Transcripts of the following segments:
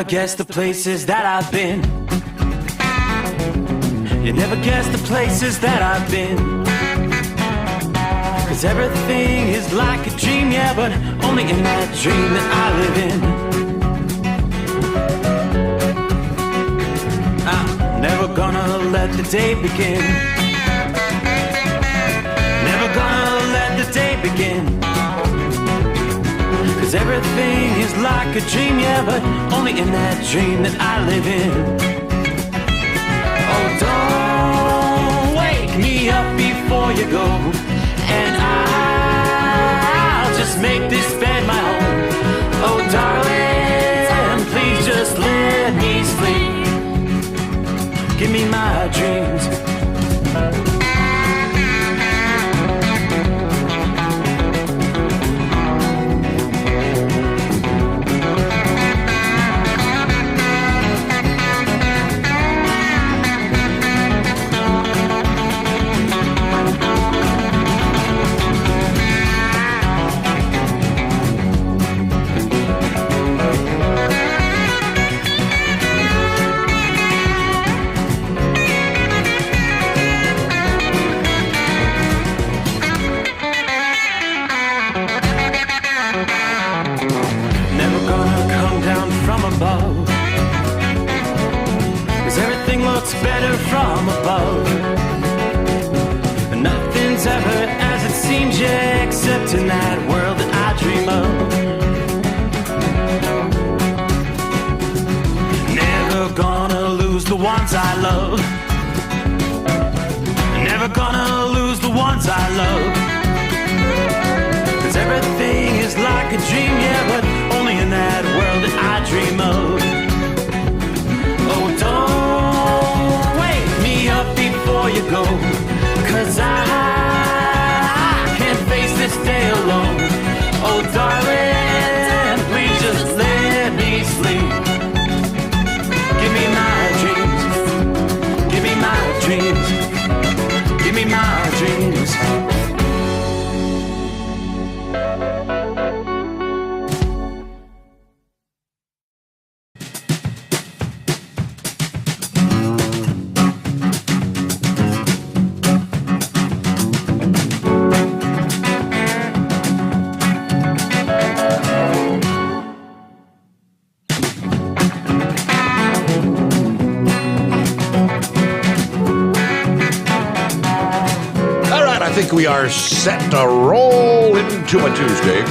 never guess the places that I've been. You never guess the places that I've been. 'Cause everything is like a dream, yeah, but only in that dream that I live in. I'm never gonna let the day begin. Never gonna let the day begin. 'Cause everything is like a dream, yeah, but only in that dream that I live in. Oh, don't wake me up before you go, and I'll just make this bed my home. Oh, darling, please just let me sleep. Give me my dreams. Better from above. Nothing's ever as it seems, yeah, except in that world that I dream of. Never gonna lose the ones I love. Never gonna lose the ones I love. 'Cause everything is like a dream, yeah, but only in that world that I dream of. Oh, don't wake me up before you go, 'cause I can't face this day alone. Oh, darling, please just let me sleep. Give me my dreams. Give me my dreams. Give me my dreams. We are set to roll into a Tuesday.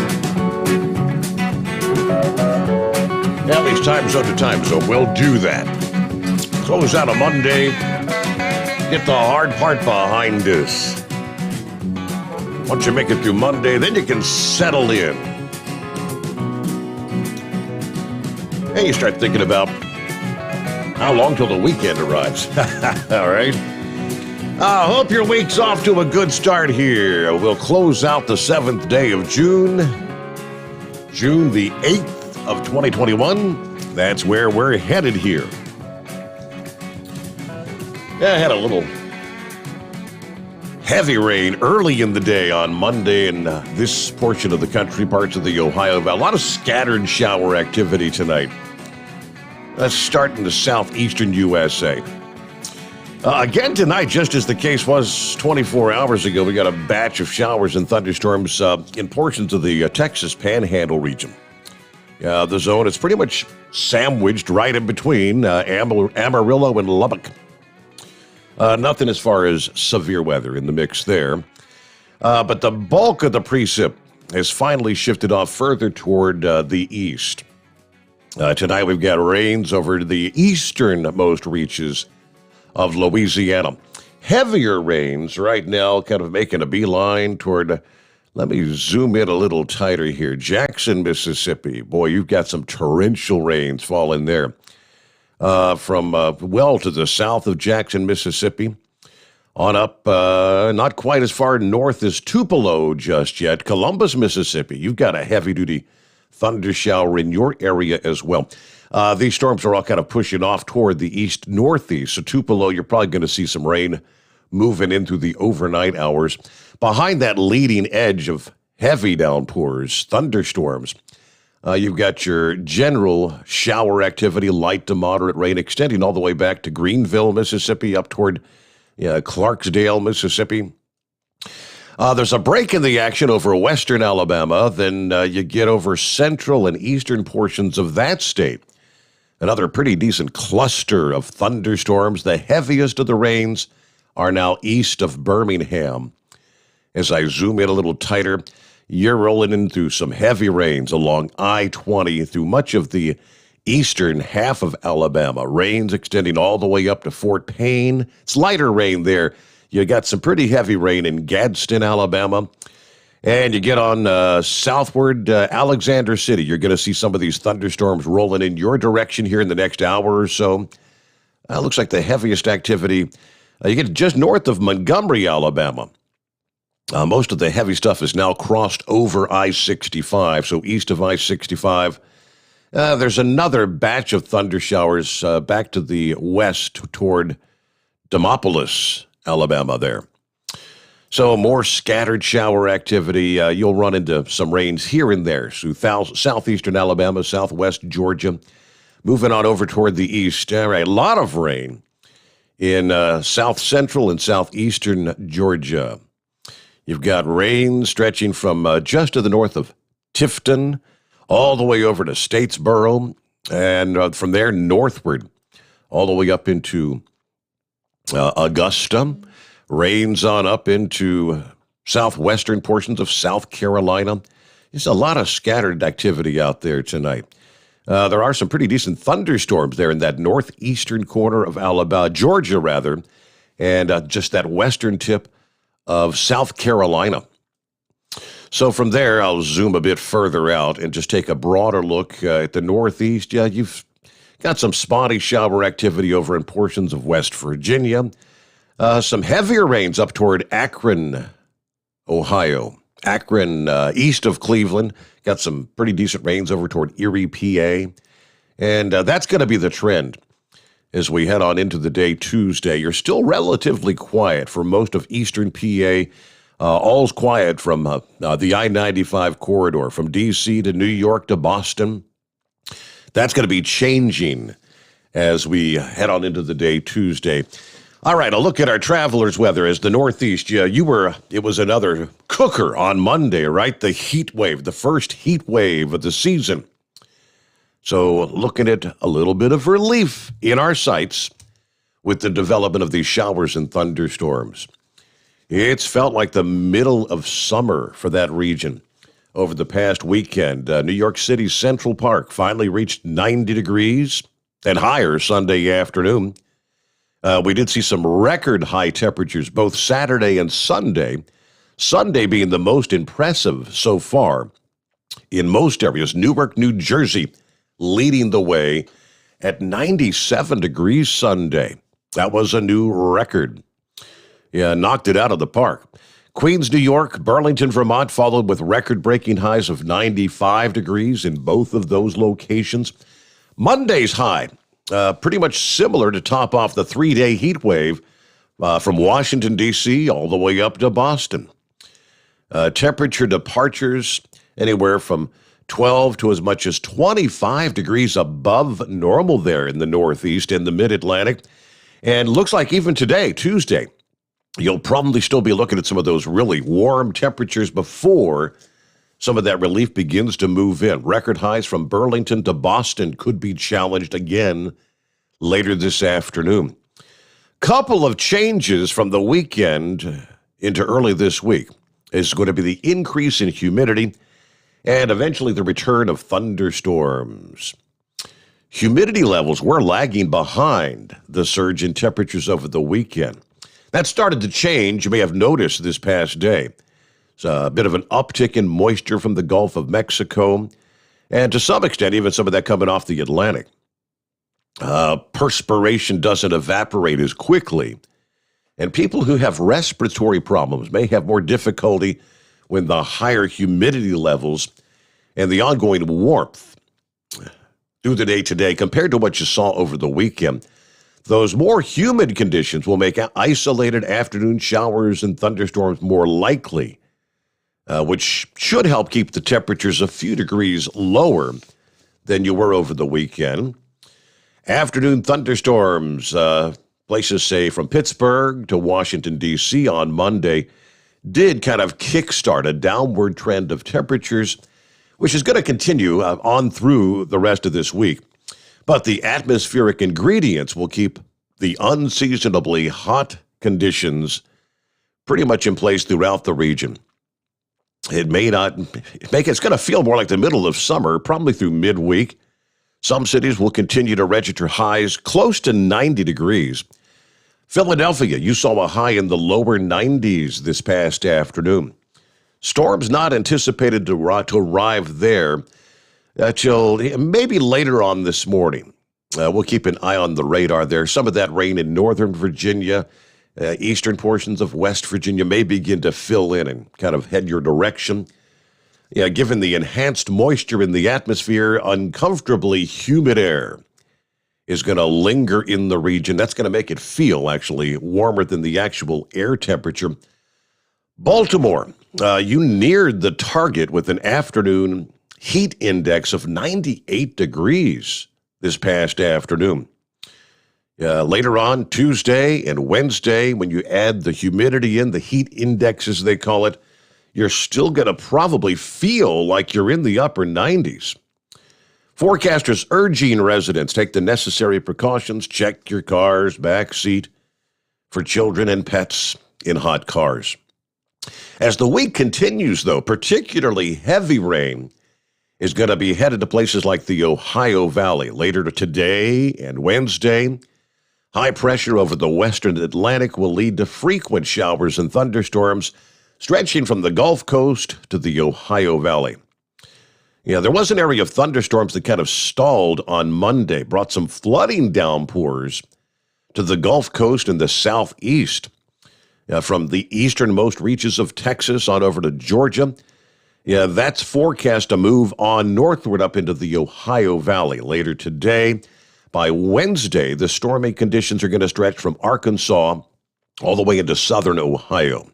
At least time zone to time zone. We'll do that. Close out a Monday. Get the hard part behind us. Once you make it through Monday, then you can settle in. And you start thinking about how long till the weekend arrives. All right. I hope your week's off to a good start here. We'll close out the 7th day of June. June the 8th of 2021. That's where we're headed here. Yeah, I had a little heavy rain early in the day on Monday in this portion of the country, parts of the Ohio Valley. A lot of scattered shower activity tonight. Let's start in the southeastern USA. Again tonight, just as the case was 24 hours ago, we got a batch of showers and thunderstorms in portions of the Texas Panhandle region. The zone is pretty much sandwiched right in between Amarillo and Lubbock. Nothing as far as severe weather in the mix there. But the bulk of the precip has finally shifted off further toward the east. Tonight we've got rains over the easternmost reaches of Louisiana. Heavier rains right now, kind of making a beeline toward, let me zoom in a little tighter here, Jackson, Mississippi. Boy, you've got some torrential rains falling there. From well to the south of Jackson, Mississippi, on up, not quite as far north as Tupelo just yet, Columbus, Mississippi. You've got a heavy-duty thunder shower in your area as well. These storms are all kind of pushing off toward the east-northeast. So Tupelo, you're probably going to see some rain moving in through the overnight hours. Behind that leading edge of heavy downpours, thunderstorms, You've got your general shower activity, light to moderate rain, extending all the way back to Greenville, Mississippi, up toward Clarksdale, Mississippi. There's a break in the action over western Alabama. Then you get over central and eastern portions of that state. Another pretty decent cluster of thunderstorms. The heaviest of the rains are now east of Birmingham. As I zoom in a little tighter, you're rolling into some heavy rains along I-20 through much of the eastern half of Alabama. Rains extending all the way up to Fort Payne. It's lighter rain there. You got some pretty heavy rain in Gadsden, Alabama. And you get on southward Alexander City. You're going to see some of these thunderstorms rolling in your direction here in the next hour or so. Looks like the heaviest activity. You get just north of Montgomery, Alabama. Most of the heavy stuff is now crossed over I-65, so east of I-65. There's another batch of thunder showers back to the west toward Demopolis, Alabama there. So more scattered shower activity. You'll run into some rains here and there. So southeastern Alabama, southwest Georgia. Moving on over toward the east. All right, a lot of rain in south central and southeastern Georgia. You've got rain stretching from just to the north of Tifton all the way over to Statesboro, and from there northward all the way up into Augusta. Rains on up into southwestern portions of South Carolina. There's a lot of scattered activity out there tonight. There are some pretty decent thunderstorms there in that northeastern corner of Alabama, Georgia rather, and just that western tip of South Carolina. So from there, I'll zoom a bit further out and just take a broader look at the northeast. Yeah, you've got some spotty shower activity over in portions of West Virginia. Some heavier rains up toward Akron, Ohio. Akron, east of Cleveland. Got some pretty decent rains over toward Erie, PA. And that's going to be the trend as we head on into the day Tuesday. You're still relatively quiet for most of eastern PA. All's quiet from the I-95 corridor, from D.C. to New York to Boston. That's going to be changing as we head on into the day Tuesday. All right, a look at our travelers' weather as the Northeast. It was another cooker on Monday, right? The heat wave, the first heat wave of the season. So looking at a little bit of relief in our sights with the development of these showers and thunderstorms. It's felt like the middle of summer for that region over the past weekend. New York City's Central Park finally reached 90 degrees and higher Sunday afternoon. We did see some record high temperatures both Saturday and Sunday. Sunday being the most impressive so far in most areas. Newark, New Jersey leading the way at 97 degrees Sunday. That was a new record. Yeah, knocked it out of the park. Queens, New York, Burlington, Vermont followed with record-breaking highs of 95 degrees in both of those locations. Monday's high, pretty much similar to top off the three-day heat wave from Washington, D.C. all the way up to Boston. Temperature departures anywhere from 12 to as much as 25 degrees above normal there in the Northeast and the Mid-Atlantic. And looks like even today, Tuesday, you'll probably still be looking at some of those really warm temperatures before some of that relief begins to move in. Record highs from Burlington to Boston could be challenged again later this afternoon. Couple of changes from the weekend into early this week is going to be the increase in humidity and eventually the return of thunderstorms. Humidity levels were lagging behind the surge in temperatures over the weekend. That started to change, you may have noticed this past day. It's a bit of an uptick in moisture from the Gulf of Mexico, and to some extent, even some of that coming off the Atlantic. Perspiration doesn't evaporate as quickly, and people who have respiratory problems may have more difficulty when the higher humidity levels and the ongoing warmth through the day today compared to what you saw over the weekend. Those more humid conditions will make isolated afternoon showers and thunderstorms more likely which should help keep the temperatures a few degrees lower than you were over the weekend. Afternoon thunderstorms, places say from Pittsburgh to Washington, D.C. on Monday, did kind of kickstart a downward trend of temperatures, which is going to continue on through the rest of this week. But the atmospheric ingredients will keep the unseasonably hot conditions pretty much in place throughout the region. It's going to feel more like the middle of summer, probably through midweek. Some cities will continue to register highs close to 90 degrees. Philadelphia, you saw a high in the lower 90s this past afternoon. Storms not anticipated to arrive there till maybe later on this morning. We'll keep an eye on the radar there. Some of that rain in northern Virginia, eastern portions of West Virginia may begin to fill in and kind of head your direction. Yeah, given the enhanced moisture in the atmosphere, uncomfortably humid air is going to linger in the region. That's going to make it feel actually warmer than the actual air temperature. Baltimore, you neared the target with an afternoon heat index of 98 degrees this past afternoon. Later on, Tuesday and Wednesday, when you add the humidity in, the heat index as they call it, you're still going to probably feel like you're in the upper 90s. Forecasters urging residents take the necessary precautions, check your car's back seat for children and pets in hot cars. As the week continues, though, particularly heavy rain is going to be headed to places like the Ohio Valley later today and Wednesday. High pressure over the western Atlantic will lead to frequent showers and thunderstorms stretching from the Gulf Coast to the Ohio Valley. Yeah, there was an area of thunderstorms that kind of stalled on Monday, brought some flooding downpours to the Gulf Coast and the southeast. From the easternmost reaches of Texas on over to Georgia. Yeah, that's forecast to move on northward up into the Ohio Valley later today. By Wednesday, the stormy conditions are going to stretch from Arkansas all the way into southern Ohio.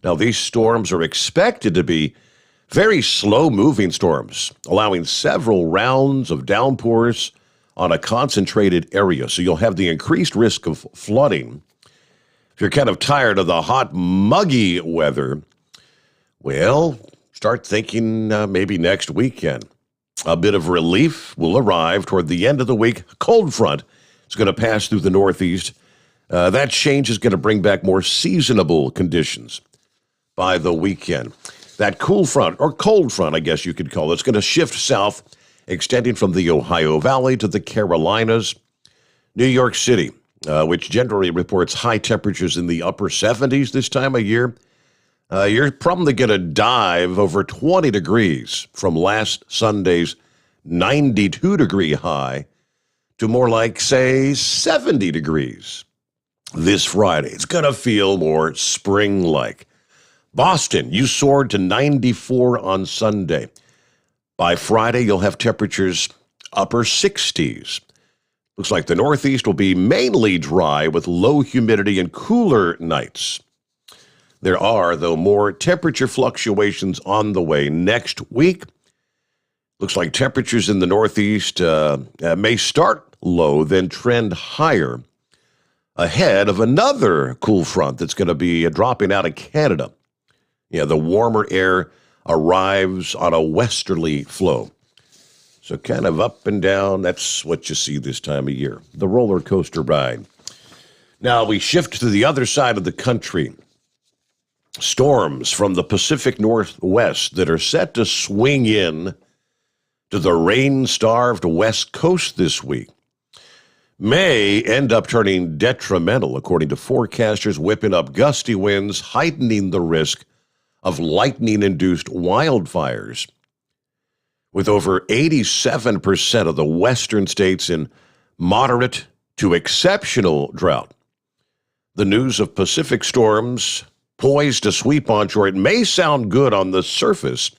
Now, these storms are expected to be very slow-moving storms, allowing several rounds of downpours on a concentrated area. So you'll have the increased risk of flooding. If you're kind of tired of the hot, muggy weather, well, start thinking maybe next weekend. A bit of relief will arrive toward the end of the week. A cold front is going to pass through the Northeast. That change is going to bring back more seasonable conditions by the weekend. That cool front, or cold front, I guess you could call it, is going to shift south, extending from the Ohio Valley to the Carolinas. New York City, which generally reports high temperatures in the upper 70s this time of year, you're probably going to dive over 20 degrees from last Sunday's 92-degree high to more like, say, 70 degrees this Friday. It's going to feel more spring-like. Boston, you soared to 94 on Sunday. By Friday, you'll have temperatures upper 60s. Looks like the Northeast will be mainly dry with low humidity and cooler nights. There are, though, more temperature fluctuations on the way next week. Looks like temperatures in the Northeast may start low, then trend higher ahead of another cool front that's going to be dropping out of Canada. Yeah, the warmer air arrives on a westerly flow. So kind of up and down, that's what you see this time of year, the roller coaster ride. Now we shift to the other side of the country. Storms from the Pacific Northwest that are set to swing in to the rain-starved West Coast this week may end up turning detrimental, according to forecasters, whipping up gusty winds, heightening the risk of lightning-induced wildfires. With over 87% of the western states in moderate to exceptional drought. The news of Pacific storms poised to sweep onshore, it may sound good on the surface,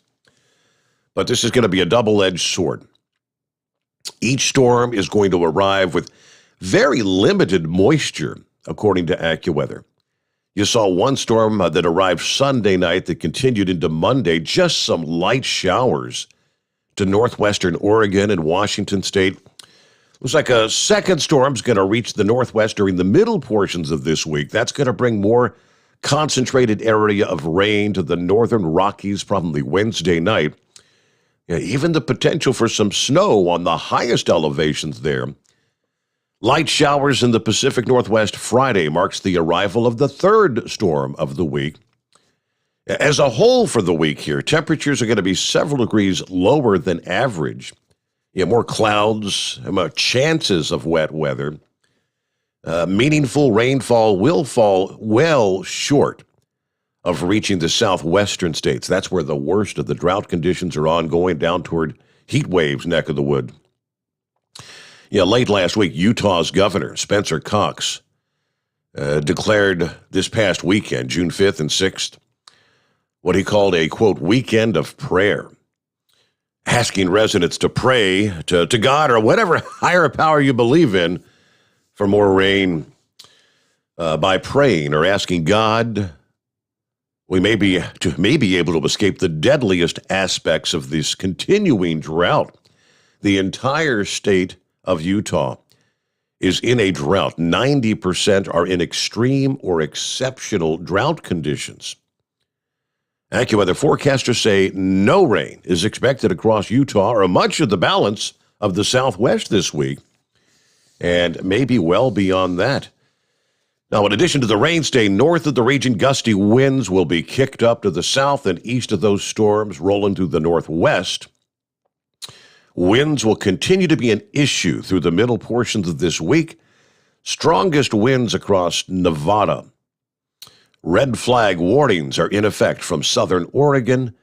but this is going to be a double-edged sword. Each storm is going to arrive with very limited moisture, according to AccuWeather. You saw one storm that arrived Sunday night that continued into Monday, just some light showers to northwestern Oregon and Washington state. Looks like a second storm's going to reach the northwest during the middle portions of this week. That's going to bring more concentrated area of rain to the northern Rockies probably Wednesday night. Yeah, even the potential for some snow on the highest elevations there. Light showers in the Pacific Northwest Friday marks the arrival of the third storm of the week. As a whole for the week here, temperatures are going to be several degrees lower than average. More clouds, more chances of wet weather. Meaningful rainfall will fall well short of reaching the southwestern states. That's where the worst of the drought conditions are ongoing, down toward heat waves neck of the wood. Late last week, Utah's governor, Spencer Cox, declared this past weekend, June 5th and 6th, what he called a, quote, weekend of prayer, asking residents to pray to God or whatever higher power you believe in for more rain by praying or asking God we may be able to escape the deadliest aspects of this continuing drought. The entire state of Utah is in a drought. 90% are in extreme or exceptional drought conditions. AccuWeather forecasters say no rain is expected across Utah or much of the balance of the Southwest this week, and maybe well beyond that. Now, in addition to the rain staying north of the region, gusty winds will be kicked up to the south and east of those storms, rolling through the northwest. Winds will continue to be an issue through the middle portions of this week. Strongest winds across Nevada. Red flag warnings are in effect from southern Oregon,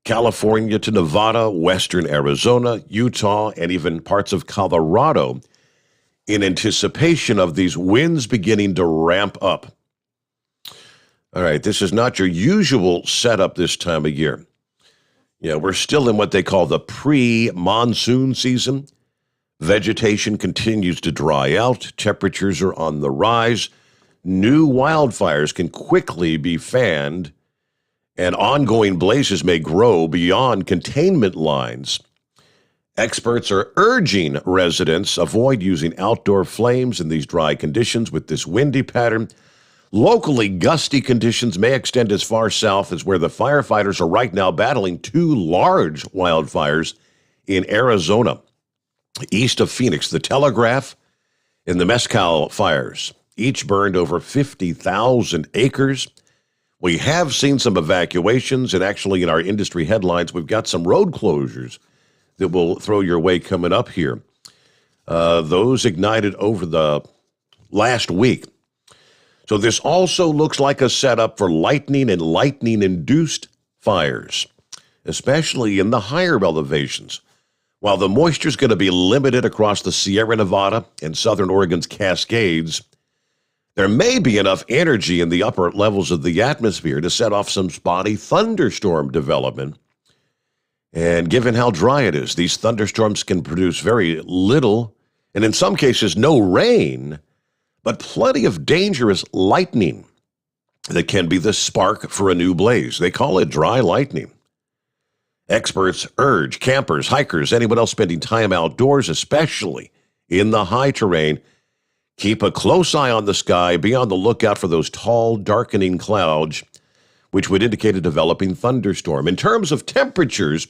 California to Nevada, western Arizona, Utah, and even parts of Colorado in anticipation of these winds beginning to ramp up. All right, this is not your usual setup this time of year. We're still in what they call the pre-monsoon season. Vegetation continues to dry out. Temperatures are on the rise. New wildfires can quickly be fanned, and ongoing blazes may grow beyond containment lines. Experts are urging residents avoid using outdoor flames in these dry conditions with this windy pattern. Locally, gusty conditions may extend as far south as where the firefighters are right now battling two large wildfires in Arizona. East of Phoenix, the Telegraph and the Mescal fires each burned over 50,000 acres. We have seen some evacuations, and actually in our industry headlines, we've got some road closures that will throw your way coming up here. Those ignited over the last week. So this also looks like a setup for lightning and lightning-induced fires, especially in the higher elevations. While the moisture is going to be limited across the Sierra Nevada and southern Oregon's Cascades, there may be enough energy in the upper levels of the atmosphere to set off some spotty thunderstorm development. And given how dry it is, these thunderstorms can produce very little, and in some cases no rain, but plenty of dangerous lightning that can be the spark for a new blaze. They call it dry lightning. Experts urge campers, hikers, anyone else spending time outdoors, especially in the high terrain, keep a close eye on the sky, be on the lookout for those tall, darkening clouds, which would indicate a developing thunderstorm. In terms of temperatures,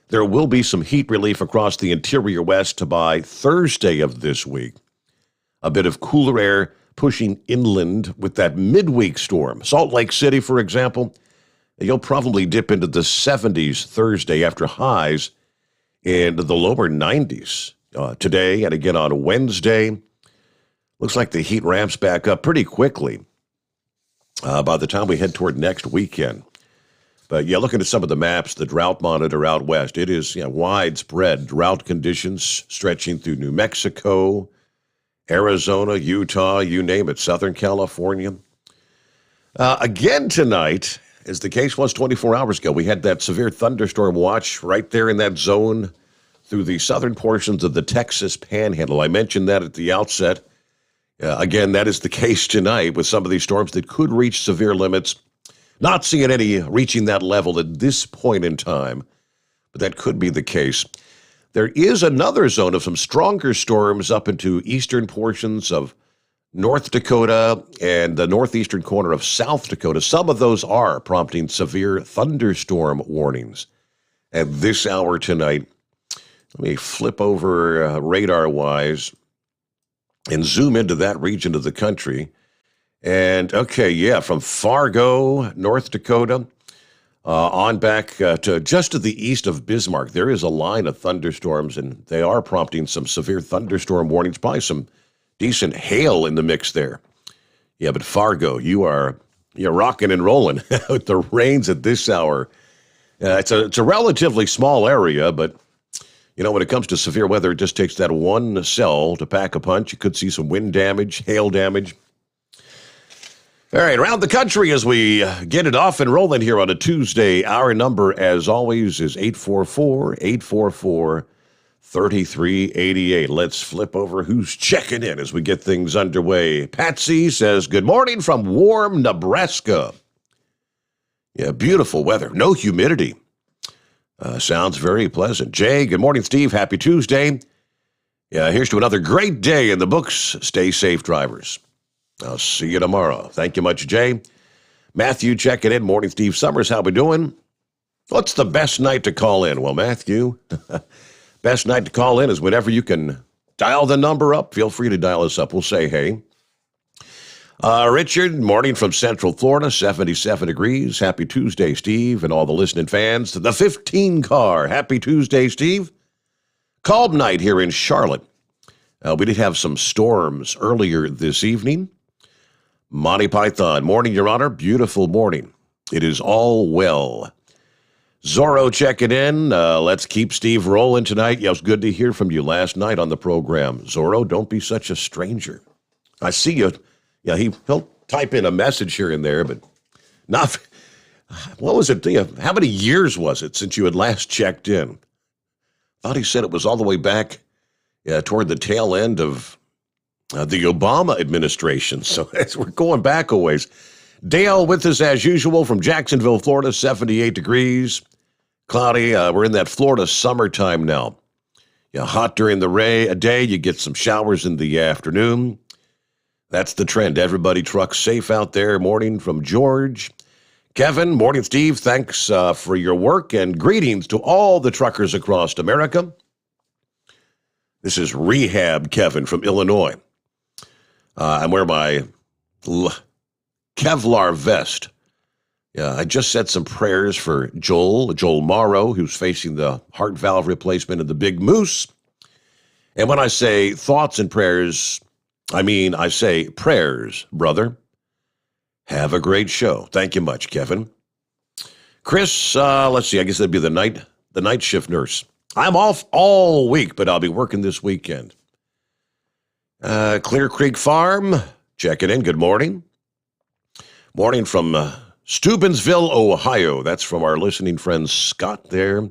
there will be some heat relief across the interior west by Thursday of this week. A bit of cooler air pushing inland with that midweek storm. Salt Lake City, for example, you'll probably dip into the 70s Thursday after highs in the lower 90s today and again on Wednesday. Looks like the heat ramps back up pretty quickly by the time we head toward next weekend. But looking at some of the maps, the drought monitor out west, it is widespread drought conditions stretching through New Mexico, Arizona, Utah, you name it, Southern California. Again tonight, as the case was 24 hours ago, we had that severe thunderstorm watch right there in that zone through the southern portions of the Texas Panhandle. I mentioned that at the outset. Again, that is the case tonight with some of these storms that could reach severe limits. Not seeing any reaching that level at this point in time, but that could be the case. There is another zone of some stronger storms up into eastern portions of North Dakota and the northeastern corner of South Dakota. Some of those are prompting severe thunderstorm warnings at this hour tonight. Let me flip over radar-wise and zoom into that region of the country. And, okay, yeah, from Fargo, North Dakota, on back to just to the east of Bismarck, there is a line of thunderstorms, and they are prompting some severe thunderstorm warnings, probably some decent hail in the mix there. Yeah, but Fargo, you're rocking and rolling with the rains at this hour. It's a relatively small area, but when it comes to severe weather, it just takes that one cell to pack a punch. You could see some wind damage, hail damage. All right, around the country as we get it off and rolling here on a Tuesday. Our number, as always, is 844-844-3388. Let's flip over who's checking in as we get things underway. Patsy says, good morning from warm Nebraska. Yeah, beautiful weather. No humidity. Sounds very pleasant. Jay, good morning, Steve. Happy Tuesday. Yeah, here's to another great day in the books. Stay safe, drivers. I'll see you tomorrow. Thank you much, Jay. Matthew checking in. Morning, Steve Sommers. How we doing? What's the best night to call in? Well, Matthew, best night to call in is whenever you can dial the number up. Feel free to dial us up. We'll say hey. Richard, morning from Central Florida, 77 degrees. Happy Tuesday, Steve, and all the listening fans. The 15 car. Happy Tuesday, Steve. Calm night here in Charlotte. We did have some storms earlier this evening. Monty Python, morning, Your Honor. Beautiful morning. It is all well. Zorro checking in. Let's keep Steve rolling tonight. Yeah, it was good to hear from you last night on the program. Zorro, don't be such a stranger. I see you. Yeah, he'll type in a message here and there, but not. What was it? How many years was it since you had last checked in? Thought he said it was all the way back toward the tail end of the Obama administration. So we're going back a ways. Dale with us as usual from Jacksonville, Florida, 78 degrees. Cloudy. We're in that Florida summertime now. Yeah, hot during the day. You get some showers in the afternoon. That's the trend. Everybody truck safe out there. Morning from George. Kevin, morning, Steve. Thanks for your work and greetings to all the truckers across America. This is Rehab Kevin from Illinois. I'm wearing my Kevlar vest. Yeah, I just said some prayers for Joel Morrow, who's facing the heart valve replacement of the Big Moose. And when I say thoughts and prayers, I say prayers, brother. Have a great show. Thank you much, Kevin. Chris, let's see, I guess that'd be the night shift nurse. I'm off all week, but I'll be working this weekend. Clear Creek Farm, checking in. Good morning. Morning from Steubenville, Ohio. That's from our listening friend Scott there.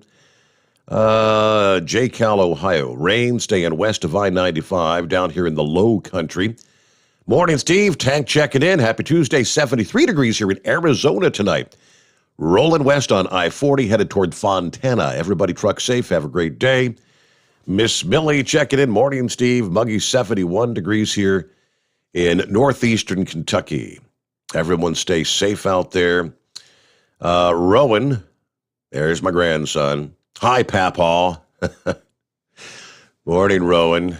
JCal, Ohio. Rain staying west of I-95 down here in the low country. Morning, Steve. Tank checking in. Happy Tuesday. 73 degrees here in Arizona tonight. Rolling west on I-40 headed toward Fontana. Everybody truck safe. Have a great day. Miss Millie checking in. Morning, Steve. Muggy 71 degrees here in northeastern Kentucky. Everyone stay safe out there. Rowan, there's my grandson. Hi, Papaw. Morning, Rowan.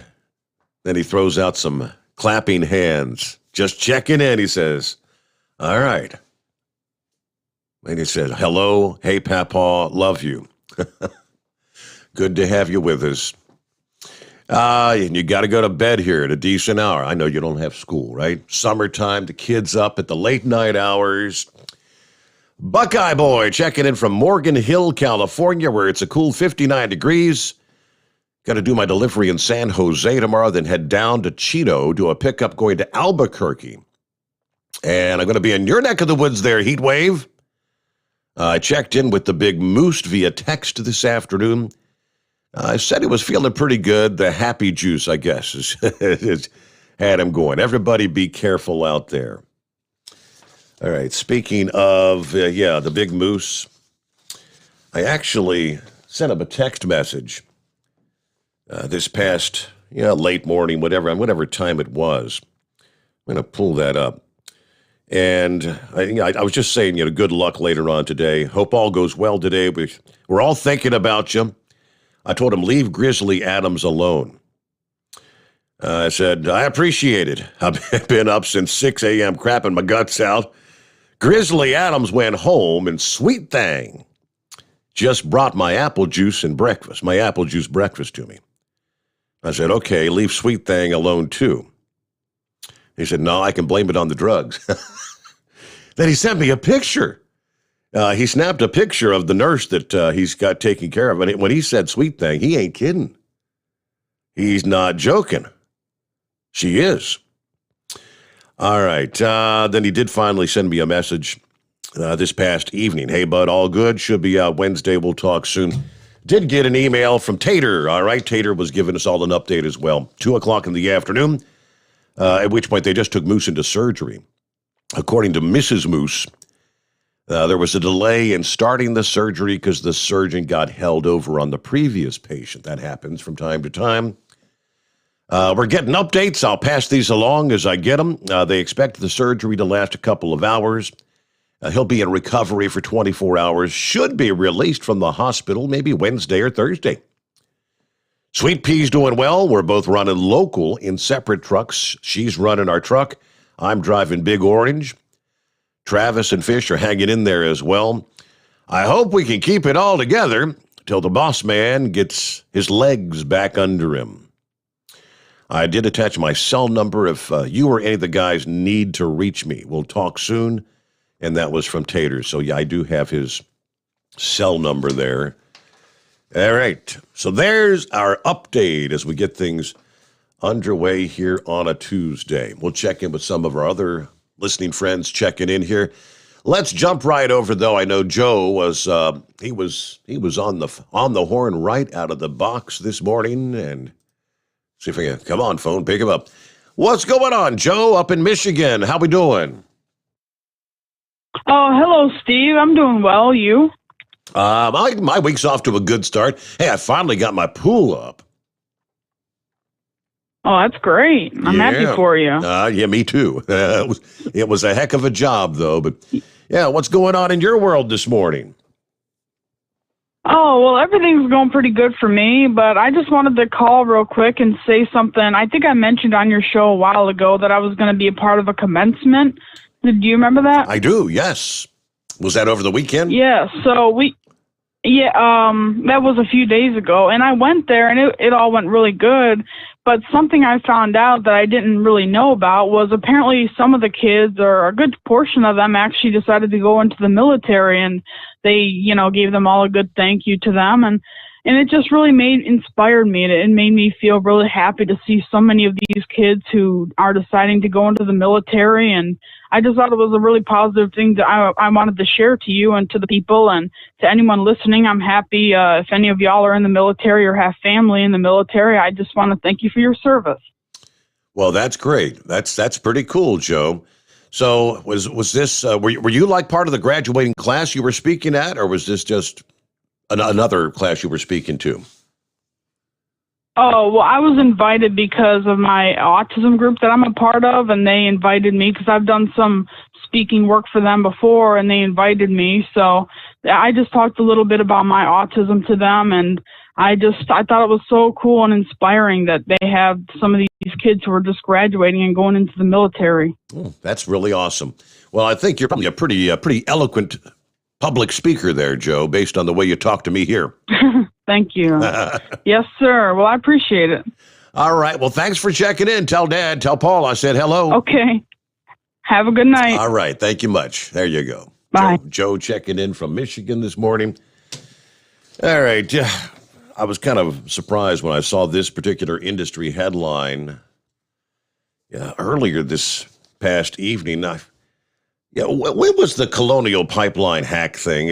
Then he throws out some clapping hands. Just checking in, he says. All right. And he said, hello, hey, Papaw, love you. Good to have you with us. And you got to go to bed here at a decent hour. I know you don't have school, right? Summertime, the kids up at the late night hours. Buckeye Boy checking in from Morgan Hill, California, where it's a cool 59 degrees. Got to do my delivery in San Jose tomorrow, then head down to Cheeto, do a pickup going to Albuquerque. And I'm going to be in your neck of the woods there, Heat Wave. I checked in with the Big Moose via text this afternoon. I said he was feeling pretty good. The happy juice, I guess, is had him going. Everybody be careful out there. All right, speaking of, the big moose, I actually sent him a text message this past, late morning, whatever time it was. I'm going to pull that up. And I was just saying, good luck later on today. Hope all goes well today. We're all thinking about you. I told him, leave Grizzly Adams alone. I said, I appreciate it. I've been up since 6 a.m. crapping my guts out. Grizzly Adams went home, and Sweet Thing just brought my apple juice breakfast to me. I said, okay, leave Sweet Thing alone too. He said, no, I can blame it on the drugs. Then he sent me a picture. He snapped a picture of the nurse that he's got taking care of. And when he said Sweet Thing, he ain't kidding. He's not joking. She is. All right. Then he did finally send me a message this past evening. Hey, bud, all good. Should be out Wednesday. We'll talk soon. Did get an email from Tater. All right. Tater was giving us all an update as well. 2:00 in the afternoon, at which point they just took Moose into surgery. According to Mrs. Moose, there was a delay in starting the surgery because the surgeon got held over on the previous patient. That happens from time to time. We're getting updates. I'll pass these along as I get them. They expect the surgery to last a couple of hours. He'll be in recovery for 24 hours. Should be released from the hospital maybe Wednesday or Thursday. Sweet Pea's doing well. We're both running local in separate trucks. She's running our truck. I'm driving Big Orange. Travis and Fish are hanging in there as well. I hope we can keep it all together till the boss man gets his legs back under him. I did attach my cell number if you or any of the guys need to reach me. We'll talk soon. And that was from Tater. So, yeah, I do have his cell number there. All right. So there's our update as we get things underway here on a Tuesday. We'll check in with some of our other listening friends checking in here. Let's jump right over, though. I know Joe was he was on the horn right out of the box this morning, and see if I can come on phone, pick him up. What's going on, Joe, up in Michigan? How we doing? Oh, hello, Steve. I'm doing well. You? My week's off to a good start. Hey, I finally got my pool up. Oh, that's great. I'm happy for you. Yeah, me too. It was a heck of a job, though. But, yeah, what's going on in your world this morning? Oh, well, everything's going pretty good for me, but I just wanted to call real quick and say something. I think I mentioned on your show a while ago that I was going to be a part of a commencement. Do you remember that? I do, yes. Was that over the weekend? Yeah, so that was a few days ago, and I went there, and it all went really good. But something I found out that I didn't really know about was apparently some of the kids, or a good portion of them, actually decided to go into the military, and they, gave them all a good thank you to them, and it just really inspired me. It made me feel really happy to see so many of these kids who are deciding to go into the military, and I just thought it was a really positive thing that I wanted to share to you and to the people, and to anyone listening. I'm happy if any of y'all are in the military or have family in the military. I just want to thank you for your service. Well, that's great. That's pretty cool, Joe. So was this were you like part of the graduating class you were speaking at, or was this just another class you were speaking to? Oh, well, I was invited because of my autism group that I'm a part of, and they invited me because I've done some speaking work for them before, and they invited me. So I just talked a little bit about my autism to them, and I thought it was so cool and inspiring that they have some of these kids who are just graduating and going into the military. Oh, that's really awesome. Well, I think you're probably a pretty eloquent public speaker there, Joe, based on the way you talk to me here. Thank you. Yes, sir. Well, I appreciate it. All right. Well, thanks for checking in. Tell Dad, tell Paul I said hello. Okay. Have a good night. All right. Thank you much. There you go. Bye. Joe checking in from Michigan this morning. All right. I was kind of surprised when I saw this particular industry headline earlier this past evening. When was the Colonial Pipeline hack thing?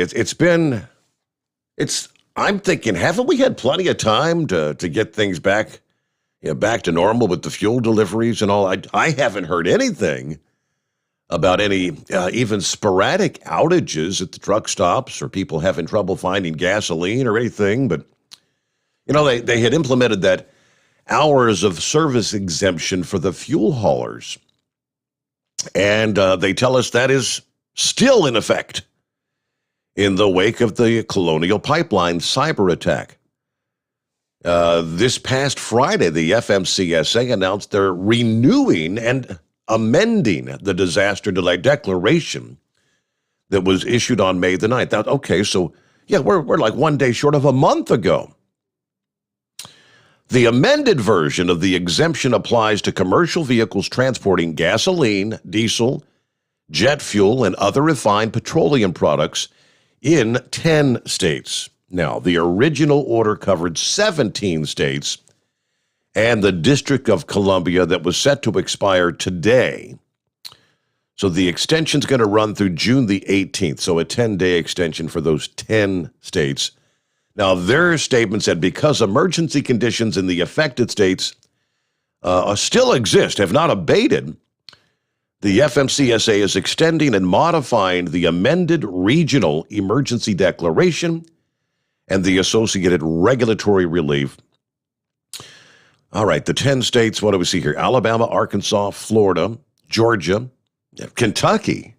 I'm thinking, haven't we had plenty of time to get things back back to normal with the fuel deliveries and all. I haven't heard anything about any even sporadic outages at the truck stops or people having trouble finding gasoline or anything. But, they had implemented that hours of service exemption for the fuel haulers. And they tell us that is still in effect in the wake of the Colonial Pipeline cyber attack. This past Friday, the FMCSA announced they're renewing and amending the disaster delay declaration that was issued on May the 9th. Now, okay, so, we're like 1 day short of a month ago. The amended version of the exemption applies to commercial vehicles transporting gasoline, diesel, jet fuel, and other refined petroleum products in 10 states. Now, the original order covered 17 states and the District of Columbia that was set to expire today. So the extension's going to run through June the 18th, so a 10-day extension for those 10 states. Now, their statement said because emergency conditions in the affected states still exist, have not abated, the FMCSA is extending and modifying the amended regional emergency declaration and the associated regulatory relief. All right, the 10 states, what do we see here? Alabama, Arkansas, Florida, Georgia, Kentucky,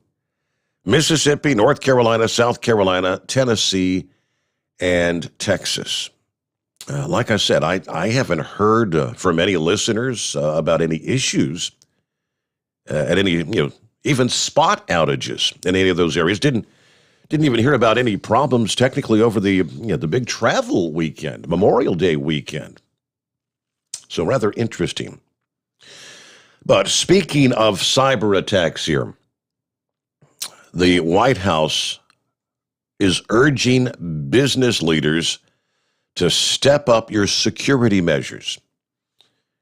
Mississippi, North Carolina, South Carolina, Tennessee, and Texas. Like I said, I haven't heard from any listeners about any issues at any, even spot outages in any of those areas. Didn't even hear about any problems technically over the big travel weekend, Memorial Day weekend. So rather interesting. But speaking of cyber attacks here, the White House is urging business leaders to step up your security measures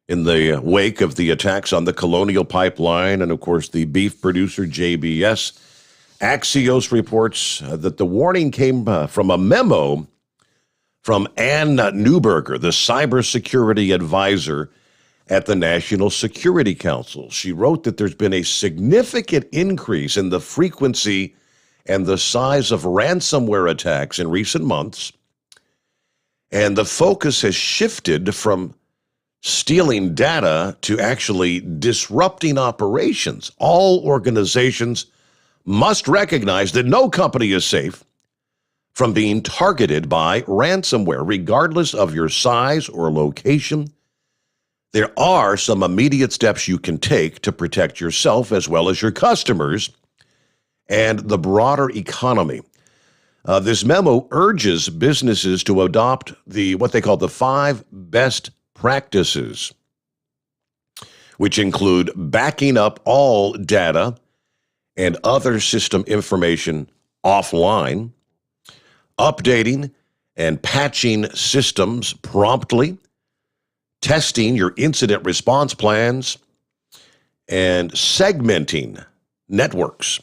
in the wake of the attacks on the Colonial Pipeline and, of course, the beef producer JBS. Axios reports that the warning came from a memo from Ann Neuberger, the cybersecurity advisor at the National Security Council. She wrote that there's been a significant increase in the frequency and the size of ransomware attacks in recent months, and the focus has shifted from stealing data to actually disrupting operations. All organizations must recognize that no company is safe from being targeted by ransomware, regardless of your size or location. There are some immediate steps you can take to protect yourself as well as your customers and the broader economy. This memo urges businesses to adopt what they call the 5 best practices, which include backing up all data and other system information offline, updating and patching systems promptly, testing your incident response plans, and segmenting networks.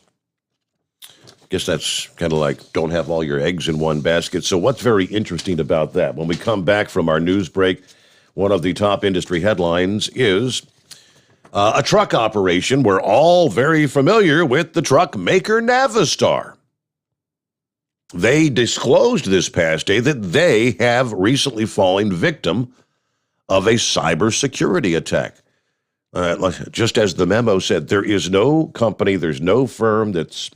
I guess that's kind of like don't have all your eggs in one basket. So what's very interesting about that? When we come back from our news break, one of the top industry headlines is a truck operation. We're all very familiar with the truck maker Navistar. They disclosed this past day that they have recently fallen victim of a cybersecurity attack. Just as the memo said, there is no company, there's no firm that's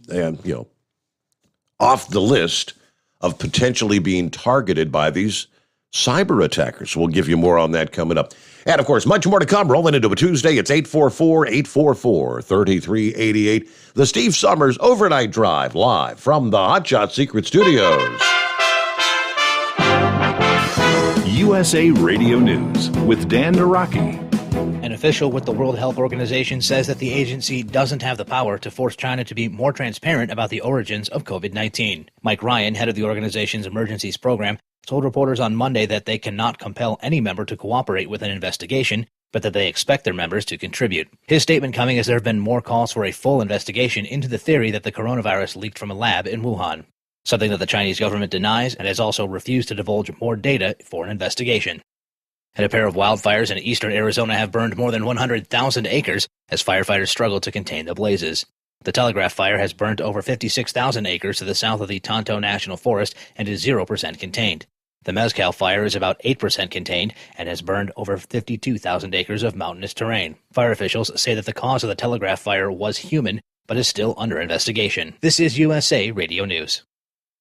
off the list of potentially being targeted by these cyber attackers. We'll give you more on that coming up. And, of course, much more to come. Rolling into a Tuesday, it's 844-844-3388. The Steve Sommers Overnight Drive, live from the Hot Shot Secret Studios. USA Radio News with Dan Naraki. An official with the World Health Organization says that the agency doesn't have the power to force China to be more transparent about the origins of COVID-19. Mike Ryan, head of the organization's emergencies program, told reporters on Monday that they cannot compel any member to cooperate with an investigation, but that they expect their members to contribute. His statement coming as there have been more calls for a full investigation into the theory that the coronavirus leaked from a lab in Wuhan, something that the Chinese government denies and has also refused to divulge more data for an investigation. And a pair of wildfires in eastern Arizona have burned more than 100,000 acres as firefighters struggle to contain the blazes. The Telegraph Fire has burnt over 56,000 acres to the south of the Tonto National Forest and is 0% contained. The Mezcal Fire is about 8% contained and has burned over 52,000 acres of mountainous terrain. Fire officials say that the cause of the Telegraph Fire was human, but is still under investigation. This is USA Radio News.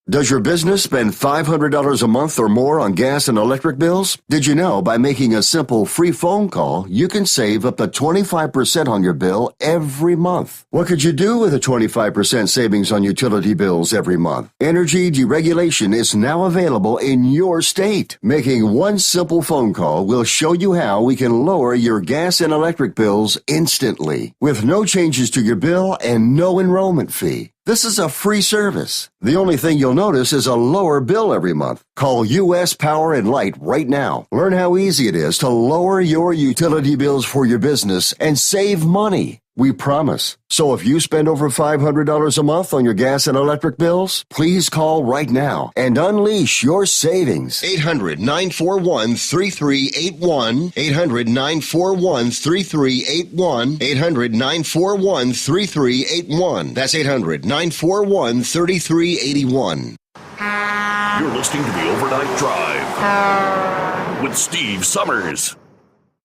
Does your business spend $500 a month or more on gas and electric bills? Did you know by making a simple free phone call, you can save up to 25% on your bill every month? What could you do with a 25% savings on utility bills every month? Energy deregulation is now available in your state. Making one simple phone call will show you how we can lower your gas and electric bills instantly with no changes to your bill and no enrollment fee. This is a free service. The only thing you'll notice is a lower bill every month. Call U.S. Power and Light right now. Learn how easy it is to lower your utility bills for your business and save money. We promise. So if you spend over $500 a month on your gas and electric bills, please call right now and unleash your savings. 800-941-3381. 800-941-3381. 800-941-3381. That's 800-941-3381. You're listening to the Overnight Drive with Steve Sommers.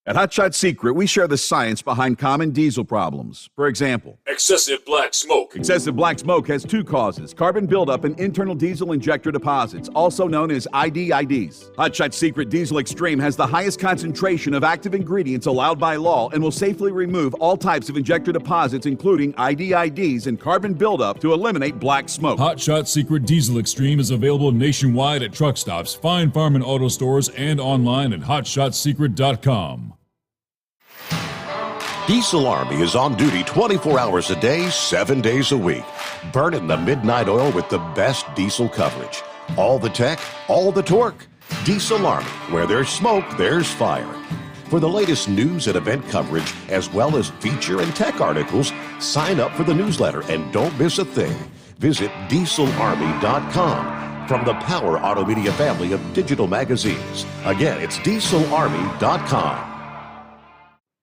At Hot Shot Secret, we share the science behind common diesel problems. For example, excessive black smoke. Excessive black smoke has two causes: carbon buildup and internal diesel injector deposits, also known as IDIDs. Hot Shot Secret Diesel Extreme has the highest concentration of active ingredients allowed by law and will safely remove all types of injector deposits, including IDIDs and carbon buildup, to eliminate black smoke. Hot Shot Secret Diesel Extreme is available nationwide at truck stops, fine farm and auto stores, and online at hotshotsecret.com. Diesel Army is on duty 24 hours a day, 7 days a week. Burning the midnight oil with the best diesel coverage. All the tech, all the torque. Diesel Army, where there's smoke, there's fire. For the latest news and event coverage, as well as feature and tech articles, sign up for the newsletter and don't miss a thing. Visit dieselarmy.com from the Power Auto Media family of digital magazines. Again, it's dieselarmy.com.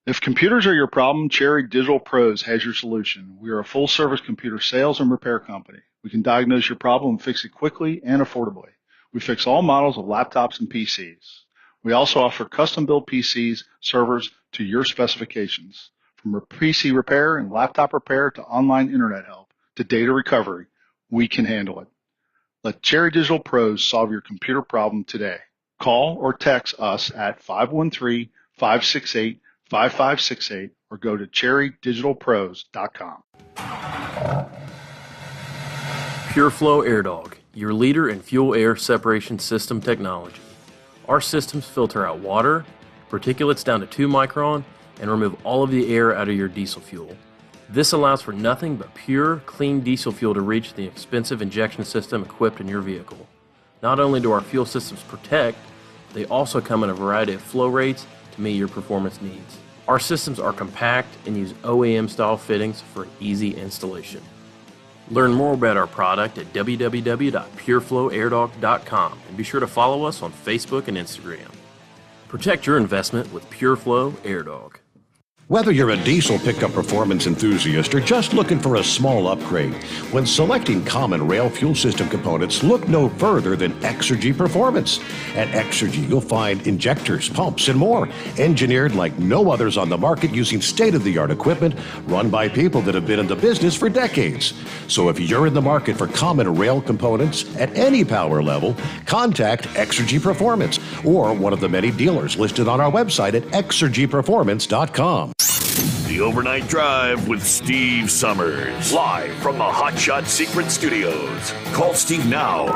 If computers are your problem, Cherry Digital Pros has your solution. We are a full-service computer sales and repair company. We can diagnose your problem and fix it quickly and affordably. We fix all models of laptops and PCs. We also offer custom-built PCs, servers to your specifications. From PC repair and laptop repair to online internet help to data recovery, we can handle it. Let Cherry Digital Pros solve your computer problem today. Call or text us at 513-568-5568 or go to cherrydigitalpros.com. PureFlow AirDog, your leader in fuel air separation system technology. Our systems filter out water, particulates down to 2 micron, and remove all of the air out of your diesel fuel. This allows for nothing but pure, clean diesel fuel to reach the expensive injection system equipped in your vehicle. Not only do our fuel systems protect, they also come in a variety of flow rates to meet your performance needs. Our systems are compact and use OEM-style fittings for easy installation. Learn more about our product at www.pureflowairDog.com and be sure to follow us on Facebook and Instagram. Protect your investment with PureFlow AirDog. Whether you're a diesel pickup performance enthusiast or just looking for a small upgrade, when selecting common rail fuel system components, look no further than Exergy Performance. At Exergy, you'll find injectors, pumps, and more, engineered like no others on the market using state-of-the-art equipment run by people that have been in the business for decades. So if you're in the market for common rail components at any power level, contact Exergy Performance or one of the many dealers listed on our website at exergyperformance.com. The Overnight Drive with Steve Sommers. Live from the Hot Shot Secret Studios. Call Steve now.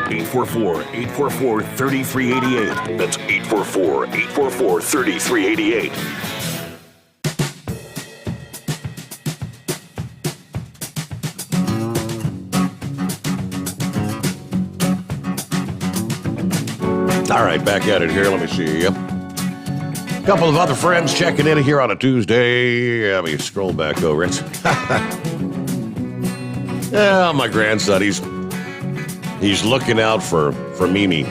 844-844-3388. That's 844-844-3388. All right, back at it here. Let me see. Couple of other friends checking in here on a Tuesday. Let me scroll back over it. Yeah, my grandson, he's looking out for Mimi.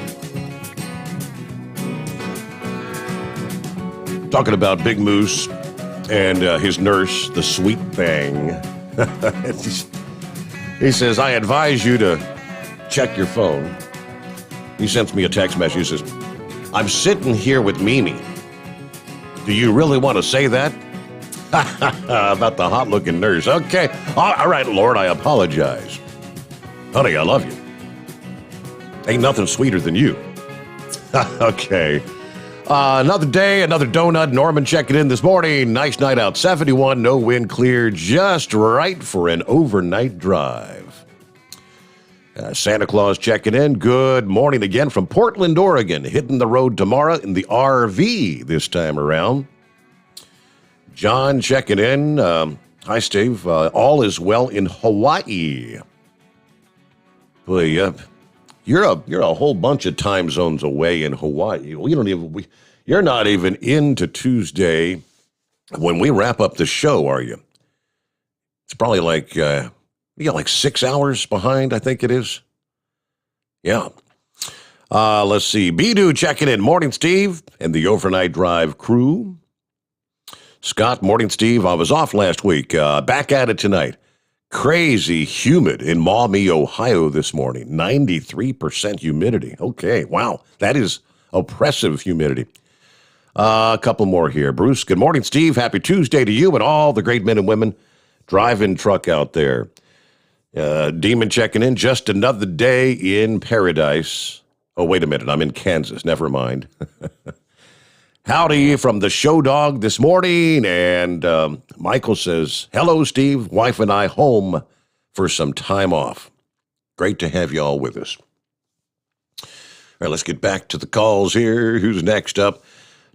talking about Big Moose and his nurse, the sweet thing. He says, I advise you to check your phone. He sends me a text message. He says, I'm sitting here with Mimi. Do you really want to say that? About the hot-looking nurse. Okay. All right, Lord, I apologize. Honey, I love you. Ain't nothing sweeter than you. Okay. Another day, another donut. Norman checking in this morning. Nice night out. 71, no wind, clear, just right for an overnight drive. Santa Claus checking in. Good morning again from Portland, Oregon. Hitting the road tomorrow in the RV this time around. John checking in. Hi, Steve. All is well in Hawaii. Boy, you're a whole bunch of time zones away in Hawaii. You're not even into Tuesday when we wrap up the show, are you? It's probably like 6 hours behind, I think it is. Yeah. Let's see. Bidu checking in. Morning, Steve, and the overnight drive crew. Scott, morning, Steve. I was off last week. Back at it tonight. Crazy humid in Maumee, Ohio this morning. 93% humidity. Okay, wow. That is oppressive humidity. A couple more here. Bruce, good morning, Steve. Happy Tuesday to you and all the great men and women driving truck out there. Demon checking in. Just another day in paradise. Oh, wait a minute. I'm in Kansas. Never mind. Howdy from the show dog this morning. And Michael says, hello, Steve. Wife and I home for some time off. Great to have you all with us. All right, let's get back to the calls here. Who's next up?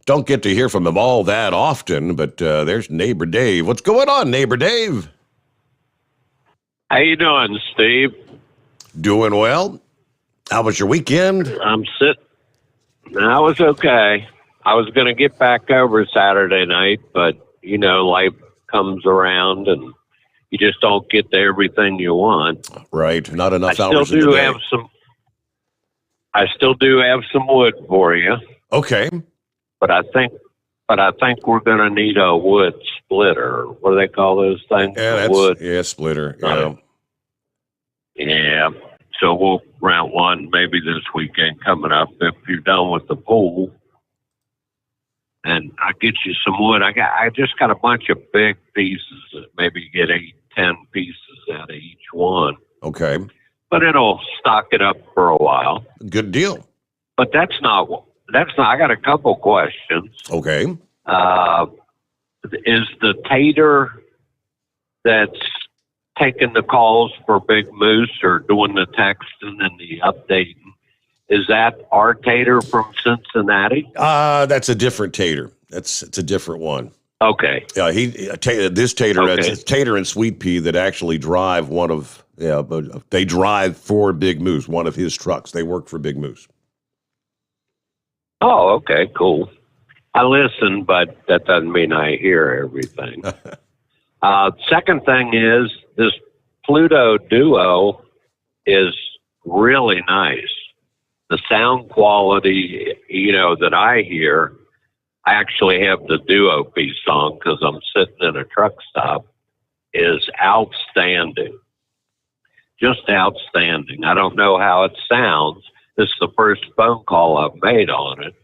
Don't get to hear from him all that often, but there's Neighbor Dave. What's going on, Neighbor Dave? How you doing, Steve? Doing well. How was your weekend? I'm sitting. I was okay. I was going to get back over Saturday night, but, life comes around and you just don't get to everything you want. Right. Not enough hours in the day. I still do have some wood for you. Okay. But I think we're going to need a wood splitter. What do they call those things? Yeah, splitter. Yeah. Yeah. So we'll rent one maybe this weekend coming up if you're done with the pool. And I'll get you some wood. I just got a bunch of big pieces. Maybe get 8-10 pieces out of each one. Okay. But it'll stock it up for a while. Good deal. But that's not. I got a couple questions. Okay. Is the tater that's taking the calls for Big Moose or doing the texting and the updating? Is that our tater from Cincinnati? That's a different tater. It's a different one. Okay. Yeah, this tater, okay. It's Tater and Sweet Pea that actually drive they drive for Big Moose, one of his trucks. They work for Big Moose. Oh, okay, cool. I listen, but that doesn't mean I hear everything. Second thing is this Pluto Duo is really nice. The sound quality, that I hear, I actually have the Duo piece on because I'm sitting in a truck stop, is outstanding. Just outstanding. I don't know how it sounds. This is the first phone call I've made on it.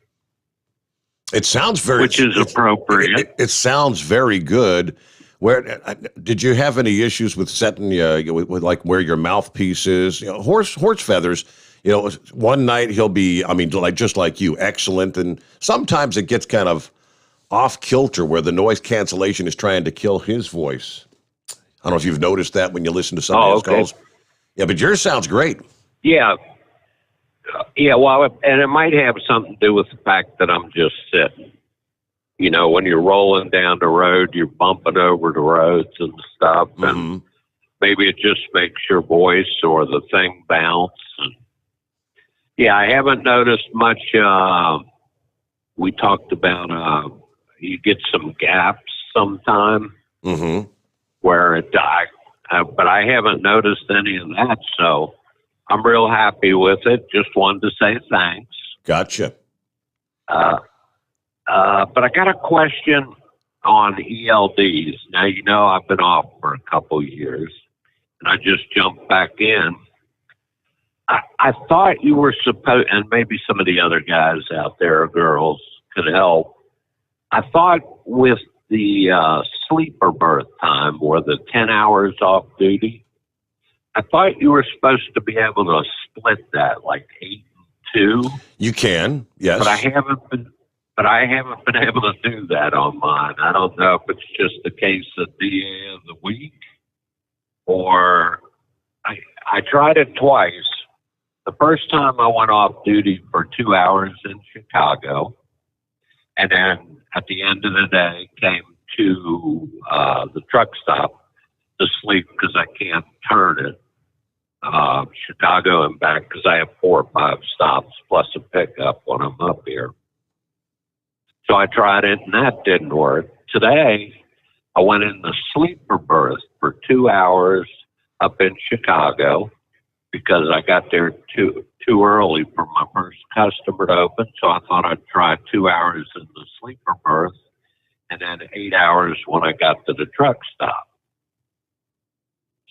It sounds which is appropriate. It sounds very good. Where did you have any issues with setting with like where your mouthpiece is? Horse feathers. One night he'll be, just like you, excellent, and sometimes it gets kind of off kilter where the noise cancellation is trying to kill his voice. I don't know if you've noticed that when you listen to some of his calls. Yeah, but yours sounds great. Yeah. Yeah, well, and it might have something to do with the fact that I'm just sitting. When you're rolling down the road, you're bumping over the roads and stuff, and maybe it just makes your voice or the thing bounce. And yeah, I haven't noticed much. We talked about you get some gaps sometime where it died, but I haven't noticed any of that, so I'm real happy with it. Just wanted to say thanks. Gotcha. But I got a question on ELDs. Now, you know, I've been off for a couple years, and I just jumped back in. I thought you were supposed, and maybe some of the other guys out there, girls, could help. I thought with the sleeper berth time, or the 10 hours off duty, I thought you were supposed to be able to split that, like 8 and 2. You can, yes. But I haven't been able to do that on mine. I don't know if it's just the case of DA of the week, or I tried it twice. The first time I went off duty for 2 hours in Chicago, and then at the end of the day came to the truck stop to sleep because I can't turn it. Chicago and back because I have 4 or 5 stops plus a pickup when I'm up here. So I tried it and that didn't work. Today, I went in the sleeper berth for 2 hours up in Chicago because I got there too early for my first customer to open. So I thought I'd try 2 hours in the sleeper berth and then 8 hours when I got to the truck stop.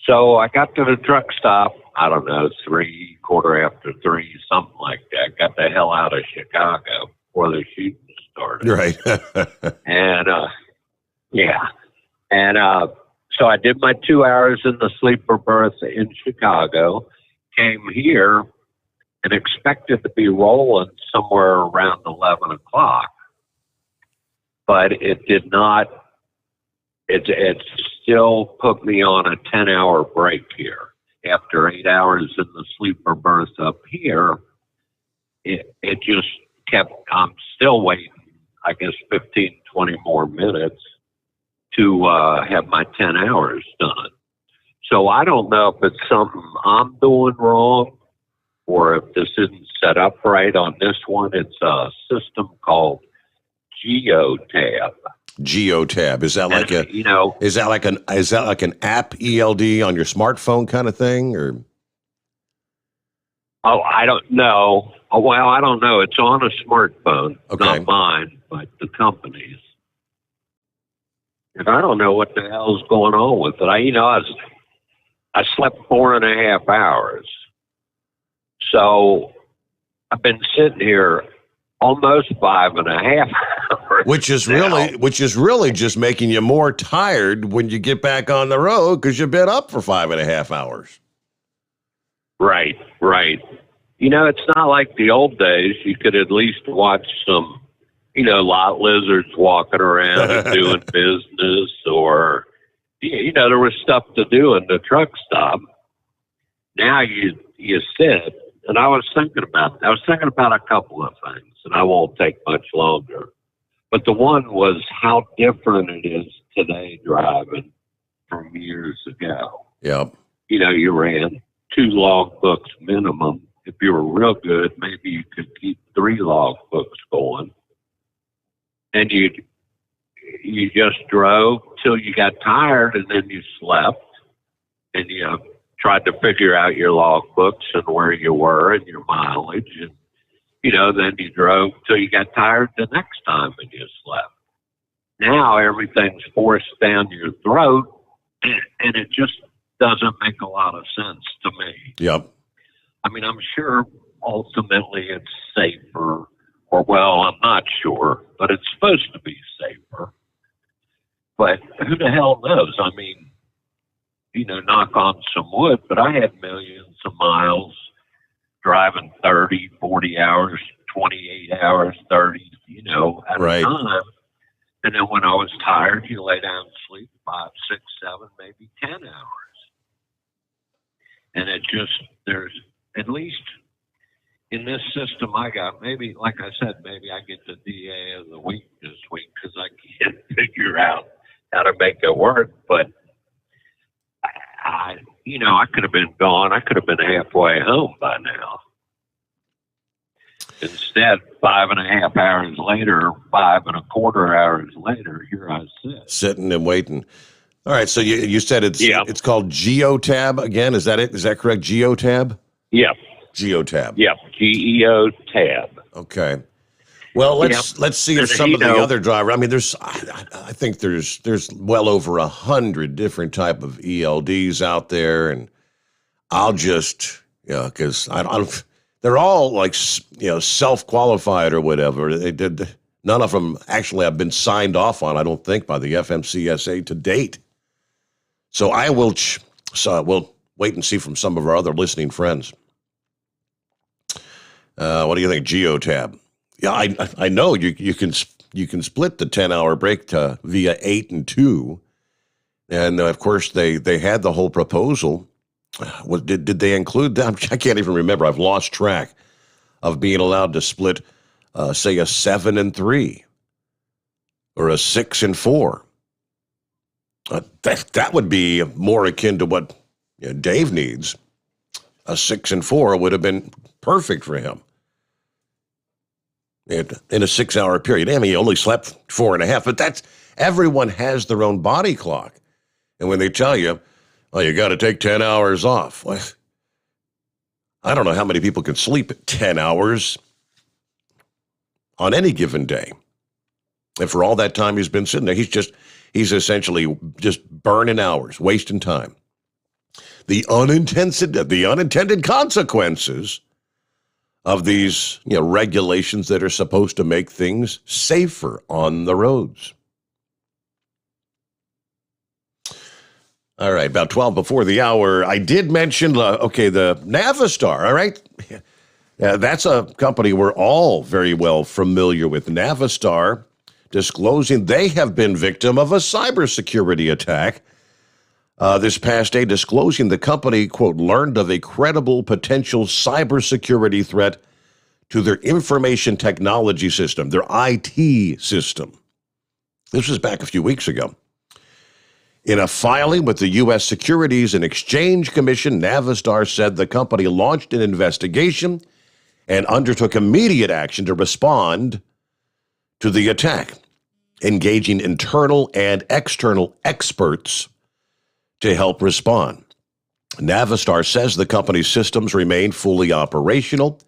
So I got to the truck stop, I don't know, 3, quarter after 3, something like that. Got the hell out of Chicago before the shooting started. Right. And, yeah. And so I did my 2 hours in the sleeper berth in Chicago, came here and expected to be rolling somewhere around 11 o'clock. But it did not. It still put me on a 10-hour break here. After 8 hours in the sleeper berth up here, it just kept, I'm still waiting, I guess, 15, 20 more minutes to have my 10 hours done. So I don't know if it's something I'm doing wrong or if this isn't set up right on this one. It's a system called GeoTab. GeoTab. Is that like is that like an app ELD on your smartphone kind of thing, or? Oh, I don't know. Oh, well, I don't know. It's on a smartphone, not mine, but the company's. And I don't know what the hell's going on with it. I slept 4.5 hours. So I've been sitting here almost 5.5 hours. Which is really just making you more tired when you get back on the road because you've been up for 5.5 hours. Right. It's not like the old days. You could at least watch some, lot lizards walking around and doing business, or, there was stuff to do in the truck stop. Now you sit, and I was thinking about a couple of things, and I won't take much longer. But the one was how different it is today driving from years ago. Yep. You ran 2 logbooks minimum. If you were real good, maybe you could keep 3 logbooks going. And you just drove till you got tired, and then you slept, and you tried to figure out your logbooks and where you were and your mileage, and then you drove till you got tired the next time and you slept. Now everything's forced down your throat, and it just doesn't make a lot of sense to me. Yep. I mean, I'm sure ultimately it's safer, or well, I'm not sure, but it's supposed to be safer. But who the hell knows? I mean, knock on some wood, but I had millions of miles driving 30, 40 hours, 28 hours, 30, at a time. And then when I was tired, you lay down and sleep 5, 6, 7, maybe 10 hours. And there's at least in this system I got, maybe, like I said, maybe I get the DA of the week this week because I can't figure out how to make it work. But I could have been gone. I could have been halfway home by now. Instead, 5.5 hours later, 5.25 hours later, here I sit. Sitting and waiting. All right, so you said it's called GeoTab again. Is that it? Is that correct? GeoTab? Yep. GeoTab. Yep. GeoTab. Okay. Well, let's see if some of the other driver. I mean, I think there's well over 100 different type of ELDs out there, and I'll just because I don't. They're all like self-qualified or whatever. They did. None of them actually have been signed off on, I don't think, by the FMCSA to date. So we'll wait and see from some of our other listening friends. What do you think, Geotab? Yeah, I know you can split the 10-hour break via 8 and 2, and of course they had the whole proposal. Did they include that? I can't even remember. I've lost track of being allowed to split. Say a 7 and 3 or a 6 and 4. That would be more akin to what Dave needs. A 6 and 4 would have been perfect for him in a 6-hour period. I mean, he only slept 4.5, but everyone has their own body clock. And when they tell you, well, you got to take 10 hours off. Well, I don't know how many people can sleep 10 hours on any given day. And for all that time he's been sitting there, he's essentially just burning hours, wasting time. The unintended consequences of these regulations that are supposed to make things safer on the roads. All right, about 12 before the hour, I did mention, the Navistar, all right? That's a company we're all very well familiar with. Navistar disclosing they have been victim of a cybersecurity attack. This past day, disclosing the company, quote, learned of a credible potential cybersecurity threat to their information technology system, their IT system. This was back a few weeks ago. In a filing with the U.S. Securities and Exchange Commission, Navistar said the company launched an investigation and undertook immediate action to respond to the attack, engaging internal and external experts to help respond. Navistar says the company's systems remain fully operational.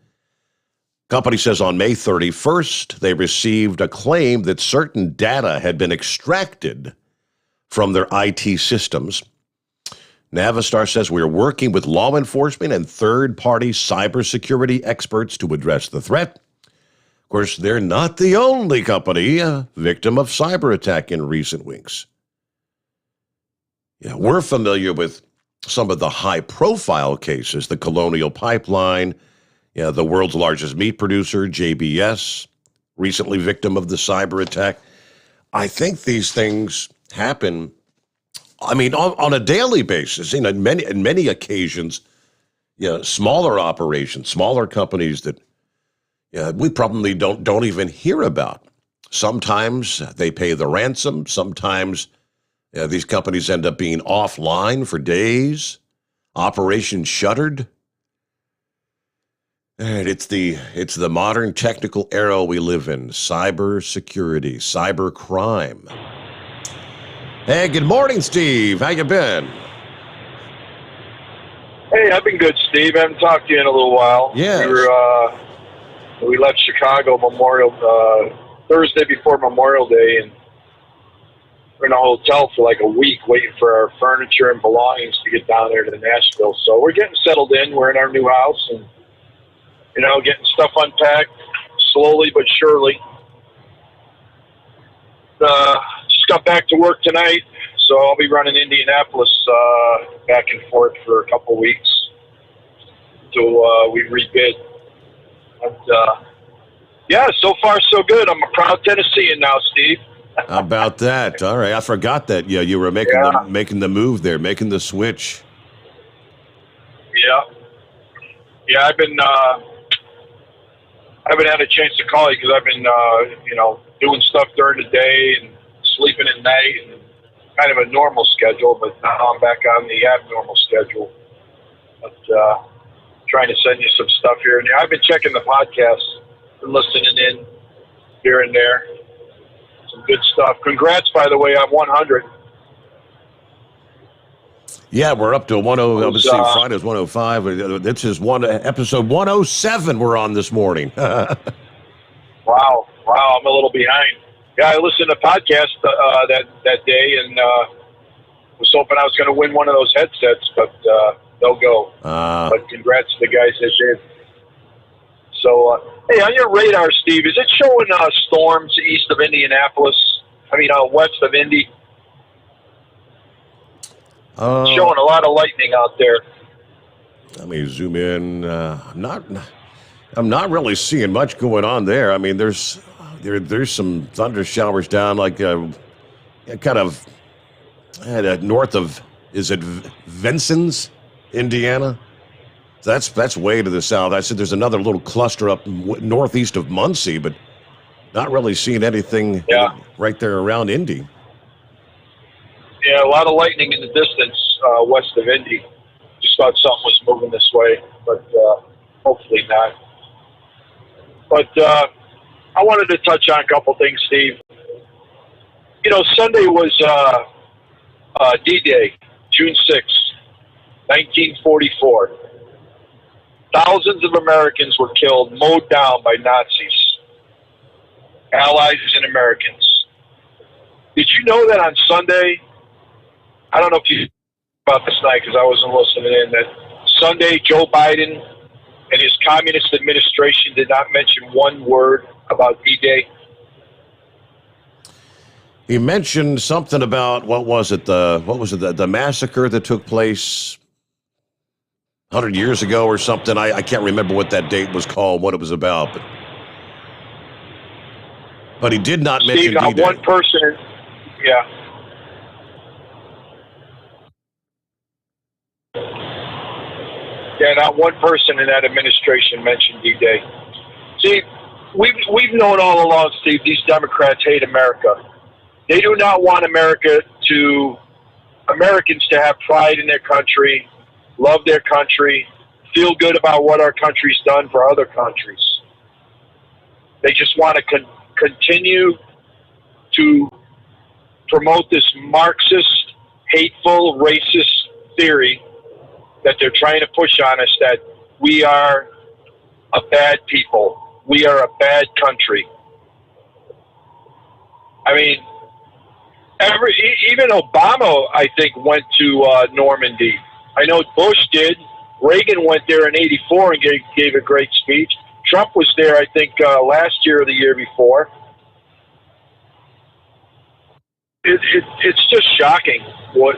Company says on May 31st, they received a claim that certain data had been extracted from their IT systems. Navistar says we're working with law enforcement and third-party cybersecurity experts to address the threat. Of course, they're not the only company victim of cyber attack in recent weeks. Yeah, we're familiar with some of the high-profile cases, the Colonial Pipeline, the world's largest meat producer, JBS, recently victim of the cyber attack. I think these things happen, I mean, on a daily basis, in many occasions, smaller operations, smaller companies that we probably don't even hear about. Sometimes they pay the ransom. Sometimes these companies end up being offline for days, operations shuttered. And it's the modern technical era we live in, cyber security, cyber crime. Hey, good morning, Steve. How you been? Hey, I've been good, Steve. I haven't talked to you in a little while. Yes. We left Chicago Thursday before Memorial Day, and we're in a hotel for like a week waiting for our furniture and belongings to get down there to Nashville. So we're getting settled in. We're in our new house and, getting stuff unpacked slowly but surely. Just got back to work tonight, so I'll be running Indianapolis back and forth for a couple weeks until we rebid. But, so far so good. I'm a proud Tennessean now, Steve. How about that? All right, I forgot that. Yeah, you were making the move there, making the switch. Yeah. I haven't had a chance to call you because I've been, doing stuff during the day and sleeping at night and kind of a normal schedule. But now I'm back on the abnormal schedule. But trying to send you some stuff here and there. I've been checking the podcast, been listening in here and there. Some good stuff. Congrats, by the way, on 100. Yeah, we're up to 10. Let's see, Friday's 105. This is episode 107 we're on this morning. Wow. Wow, I'm a little behind. Yeah, I listened to a podcast that day, and was hoping I was going to win one of those headsets, but no go. But congrats to the guys that did. So, hey, on your radar, Steve, is it showing storms east of Indianapolis? I mean, west of Indy? Showing a lot of lightning out there. Let me zoom in. I'm not really seeing much going on there. I mean, there's some thunder showers down, like kind of north of, is it Vincennes, Indiana? That's way to the south. I said there's another little cluster up northeast of Muncie, but not really seeing anything right there around Indy. Yeah, a lot of lightning in the distance west of Indy. Just thought something was moving this way, but hopefully not. But I wanted to touch on a couple things, Steve. You know, Sunday was D-Day, June 6th, 1944. Thousands of Americans were killed, mowed down by Nazis, Allies and Americans. Did you know that on Sunday, I don't know if you about this night because I wasn't listening in, that Sunday Joe Biden and his communist administration did not mention one word about D-Day? He mentioned something about, the massacre that took place 100 years ago or something. I can't remember what that date was called, what it was about, but he did not mention D-Day. D-Day. One person, yeah. Yeah, not one person in that administration mentioned D-Day. See, we've known all along, Steve, these Democrats hate America. They do not want Americans to have pride in their country, love their country, feel good about what our country's done for other countries. They just want to continue to promote this Marxist, hateful, racist theory that they're trying to push on us, that we are a bad people. We are a bad country. I mean, even Obama, I think, went to Normandy. I know Bush did. Reagan went there in '84 and gave a great speech. Trump was there, I think, last year or the year before. It's just shocking what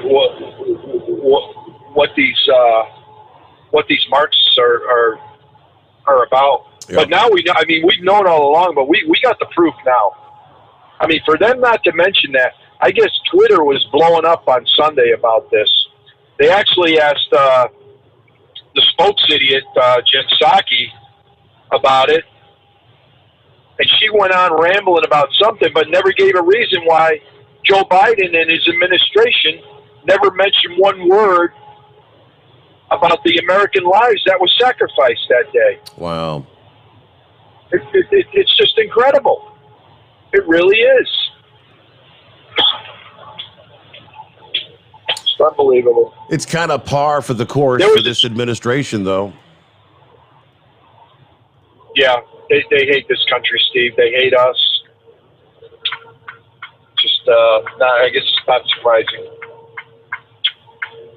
these Marxists are about. Yep. But now we know. I mean, we've known all along, but we got the proof now. I mean, for them not to mention that, I guess Twitter was blowing up on Sunday about this. They actually asked the spokes idiot, Jen Psaki, about it, and she went on rambling about something, but never gave a reason why Joe Biden and his administration never mentioned one word about the American lives that were sacrificed that day. Wow. It's just incredible. It really is. It's unbelievable. It's kind of par for the course for this administration, though. Yeah, they hate this country, Steve. They hate us. Just, I guess it's not surprising.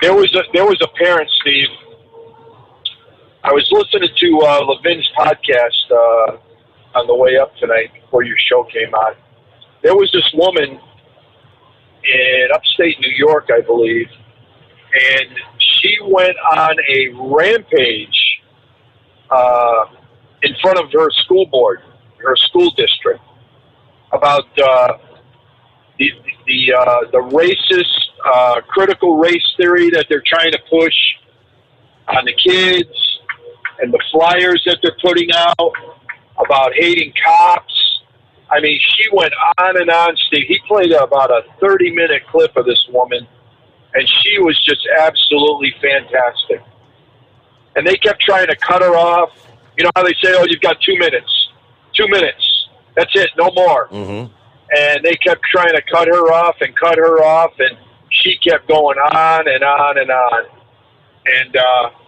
There was a parent, Steve. I was listening to Levin's podcast on the way up tonight before your show came on. There was this woman in upstate New York, I believe, and she went on a rampage in front of her school board, her school district, about the racist, critical race theory that they're trying to push on the kids, and the flyers that they're putting out about hating cops. I mean, she went on and on, Steve. He played about a 30-minute clip of this woman, and she was just absolutely fantastic. And they kept trying to cut her off. You know how they say, oh, you've got 2 minutes. 2 minutes. That's it, no more. Mm-hmm. And they kept trying to cut her off, and she kept going on and on and on. And,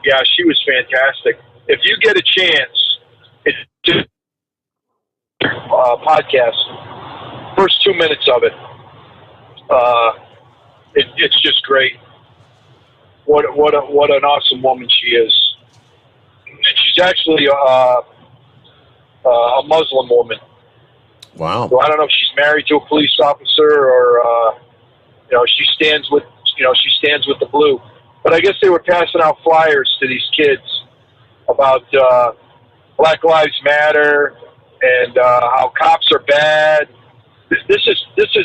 yeah, she was fantastic. If you get a chance, it's just podcast. First 2 minutes of it, it's just great. What an awesome woman she is. And she's actually a Muslim woman. Wow. So I don't know if she's married to a police officer or she stands with the blue. But I guess they were passing out flyers to these kids about Black Lives Matter and how cops are bad. This is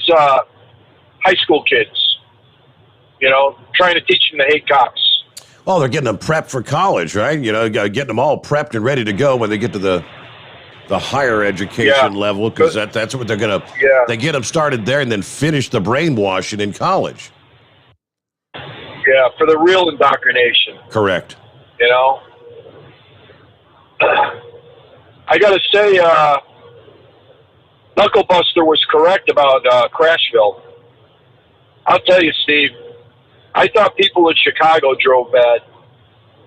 high school kids, trying to teach them to hate cops. Oh, they're getting them prepped for college, right? Getting them all prepped and ready to go when they get to the higher education level, because that's what they're going to. Yeah. They get them started there and then finish the brainwashing in college. Yeah, for the real indoctrination. Correct. I got to say, Knucklebuster was correct about Crashville. I'll tell you, Steve, I thought people in Chicago drove bad.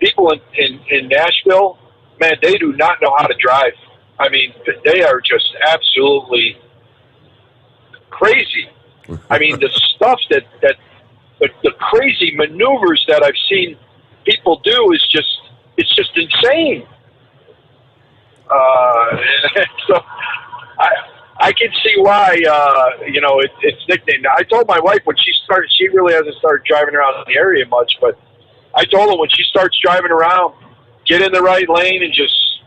People in Nashville, man, they do not know how to drive. I mean, they are just absolutely crazy. I mean, the stuff that the crazy maneuvers that I've seen people do is just insane. So I can see why it's nicknamed. I told my wife when she started, she really hasn't started driving around in the area much, but I told her when she starts driving around, get in the right lane and just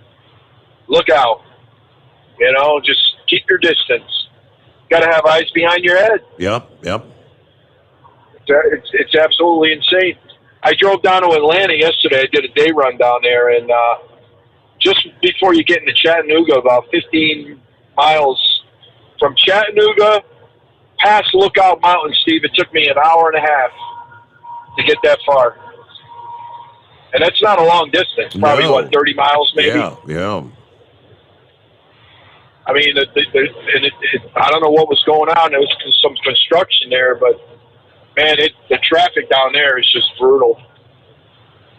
look out. Just keep your distance. Got to have eyes behind your head. Yep. It's absolutely insane. I drove down to Atlanta yesterday. I did a day run down there, and just before you get into Chattanooga, about 15 miles from Chattanooga past Lookout Mountain, Steve, it took me an hour and a half to get that far. And that's not a long distance. Probably, 30 miles maybe? Yeah. I mean, I don't know what was going on. There was some construction there, but, man, the traffic down there is just brutal.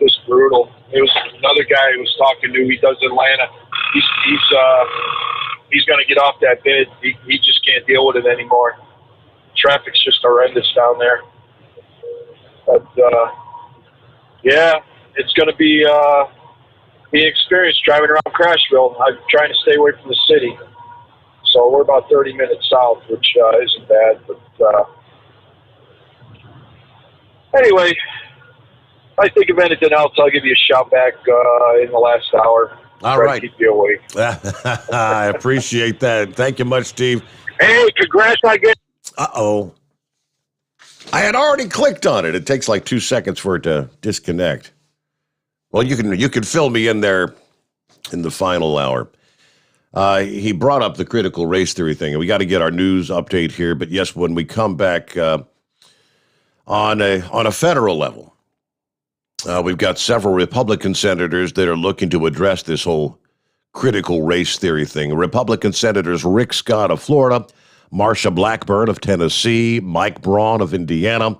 Just brutal. There was another guy who was talking to. He does Atlanta. He's going to get off that bid. He just can't deal with it anymore. Traffic's just horrendous down there. But it's going to be an experience driving around Crashville. I'm trying to stay away from the city, so we're about 30 minutes south, which isn't bad. But anyway. If I think of anything else, I'll give you a shout back in the last hour. All right. To keep you awake. I appreciate that. Thank you much, Steve. Hey, congrats, I guess. Uh-oh. I had already clicked on it. It takes like 2 seconds for it to disconnect. Well, you can fill me in there in the final hour. He brought up the critical race theory thing, and we got to get our news update here. But yes, when we come back on a federal level, we've got several Republican senators that are looking to address this whole critical race theory thing. Republican Senators Rick Scott of Florida, Marsha Blackburn of Tennessee, Mike Braun of Indiana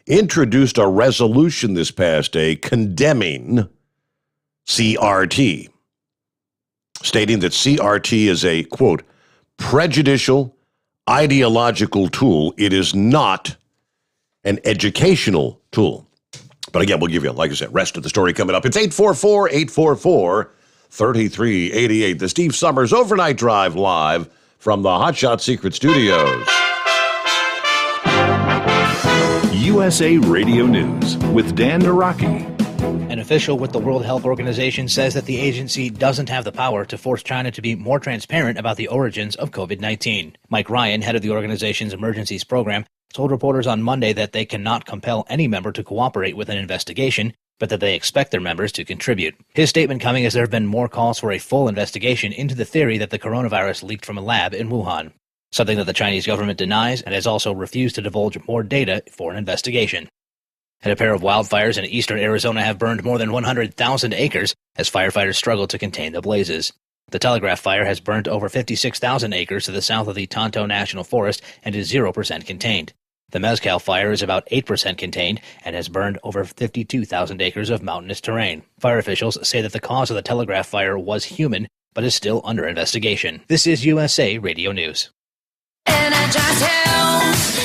introduced a resolution this past day condemning CRT, stating that CRT is a, quote, prejudicial ideological tool. It is not an educational tool. But again, we'll give you, like I said, rest of the story coming up. It's 844-844-3388. The Steve Sommers Overnight Drive live from the Hotshot Secret Studios. USA Radio News with Dan Naraki. An official with the World Health Organization says that the agency doesn't have the power to force China to be more transparent about the origins of COVID-19. Mike Ryan, head of the organization's emergencies program, told reporters on Monday that they cannot compel any member to cooperate with an investigation, but that they expect their members to contribute. His statement coming as there have been more calls for a full investigation into the theory that the coronavirus leaked from a lab in Wuhan, something that the Chinese government denies and has also refused to divulge more data for an investigation. And a pair of wildfires in eastern Arizona have burned more than 100,000 acres as firefighters struggle to contain the blazes. The Telegraph fire has burnt over 56,000 acres to the south of the Tonto National Forest and is 0% contained. The Mezcal fire is about 8% contained and has burned over 52,000 acres of mountainous terrain. Fire officials say that the cause of the Telegraph fire was human, but is still under investigation. This is USA Radio News.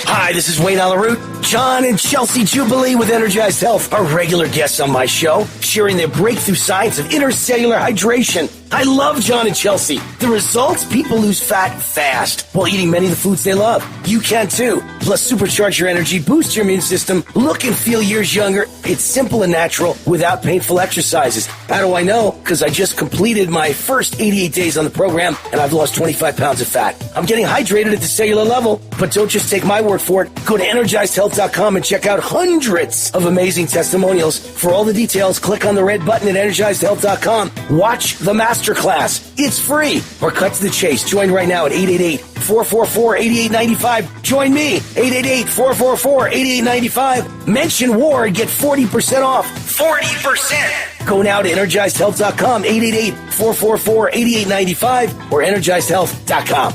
Hi, this is Wayne Alaroot. John and Chelsea Jubilee with Energized Health are regular guests on my show, sharing their breakthrough science of intercellular hydration. I love John and Chelsea. The results? People lose fat fast while eating many of the foods they love. You can too. Plus, supercharge your energy, boost your immune system, look and feel years younger. It's simple and natural without painful exercises. How do I know? Because I just completed my first 88 days on the program and I've lost 25 pounds of fat. I'm getting hydrated at the cellular level, but don't just take my word for it. Go to EnergizedHealth.com and check out hundreds of amazing testimonials. For all the details, click on the red button at EnergizedHealth.com. Watch the masterclass. It's free. Or cut to the chase. Join right now at 888-444-8895. Join me, 888-444-8895. Mention WAR and get 40% off. 40%. Go now to EnergizedHealth.com, 888-444-8895 or EnergizedHealth.com.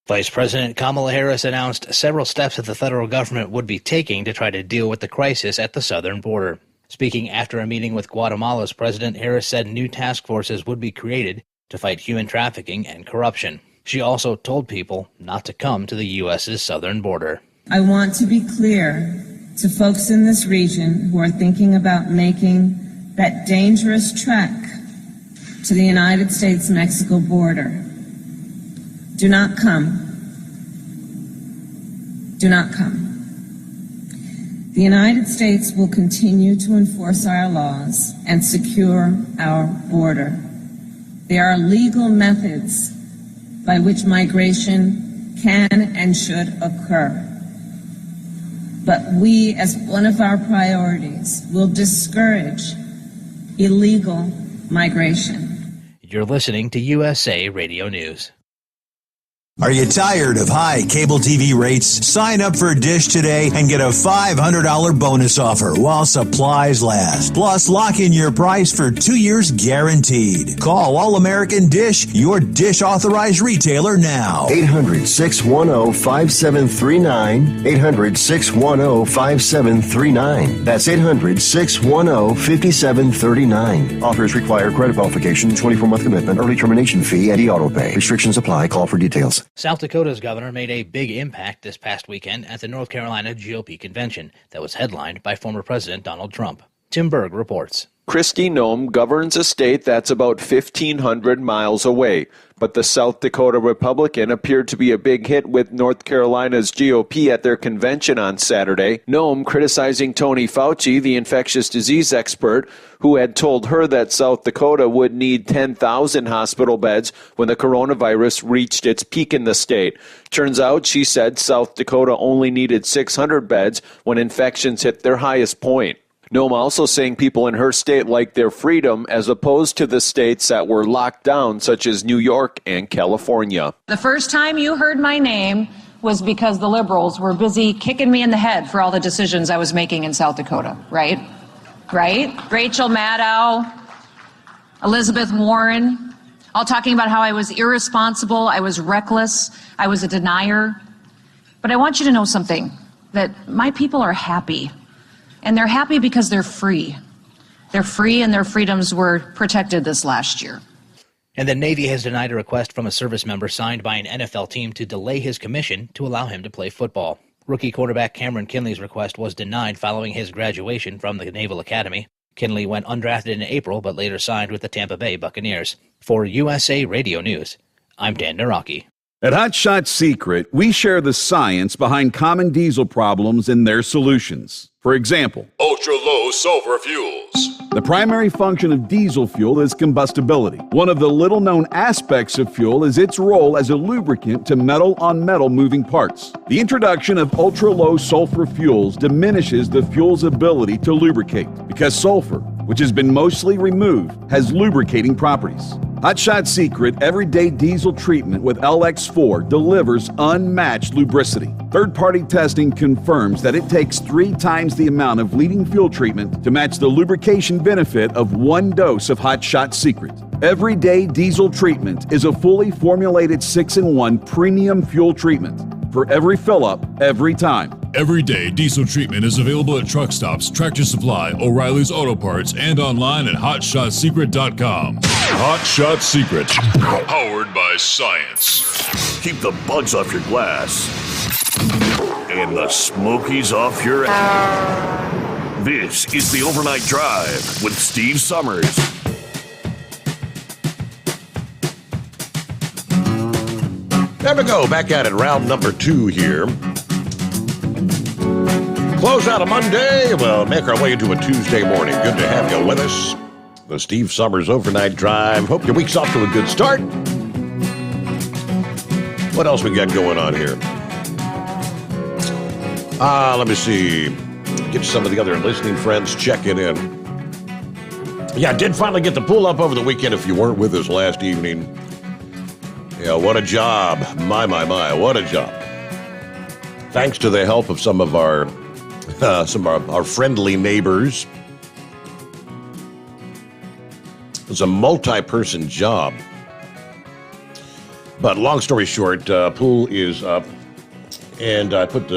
Vice President Kamala Harris announced several steps that the federal government would be taking to try to deal with the crisis at the southern border. Speaking after a meeting with Guatemala's president, Harris said new task forces would be created to fight human trafficking and corruption. She also told people not to come to the U.S.'s southern border. I want to be clear to folks in this region who are thinking about making that dangerous trek to the United States-Mexico border. Do not come. Do not come. The United States will continue to enforce our laws and secure our border. There are legal methods by which migration can and should occur. But we, as one of our priorities, will discourage illegal migration. You're listening to USA Radio News. Are you tired of high cable TV rates? Sign up for Dish today and get a $500 bonus offer while supplies last. Plus, lock in your price for 2 years guaranteed. Call All-American Dish, your Dish authorized retailer now. 800-610-5739. 800-610-5739. That's 800-610-5739. Offers require credit qualification, 24-month commitment, early termination fee, and e-auto pay. Restrictions apply. Call for details. South Dakota's governor made a big impact this past weekend at the North Carolina GOP convention that was headlined by former President Donald Trump. Tim Berg reports. Kristi Noem governs a state that's about 1,500 miles away, but the South Dakota Republican appeared to be a big hit with North Carolina's GOP at their convention on Saturday. Noem criticizing Tony Fauci, the infectious disease expert, who had told her that South Dakota would need 10,000 hospital beds when the coronavirus reached its peak in the state. Turns out, she said, South Dakota only needed 600 beds when infections hit their highest point. Noem also saying people in her state like their freedom as opposed to the states that were locked down, such as New York and California. The first time you heard my name was because the liberals were busy kicking me in the head for all the decisions I was making in South Dakota, right? Rachel Maddow, Elizabeth Warren, all talking about how I was irresponsible, I was reckless, I was a denier. But I want you to know something, that my people are happy. And they're happy because they're free. They're free and their freedoms were protected this last year. And the Navy has denied a request from a service member signed by an NFL team to delay his commission to allow him to play football. Rookie quarterback Cameron Kinley's request was denied following his graduation from the Naval Academy. Kinley went undrafted in April but later signed with the Tampa Bay Buccaneers. For USA Radio News, I'm Dan Naraki. At Hot Shot Secret, we share the science behind common diesel problems and their solutions. For example, ultra-low sulfur fuels. The primary function of diesel fuel is combustibility. One of the little-known aspects of fuel is its role as a lubricant to metal-on-metal moving parts. The introduction of ultra-low sulfur fuels diminishes the fuel's ability to lubricate because sulfur, which has been mostly removed, has lubricating properties. Hot Shot Secret Everyday Diesel Treatment with LX4 delivers unmatched lubricity. Third-party testing confirms that it takes 3 times the amount of leading fuel treatment to match the lubrication benefit of 1 dose of Hot Shot Secret. Everyday Diesel Treatment is a fully formulated 6-in-1 premium fuel treatment for every fill-up, every time. Everyday diesel treatment is available at truck stops, Tractor Supply, O'Reilly's Auto Parts, and online at HotShotSecret.com. Hot Shot Secret. Powered by science. Keep the bugs off your glass and the smokies off your ass. This is the Overnight Drive with Steve Summers. There we go. Back at it. Round number 2 here. Close out a Monday. Well, make our way into a Tuesday morning. Good to have you with us. The Steve Summers Overnight Drive. Hope your week's off to a good start. What else we got going on here? Let me see. Get some of the other listening friends checking in. Yeah, I did finally get to pull up over the weekend if you weren't with us last evening. Yeah, what a job. My, what a job. Thanks to the help of some of our friendly neighbors. It was a multi-person job. But long story short, pool is up, and I put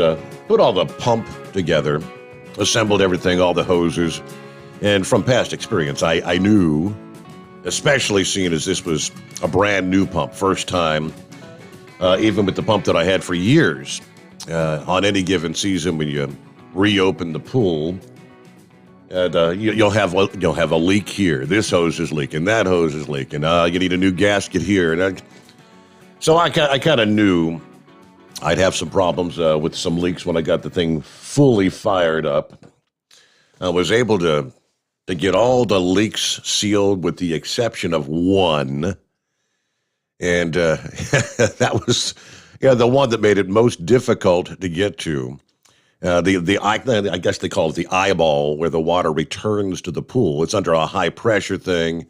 all the pump together, assembled everything, all the hoses, and from past experience, I knew, especially seeing as this was a brand new pump, first time, even with the pump that I had for years, on any given season when you reopen the pool, and you'll have a leak here. This hose is leaking, that hose is leaking. You need a new gasket here, and so I kind of knew I'd have some problems with some leaks when I got the thing fully fired up. I was able to get all the leaks sealed with the exception of one. And that was the one that made it most difficult to get to. I guess they call it the eyeball, where the water returns to the pool. It's under a high pressure thing.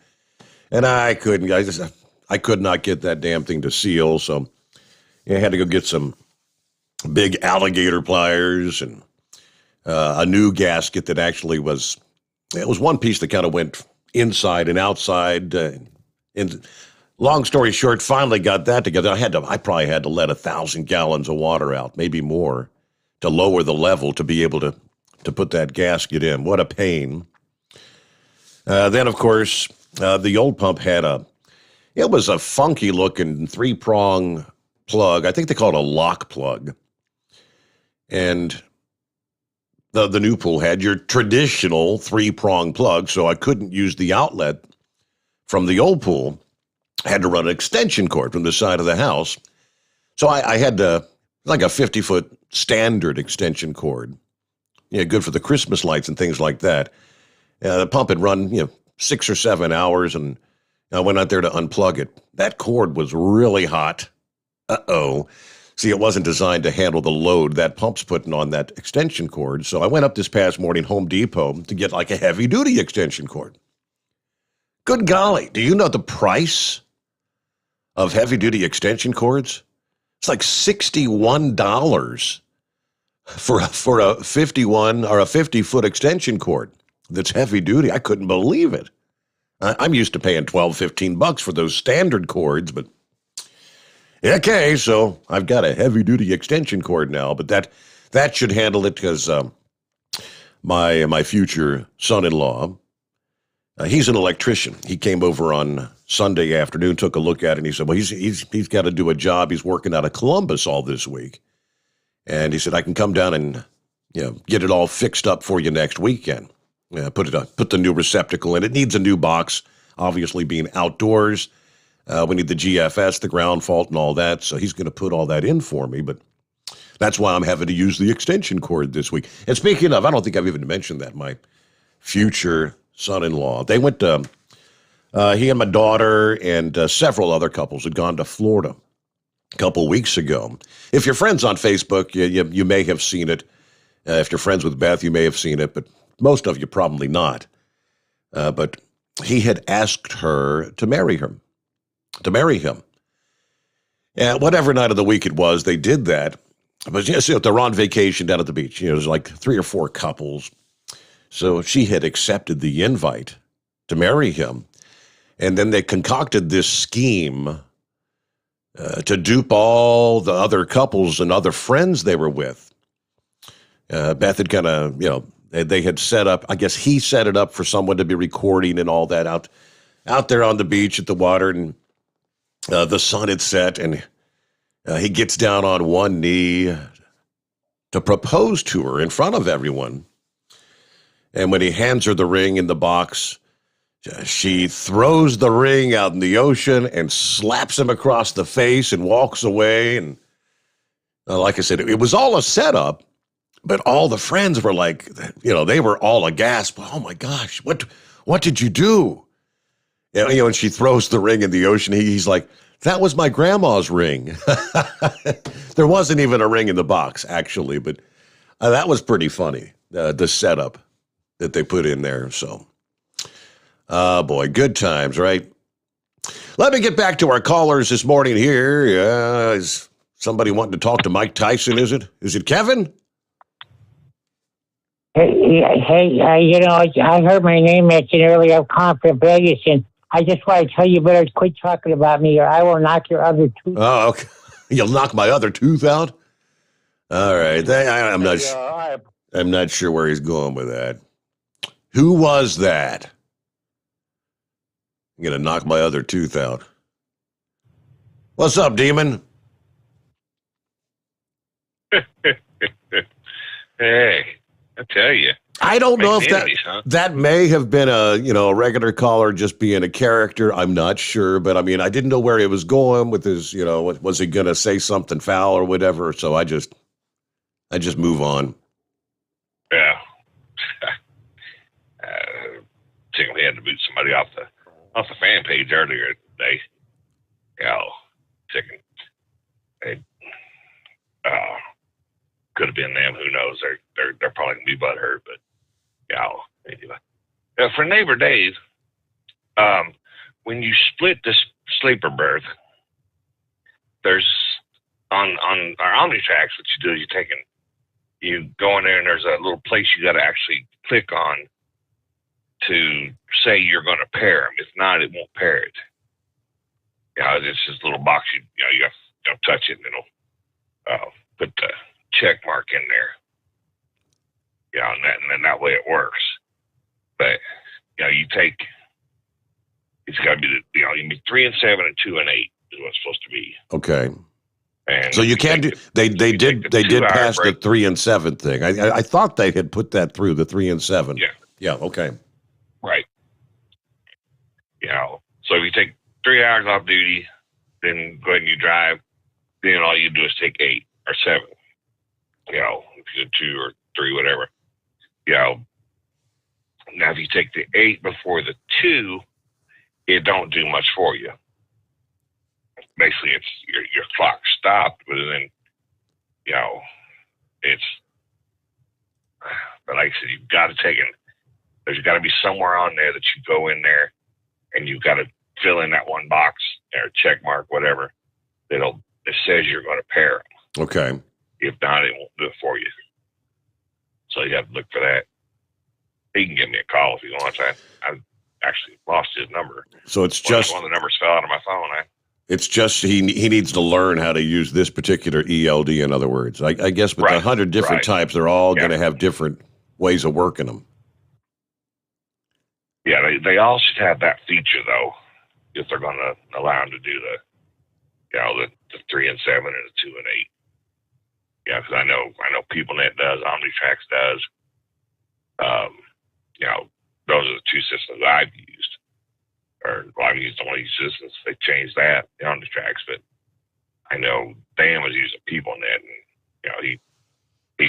And I could not get that damn thing to seal. So I had to go get some big alligator pliers and a new gasket that actually was one piece that kind of went inside and outside. And long story short, finally got that together. I probably had to let 1,000 gallons of water out, maybe more, to lower the level to be able to put that gasket in. What a pain. Then, of course, the old pump had it was a funky looking 3-prong plug. I think they call it a lock plug. And the new pool had your traditional 3-prong plug, so I couldn't use the outlet from the old pool. I had to run an extension cord from the side of the house. So I had like a 50-foot standard extension cord. Yeah, good for the Christmas lights and things like that. The pump had run 6 or 7 hours, and I went out there to unplug it. That cord was really hot. Uh-oh. See, it wasn't designed to handle the load that pump's putting on that extension cord. So I went up this past morning, Home Depot, to get like a heavy-duty extension cord. Good golly, do you know the price of heavy-duty extension cords? It's like $61 for a 51 or a 50-foot extension cord that's heavy-duty. I couldn't believe it. I'm used to paying $12, $15 for those standard cords, but okay, so I've got a heavy-duty extension cord now, but that should handle it because my future son-in-law, he's an electrician. He came over on Sunday afternoon, took a look at it, and he said, well, he's got to do a job. He's working out of Columbus all this week. And he said, I can come down and get it all fixed up for you next weekend. Put the new receptacle in. It needs a new box, obviously being outdoors. We need the GFS, the ground fault, and all that. So he's going to put all that in for me. But that's why I'm having to use the extension cord this week. And speaking of, I don't think I've even mentioned that, my future son-in-law. They went to, he and my daughter and several other couples had gone to Florida a couple weeks ago. If you're friends on Facebook, you may have seen it. If you're friends with Beth, you may have seen it, but most of you probably not. But he had asked her to marry him. And whatever night of the week it was, they did that. But they're on vacation down at the beach. There's like 3 or 4 couples. So she had accepted the invite to marry him. And then they concocted this scheme to dupe all the other couples and other friends they were with. Beth had kind of, they had set up, I guess he set it up for someone to be recording and all that out there on the beach at the water, and the sun had set, and he gets down on one knee to propose to her in front of everyone. And when he hands her the ring in the box, she throws the ring out in the ocean and slaps him across the face and walks away. And like I said, it was all a setup, but all the friends were like, they were all aghast. Oh my gosh, what did you do? And she throws the ring in the ocean. He's like, that was my grandma's ring. There wasn't even a ring in the box, actually, but that was pretty funny, the setup that they put in there. So, boy, good times, right? Let me get back to our callers this morning here. Is somebody wanting to talk to Mike Tyson, is it? Is it Kevin? Hey, I heard my name mentioned earlier. I'm calling from Vegas, and I just want to tell you better quit talking about me, or I will knock your other tooth. Oh, okay. You'll knock my other tooth out? All right. I'm not sure where he's going with that. Who was that? I'm going to knock my other tooth out. What's up, Demon? Hey, I tell you. I don't know if that may have been a regular caller just being a character. I'm not sure, but I mean, I didn't know where he was going with his, was he going to say something foul or whatever? So I just move on. Yeah. Particularly had to boot somebody off the fan page earlier today. Could have been them. Who knows? They're probably gonna be butthurt, but anyway. For neighbor Dave, when you split the sleeper berth, there's on our Omnitracks. What you do is you go in there and there's a little place you got to actually click on to say you're going to pair them. If not, it won't pair it. It's just a little box. You got to touch it and it'll put the check mark in there. And then that way it works. But it's got to be you need 3 and 7 and 2 and 8 is what it's supposed to be. Okay. And so you can't do. They did pass the 3 and 7 thing. I thought they had put that through, the 3 and 7. Yeah. Yeah. Okay. Right. So if you take 3 hours off duty, then go ahead and you drive. Then all you do is take 8 or 7. If you did 2 or 3, whatever. Now if you take the 8 before the 2, it don't do much for you. Basically, it's your clock stopped, but then it's. But like I said, you've got to take it. There's got to be somewhere on there that you go in there, and you've got to fill in that one box or check mark, whatever. It says you're going to pair them. Okay. If not, it won't do it for you. So you have to look for that. He can give me a call if he wants. I actually lost his number. So it's just one of the numbers fell out of my phone. It's just he needs to learn how to use this particular ELD. In other words, I guess with 100 different types, they're all going to have different ways of working them. Yeah, they all should have that feature though, if they're going to allow them to do the 3 and 7 and the 2 and 8. Yeah, because I know PeopleNet does, Omnitracks does. Those are the 2 systems I've used. I've used only systems. They changed that, the Omnitracks, but I know Dan was using PeopleNet, and he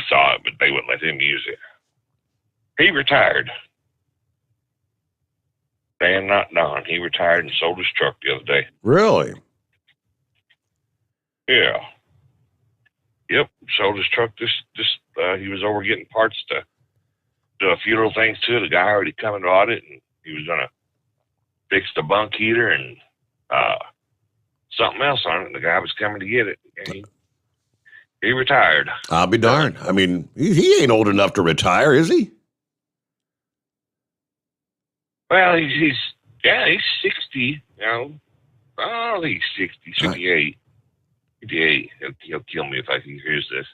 saw it, but they wouldn't let him use it. He retired. Dan, not Don. He retired and sold his truck the other day. Really? Yeah. Yep, sold his truck. He was over getting parts to do a few little things to it. The guy already come and bought it, and he was gonna fix the bunk heater and something else on it. And the guy was coming to get it, and he retired. I'll be darned. I mean, he ain't old enough to retire, is he? Well, he's 60. I don't think he's 60, 58. 58. He'll kill me if he hears this.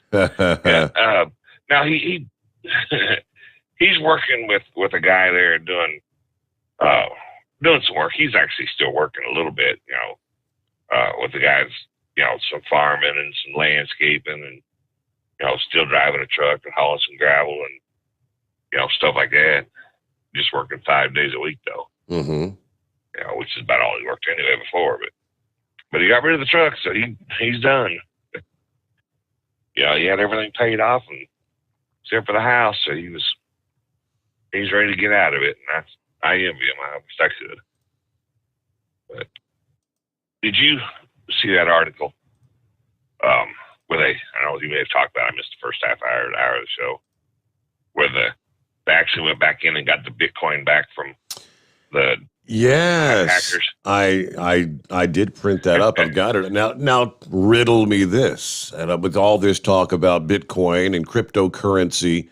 Now he he's working with a guy there doing some work. He's actually still working a little bit, with the guys, some farming and some landscaping and, still driving a truck and hauling some gravel and, stuff like that. Just working 5 days a week though. Mm-hmm. Which is about all he worked anyway before, but he got rid of the truck, so he's done. He had everything paid off and except for the house, so he's ready to get out of it, and I envy him. I wish I could. But did you see that article? Where I don't know, you may have talked about it. I missed the first half hour of the show, where they actually went back in and got the Bitcoin back from the hackers. I did print that up. I've got it now. Riddle me this, and with all this talk about Bitcoin and cryptocurrency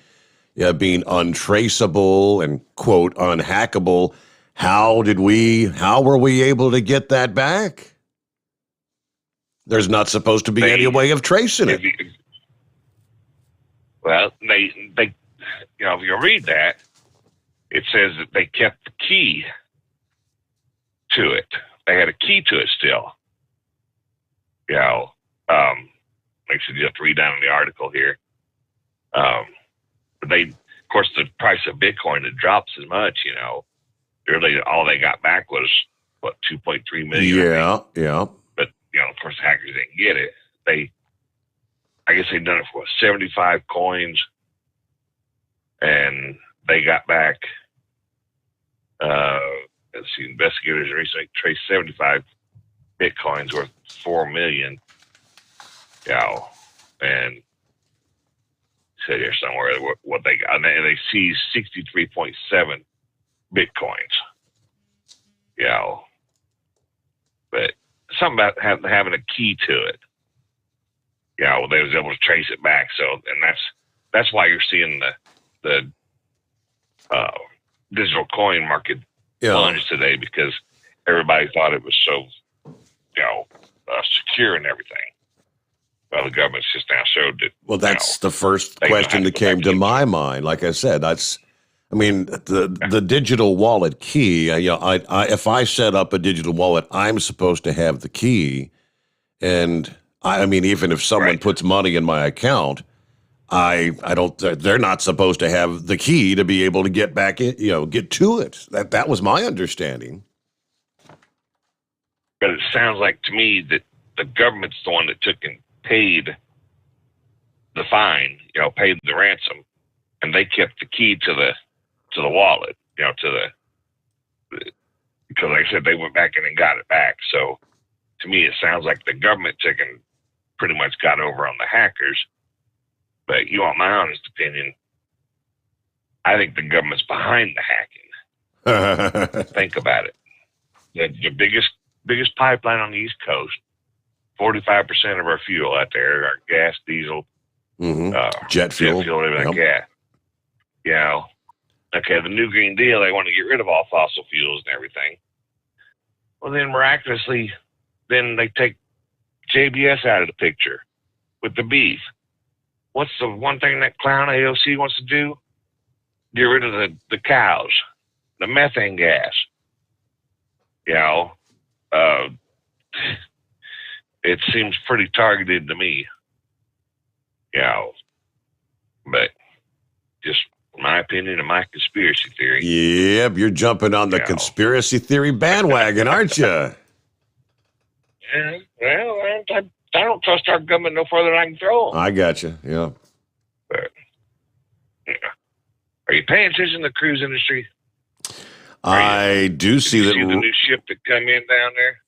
being untraceable and quote unhackable, how were we able to get that back? There's not supposed to be any way of tracing it. Well, they if you read that, it says that they kept the key to it. They had a key to it still. Makes it you have to read down in the article here. But of course, the price of Bitcoin had dropped so much, really all they got back was, 2.3 million. Yeah. But, of course, hackers didn't get it. I guess they'd done it for 75 coins, and they got back, let's see, investigators recently traced 75 Bitcoins worth $4 million. And said here somewhere what they got, and they seized 63.7 Bitcoins. But something about having a key to it. They was able to trace it back. So, and that's why you're seeing the digital coin market plunge today, because everybody thought it was so, secure and everything. Well, the government's just now showed that. Well, that's the first question that came to my mind. Like I said, the digital wallet key. If I set up a digital wallet, I'm supposed to have the key, and even if someone puts money in my account, I don't. They're not supposed to have the key to be able to get back in. Get to it. That was my understanding. But it sounds like to me that the government's the one that took and paid the fine, paid the ransom, and they kept the key to the wallet, because like I said, they went back in and got it back. So to me, it sounds like the government took and pretty much got over on the hackers. But you want my honest opinion, I think the government's behind the hacking. Think about it. The biggest pipeline on the East Coast, 45% of our fuel out there, our gas, diesel, jet fuel, everything like that. Okay, the New Green Deal, they want to get rid of all fossil fuels and everything. Well, then miraculously, then they take JBS out of the picture with the beef. What's the one thing that clown AOC wants to do? Get rid of the cows, the methane gas. It seems pretty targeted to me. But just my opinion and my conspiracy theory. Yep, you're jumping on the conspiracy theory bandwagon, aren't you? Yeah, well, I don't trust our government no further than I can throw them. I got you, yeah. But, are you paying attention to the cruise industry? I do see that. Did you see the new ship that come in down there?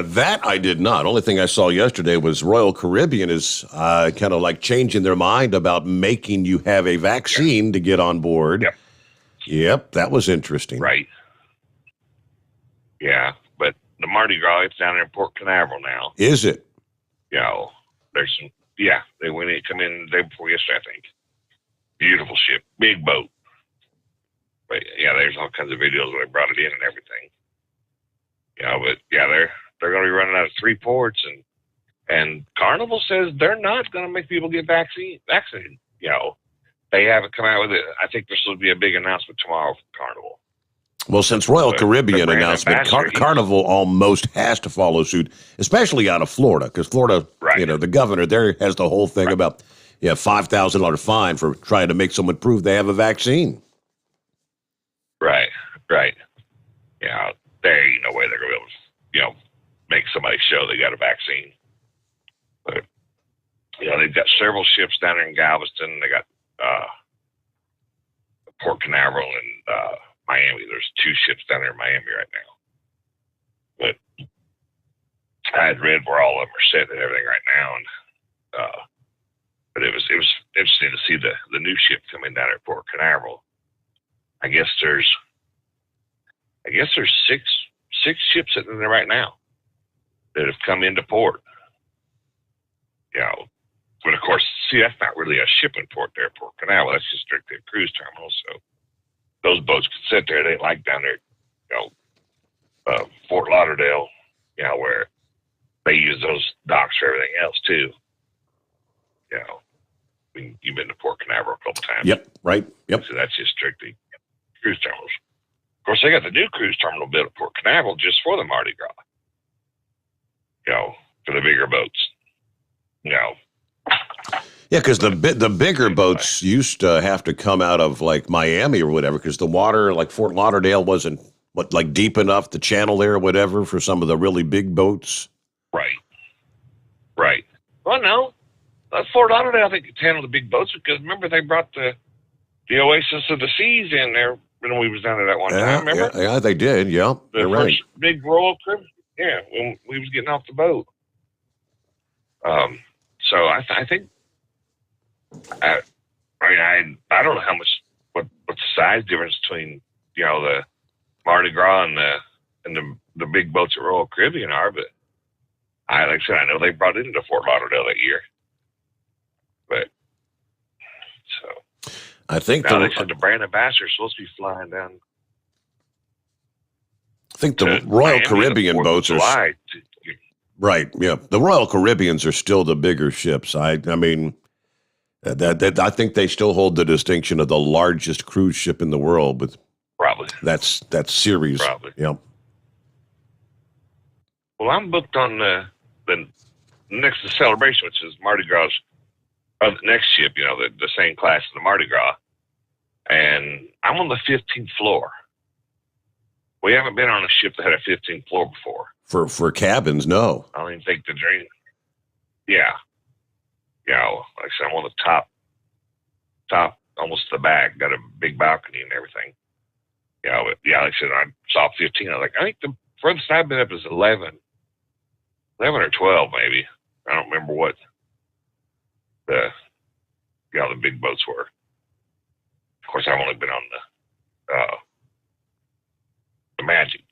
That I did not. Only thing I saw yesterday was Royal Caribbean is kind of like changing their mind about making you have a vaccine to get on board. Yep, that was interesting. Right. Yeah, but the Mardi Gras, it's down there in Port Canaveral now. Is it? There's some. Yeah, they went in, come in the day before yesterday, I think. Beautiful ship, big boat. But there's all kinds of videos where they brought it in and everything. But they're going to be running out of 3 ports, and Carnival says they're not going to make people get vaccinated. they haven't come out with it. I think there's supposed to be a big announcement tomorrow for Carnival. Well, since Royal But Caribbean the brand announcement, ambassador, Carnival almost has to follow suit, especially out of Florida, because Florida, the governor there has the whole thing about $5,000 fine for trying to make someone prove they have a vaccine. Right. Yeah, there ain't no way they're going to be able to, make somebody show they got a vaccine. But, they've got several ships down there in Galveston. They got Port Canaveral and Miami. There's 2 ships down there in Miami right now. But I had read where all of them are set and everything right now, and but it was interesting to see the new ship coming down at Port Canaveral. I guess there's 6 ships sitting in there right now that have come into port. But of course, see, that's not really a shipping port there, Port Canaveral. That's just strictly a cruise terminal. So those boats can sit there. They ain't like down there, Fort Lauderdale, where they use those docks for everything else too. You've been to Port Canaveral a couple times. Yep, right. Yep. So that's just strictly cruise terminals. Of course, they got the new cruise terminal built at Port Canaveral just for the Mardi Gras. For the bigger boats. Yeah, because the bigger boats used to have to come out of like Miami or whatever, because the water, like Fort Lauderdale, wasn't deep enough, the channel there or whatever, for some of the really big boats. Right. Well, no, Fort Lauderdale, I think, could handle the big boats, because remember they brought the Oasis of the Seas in there when we was down there that one time. Remember? Yeah, they did. Yeah, The you're first right. big Royal Caribbean. Yeah, when we was getting off the boat. So I think, I don't know how much, what the size difference between, the Mardi Gras and the big boats at Royal Caribbean are, but like I said, I know they brought it into Fort Lauderdale that year. But, so. I think now they said the brand ambassador is supposed to be flying down. I think the Royal Caribbean boats are right. Yeah, the Royal Caribbeans are still the bigger ships. I mean, that I think they still hold the distinction of the largest cruise ship in the world. But probably that's series. Probably. Yeah. Well, I'm booked on the next celebration, which is Mardi Gras. The next ship, the same class as the Mardi Gras, and I'm on the 15th floor. We haven't been on a ship that had a 15th floor before. For cabins, no. I don't even think the dream. Yeah. Like I said, I'm on the top, almost the back, got a big balcony and everything. But like I said, I saw 15. I was like, I think the furthest I've been up is 11 or 12, maybe. I don't remember what the big boats were. Of course, I've only been on the Magic,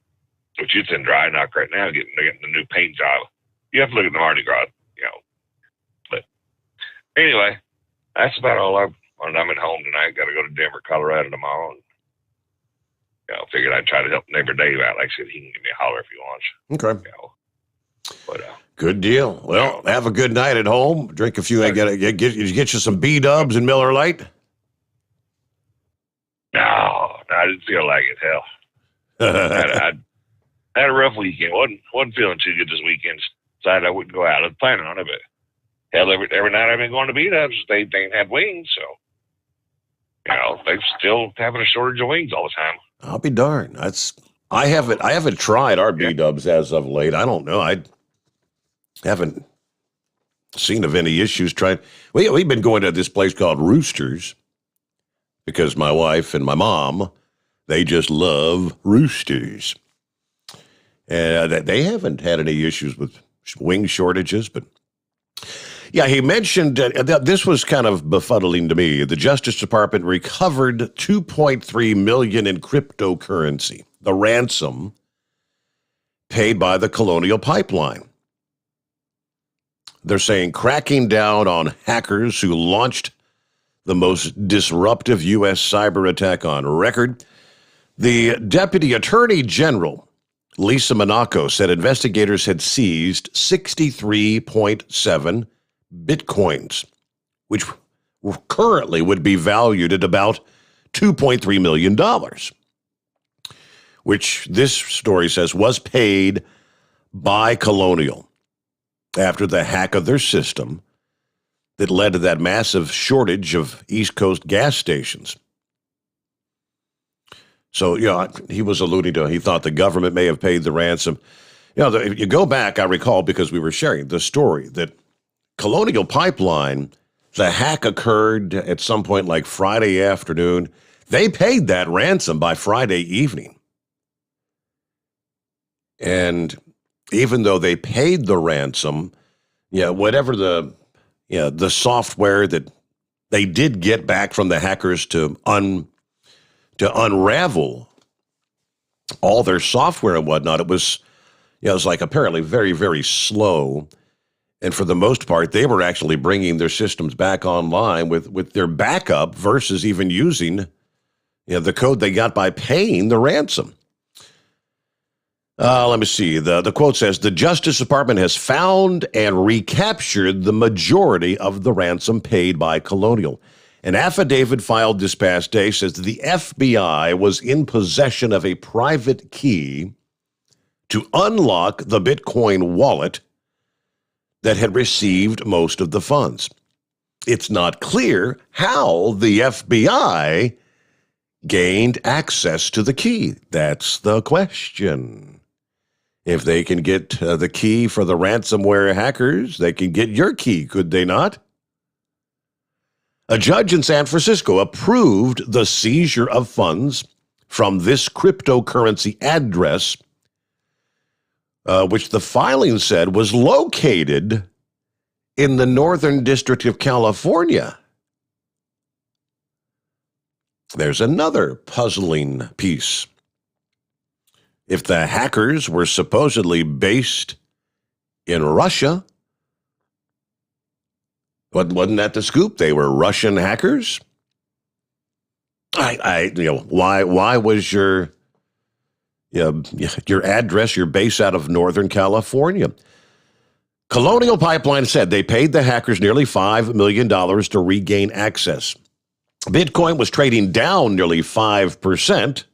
which is in dry dock right now, getting the new paint job. You have to look at the Mardi Gras, But anyway, that's about all I'm at home tonight. Got to go to Denver, Colorado tomorrow. And, figured I'd try to help neighbor Dave out. Like I said, he can give me a holler if he wants. Okay. But good deal. Well, have a good night at home. Drink a few. Get you some B-dubs and Miller Lite. No, I didn't feel like it. Hell, I had a rough weekend. wasn't feeling too good this weekend. Decided I wouldn't go out. I was planning on it, but hell, every night I've been going to B-dubs. They ain't had wings, so they're still having a shortage of wings all the time. I'll be darned. I haven't tried our B-dubs as of late. I don't know. I haven't seen of any issues. We've been going to this place called Roosters because my wife and my mom, they just love Roosters. And they haven't had any issues with wing shortages, but yeah, he mentioned this was kind of befuddling to me. The Justice Department recovered $2.3 million in cryptocurrency, the ransom paid by the Colonial Pipeline. They're saying cracking down on hackers who launched the most disruptive U.S. cyber attack on record. The Deputy Attorney General, Lisa Monaco, said investigators had seized 63.7 Bitcoins, which currently would be valued at about $2.3 million, which this story says was paid by Colonial after the hack of their system that led to that massive shortage of East Coast gas stations. So, he was alluding to, he thought the government may have paid the ransom. If you go back, I recall, because we were sharing the story, that Colonial Pipeline, the hack occurred at some point like Friday afternoon. They paid that ransom by Friday evening. And even though they paid the ransom, whatever the software that they did get back from the hackers to unravel all their software and whatnot, it was like apparently very, very slow. And for the most part, they were actually bringing their systems back online with their backup versus even using the code they got by paying the ransom. Let me see. The quote says, the Justice Department has found and recaptured the majority of the ransom paid by Colonial. An affidavit filed this past day says that the FBI was in possession of a private key to unlock the Bitcoin wallet that had received most of the funds. It's not clear how the FBI gained access to the key. That's the question. If they can get the key for the ransomware hackers, they can get your key, could they not? A judge in San Francisco approved the seizure of funds from this cryptocurrency address, which the filing said was located in the Northern District of California. There's another puzzling piece. If the hackers were supposedly based in Russia, wasn't that the scoop? They were Russian hackers? Why was your address, your base out of Northern California? Colonial Pipeline said they paid the hackers nearly $5 million to regain access. Bitcoin was trading down nearly 5%.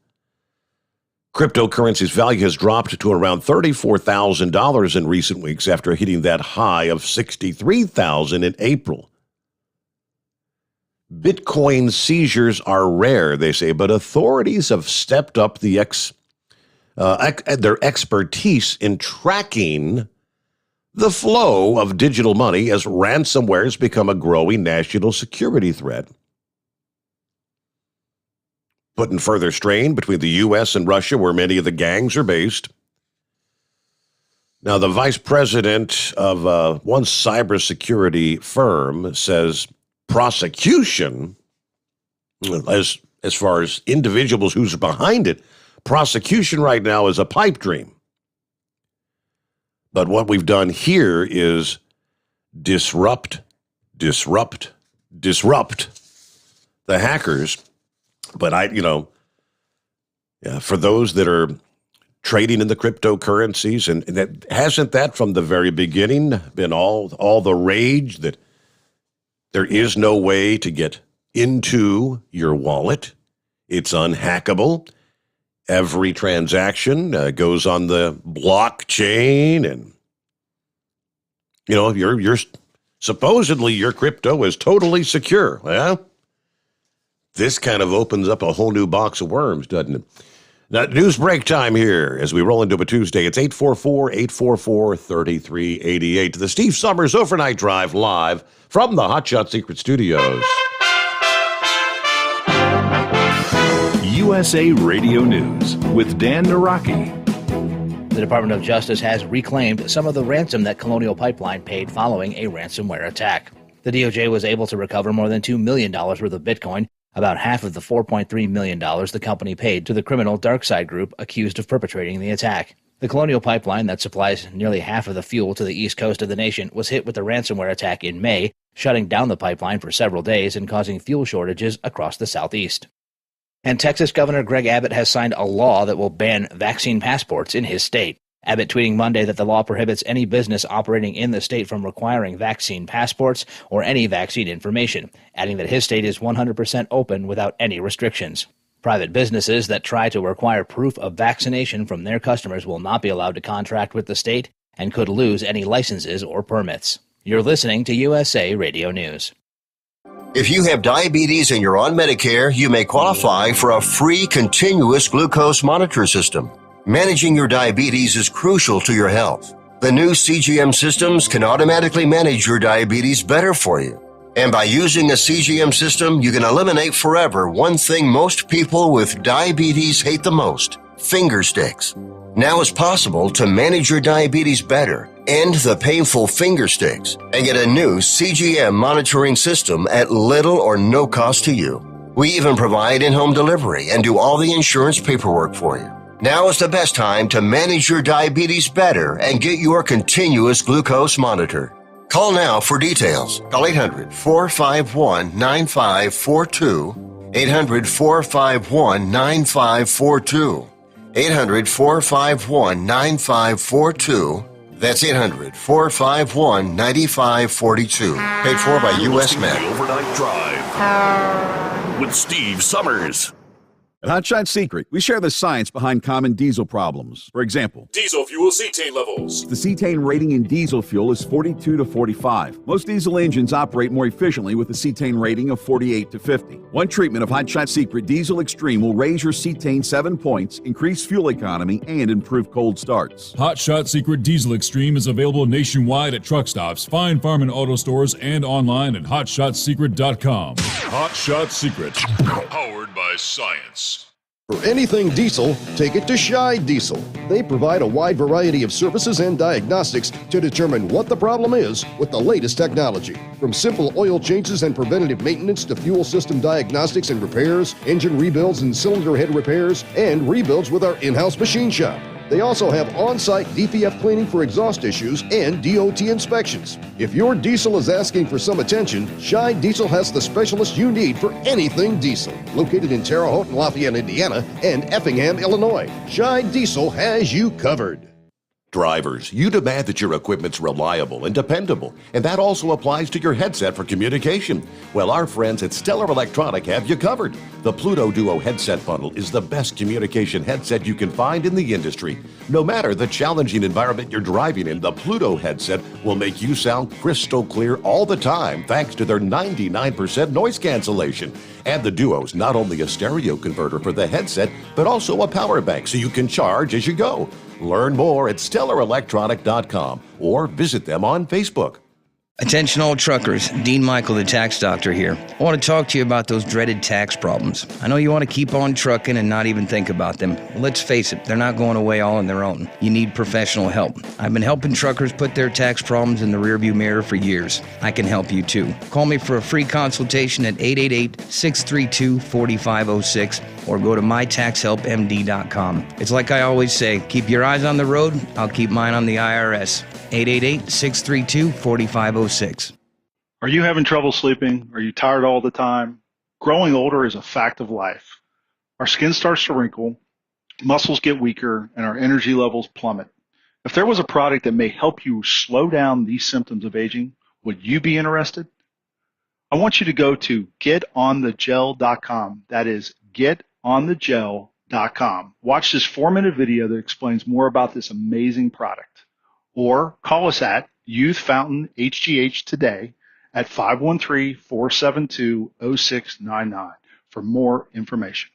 Cryptocurrency's value has dropped to around $34,000 in recent weeks after hitting that high of $63,000 in April. Bitcoin seizures are rare, they say, but authorities have stepped up their expertise in tracking the flow of digital money as ransomware has become a growing national security threat, putting further strain between the U.S. and Russia, where many of the gangs are based. Now, the vice president of one cybersecurity firm says prosecution, as far as individuals who's behind it, prosecution right now is a pipe dream. But what we've done here is disrupt the hackers. But for those that are trading in the cryptocurrencies, and that hasn't that from the very beginning been all the rage that there is no way to get into your wallet? It's unhackable. Every transaction goes on the blockchain, and you're supposedly your crypto is totally secure. Well, this kind of opens up a whole new box of worms, doesn't it? Now, news break time here as we roll into a Tuesday. It's 844-844-3388. The Steve Sommers Overnight Drive live from the Hot Shot Secret Studios. USA Radio News with Dan Naraki. The Department of Justice has reclaimed some of the ransom that Colonial Pipeline paid following a ransomware attack. The DOJ was able to recover more than $2 million worth of Bitcoin, about half of the $4.3 million the company paid to the criminal DarkSide group accused of perpetrating the attack. The Colonial Pipeline that supplies nearly half of the fuel to the east coast of the nation was hit with the ransomware attack in May, shutting down the pipeline for several days and causing fuel shortages across the southeast. And Texas Governor Greg Abbott has signed a law that will ban vaccine passports in his state. Abbott tweeting Monday that the law prohibits any business operating in the state from requiring vaccine passports or any vaccine information, adding that his state is 100% open without any restrictions. Private businesses that try to require proof of vaccination from their customers will not be allowed to contract with the state and could lose any licenses or permits. You're listening to USA Radio News. If you have diabetes and you're on Medicare, you may qualify for a free continuous glucose monitor system. Managing your diabetes is crucial to your health. The new CGM systems can automatically manage your diabetes better for you. And by using a CGM system, you can eliminate forever one thing most people with diabetes hate the most: finger sticks. Now it's possible to manage your diabetes better, end the painful finger sticks, and get a new CGM monitoring system at little or no cost to you. We even provide in-home delivery and do all the insurance paperwork for you. Now is the best time to manage your diabetes better and get your continuous glucose monitor. Call now for details. Call 800-451-9542. 800-451-9542. 800-451-9542. That's 800-451-9542. Paid for by U.S. Med. The Overnight Drive with Steve Sommers. At Hot Shot Secret, we share the science behind common diesel problems. For example, Diesel fuel cetane levels. the cetane rating in diesel fuel is 42 to 45. Most diesel engines operate more efficiently with a cetane rating of 48 to 50. One treatment of Hot Shot Secret Diesel Extreme will raise your cetane 7 points, increase fuel economy, and improve cold starts. Hot Shot Secret Diesel Extreme is available nationwide at truck stops, fine farm and auto stores, and online at hotshotsecret.com. Hot Shot Secret, powered by science. For anything diesel, take it to Scheid Diesel. They provide a wide variety of services and diagnostics to determine what the problem is with the latest technology. From simple oil changes and preventative maintenance to fuel system diagnostics and repairs, engine rebuilds and cylinder head repairs, and rebuilds with our in-house machine shop. They also have on-site DPF cleaning for exhaust issues and DOT inspections. If your diesel is asking for some attention, Scheid Diesel has the specialist you need for anything diesel. Located in Terre Haute and Lafayette, Indiana, and Effingham, Illinois, Scheid Diesel has you covered. Drivers, you demand that your equipment's reliable and dependable, and that also applies to your headset for communication. Well, our friends at Stellar Electronic have you covered. The Pluto Duo headset bundle is the best communication headset you can find in the industry. No matter the challenging environment you're driving in, the Pluto headset will make you sound crystal clear all the time thanks to their 99% noise cancellation. And the Duo's not only a stereo converter for the headset, but also a power bank so you can charge as you go. Learn more at StellarElectronic.com or visit them on Facebook. Attention all truckers, Dean Michael, the tax doctor here. I want to talk to you about those dreaded tax problems. I know you want to keep on trucking and not even think about them. Well, let's face it, they're not going away all on their own. You need professional help. I've been helping truckers put their tax problems in the rearview mirror for years. I can help you too. Call me for a free consultation at 888-632-4506 or go to mytaxhelpmd.com. It's like I always say, keep your eyes on the road, I'll keep mine on the IRS. 888-632-4506. Are you having trouble sleeping? Are you tired all the time? Growing older is a fact of life. Our skin starts to wrinkle, muscles get weaker, and our energy levels plummet. If there was a product that may help you slow down these symptoms of aging, would you be interested? I want you to go to getonthegel.com. That is getonthegel.com. Watch this 4-minute video that explains more about this amazing product. Or call us at Youth Fountain HGH today at 513-472-0699 for more information.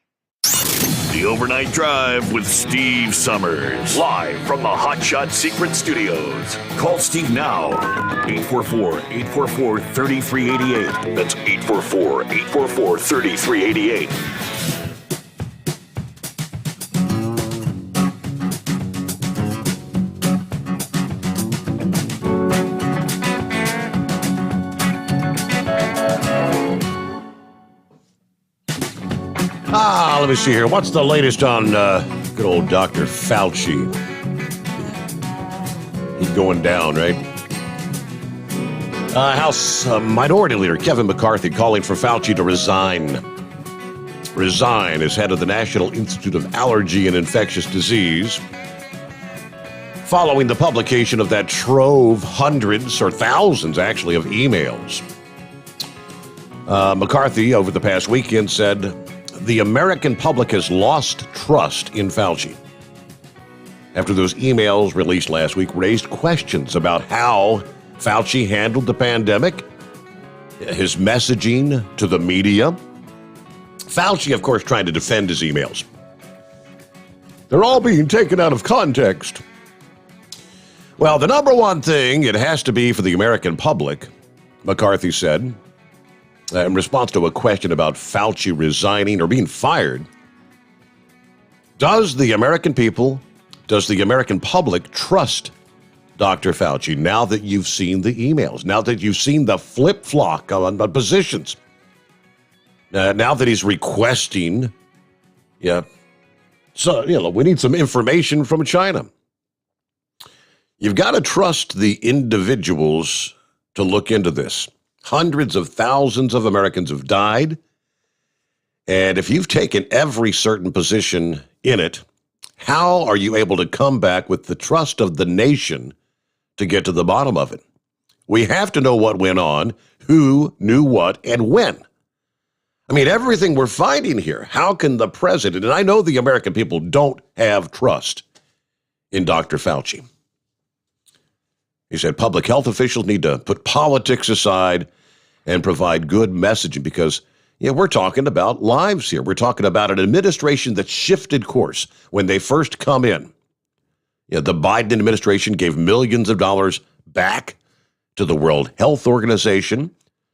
The Overnight Drive with Steve Sommers. Live from the Hot Shot Secret Studios. Call Steve now. 844-844-3388. That's 844-844-3388. Let me see here. What's the latest on good old Dr. Fauci? He's going down, right? House Minority Leader Kevin McCarthy calling for Fauci to resign. Resign as head of the National Institute of Allergy and Infectious Disease. following the publication of that trove, hundreds or thousands actually, of emails. McCarthy over the past weekend said the American public has lost trust in Fauci. After those emails released last week raised questions about how Fauci handled the pandemic, his messaging to the media. Fauci, of course, trying to defend his emails. They're all being taken out of context. Well, the number one thing it has to be for the American public, McCarthy said, in response to a question about Fauci resigning or being fired, does the American people, does the American public trust Dr. Fauci now that you've seen the emails, now that you've seen the flip-flop on positions, now that he's requesting, so, we need some information from China. You've got to trust the individuals to look into this. Hundreds of thousands of Americans have died. And if you've taken every certain position in it, how are you able to come back with the trust of the nation to get to the bottom of it? We have to know what went on, who knew what, and when. I mean, everything we're finding here, how can the president, and I know the American people don't have trust in Dr. Fauci. He said public health officials need to put politics aside and provide good messaging because, we're talking about lives here. We're talking about an administration that shifted course when they first come in. The Biden administration gave millions of dollars back to the World Health Organization,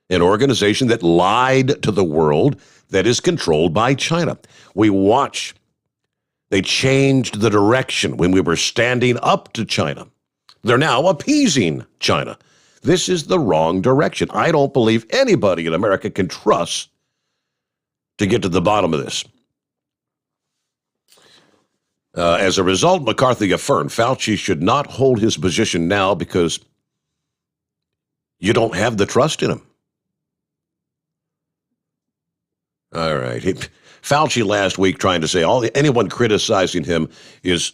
an organization that lied to the world, that is controlled by China. We watch. They changed the direction when we were standing up to China. They're now appeasing China. This is the wrong direction. I don't believe anybody in America can trust to get to the bottom of this. As a result, McCarthy affirmed Fauci should not hold his position now because you don't have the trust in him. All right. Fauci last week trying to say anyone criticizing him is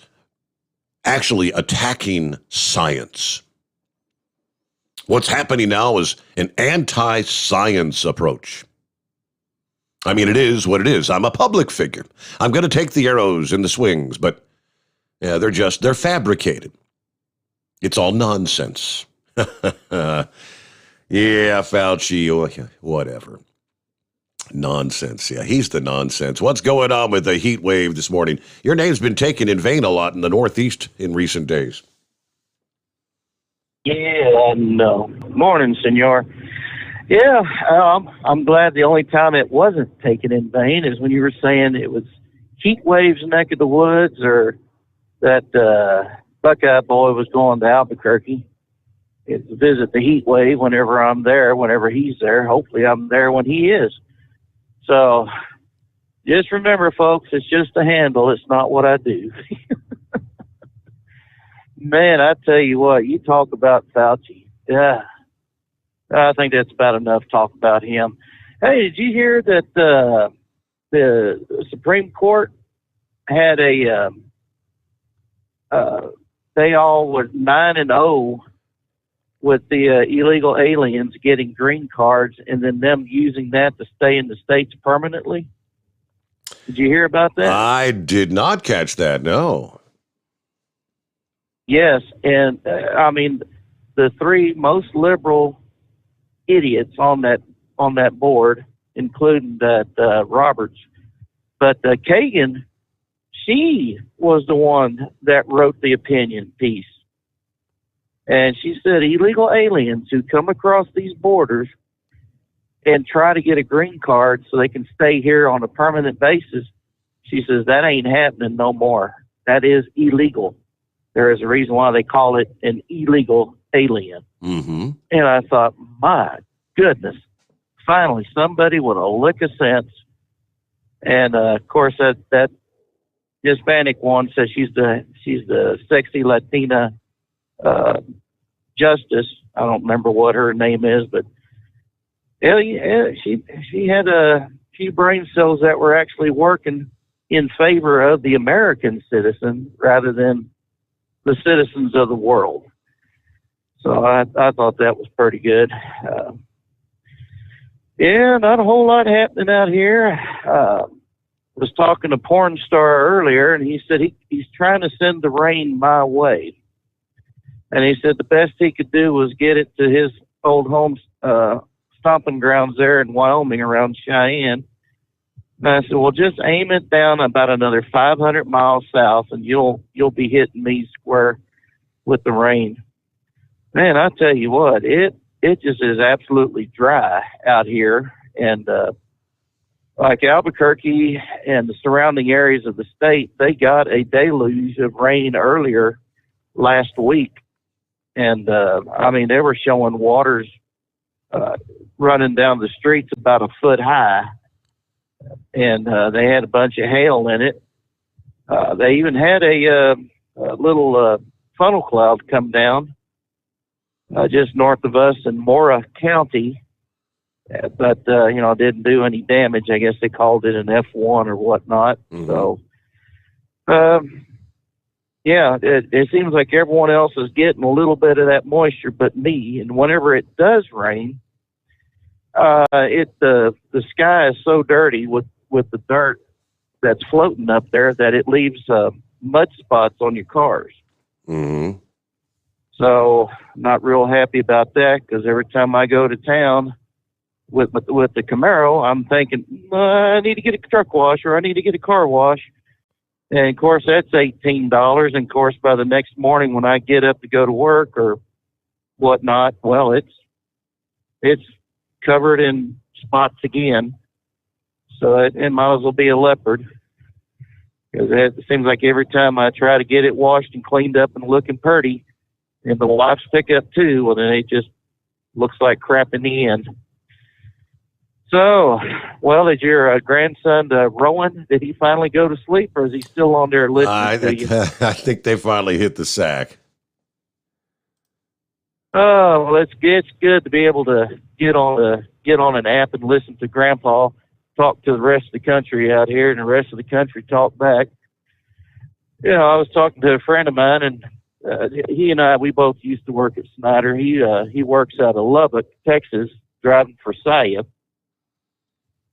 actually attacking science. What's happening now is an anti-science approach. I mean, it is what it is. I'm a public figure. I'm going to take the arrows and the swings, but they're fabricated. It's all nonsense. Yeah, Fauci, whatever. Nonsense. Yeah, he's the nonsense. What's going on with the heat wave this morning? Your name's been taken in vain a lot in the Northeast in recent days. Yeah, no. Morning, senor. Yeah, I'm glad the only time it wasn't taken in vain is when you were saying it was heat waves neck of the woods or that Buckeye boy was going to Albuquerque to visit the heat wave whenever I'm there, whenever he's there. Hopefully I'm there when he is. So just remember, folks, it's just a handle. It's not what I do. Man, I tell you what, you talk about Fauci. Yeah, I think that's about enough talk about him. Hey, did you hear that the Supreme Court had they all were 9-0 with the illegal aliens getting green cards and then them using that to stay in the States permanently? Did you hear about that? I did not catch that, no. Yes, and I mean, the three most liberal idiots on that board, including that Roberts, but Kagan, she was the one that wrote the opinion piece. And she said illegal aliens who come across these borders and try to get a green card so they can stay here on a permanent basis, she says that ain't happening no more. That is illegal. There is a reason why they call it an illegal alien. Mm-hmm. And I thought, my goodness, finally somebody with a lick of sense. And of course that Hispanic one says she's the sexy Latina Justice. I don't remember what her name is, but yeah, she had a few brain cells that were actually working in favor of the American citizen rather than the citizens of the world. So I thought that was pretty good. Yeah, not a whole lot happening out here. Was talking to Porn Star earlier, and he said he's trying to send the rain my way. And he said the best he could do was get it to his old home stomping grounds there in Wyoming around Cheyenne. And I said, well, just aim it down about another 500 miles south, and you'll be hitting me square with the rain. Man, I tell you what, it just is absolutely dry out here. And like Albuquerque and the surrounding areas of the state, they got a deluge of rain earlier last week. And, I mean, they were showing waters running down the streets about a foot high. And they had a bunch of hail in it. They even had a little funnel cloud come down just north of us in Mora County. But, you know, didn't do any damage. I guess they called it an F1 or whatnot. Mm-hmm. So, yeah, it seems like everyone else is getting a little bit of that moisture but me. And whenever it does rain, the sky is so dirty with the dirt that's floating up there that it leaves mud spots on your cars. Mm-hmm. So I'm not real happy about that, because every time I go to town with the Camaro, I'm thinking, I need to get a truck wash or I need to get a car wash. And, of course, that's $18. And, of course, by the next morning when I get up to go to work or whatnot, well, it's covered in spots again. So it might as well be a leopard, because it seems like every time I try to get it washed and cleaned up and looking pretty, and the wipes pick up too, well, then it just looks like crap in the end. So, well, is your grandson, Rowan, did he finally go to sleep, or is he still on there listening to you? I think they finally hit the sack. Oh, well, it's good to be able to get on an app and listen to Grandpa talk to the rest of the country out here, and the rest of the country talk back. You know, I was talking to a friend of mine, and he and I, we both used to work at Snyder. He works out of Lubbock, Texas, driving for Saya.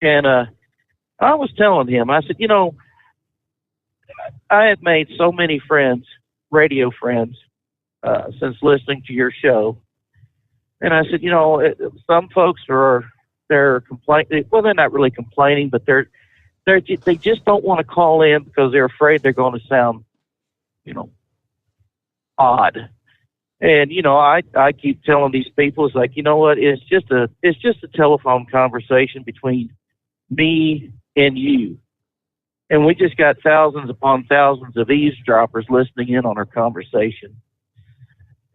And I was telling him, I said, you know, I have made so many friends, radio friends, since listening to your show. And I said, you know, some folks they're complaining. Well, they're not really complaining, but they just don't want to call in because they're afraid they're going to sound, you know, odd. And, you know, I keep telling these people, it's like, you know what, it's just a telephone conversation between me and you. And we just got thousands upon thousands of eavesdroppers listening in on our conversation.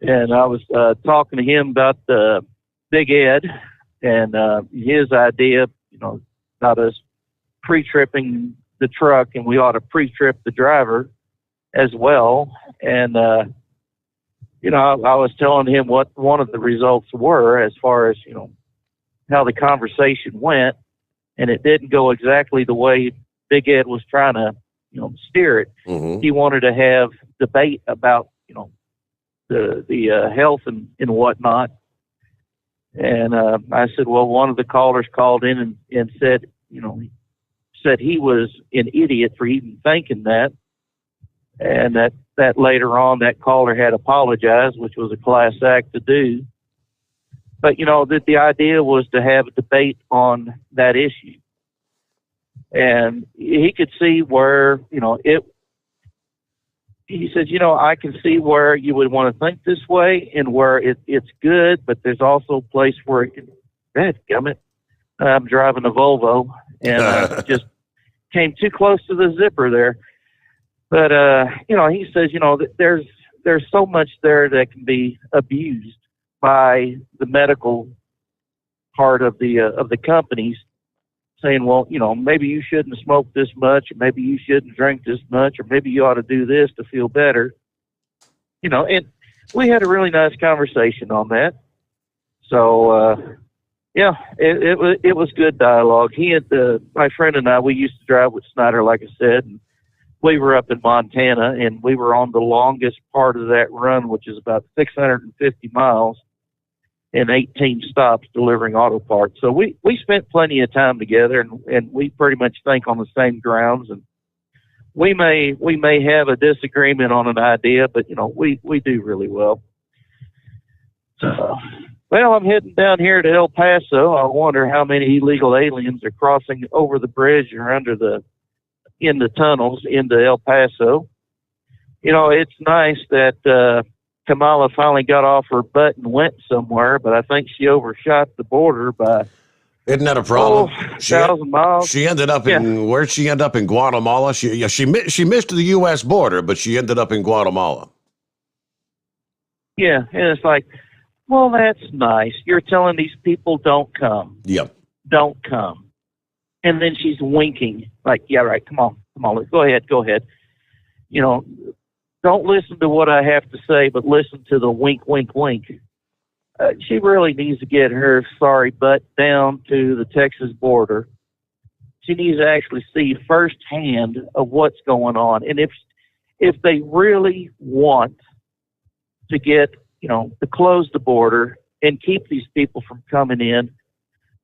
And I was talking to him about Big Ed and his idea, you know, about us pre-tripping the truck, and we ought to pre-trip the driver as well. And, you know, I was telling him what one of the results were as far as, you know, how the conversation went, and it didn't go exactly the way Big Ed was trying to, you know, steer it. Mm-hmm. He wanted to have debate about, you know, the health and whatnot. And I said, well, one of the callers called in and said, you know, said he was an idiot for even thinking that. And that later on, that caller had apologized, which was a class act to do. But, you know, that the idea was to have a debate on that issue. And he could see where, you know, he says, you know, I can see where you would want to think this way and where it's good, but there's also a place where it can, dadgummit, I'm driving a Volvo and just came too close to the zipper there. But, you know, he says, you know, there's so much there that can be abused by the medical part of the companies, saying, well, you know, maybe you shouldn't smoke this much, or maybe you shouldn't drink this much, or maybe you ought to do this to feel better. You know, and we had a really nice conversation on that. So, yeah, it was good dialogue. He had my friend and I, we used to drive with Snyder, like I said, and we were up in Montana, and we were on the longest part of that run, which is about 650 miles and 18 stops delivering auto parts. So we spent plenty of time together, and we pretty much think on the same grounds. And we may have a disagreement on an idea, but we do really well. Well, I'm heading down here to El Paso. I wonder how many illegal aliens are crossing over the bridge or in the tunnels into El Paso. It's nice that Kamala finally got off her butt and went somewhere, but I think she overshot the border by Isn't that a problem? 1,000 miles. She ended up in where'd she end up in Guatemala? She missed the U.S. border, but she ended up in Guatemala. Yeah, and it's like, well, that's nice. You're telling these people don't come. Yep. Don't come. And then she's winking, like, yeah, right, come on, go ahead. Don't listen to what I have to say, but listen to the wink, wink, wink. She really needs to get her sorry butt down to the Texas border. She needs to actually see firsthand of what's going on. And if they really want to get, to close the border and keep these people from coming in,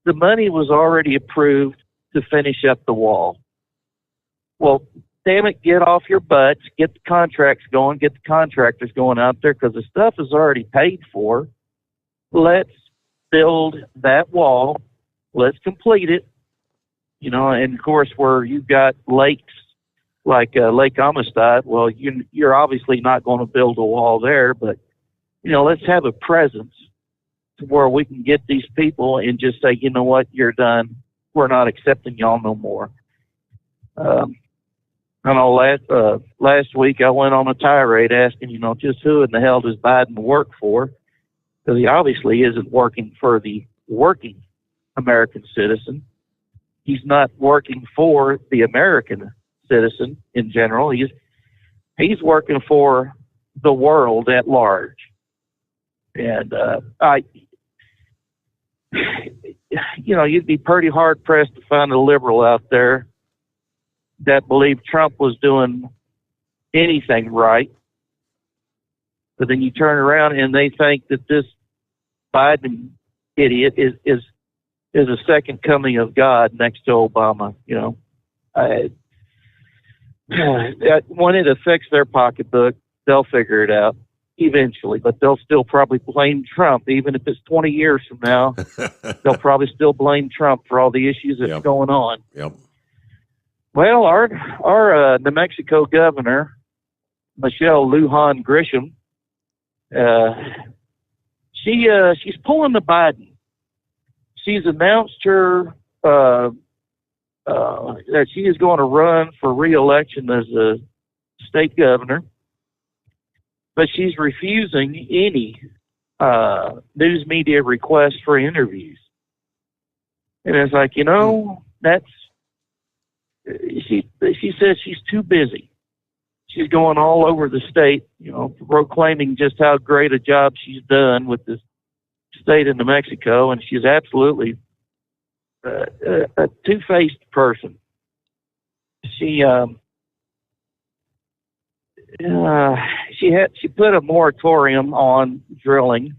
the money was already approved to finish up the wall. Well, damn it, get off your butts, get the contracts going, get the contractors going out there, because the stuff is already paid for. Let's build that wall. Let's complete it. And of course, where you've got lakes like Lake Amistad, well, you're obviously not going to build a wall there, but, let's have a presence to where we can get these people and just say, you know what, you're done. We're not accepting y'all no more. I know last week I went on a tirade asking, just who in the hell does Biden work for? Because he obviously isn't working for the working American citizen. He's not working for the American citizen in general. He's working for the world at large. And you'd be pretty hard pressed to find a liberal out there that believed Trump was doing anything right. But then you turn around and they think that this Biden idiot is a second coming of God next to Obama. When it affects their pocketbook, they'll figure it out eventually, but they'll still probably blame Trump. Even if it's 20 years from now, they'll probably still blame Trump for all the issues that's going on. Yep. Well, our New Mexico governor, Michelle Lujan Grisham, she's pulling the Biden. She's announced her that she is going to run for re-election as a state governor, but she's refusing any news media requests for interviews. And it's like, that's she says she's too busy. She's going all over the state, proclaiming just how great a job she's done with this state of New Mexico, and she's absolutely a two-faced person. She put a moratorium on drilling,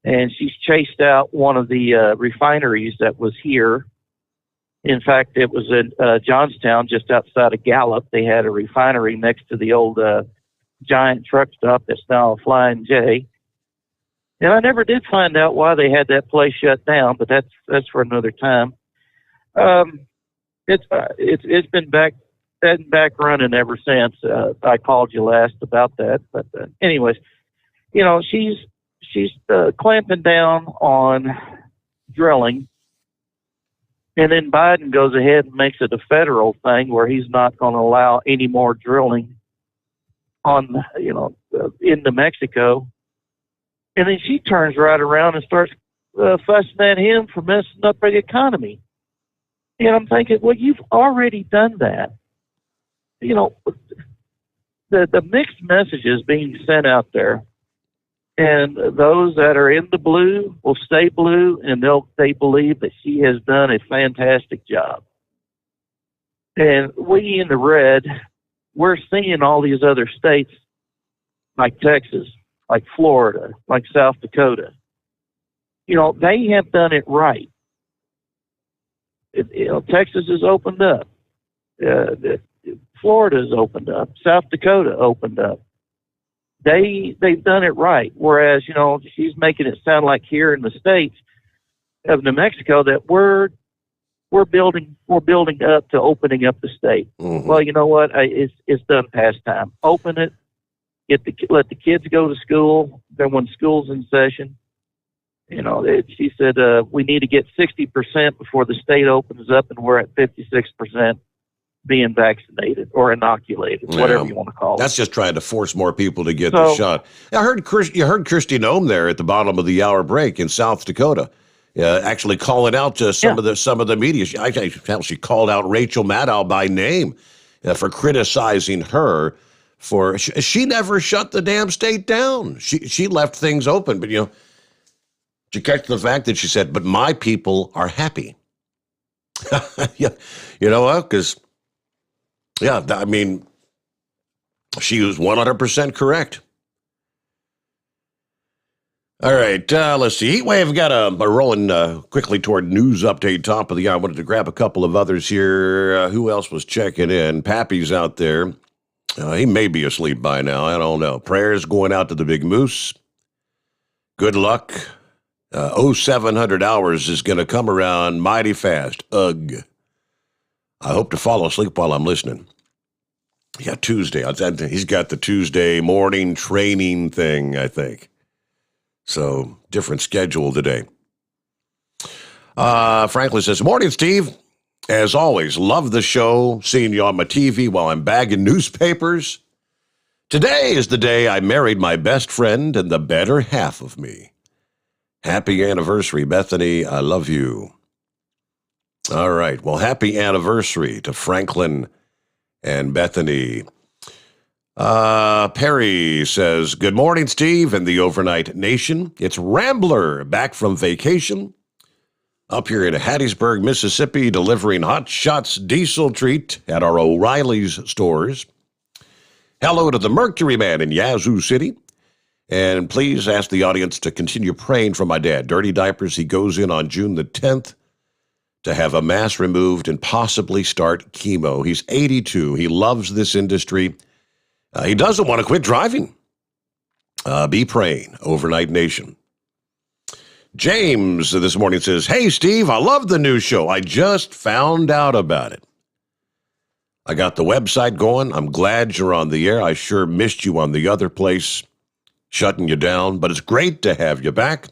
and she's chased out one of the refineries that was here. In fact, it was in Johnstown, just outside of Gallup. They had a refinery next to the old giant truck stop that's now a Flying J. And I never did find out why they had that place shut down, but that's for another time. It's been back running ever since. I called you last about that, but anyways, she's clamping down on drilling. And then Biden goes ahead and makes it a federal thing where he's not going to allow any more drilling on, in New Mexico. And then she turns right around and starts fussing at him for messing up the economy. And I'm thinking, well, you've already done that. The mixed messages being sent out there, and those that are in the blue will stay blue, and they believe that she has done a fantastic job. And we in the red we're seeing all these other states like Texas, like Florida, like South Dakota. They have done it right. Texas has opened up. Florida's opened up. South Dakota opened up. They've done it right. Whereas, she's making it sound like here in the States of New Mexico that we're building up to opening up the state. Mm-hmm. Well, you know what? It's done past time. Open it. Let the kids go to school. Then when school's in session, she said we need to get 60% before the state opens up, and we're at 56% being vaccinated or inoculated, whatever you want to call it. That's just trying to force more people to get the shot. I heard you heard Kristi Noem there at the bottom of the hour break in South Dakota, actually calling out to some of the media. She called out Rachel Maddow by name for criticizing her for she never shut the damn state down. She left things open, but did you catch the fact that she said, "But my people are happy." Yeah, you know what? Because I mean, she was 100% correct. All right, let's see. Heatwave got a rolling quickly toward news update, top of the hour. I wanted to grab a couple of others here. Who else was checking in? Pappy's out there. He may be asleep by now. I don't know. Prayers going out to the big moose. Good luck. 0700 hours is going to come around mighty fast. Ugh. I hope to fall asleep while I'm listening. Yeah, Tuesday. He's got the Tuesday morning training thing, I think. So, different schedule today. Franklin says, "Morning, Steve. As always, love the show, seeing you on my TV while I'm bagging newspapers. Today is the day I married my best friend and the better half of me. Happy anniversary, Bethany. I love you." All right. Well, happy anniversary to Franklin and Bethany. Perry says, "Good morning, Steve and the Overnight Nation. It's Rambler back from vacation up here in Hattiesburg, Mississippi, delivering Hot Shots diesel treat at our O'Reilly's stores. Hello to the Mercury Man in Yazoo City. And please ask the audience to continue praying for my dad. Dirty diapers. He goes in on June the 10th to have a mass removed and possibly start chemo. He's 82. He loves this industry. He doesn't want to quit driving. Be praying, Overnight Nation." James this morning says, "Hey, Steve, I love the new show. I just found out about it. I got the website going. I'm glad you're on the air. I sure missed you on the other place, shutting you down, but it's great to have you back."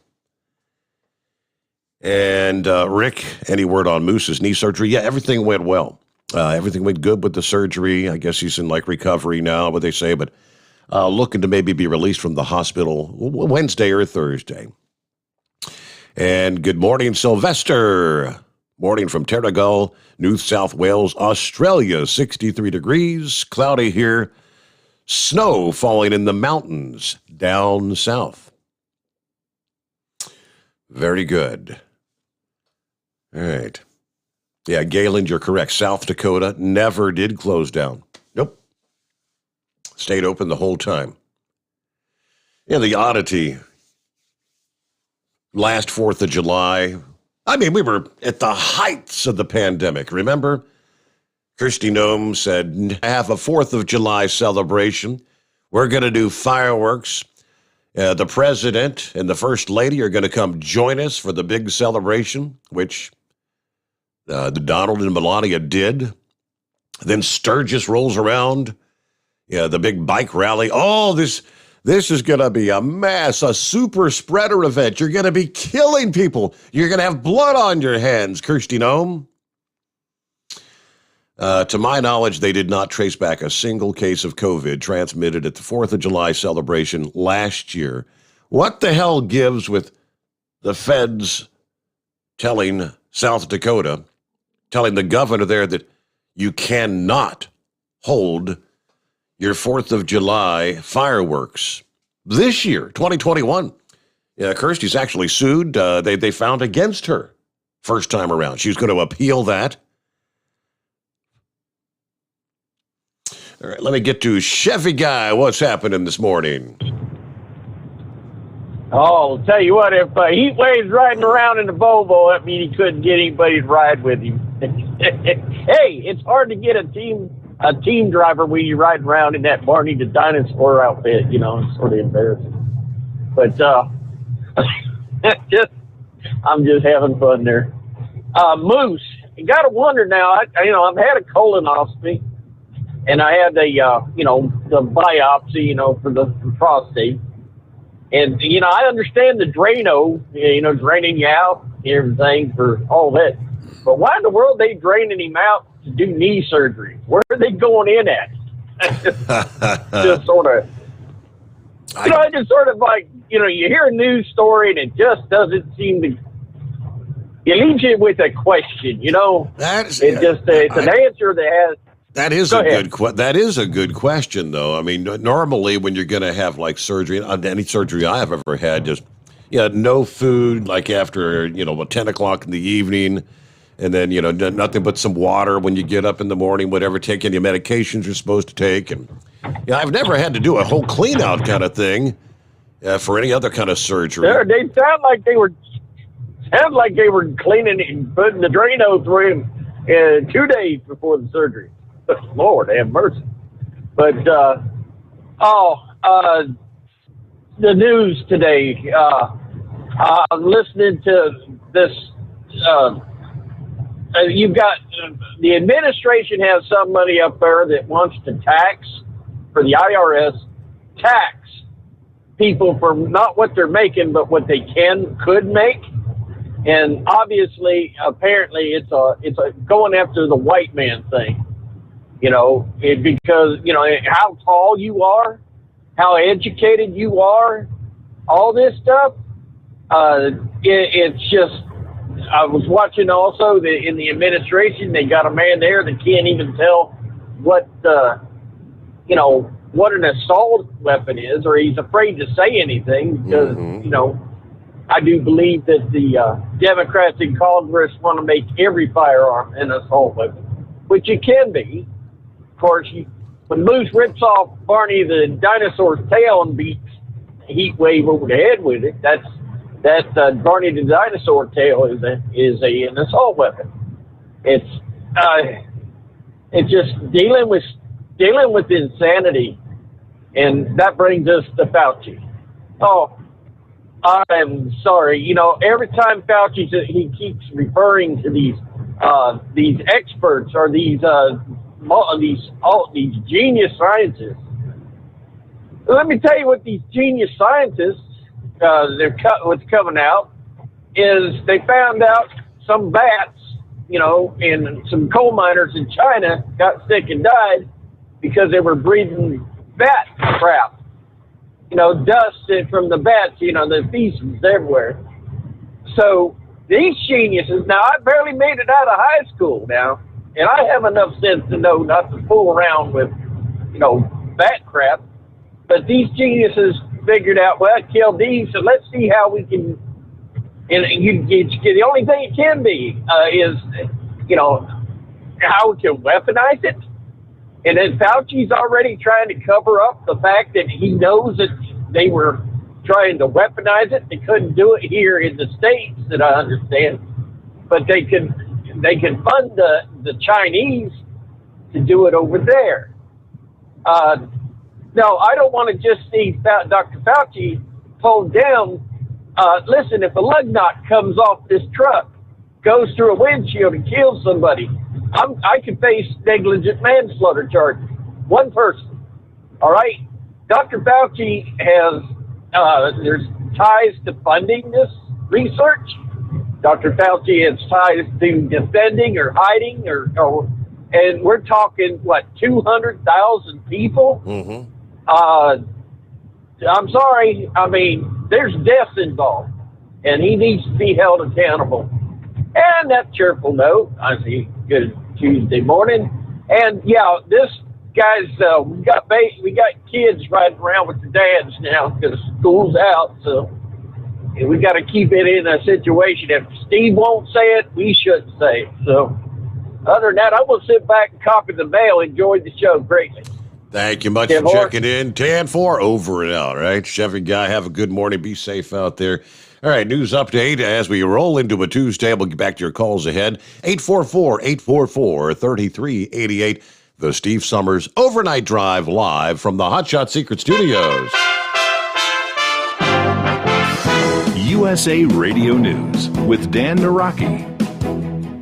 And Rick, any word on Moose's knee surgery? Yeah, everything went well. Everything went good with the surgery. I guess he's in recovery now, what they say, but looking to maybe be released from the hospital Wednesday or Thursday. And good morning, Sylvester. Morning from Terrigal, New South Wales, Australia, 63 degrees, cloudy here. Snow falling in the mountains down south. Very good. All right. Yeah, Galen, you're correct. South Dakota never did close down. Nope. Stayed open the whole time. Yeah, the oddity. Last 4th of July. I mean, we were at the heights of the pandemic, remember? Kristi Noem said, "Have a 4th of July celebration. We're going to do fireworks. The president and the first lady are going to come join us for the big celebration," which the Donald and Melania did. Then Sturgis rolls around. Yeah, the big bike rally. Oh, this is going to be a mess, a super spreader event. You're going to be killing people. You're going to have blood on your hands, Kristi Noem. To my knowledge, they did not trace back a single case of COVID transmitted at the 4th of July celebration last year. What the hell gives with the feds telling South Dakota, telling the governor there that you cannot hold your 4th of July fireworks this year, 2021. Yeah, Kirsty's actually sued. They found against her first time around. She's going to appeal that. All right, let me get to Chevy Guy. What's happening this morning? Oh, I'll tell you what, if Heat Wave's riding around in the Volvo, that means he couldn't get anybody to ride with him. Hey, it's hard to get a team driver when you're riding around in that Barney the Dinosaur outfit, you know, it's sort of embarrassing. But I'm just having fun there. Moose, you got to wonder now, I've had a colonoscopy, and I had the biopsy, for the prostate. And, I understand the Drano, draining you out and everything for all that. But why in the world are they draining him out to do knee surgery? Where are they going in at? Just sort of, I just sort of like, you hear a news story and it just doesn't seem to, it leaves you with a question, it's an answer that has. That is that is a good question, though. I mean, normally when you're going to have like surgery, any surgery I have ever had, just no food like after 10 o'clock in the evening, and then nothing but some water when you get up in the morning, whatever. Take any medications you're supposed to take, and I've never had to do a whole clean out kind of thing for any other kind of surgery. They sound like they were cleaning and putting the Drano through him 2 days before the surgery. Lord have mercy. But, the news today, I'm listening to this, you've got, the administration has some money up there that wants to tax, for the IRS, tax people for not what they're making, but what they could make. And obviously, apparently, it's a going after the white man thing. Because, how tall you are, how educated you are, all this stuff. It's just, I was watching also in the administration, they got a man there that can't even tell what an assault weapon is, or he's afraid to say anything because, I do believe that the Democrats in Congress want to make every firearm an assault weapon, which it can be. Of course, when Moose rips off Barney the dinosaur's tail and beats Heat Wave over the head with it, that Barney the dinosaur tail is an assault weapon. It's just dealing with insanity, and that brings us to Fauci. Oh, I'm sorry. Every time Fauci he keeps referring to these experts or these genius scientists. Let me tell you what these genius scientists, what's coming out is they found out some bats, and some coal miners in China got sick and died because they were breathing bat crap. Dust from the bats, the feces everywhere. So these geniuses, now I barely made it out of high school now, and I have enough sense to know not to fool around with, bat crap. But these geniuses figured out, well, it killed these, so let's see how we can. And the only thing it can be is, how we can weaponize it. And then Fauci's already trying to cover up the fact that he knows that they were trying to weaponize it. They couldn't do it here in the States, that I understand, but they can fund the Chinese to do it over there. No, I don't want to just see Dr. Fauci pulled down. Listen, if a lug nut comes off this truck, goes through a windshield and kills somebody, I could face negligent manslaughter charges. One person. All right? Dr. Fauci has, there's ties to funding this research. Dr. Fauci has ties to defending or hiding, and we're talking, 200,000 people? Mm-hmm. I'm sorry. I mean, there's deaths involved, and he needs to be held accountable. And that cheerful note, I see, good Tuesday morning. And yeah, this guy's, we got kids riding around with the dads now because school's out, so we got to keep it in a situation. If Steve won't say it, we shouldn't say it. So other than that, I'm going to sit back and copy the mail. Enjoy the show greatly. Thank you much for checking in. 10-4, over and out, right? Chevy guy, have a good morning. Be safe out there. All right, news update as we roll into a Tuesday. We'll get back to your calls ahead. 844-844-3388. The Steve Sommers Overnight Drive live from the Hot Shot Secret Studios. USA Radio News with Dan Naraki.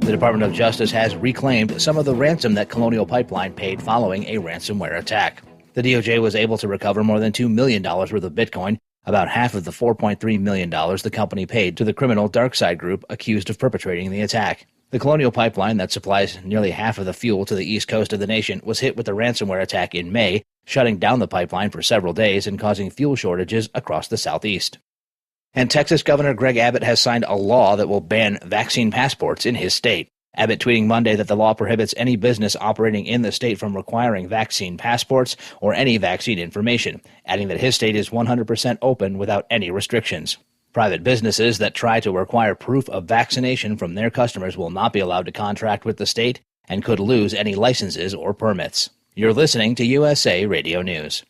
The Department of Justice has reclaimed some of the ransom that Colonial Pipeline paid following a ransomware attack. The DOJ was able to recover more than $2 million worth of Bitcoin, about half of the $4.3 million the company paid to the criminal DarkSide group accused of perpetrating the attack. The Colonial Pipeline, that supplies nearly half of the fuel to the east coast of the nation, was hit with the ransomware attack in May, shutting down the pipeline for several days and causing fuel shortages across the southeast. And Texas Governor Greg Abbott has signed a law that will ban vaccine passports in his state. Abbott tweeting Monday that the law prohibits any business operating in the state from requiring vaccine passports or any vaccine information, adding that his state is 100% open without any restrictions. Private businesses that try to require proof of vaccination from their customers will not be allowed to contract with the state and could lose any licenses or permits. You're listening to USA Radio News.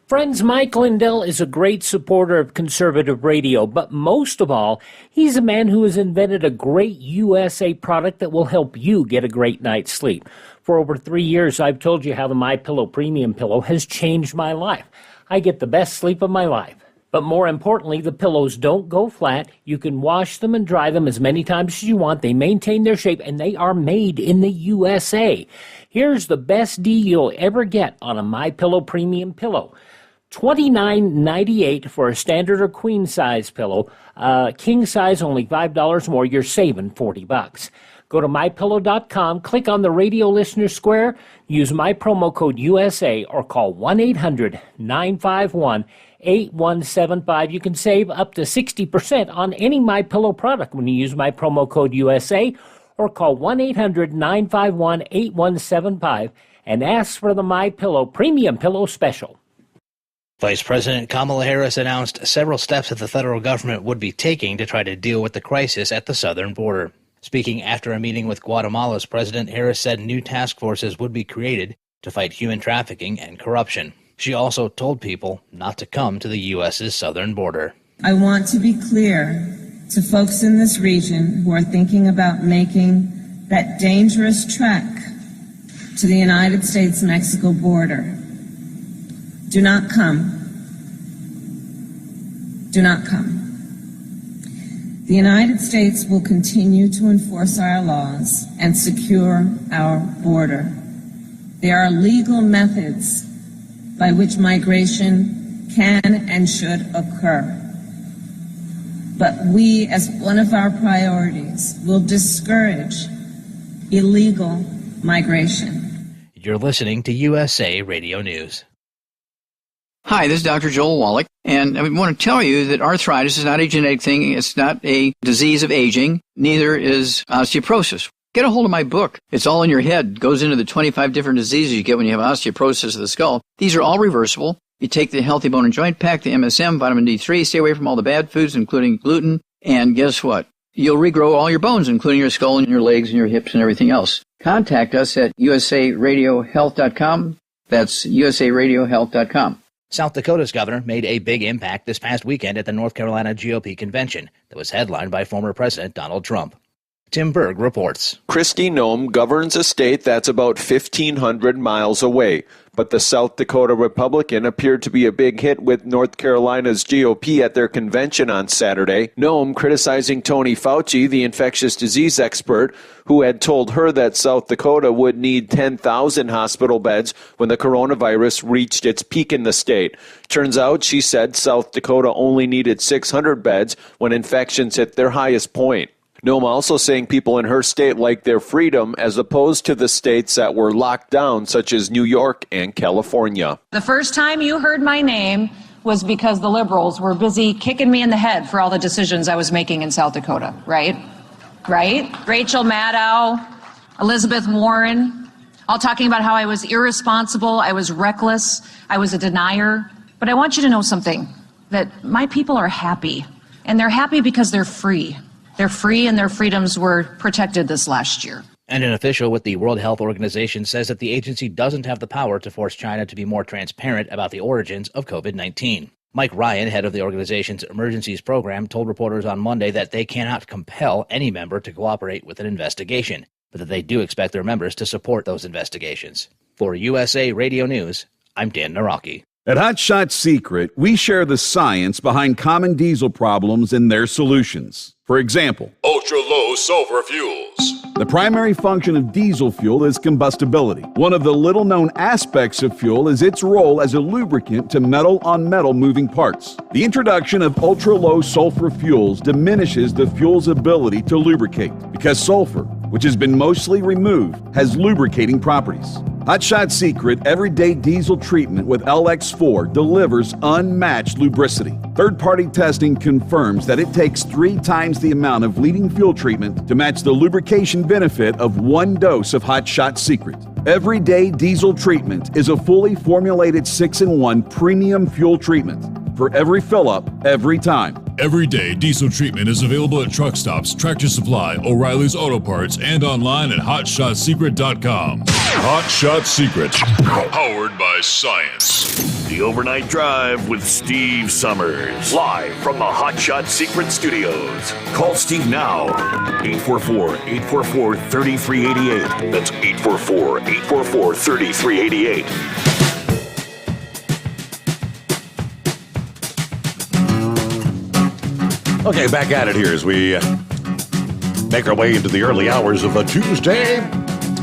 Friends, Mike Lindell is a great supporter of conservative radio, but most of all, he's a man who has invented a great USA product that will help you get a great night's sleep. For over 3 years, I've told you how the MyPillow Premium Pillow has changed my life. I get the best sleep of my life. But more importantly, the pillows don't go flat. You can wash them and dry them as many times as you want. They maintain their shape, and they are made in the USA. Here's the best deal you'll ever get on a MyPillow Premium Pillow. $29.98 for a standard or queen size pillow. King size only $5 more. You're saving $40. Go to mypillow.com, click on the radio listener square, use my promo code USA, or call 1-800-951-8175. You can save up to 60% on any MyPillow product when you use my promo code USA, or call 1-800-951-8175 and ask for the MyPillow Premium Pillow Special. Vice President Kamala Harris announced several steps that the federal government would be taking to try to deal with the crisis at the southern border. Speaking after a meeting with Guatemala's president, Harris said new task forces would be created to fight human trafficking and corruption. She also told people not to come to the U.S.'s southern border. I want to be clear to folks in this region who are thinking about making that dangerous trek to the United States-Mexico border. Do not come. Do not come. The United States will continue to enforce our laws and secure our border. There are legal methods by which migration can and should occur. But we, as one of our priorities, will discourage illegal migration. You're listening to USA Radio News. Hi, this is Dr. Joel Wallach, and I want to tell you that arthritis is not a genetic thing. It's not a disease of aging. Neither is osteoporosis. Get a hold of my book. It's all in your head. It goes into the 25 different diseases you get when you have osteoporosis of the skull. These are all reversible. You take the Healthy Bone and Joint Pack, the MSM, vitamin D3, stay away from all the bad foods, including gluten, and guess what? You'll regrow all your bones, including your skull and your legs and your hips and everything else. Contact us at usaradiohealth.com. That's usaradiohealth.com. South Dakota's governor made a big impact this past weekend at the North Carolina GOP convention that was headlined by former President Donald Trump. Tim Berg reports. Kristi Noem governs a state that's about 1,500 miles away, but the South Dakota Republican appeared to be a big hit with North Carolina's GOP at their convention on Saturday. Noem criticizing Tony Fauci, the infectious disease expert, who had told her that South Dakota would need 10,000 hospital beds when the coronavirus reached its peak in the state. Turns out, she said, South Dakota only needed 600 beds when infections hit their highest point. Noem also saying people in her state like their freedom as opposed to the states that were locked down, such as New York and California. The first time you heard my name was because the liberals were busy kicking me in the head for all the decisions I was making in South Dakota, right? Right? Rachel Maddow, Elizabeth Warren, all talking about how I was irresponsible, I was reckless, I was a denier. But I want you to know something, that my people are happy, and they're happy because they're free. They're free and their freedoms were protected this last year. And an official with the World Health Organization says that the agency doesn't have the power to force China to be more transparent about the origins of COVID-19. Mike Ryan, head of the organization's emergencies program, told reporters on Monday that they cannot compel any member to cooperate with an investigation, but that they do expect their members to support those investigations. For USA Radio News, I'm Dan Naraki. At Hot Shot Secret, we share the science behind common diesel problems and their solutions. For example, ultra-low sulfur fuels. The primary function of diesel fuel is combustibility. One of the little-known aspects of fuel is its role as a lubricant to metal-on-metal moving parts. The introduction of ultra-low sulfur fuels diminishes the fuel's ability to lubricate because sulfur, which has been mostly removed, has lubricating properties. Hot Shot Secret Everyday Diesel Treatment with LX4 delivers unmatched lubricity. Third-party testing confirms that it takes 3 times the amount of leading fuel treatment to match the lubrication benefit of 1 dose of Hot Shot Secret. Everyday Diesel Treatment is a fully formulated 6-in-1 premium fuel treatment for every fill-up, every time. Everyday Diesel Treatment is available at truck stops, Tractor Supply, O'Reilly's Auto Parts, and online at HotShotSecret.com. Hot Shot Secret, powered by science. The Overnight Drive with Steve Sommers. Live from the Hot Shot Secret Studios. Call Steve now. 844-844-3388. That's 844-844-3388. Okay, back at it here as we make our way into the early hours of a Tuesday.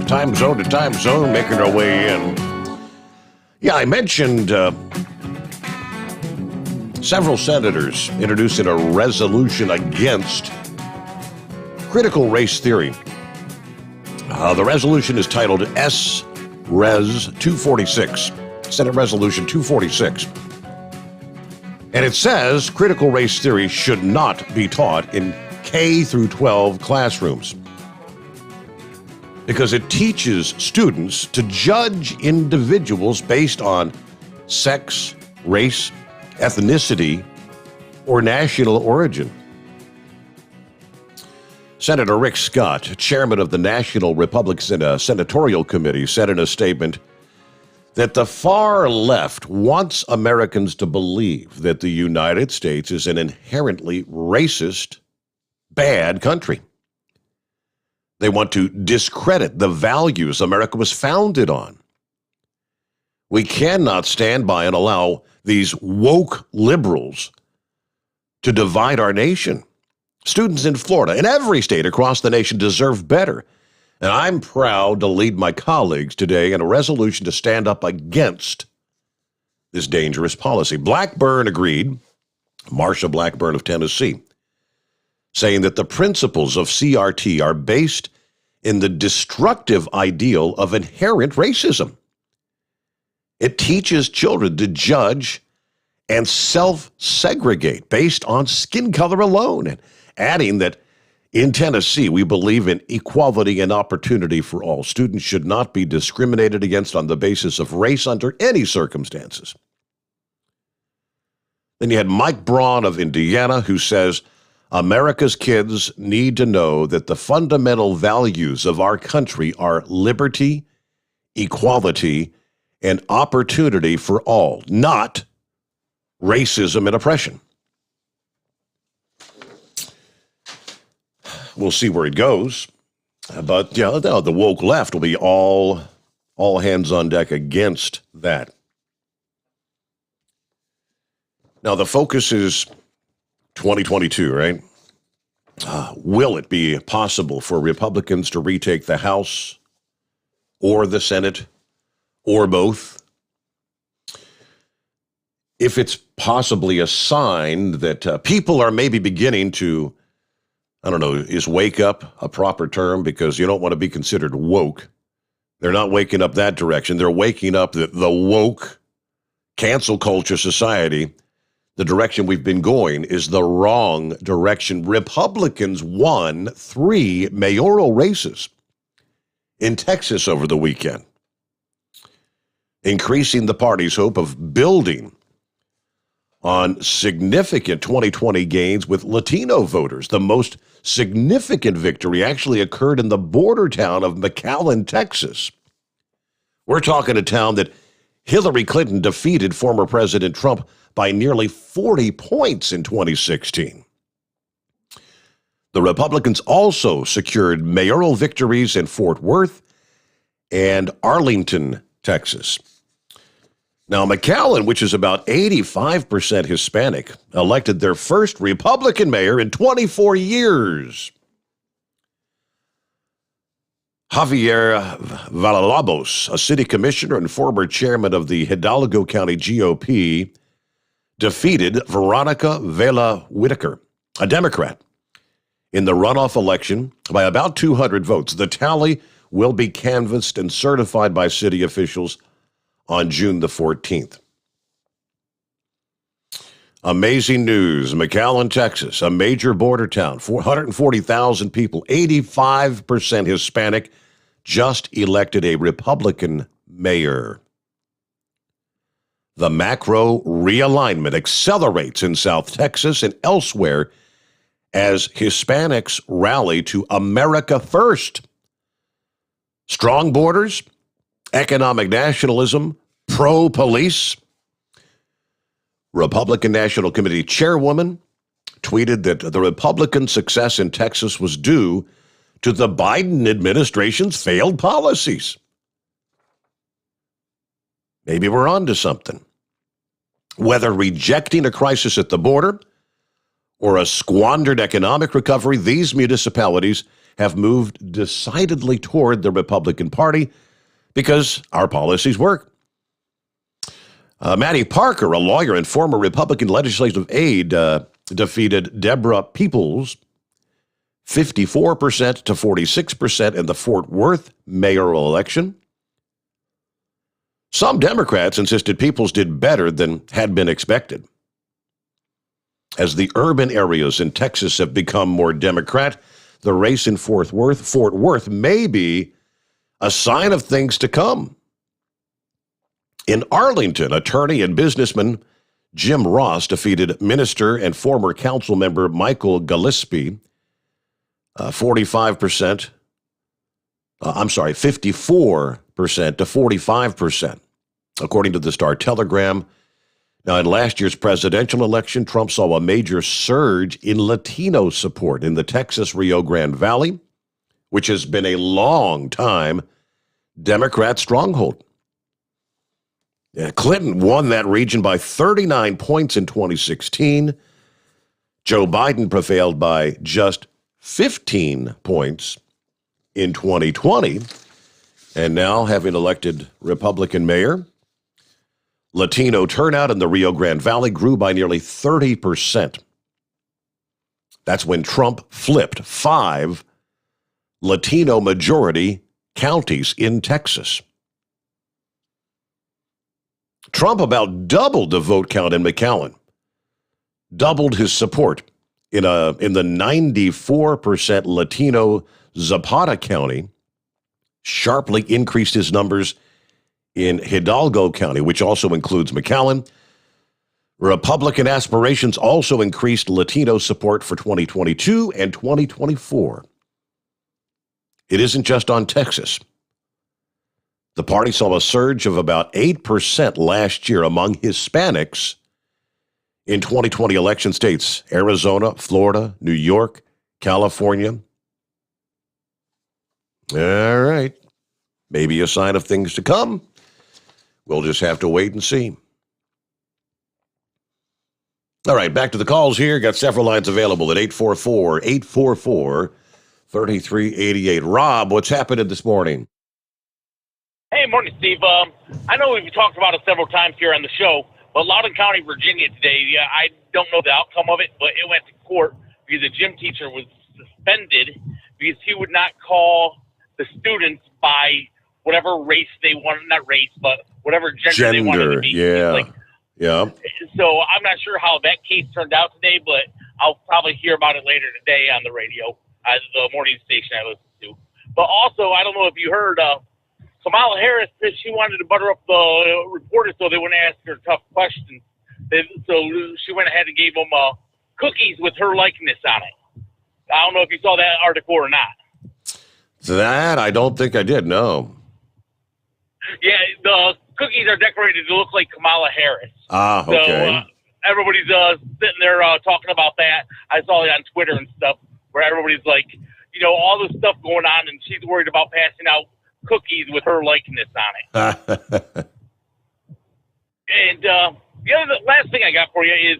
Time zone to time zone, making our way in. Yeah, I mentioned several senators introducing a resolution against critical race theory. The resolution is titled S-Res 246, Senate Resolution 246. And it says critical race theory should not be taught in K through 12 classrooms because it teaches students to judge individuals based on sex, race, ethnicity, or national origin. Senator Rick Scott, chairman of the National Republican Senatorial Committee, said in a statement that the far left wants Americans to believe that the United States is an inherently racist, bad country. They want to discredit the values America was founded on. We cannot stand by and allow these woke liberals to divide our nation. Students in Florida and every state across the nation deserve better. And I'm proud to lead my colleagues today in a resolution to stand up against this dangerous policy. Blackburn agreed, Marsha Blackburn of Tennessee, saying that the principles of CRT are based in the destructive ideal of inherent racism. It teaches children to judge and self-segregate based on skin color alone, and adding that in Tennessee, we believe in equality and opportunity for all. Students should not be discriminated against on the basis of race under any circumstances. Then you had Mike Braun of Indiana, who says, America's kids need to know that the fundamental values of our country are liberty, equality, and opportunity for all, not racism and oppression. We'll see where it goes. But yeah, the woke left will be all hands on deck against that. Now, the focus is 2022, right? Will it be possible for Republicans to retake the House or the Senate or both? If it's possibly a sign that people are maybe beginning to, I don't know, is wake up a proper term? Because you don't want to be considered woke. They're not waking up that direction. They're waking up the woke cancel culture society. The direction we've been going is the wrong direction. Republicans won 3 mayoral races in Texas over the weekend, increasing the party's hope of building on significant 2020 gains with Latino voters. The most significant victory actually occurred in the border town of McAllen, Texas. We're talking a town that Hillary Clinton defeated former President Trump by nearly 40 points in 2016. The Republicans also secured mayoral victories in Fort Worth and Arlington, Texas. Now, McAllen, which is about 85% Hispanic, elected their first Republican mayor in 24 years. Javier Villalobos, a city commissioner and former chairman of the Hidalgo County GOP, defeated Veronica Vela Whitaker, a Democrat, in the runoff election by about 200 votes. The tally will be canvassed and certified by city officials on June the 14th. Amazing news. McAllen, Texas, a major border town, 440,000 people, 85% Hispanic, just elected a Republican mayor. The macro realignment accelerates in South Texas and elsewhere as Hispanics rally to America First. Strong borders, economic nationalism, pro-police. Republican National Committee chairwoman tweeted that the Republican success in Texas was due to the Biden administration's failed policies. Maybe we're on to something. Whether rejecting a crisis at the border or a squandered economic recovery, these municipalities have moved decidedly toward the Republican Party because our policies work. Mattie Parker, a lawyer and former Republican legislative aide, defeated Deborah Peoples 54% to 46% in the Fort Worth mayoral election. Some Democrats insisted Peoples did better than had been expected. As the urban areas in Texas have become more Democrat, the race in Fort Worth may be a sign of things to come. In Arlington, attorney and businessman Jim Ross defeated minister and former council member Michael Gillespie 54% to 45%, according to the Star-Telegram. Now, in last year's presidential election, Trump saw a major surge in Latino support in the Texas Rio Grande Valley, which has been a long time Democrat stronghold. Clinton won that region by 39 points in 2016. Joe Biden prevailed by just 15 points in 2020. And now, having elected Republican mayor, Latino turnout in the Rio Grande Valley grew by nearly 30%. That's when Trump flipped 5 Latino-majority counties in Texas. Trump about doubled the vote count in McAllen, doubled his support in the 94% Latino Zapata County, sharply increased his numbers in Hidalgo County, which also includes McAllen. Republican aspirations also increased Latino support for 2022 and 2024. It isn't just on Texas. The party saw a surge of about 8% last year among Hispanics in 2020 election states: Arizona, Florida, New York, California. All right. Maybe a sign of things to come. We'll just have to wait and see. All right, back to the calls here. Got several lines available at 844-844-3388. Rob, what's happening this morning? Hey, morning, Steve. I know we've talked about it several times here on the show, but Loudoun County, Virginia today, I don't know the outcome of it, but it went to court because a gym teacher was suspended because he would not call the students by whatever race they wanted, not race, but whatever gender they wanted to be. Yeah. Yeah. So I'm not sure how that case turned out today, but I'll probably hear about it later today on the radio, the morning station I listen to. But also, I don't know if you heard, Kamala Harris said she wanted to butter up the reporters so they wouldn't ask her tough questions So she went ahead and gave him cookies with her likeness on it. I don't know if you saw that article or not. That I don't think I did, no. Yeah, the cookies are decorated to look like Kamala Harris. Ah, okay. So everybody's sitting there talking about that. I saw it on Twitter and stuff where everybody's like, all this stuff going on, and she's worried about passing out cookies with her likeness on it. And the last thing I got for you is,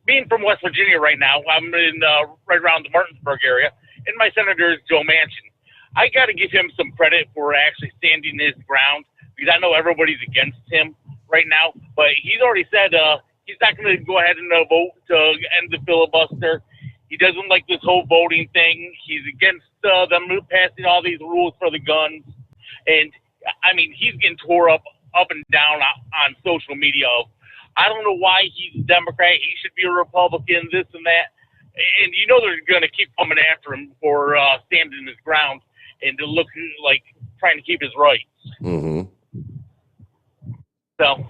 being from West Virginia right now, I'm in right around the Martinsburg area, and my senator is Joe Manchin. I got to give him some credit for actually standing his ground, because I know everybody's against him right now, but he's already said he's not going to go ahead and vote to end the filibuster. He doesn't like this whole voting thing. He's against them passing all these rules for the guns. And, I mean, he's getting tore up and down on social media. I don't know why he's a Democrat. He should be a Republican, this and that. And they're going to keep coming after him for standing his ground and to look like trying to keep his rights. Mm-hmm. So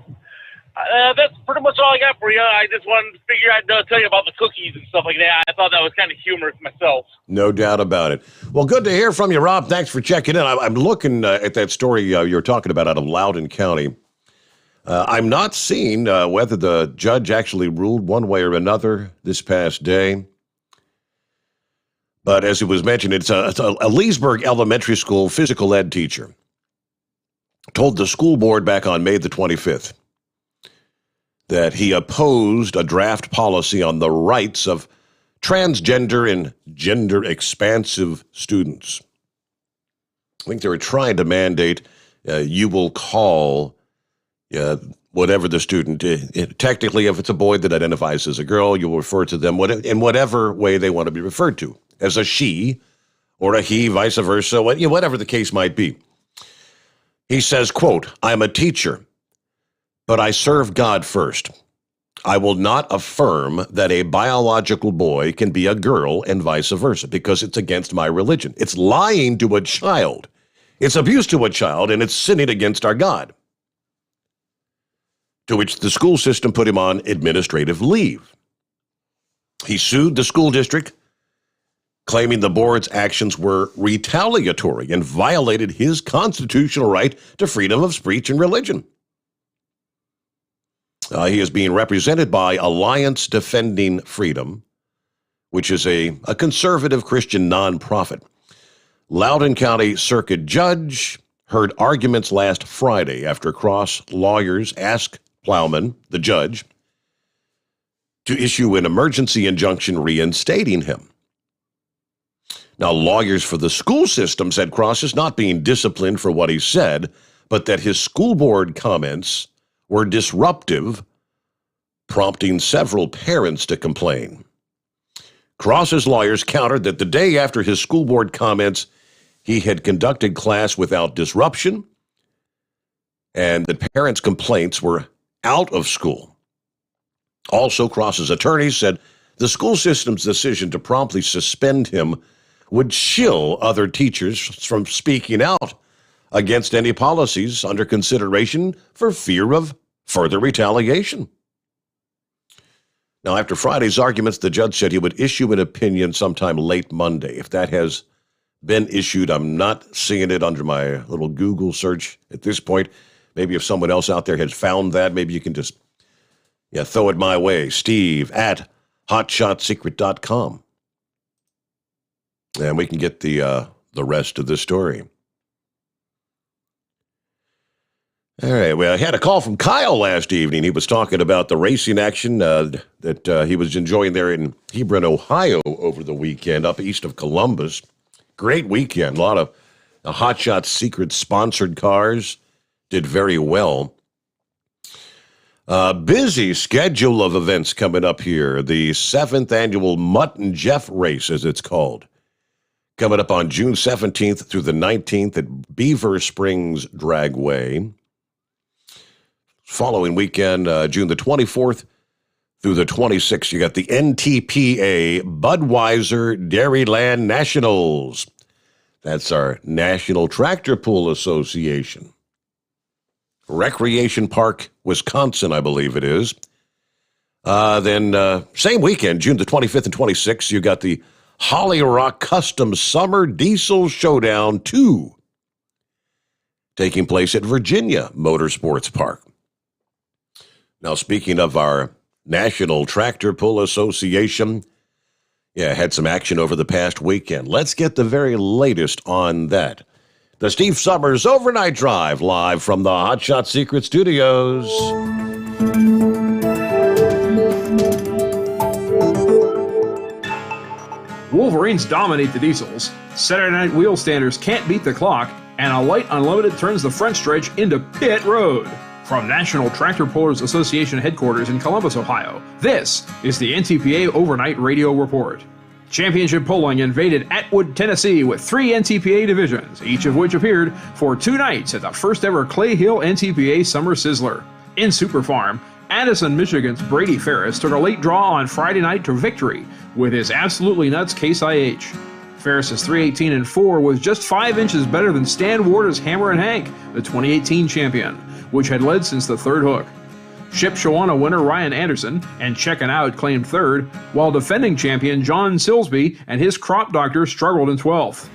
that's pretty much all I got for you. I just wanted to figure I'd tell you about the cookies and stuff like that. I thought that was kind of humorous myself. No doubt about it. Well, good to hear from you, Rob. Thanks for checking in. I'm looking at that story you were talking about out of Loudoun County. I'm not seeing whether the judge actually ruled one way or another this past day. But as it was mentioned, it's a Leesburg Elementary School physical ed teacher told the school board back on May the 25th that he opposed a draft policy on the rights of transgender and gender expansive students. I think they were trying to mandate you will call whatever the student, technically if it's a boy that identifies as a girl, you will refer to them in whatever way they want to be referred to, as a she or a he, vice versa, whatever the case might be. He says, quote, "I'm a teacher, but I serve God first. I will not affirm that a biological boy can be a girl and vice versa because it's against my religion. It's lying to a child. It's abuse to a child, and it's sinning against our God." To which the school system put him on administrative leave. He sued the school district, claiming the board's actions were retaliatory and violated his constitutional right to freedom of speech and religion. He is being represented by Alliance Defending Freedom, which is a conservative Christian nonprofit. Loudoun County Circuit Judge heard arguments last Friday after Cross lawyers asked Plowman, the judge, to issue an emergency injunction reinstating him. Now, lawyers for the school system said Cross is not being disciplined for what he said, but that his school board comments were disruptive, prompting several parents to complain. Cross's lawyers countered that the day after his school board comments, he had conducted class without disruption, and that parents' complaints were out of school. Also, Cross's attorneys said the school system's decision to promptly suspend him would chill other teachers from speaking out against any policies under consideration for fear of further retaliation. Now, after Friday's arguments, the judge said he would issue an opinion sometime late Monday. If that has been issued, I'm not seeing it under my little Google search at this point. Maybe if someone else out there has found that, maybe you can just throw it my way. Steve at hotshotsecret.com. And we can get the rest of the story. All right. Well, I had a call from Kyle last evening. He was talking about the racing action that he was enjoying there in Hebron, Ohio over the weekend, up east of Columbus. Great weekend. A lot of Hot Shots Secret sponsored cars did very well. Busy schedule of events coming up here. The 7th annual Mutt and Jeff race, as it's called, coming up on June 17th through the 19th at Beaver Springs Dragway. Following weekend, June the 24th through the 26th, you got the NTPA Budweiser Dairyland Nationals. That's our National Tractor Pull Association. Recreation Park, Wisconsin, I believe it is. Then same weekend, June the 25th and 26th, you got the Holly Rock Custom Summer Diesel Showdown 2 taking place at Virginia Motorsports Park. Now, speaking of our National Tractor Pull Association, had some action over the past weekend. Let's get the very latest on that. The Steve Sommers Overnight Drive, live from the Hot Shot Secret Studios. Wolverines dominate the diesels. Saturday night wheel standers can't beat the clock, and a light unlimited turns the front stretch into pit road. From National Tractor Pullers Association headquarters in Columbus, Ohio, this is the NTPA Overnight Radio Report. Championship pulling invaded Atwood, Tennessee with 3 NTPA divisions, each of which appeared for 2 nights at the first ever Clay Hill NTPA Summer Sizzler. In Superfarm, Addison, Michigan's Brady Ferris took a late draw on Friday night to victory with his Absolutely Nuts Case IH. Ferris's 3:18.4 was just 5 inches better than Stan Warder's Hammer and Hank, the 2018 champion, which had led since the third hook. Ship Shawana winner Ryan Anderson and Checkin' Out claimed third, while defending champion John Silsby and his crop doctor struggled in 12th.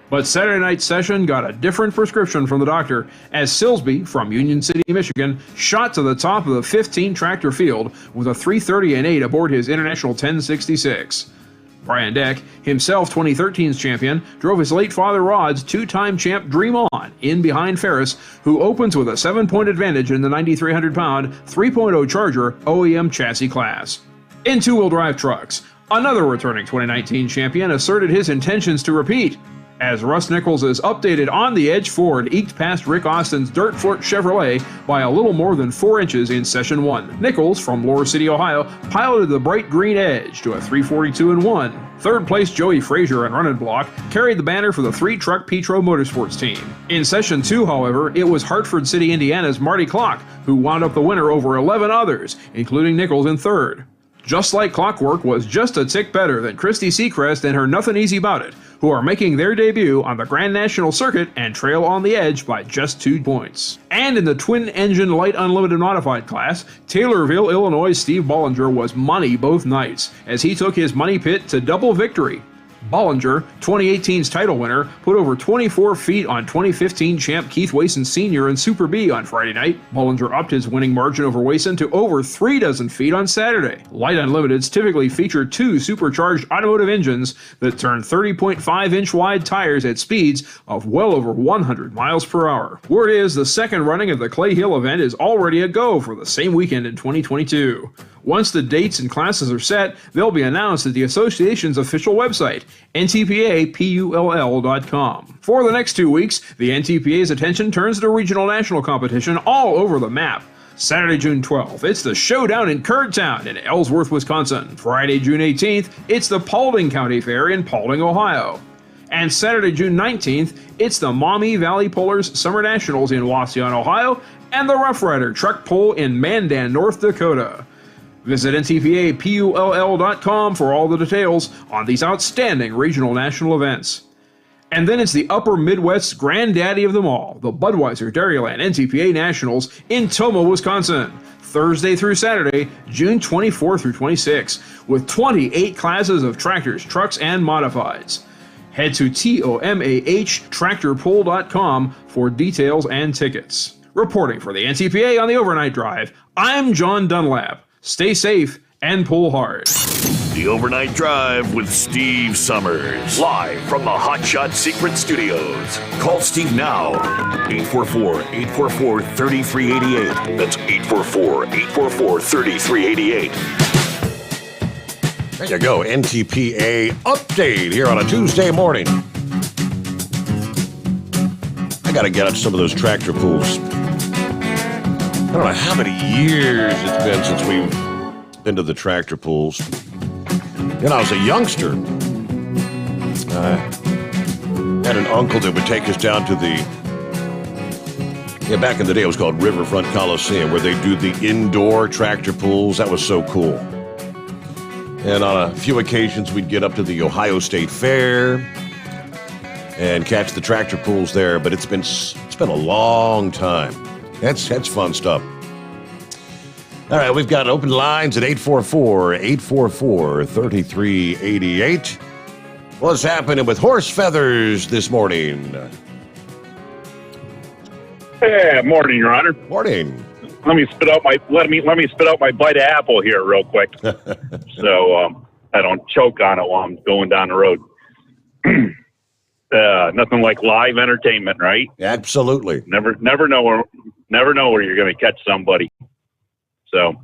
But Saturday night's session got a different prescription from the doctor, as Silsby, from Union City, Michigan, shot to the top of the 15 tractor field with a 3:30.8 aboard his International 1066. Brian Deck, himself 2013's champion, drove his late father Rod's 2-time champ Dream On in behind Ferris, who opens with a 7-point advantage in the 9,300-pound 3.0 Charger OEM chassis class. In two-wheel drive trucks, another returning 2019 champion asserted his intentions to repeat, as Russ Nichols' updated On the Edge Ford eked past Rick Austin's Dirt Flirt Chevrolet by a little more than 4 inches in Session 1. Nichols, from Lower City, Ohio, piloted the bright green Edge to a 3:42.1. Third place Joey Frazier and Run and Block carried the banner for the 3-truck Petro Motorsports team. In Session 2, however, it was Hartford City, Indiana's Marty Clock who wound up the winner over 11 others, including Nichols in third. Just Like Clockwork was just a tick better than Christy Seacrest and her Nothing Easy About It, who are making their debut on the Grand National Circuit and trail On the Edge by just 2 points. And in the twin-engine light unlimited modified class, Taylorville, Illinois' Steve Bollinger was money both nights, as he took his money pit to double victory. Bollinger, 2018's title winner, put over 24 feet on 2015 champ Keith Wason Sr. in Super B on Friday night. Bollinger upped his winning margin over Wason to over 3 dozen feet on Saturday. Light Unlimiteds typically feature 2 supercharged automotive engines that turn 30.5-inch wide tires at speeds of well over 100 miles per hour. Word is the second running of the Clay Hill event is already a go for the same weekend in 2022. Once the dates and classes are set, they'll be announced at the association's official website, ntpapull.com. For the next 2 weeks, the NTPA's attention turns to regional national competition all over the map. Saturday, June 12th, it's the Showdown in Kurdtown in Ellsworth, Wisconsin. Friday, June 18th, it's the Paulding County Fair in Paulding, Ohio. And Saturday, June 19th, it's the Maumee Valley Pullers Summer Nationals in Wauseon, Ohio, and the Rough Rider Truck Pull in Mandan, North Dakota. Visit ntpapull.com for all the details on these outstanding regional national events. And then it's the Upper Midwest's granddaddy of them all, the Budweiser Dairyland NTPA Nationals in Tomah, Wisconsin, Thursday through Saturday, June 24 through 26, with 28 classes of tractors, trucks, and modifieds. Head to tomahtractorpull.com for details and tickets. Reporting for the NTPA on the Overnight Drive, I'm John Dunlap. Stay safe and pull hard. The Overnight Drive with Steve Sommers. Live from the Hot Shot Secret Studios. Call Steve now. 844-844-3388. That's 844-844-3388. There you go, NTPA update here on a Tuesday morning. I got to get up some of those tractor pulls. I don't know how many years it's been since we've been to the tractor pools. When I was a youngster, I had an uncle that would take us down to back in the day it was called Riverfront Coliseum, where they do the indoor tractor pools. That was so cool. And on a few occasions, we'd get up to the Ohio State Fair and catch the tractor pools there. But it's been a long time. That's fun stuff. All right, we've got open lines at 844-3388. What's happening with horse feathers this morning? Hey, morning, Your Honor. Morning. Let me spit out my bite of apple here real quick, so I don't choke on it while I'm going down the road. Nothing like live entertainment, right? Absolutely. Never know where you're going to catch somebody. So,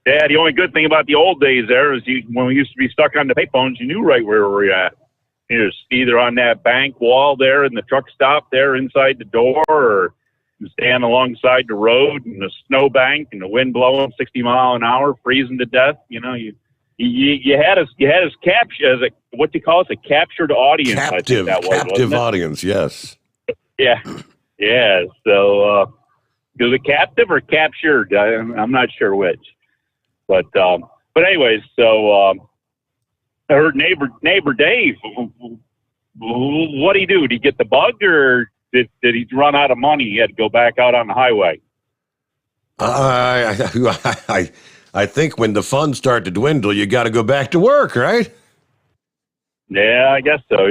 yeah, the only good thing about the old days there is when we used to be stuck on the payphones, you knew right where we were at. You was either on that bank wall there in the truck stop there inside the door, or stand alongside the road in the snowbank and the wind blowing 60 mile an hour, freezing to death. You know, you had us captured as a, what do you call it, a captured audience. Captive, I think that was, captive audience, yes. Yeah. So, was it captive or captured? I'm not sure which. But anyways, so I heard neighbor Dave. What did he do? Did he get the bug, or did he run out of money? He had to go back out on the highway. I think when the funds start to dwindle, you got to go back to work, right? Yeah, I guess so.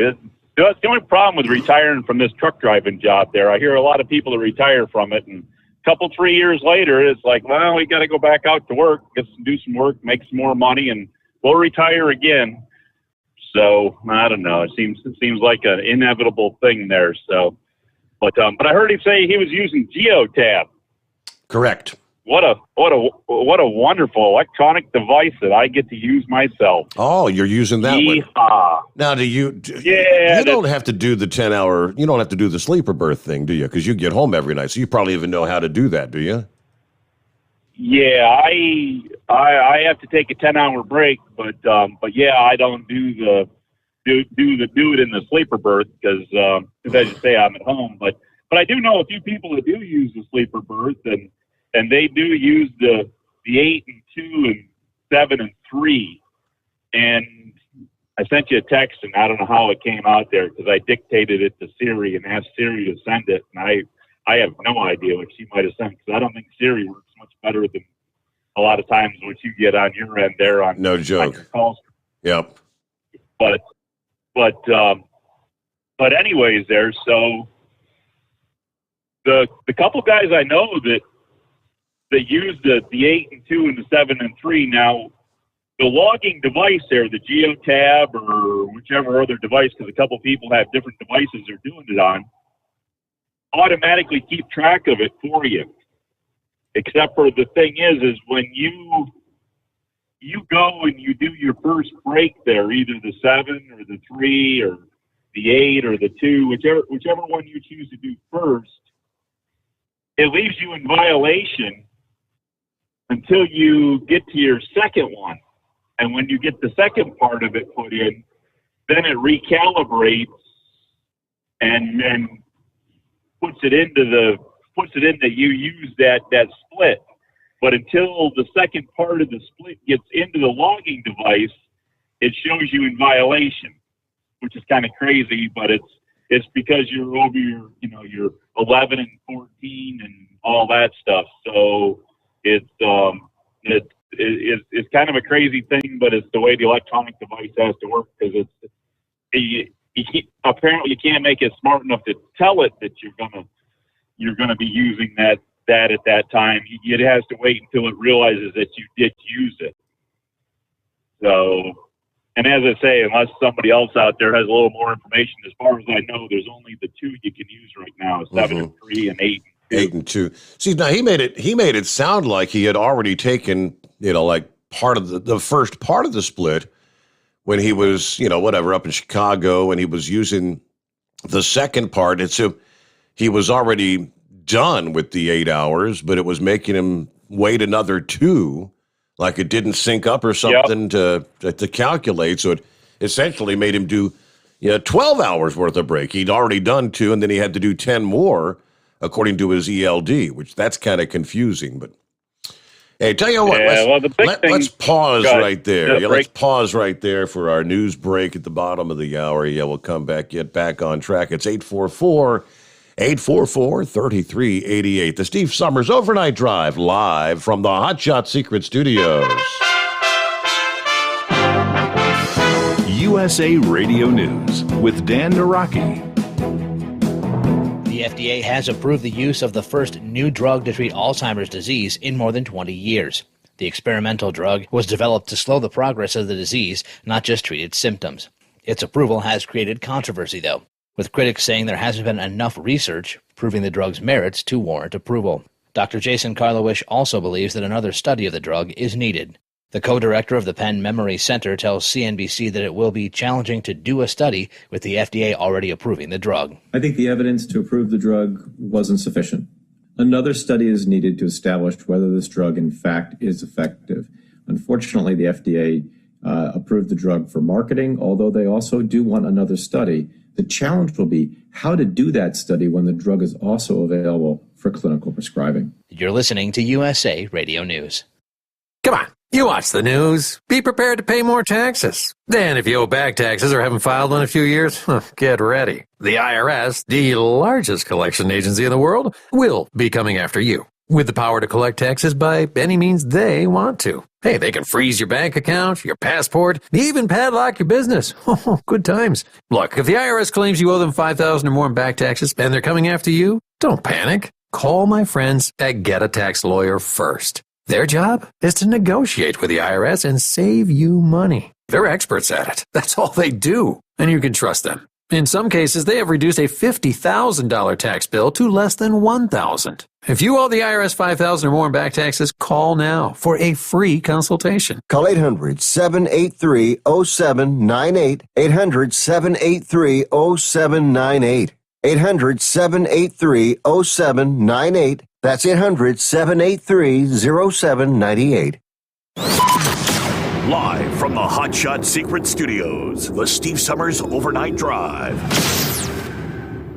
That's the only problem with retiring from this truck driving job there. I hear a lot of people that retire from it, and a couple, 3 years later, it's like, well, we got to go back out to work, do some work, make some more money, and we'll retire again. So I don't know. It seems like an inevitable thing there. So, but I heard him say he was using Geotab. Correct. What a wonderful electronic device that I get to use myself. Oh, you're using that one. Now, you don't have to do the 10-hour, you don't have to do the sleeper berth thing, do you? Because you get home every night, so you probably even know how to do that, do you? Yeah, I have to take a 10-hour break, but yeah, I don't do it in the sleeper berth because as you say, I'm at home. But I do know a few people that do use the sleeper berth, and they do use the 8 and 2 and 7 and 3. And I sent you a text, and I don't know how it came out there because I dictated it to Siri and asked Siri to send it, and I have no idea what she might have sent because I don't think Siri works much better than a lot of times what you get on your end there on no joke. On your calls. Yep. But anyways, there. So the couple guys I know that use the 8 and 2 and the 7 and 3 now. The logging device there, the Geotab or whichever other device, because a couple people have different devices they're doing it on, automatically keep track of it for you. Except for the thing is when you go and you do your first break there, either the 7 or the 3 or the 8 or the 2, whichever one you choose to do first, it leaves you in violation until you get to your second one. And when you get the second part of it put in, then it recalibrates and then puts it in that you use that split. But until the second part of the split gets into the logging device, it shows you in violation, which is kind of crazy, but it's because you're over your 11 and 14 and all that stuff. So it's kind of a crazy thing, but it's the way the electronic device has to work because apparently you can't make it smart enough to tell it that you're gonna be using that at that time. It has to wait until it realizes that you did use it. So, and as I say, unless somebody else out there has a little more information, as far as I know, there's only the 2 you can use right now: 7 and 3 and 8. 8 and 2. See, now he made it sound like he had already taken, like part of the first part of the split when he was, up in Chicago, and he was using the second part. And so he was already done with the 8 hours, but it was making him wait another 2, like it didn't sync up or something to calculate. So it essentially made him do 12 hours worth of break. He'd already done 2, and then he had to do 10 more according to his ELD, which that's kind of confusing. But hey, tell you what, let's pause right there. Let's pause right there for our news break at the bottom of the hour. Yeah, we'll come back, get back on track. It's 844 844-3388. The Steve Sommers Overnight Drive, live from the Hot Shot Secret Studios. USA Radio News with Dan Naraki. The FDA has approved the use of the first new drug to treat Alzheimer's disease in more than 20 years. The experimental drug was developed to slow the progress of the disease, not just treat its symptoms. Its approval has created controversy, though, with critics saying there hasn't been enough research proving the drug's merits to warrant approval. Dr. Jason Karlowicz also believes that another study of the drug is needed. The co-director of the Penn Memory Center tells CNBC that it will be challenging to do a study with the FDA already approving the drug. I think the evidence to approve the drug wasn't sufficient. Another study is needed to establish whether this drug in fact is effective. Unfortunately, the FDA approved the drug for marketing, although they also do want another study. The challenge will be how to do that study when the drug is also available for clinical prescribing. You're listening to USA Radio News. Come on, you watch the news. Be prepared to pay more taxes. Then if you owe back taxes or haven't filed in a few years, get ready. The IRS, the largest collection agency in the world, will be coming after you, with the power to collect taxes by any means they want to. Hey, they can freeze your bank account, your passport, even padlock your business. Oh, good times. Look, if the IRS claims you owe them $5,000 or more in back taxes and they're coming after you, don't panic. Call my friends at Get a Tax Lawyer first. Their job is to negotiate with the IRS and save you money. They're experts at it. That's all they do, and you can trust them. In some cases, they have reduced a $50,000 tax bill to less than $1,000. If you owe the IRS $5,000 or more in back taxes, call now for a free consultation. Call 800-783-0798, 800-783-0798, 800-783-0798. That's 800-783-0798. Live from the Hot Shot Secret Studios, the Steve Sommers Overnight Drive.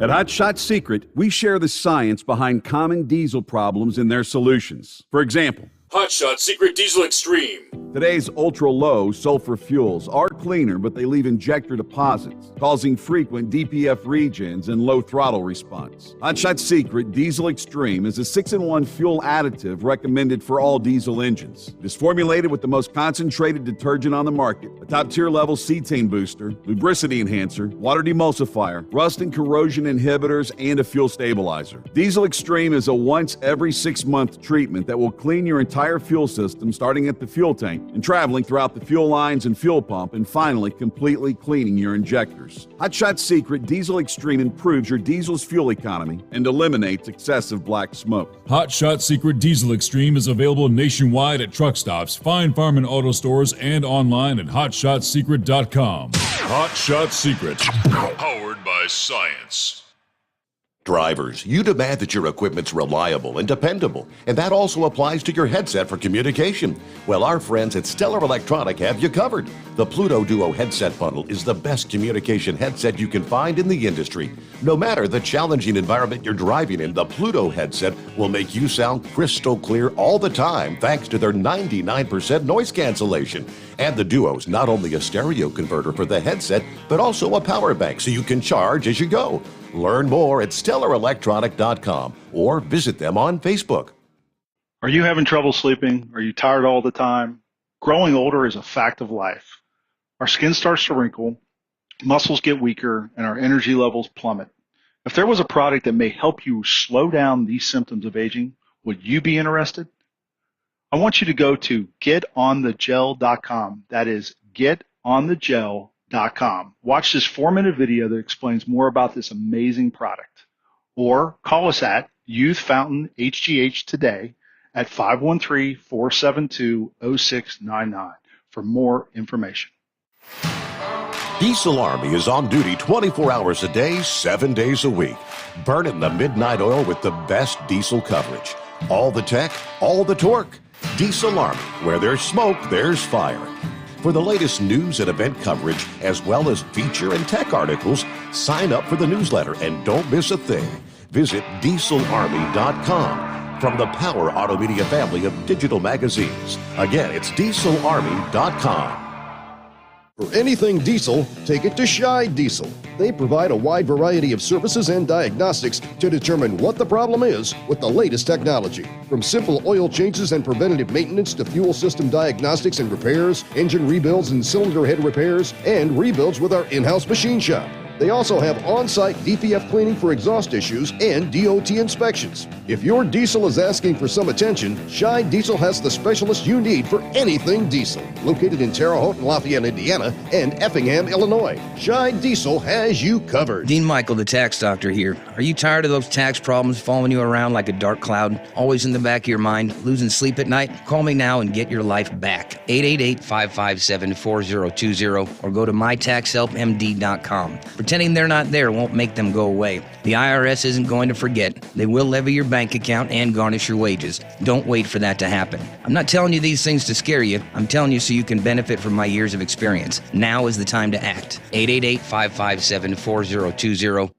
At Hot Shot Secret, we share the science behind common diesel problems and their solutions. For example, Hot Shot Secret Diesel Extreme. Today's ultra-low sulfur fuels are cleaner, but they leave injector deposits, causing frequent DPF regens and low throttle response. Hot Shot Secret Diesel Extreme is a 6-in-1 fuel additive recommended for all diesel engines. It is formulated with the most concentrated detergent on the market, a top-tier level cetane booster, lubricity enhancer, water demulsifier, rust and corrosion inhibitors, and a fuel stabilizer. Diesel Extreme is a once every 6-month treatment that will clean your entire fuel system, starting at the fuel tank and traveling throughout the fuel lines and fuel pump, and finally completely cleaning your injectors. Hot Shot Secret Diesel Extreme improves your diesel's fuel economy and eliminates excessive black smoke. Hot Shot Secret Diesel Extreme is available nationwide at truck stops, fine farm and auto stores, and online at hotshotsecret.com. Hot Shot Secret, powered by science. Drivers, you demand that your equipment's reliable and dependable, and that also applies to your headset for communication. Well, our friends at Stellar Electronic have you covered. The Pluto Duo headset bundle is the best communication headset you can find in the industry. No matter the challenging environment you're driving in, the Pluto headset will make you sound crystal clear all the time thanks to their 99% noise cancellation. And the Duo's not only a stereo converter for the headset, but also a power bank so you can charge as you go. Learn more at StellarElectronic.com or visit them on Facebook. Are you having trouble sleeping? Are you tired all the time? Growing older is a fact of life. Our skin starts to wrinkle, muscles get weaker, and our energy levels plummet. If there was a product that may help you slow down these symptoms of aging, would you be interested? I want you to go to getonthegel.com. That is getonthegel.com. Watch this 4-minute video that explains more about this amazing product. Or call us at Youth Fountain HGH today at 513-472-0699 for more information. Diesel Army is on duty 24 hours a day, 7 days a week. Burning the midnight oil with the best diesel coverage. All the tech, all the torque. Diesel Army, where there's smoke, there's fire. For the latest news and event coverage, as well as feature and tech articles, sign up for the newsletter and don't miss a thing. Visit dieselarmy.com from the Power Auto Media family of digital magazines. Again, it's dieselarmy.com. For anything diesel, take it to Scheid Diesel. They provide a wide variety of services and diagnostics to determine what the problem is with the latest technology. From simple oil changes and preventative maintenance to fuel system diagnostics and repairs, engine rebuilds and cylinder head repairs, and rebuilds with our in-house machine shop. They also have on-site DPF cleaning for exhaust issues and DOT inspections. If your diesel is asking for some attention, Scheid Diesel has the specialist you need for anything diesel. Located in Terre Haute and Lafayette, Indiana, and Effingham, Illinois, Scheid Diesel has you covered. Dean Michael, the tax doctor here. Are you tired of those tax problems following you around like a dark cloud, always in the back of your mind, losing sleep at night? Call me now and get your life back. 888-557-4020 or go to mytaxhelpmd.com. Pretending they're not there won't make them go away. The IRS isn't going to forget. They will levy your bank account and garnish your wages. Don't wait for that to happen. I'm not telling you these things to scare you. I'm telling you so you can benefit from my years of experience. Now is the time to act. 888-557-4020.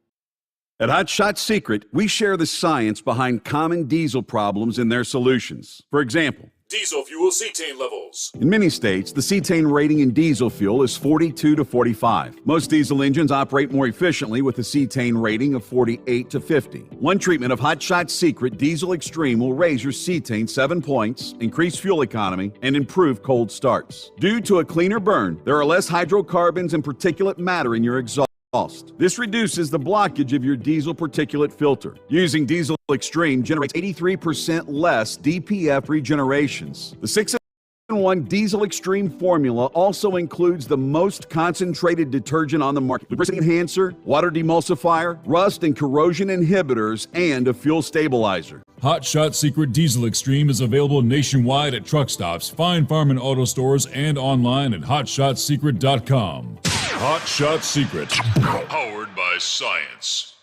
At Hot Shot Secret, we share the science behind common diesel problems and their solutions. For example, Diesel fuel cetane levels. in many states, the cetane rating in diesel fuel is 42 to 45. Most diesel engines operate more efficiently with a cetane rating of 48 to 50. One treatment of Hot Shot Secret Diesel Extreme will raise your cetane 7 points, increase fuel economy, and improve cold starts. Due to a cleaner burn, there are less hydrocarbons and particulate matter in your exhaust. This reduces the blockage of your diesel particulate filter. Using Diesel Extreme generates 83% less DPF regenerations. The 6-in-1 Diesel Extreme formula also includes the most concentrated detergent on the market, lubricity enhancer, water demulsifier, rust and corrosion inhibitors, and a fuel stabilizer. Hot Shot Secret Diesel Extreme is available nationwide at truck stops, fine farm and auto stores, and online at hotshotsecret.com. Hot Shot Secret, powered by science.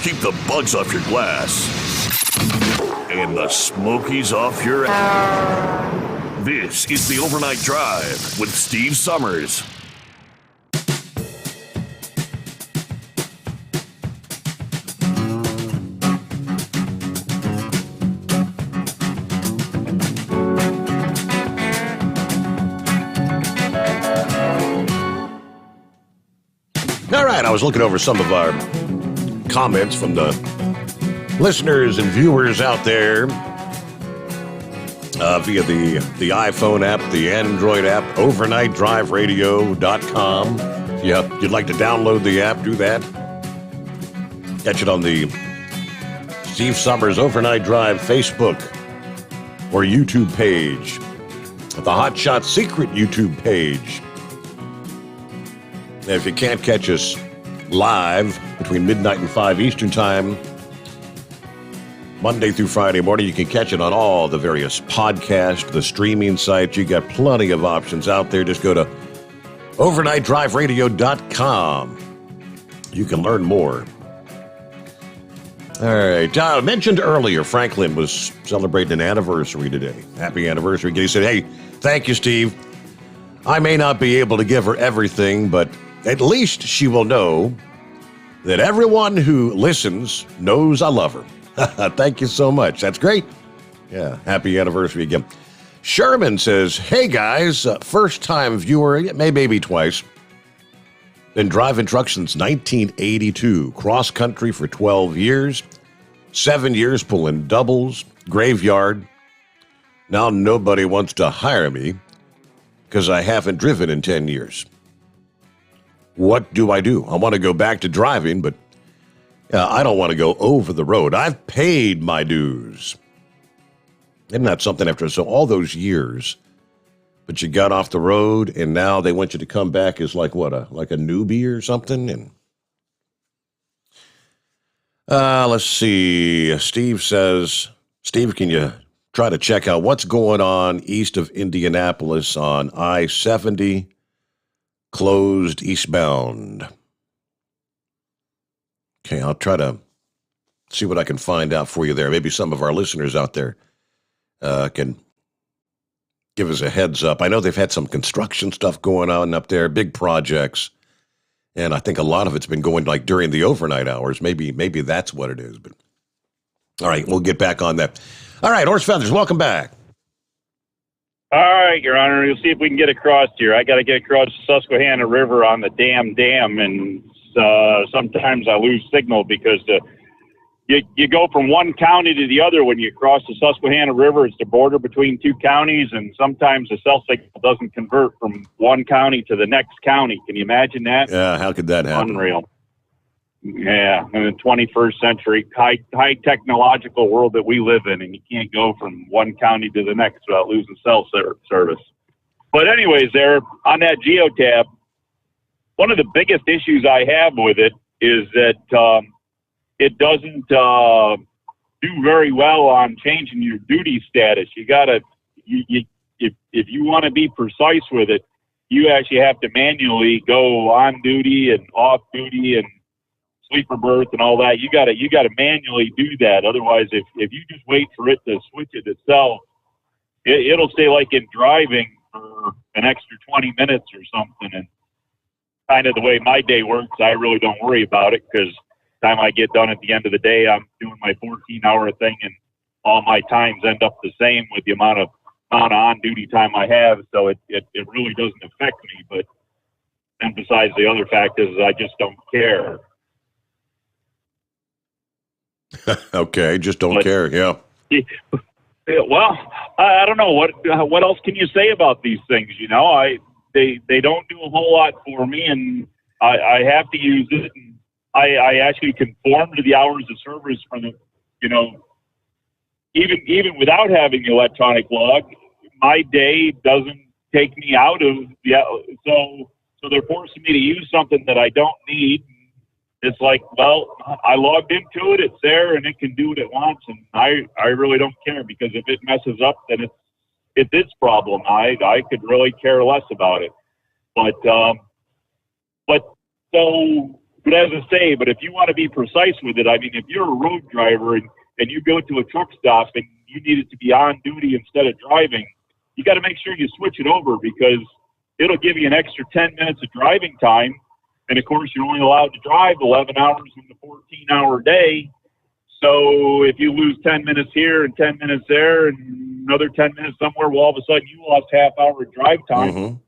Keep the bugs off your glass and the smokies off your ass. This is the Overnight Drive with Steve Sommers. All right, I was looking over some of our comments from the listeners and viewers out there via the iPhone app, the Android app, overnightdriveradio.com. If you'd like to download the app, do that. Catch it on the Steve Sommers Overnight Drive Facebook or YouTube page, the Hot Shot Secret YouTube page. If you can't catch us live between midnight and 5 Eastern Time, Monday through Friday morning, you can catch it on all the various podcasts, the streaming sites. You got plenty of options out there. Just go to overnightdriveradio.com. You can learn more. All right. I mentioned earlier, Franklin was celebrating an anniversary today. Happy anniversary. He said, hey, thank you, Steve. I may not be able to give her everything, but at least she will know that everyone who listens knows I love her. Thank you so much. That's great. Yeah, happy anniversary again. Sherman says, hey guys, first-time viewer, maybe twice. Been driving trucks since 1982. Cross-country for 12 years. 7 years pulling doubles, graveyard. Now nobody wants to hire me because I haven't driven in 10 years. What do? I want to go back to driving, but I don't want to go over the road. I've paid my dues. Isn't that something after all those years? But you got off the road, and now they want you to come back as like a newbie or something? And let's see. Steve says, Steve, can you try to check out what's going on east of Indianapolis on I-70? Closed eastbound. Okay, I'll try to see what I can find out for you there. Maybe some of our listeners out there can give us a heads up. I know they've had some construction stuff going on up there, big projects, and I think a lot of it's been going like during the overnight hours. Maybe that's what it is. But all right, we'll get back on that. All right, Horse Feathers, welcome back. All right, Your Honor. We'll see if we can get across here. I got to get across the Susquehanna River on the dam, and sometimes I lose signal because you go from one county to the other when you cross the Susquehanna River. It's the border between two counties, and sometimes the cell signal doesn't convert from one county to the next county. Can you imagine that? Yeah, how could that happen? Unreal. Yeah, in the 21st century, high technological world that we live in, and you can't go from one county to the next without losing cell service. But anyways, there on that geotab, one of the biggest issues I have with it is that it doesn't do very well on changing your duty status. You gotta, if you want to be precise with it, you actually have to manually go on duty and off duty and sleeper berth and all that. You gotta manually do that. Otherwise, if you just wait for it to switch it itself, it'll stay like in driving for an extra 20 minutes or something. And kind of the way my day works, I really don't worry about it because time I get done at the end of the day, I'm doing my 14-hour thing, and all my times end up the same with the amount of on-duty time I have. So it really doesn't affect me. But then besides, the other fact is I just don't care. Okay, just don't care. Yeah. Well, I don't know what else can you say about these things. You know, they don't do a whole lot for me, and I have to use it. And I actually conform to the hours of service for the, you know, even without having the electronic log, my day doesn't take me out of the. So they're forcing me to use something that I don't need. It's like, well, I logged into it, it's there, and it can do what it wants, and I really don't care, because if it messes up, then it's its problem. I could really care less about it. But as I say, but if you want to be precise with it, I mean, if you're a road driver and you go to a truck stop and you need it to be on duty instead of driving, you got to make sure you switch it over, because it'll give you an extra 10 minutes of driving time. And of course, you're only allowed to drive 11 hours in the 14-hour day. So if you lose 10 minutes here and 10 minutes there and another 10 minutes somewhere, well, all of a sudden you lost half-hour drive time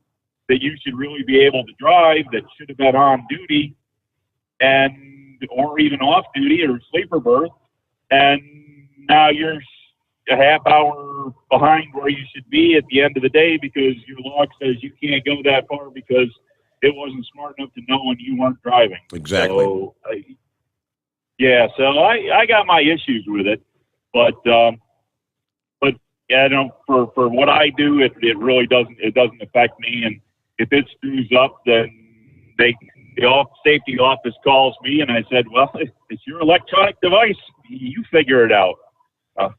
that you should really be able to drive, that should have been on duty, or even off duty or sleeper berth. And now you're a half hour behind where you should be at the end of the day, because your log says you can't go that far because it wasn't smart enough to know when you weren't driving. Exactly. So, so I got my issues with it, but yeah, for what I do, it really doesn't affect me. And if it screws up, then the safety office calls me, and I said, well, it's your electronic device. You figure it out.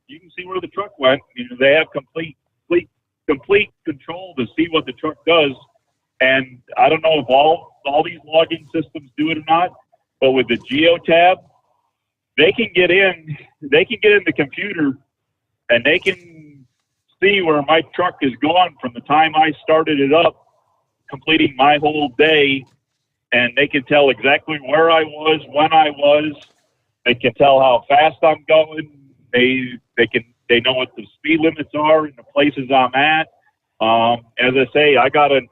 You can see where the truck went. You know, they have complete control to see what the truck does. And I don't know if all these logging systems do it or not, but with the geotab, they can get in the computer, and they can see where my truck is gone from the time I started it up, completing my whole day, and they can tell exactly where I was, when I was. They can tell how fast I'm going. They know what the speed limits are in the places I'm at. As I say, I got an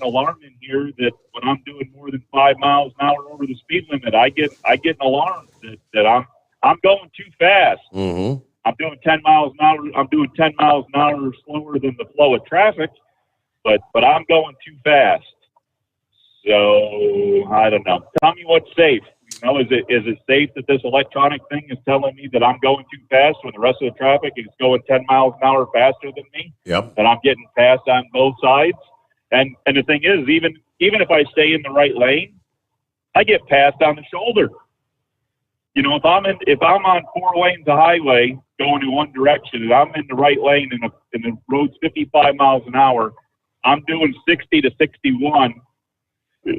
alarm in here that when I'm doing more than 5 miles an hour over the speed limit, I get an alarm that I'm going too fast. Mm-hmm. I'm doing 10 miles an hour. I'm doing 10 miles an hour slower than the flow of traffic, but I'm going too fast. So I don't know. Tell me what's safe. You know, is it safe that this electronic thing is telling me that I'm going too fast when the rest of the traffic is going 10 miles an hour faster than me? Yep. That I'm getting passed on both sides. And the thing is, even if I stay in the right lane, I get passed on the shoulder. You know, if I'm on 4 lanes of highway going in one direction, and I'm in the right lane and the road's 55 miles an hour, I'm doing 60 to 61.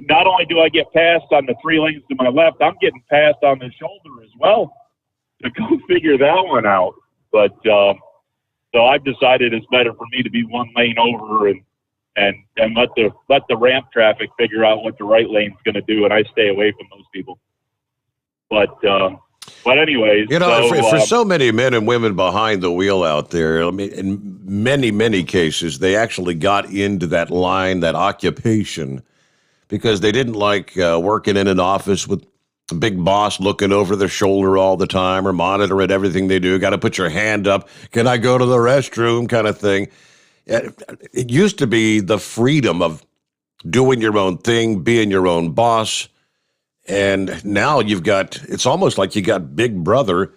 Not only do I get passed on the 3 lanes to my left, I'm getting passed on the shoulder as well. So go figure that one out. But so I've decided it's better for me to be 1 lane over and let the ramp traffic figure out what the right lane's going to do, and I stay away from those people. But But anyways, You know, so, for so many men and women behind the wheel out there, I mean, in many, many cases, they actually got into that line, that occupation, because they didn't like working in an office with a big boss looking over their shoulder all the time or monitoring everything they do. Got to put your hand up. Can I go to the restroom kind of thing. It used to be the freedom of doing your own thing, being your own boss. And now it's almost like you got Big Brother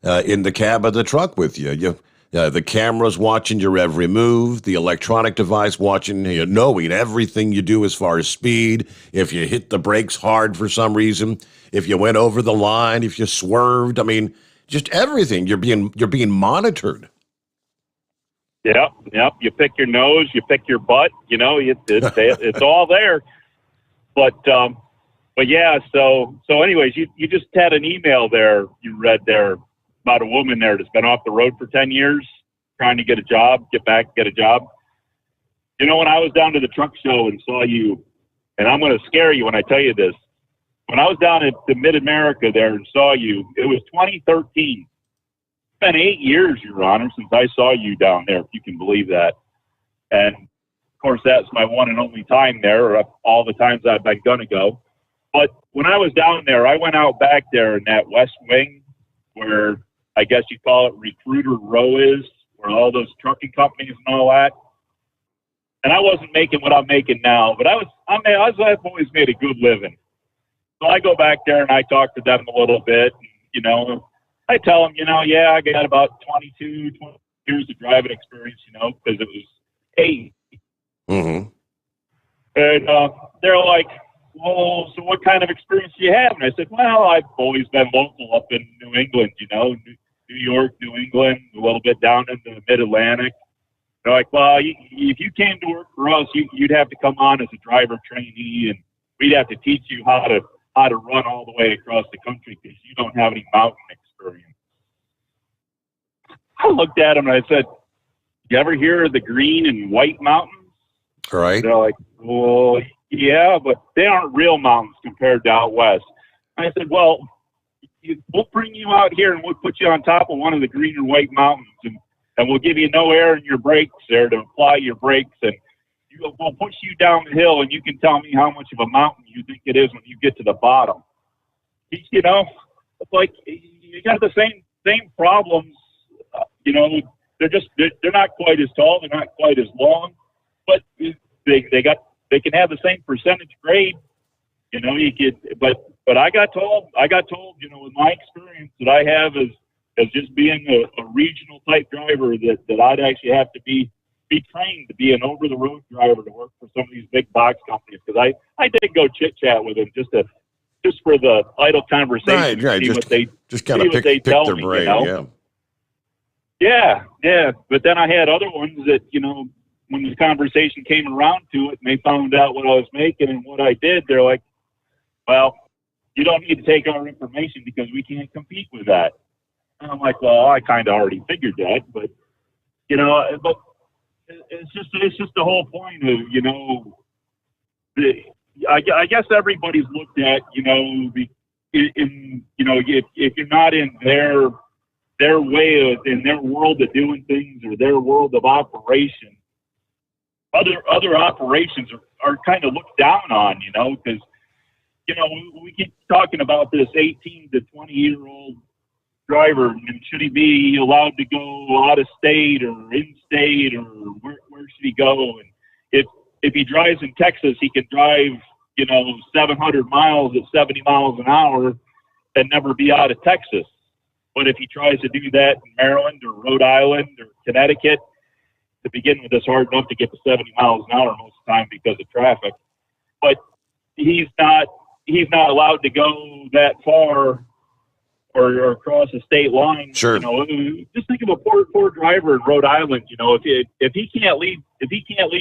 in the cab of the truck with you. The camera's watching your every move, the electronic device watching, knowing everything you do as far as speed, if you hit the brakes hard for some reason, if you went over the line, if you swerved. I mean, just everything. You're being monitored. Yep. You pick your nose, you pick your butt. It's all there. But yeah. So anyways, you just had an email there you read there about a woman there that's been off the road for 10 years trying to get a job. When I was down to the truck show and saw you, and I'm going to scare you when I tell you this. When I was down at the Mid-America there and saw you, it was 2013. It's been 8 years, Your Honor, since I saw you down there, if you can believe that. And, of course, that's my one and only time there, or all the times I've been going to go. But when I was down there, I went out back there in that West Wing where I guess you call it Recruiter Row is, where all those trucking companies and all that. And I wasn't making what I'm making now, but I've always made a good living. So I go back there and I talk to them a little bit. And, I tell them, I got about 20 years of driving experience, because it was 8. Mm-hmm. And they're like, well, so what kind of experience do you have? And I said, well, I've always been local up in New England, New York, New England, a little bit down into the Mid-Atlantic. They're like, well, if you came to work for us, you'd have to come on as a driver trainee, and we'd have to teach you how to run all the way across the country because you don't have any mountain experience. I looked at them and I said, you ever hear of the Green and White Mountains? Right. They're like, well, yeah, but they aren't real mountains compared to out west. I said, well, we'll bring you out here and we'll put you on top of one of the Green and White Mountains, and we'll give you no air in your brakes there to apply your brakes, and we'll push you down the hill, and you can tell me how much of a mountain you think it is when you get to the bottom. It's like you got the same problems. They're not quite as tall, they're not quite as long, but they can have the same percentage grade. But I got told, with my experience that I have as just being a regional type driver, that I'd actually have to be trained to be an over the road driver to work for some of these big box companies, because I did go chit chat with them just for the idle conversation. Right. Just kind of pick their brain. Yeah. But then I had other ones that, when the conversation came around to it and they found out what I was making and what I did, they're like, well, you don't need to take our information because we can't compete with that. And I'm like, well, I kind of already figured that, but it's just the whole point of, I guess everybody's looked at, if you're not in their way of, in their world of doing things or their world of operation, other operations are kind of looked down on, because, we keep talking about this 18 to 20-year-old driver, and should he be allowed to go out of state or in state, or where should he go? And if he drives in Texas, he can drive, 700 miles at 70 miles an hour and never be out of Texas. But if he tries to do that in Maryland or Rhode Island or Connecticut, to begin with, it's hard enough to get to 70 miles an hour most of the time because of traffic. But he's not allowed to go that far or across a state line. Sure. Just think of a poor driver in Rhode Island. If he can't leave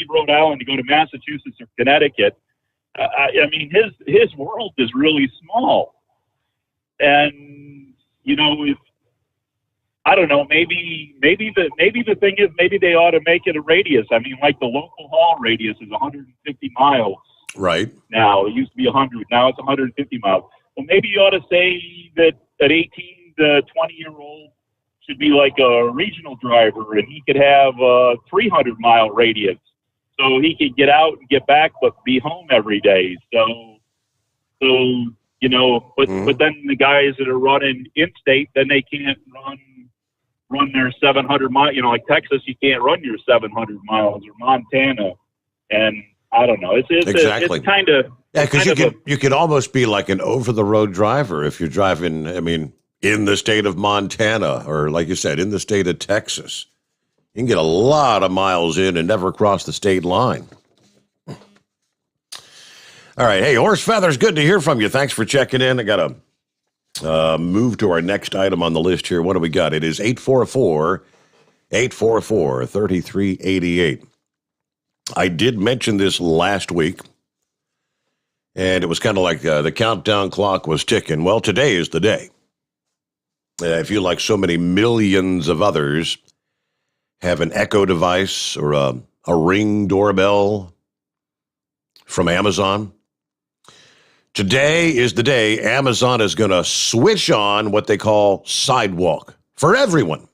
Rhode Island to go to Massachusetts or Connecticut, his world is really small. And if I don't know, maybe the thing is, maybe they ought to make it a radius. Like the local haul radius is 150 miles. Right. Now it used to be 100. Now it's 150 miles. Well, maybe you ought to say that at 18 the 20-year-old should be like a regional driver, and he could have a 300-mile radius, so he could get out and get back, but be home every day. So you know, but then the guys that are running in-state, then they can't run their 700 miles. You know, like Texas, you can't run your 700 miles, or Montana, and I don't know. It's Exactly. It's kind of because you could almost be like an over-the-road driver if you're driving, I mean, in the state of Montana, or like you said, in the state of Texas. You can get a lot of miles in and never cross the state line. All right. Hey, Horse Feathers, good to hear from you. Thanks for checking in. I got to move to our next item on the list here. What do we got? It is 844-3388. I did mention this last week, and it was kind of like the countdown clock was ticking. Well, today is the day. If you, like so many millions of others, have an Echo device or a Ring doorbell from Amazon, today is the day Amazon is going to switch on what they call Sidewalk for everyone.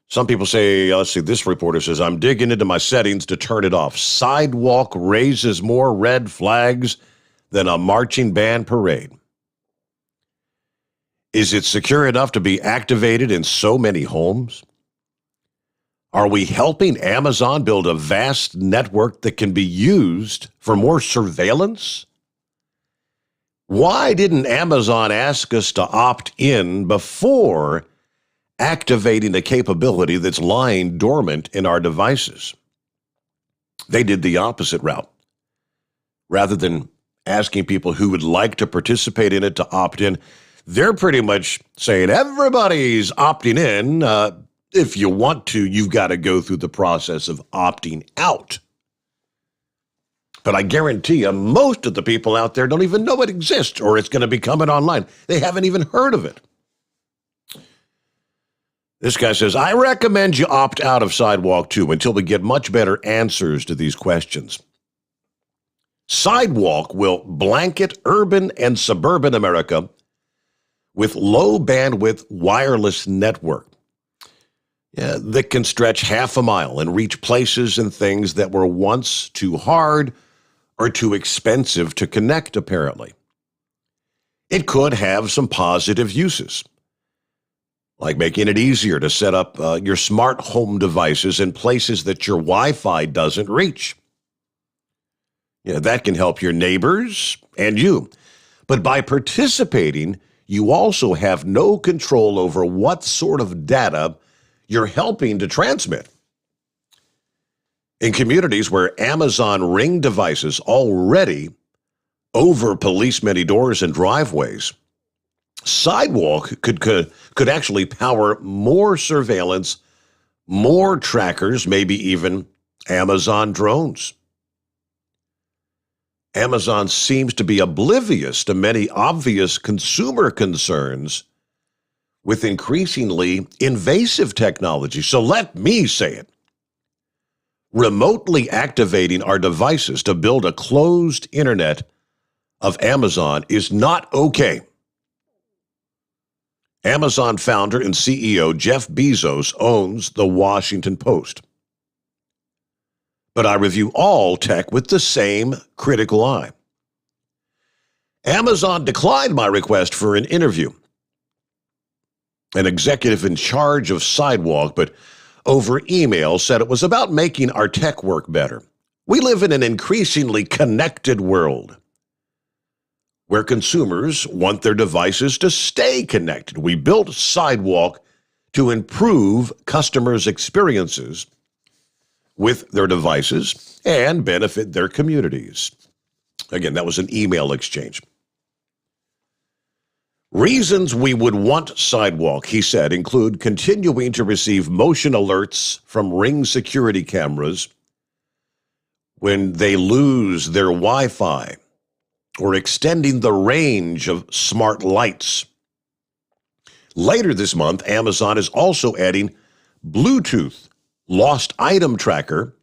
Some people say, let's see, this reporter says, I'm digging into my settings to turn it off. Sidewalk raises more red flags than a marching band parade. Is it secure enough to be activated in so many homes? Are we helping Amazon build a vast network that can be used for more surveillance? Why didn't Amazon ask us to opt in before activating a capability that's lying dormant in our devices? They did the opposite route. Rather than asking people who would like to participate in it to opt in, they're pretty much saying everybody's opting in. If you want to, you've got to go through the process of opting out. But I guarantee you, most of the people out there don't even know it exists, or it's going to be coming online. They haven't even heard of it. This guy says, I recommend you opt out of Sidewalk 2 until we get much better answers to these questions. Sidewalk will blanket urban and suburban America with low bandwidth wireless network that can stretch half a mile and reach places and things that were once too hard or too expensive to connect, apparently. It could have some positive uses, like making it easier to set up your smart home devices in places that your Wi-Fi doesn't reach. That can help your neighbors and you. But by participating, you also have no control over what sort of data you're helping to transmit. In communities where Amazon Ring devices already over-police many doors and driveways, Sidewalk could actually power more surveillance, more trackers, maybe even Amazon drones. Amazon seems to be oblivious to many obvious consumer concerns with increasingly invasive technology. So let me say it. Remotely activating our devices to build a closed internet of Amazon is not okay. Amazon founder and CEO Jeff Bezos owns the Washington Post. But I review all tech with the same critical eye. Amazon declined my request for an interview. An executive in charge of Sidewalk, but over email said it was about making our tech work better. We live in an increasingly connected world where consumers want their devices to stay connected. We built Sidewalk to improve customers' experiences with their devices and benefit their communities. Again, that was an email exchange. Reasons we would want Sidewalk, he said, include continuing to receive motion alerts from Ring security cameras when they lose their Wi-Fi, or extending the range of smart lights. Later this month, Amazon is also adding Bluetooth lost item tracker,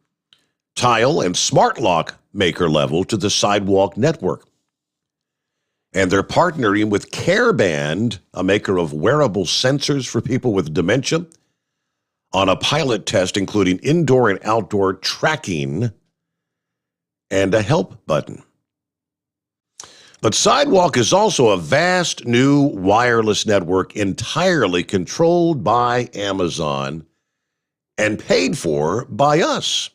tile, and smart lock maker level to the Sidewalk network. And they're partnering with CareBand, a maker of wearable sensors for people with dementia, on a pilot test including indoor and outdoor tracking and a help button. But Sidewalk is also a vast new wireless network entirely controlled by Amazon and paid for by us.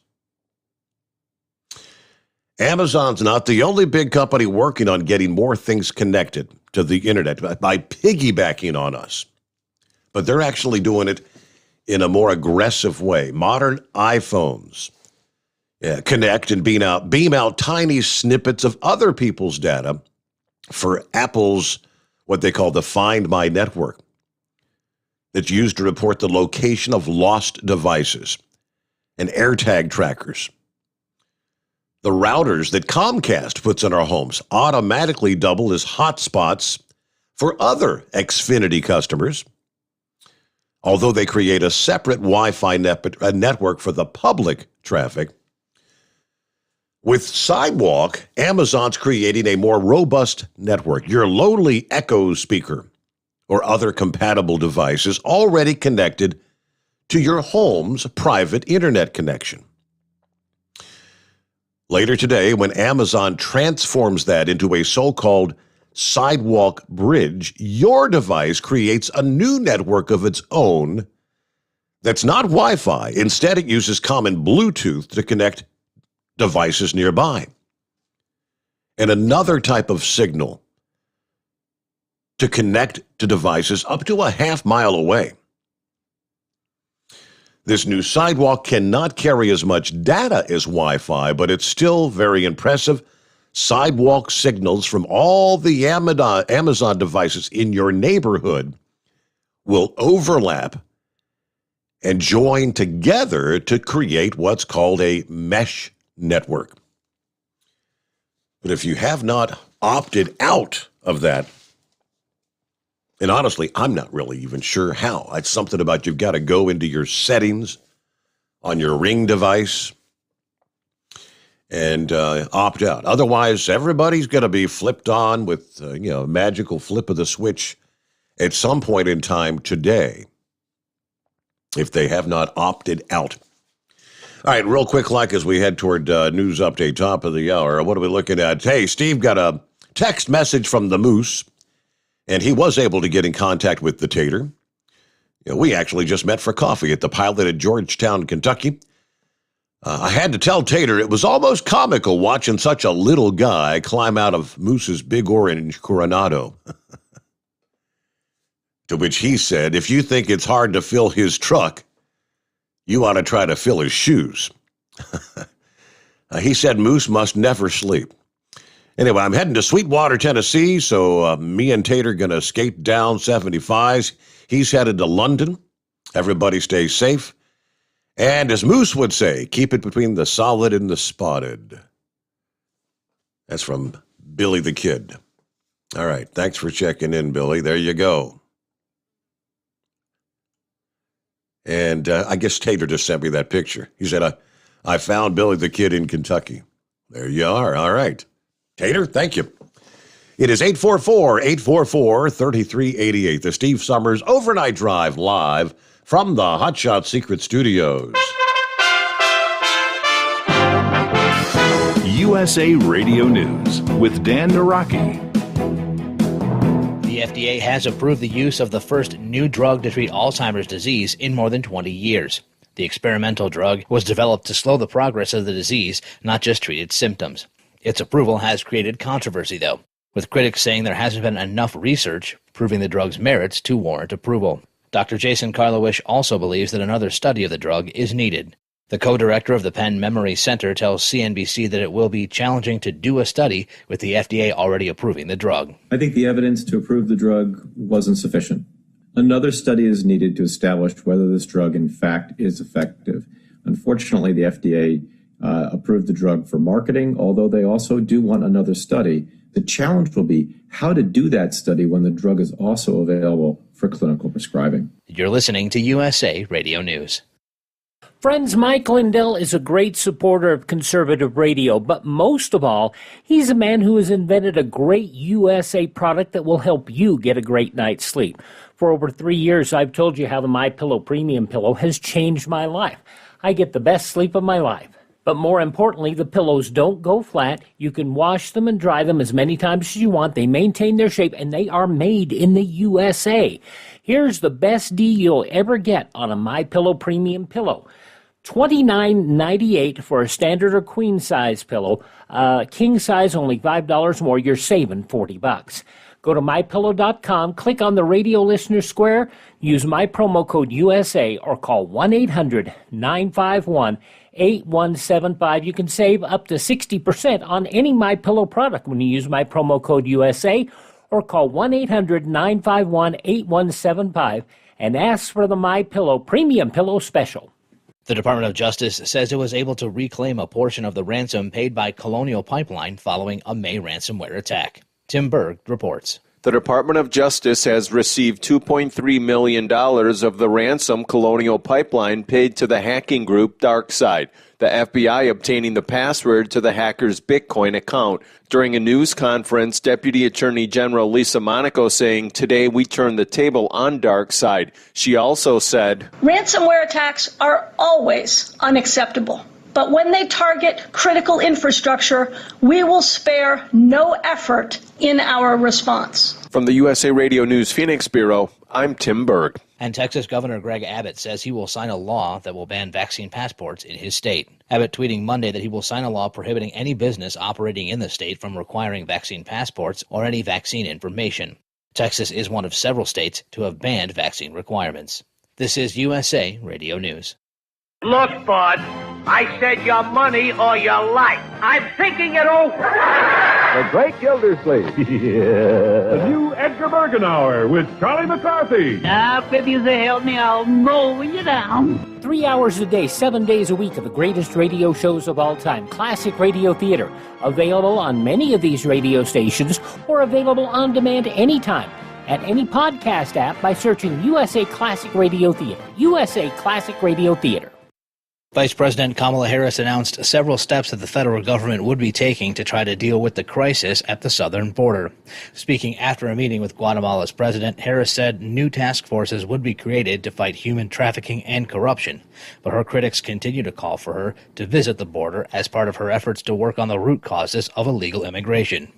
Amazon's not the only big company working on getting more things connected to the internet by piggybacking on us. But they're actually doing it in a more aggressive way. Modern iPhones connect and beam out tiny snippets of other people's data for Apple's, what they call the Find My network, that's used to report the location of lost devices and AirTag trackers. The routers that Comcast puts in our homes automatically double as hotspots for other Xfinity customers, although they create a separate Wi-Fi network for the public traffic. With Sidewalk, Amazon's creating a more robust network. Your lowly Echo speaker or other compatible device is already connected to your home's private internet connection. Later today, when Amazon transforms that into a so-called Sidewalk bridge, your device creates a new network of its own that's not Wi-Fi. Instead, it uses common Bluetooth to connect devices nearby, and another type of signal to connect to devices up to a half-mile away. This new Sidewalk cannot carry as much data as Wi-Fi, but it's still very impressive. Sidewalk signals from all the Amazon devices in your neighborhood will overlap and join together to create what's called a mesh network. But if you have not opted out of that, and honestly, I'm not really even sure how. It's something about you've got to go into your settings on your Ring device and opt out. Otherwise, everybody's going to be flipped on with a magical flip of the switch at some point in time today if they have not opted out. All right, real quick, as we head toward news update, top of the hour, what are we looking at? Hey, Steve got a text message from the Moose, and he was able to get in contact with the Tater. We actually just met for coffee at the Pilot at Georgetown, Kentucky. I had to tell Tater it was almost comical watching such a little guy climb out of Moose's big orange Coronado. To which he said, if you think it's hard to fill his truck, you ought to try to fill his shoes. He said Moose must never sleep. Anyway, I'm heading to Sweetwater, Tennessee, so me and Tater going to skate down 75s. He's headed to London. Everybody stay safe. And as Moose would say, keep it between the solid and the spotted. That's from Billy the Kid. All right, thanks for checking in, Billy. There you go. And I guess Tater just sent me that picture. He said, I found Billy the Kid in Kentucky. There you are. All right. Tater, thank you. It is 844-844-3388, the Steve Sommers Overnight Drive live from the Hotshot Secret Studios. USA Radio News with Dan Naraki. The FDA has approved the use of the first new drug to treat Alzheimer's disease in more than 20 years. The experimental drug was developed to slow the progress of the disease, not just treat its symptoms. Its approval has created controversy, though, with critics saying there hasn't been enough research proving the drug's merits to warrant approval. Dr. Jason Karlowish also believes that another study of the drug is needed. The co-director of the Penn Memory Center tells CNBC that it will be challenging to do a study with the FDA already approving the drug. I think the evidence to approve the drug wasn't sufficient. Another study is needed to establish whether this drug, in fact, is effective. Unfortunately, the FDA approved the drug for marketing, although they also do want another study. The challenge will be how to do that study when the drug is also available for clinical prescribing. You're listening to USA Radio News. Friends, Mike Lindell is a great supporter of conservative radio, but most of all, he's a man who has invented a great USA product that will help you get a great night's sleep. For over 3 years, I've told you how the MyPillow Premium Pillow has changed my life. I get the best sleep of my life. But more importantly, the pillows don't go flat. You can wash them and dry them as many times as you want. They maintain their shape, and they are made in the USA. Here's the best deal you'll ever get on a MyPillow Premium Pillow. $29.98 for a standard or queen size pillow. King size only $5 more. You're saving $40. Go to mypillow.com, click on the radio listener square, use my promo code USA, or call 1-800-951-8175. You can save up to 60% on any MyPillow product when you use my promo code USA, or call 1-800-951-8175 and ask for the MyPillow Premium Pillow Special. The Department of Justice says it was able to reclaim a portion of the ransom paid by Colonial Pipeline following a May ransomware attack. Tim Berg reports. The Department of Justice has received $2.3 million of the ransom Colonial Pipeline paid to the hacking group DarkSide, the FBI obtaining the password to the hacker's Bitcoin account. During a news conference, Deputy Attorney General Lisa Monaco saying, "Today we turn the table on DarkSide." She also said, "Ransomware attacks are always unacceptable. But when they target critical infrastructure, we will spare no effort in our response." From the USA Radio News Phoenix Bureau, I'm Tim Berg. And Texas Governor Greg Abbott says he will sign a law that will ban vaccine passports in his state. Abbott tweeting Monday that he will sign a law prohibiting any business operating in the state from requiring vaccine passports or any vaccine information. Texas is one of several states to have banned vaccine requirements. This is USA Radio News. Look, bud, I said your money or your life. I'm thinking it over. The Great Gildersleeve. Yeah. The new Edgar Bergen Hour with Charlie McCarthy. Now, if you help me, I'll mow you down. 3 hours a day, 7 days a week of the greatest radio shows of all time. Classic Radio Theater. Available on many of these radio stations or available on demand anytime at any podcast app by searching USA Classic Radio Theater. USA Classic Radio Theater. Vice President Kamala Harris announced several steps that the federal government would be taking to try to deal with the crisis at the southern border. Speaking after a meeting with Guatemala's president, Harris said new task forces would be created to fight human trafficking and corruption. But her critics continue to call for her to visit the border as part of her efforts to work on the root causes of illegal immigration.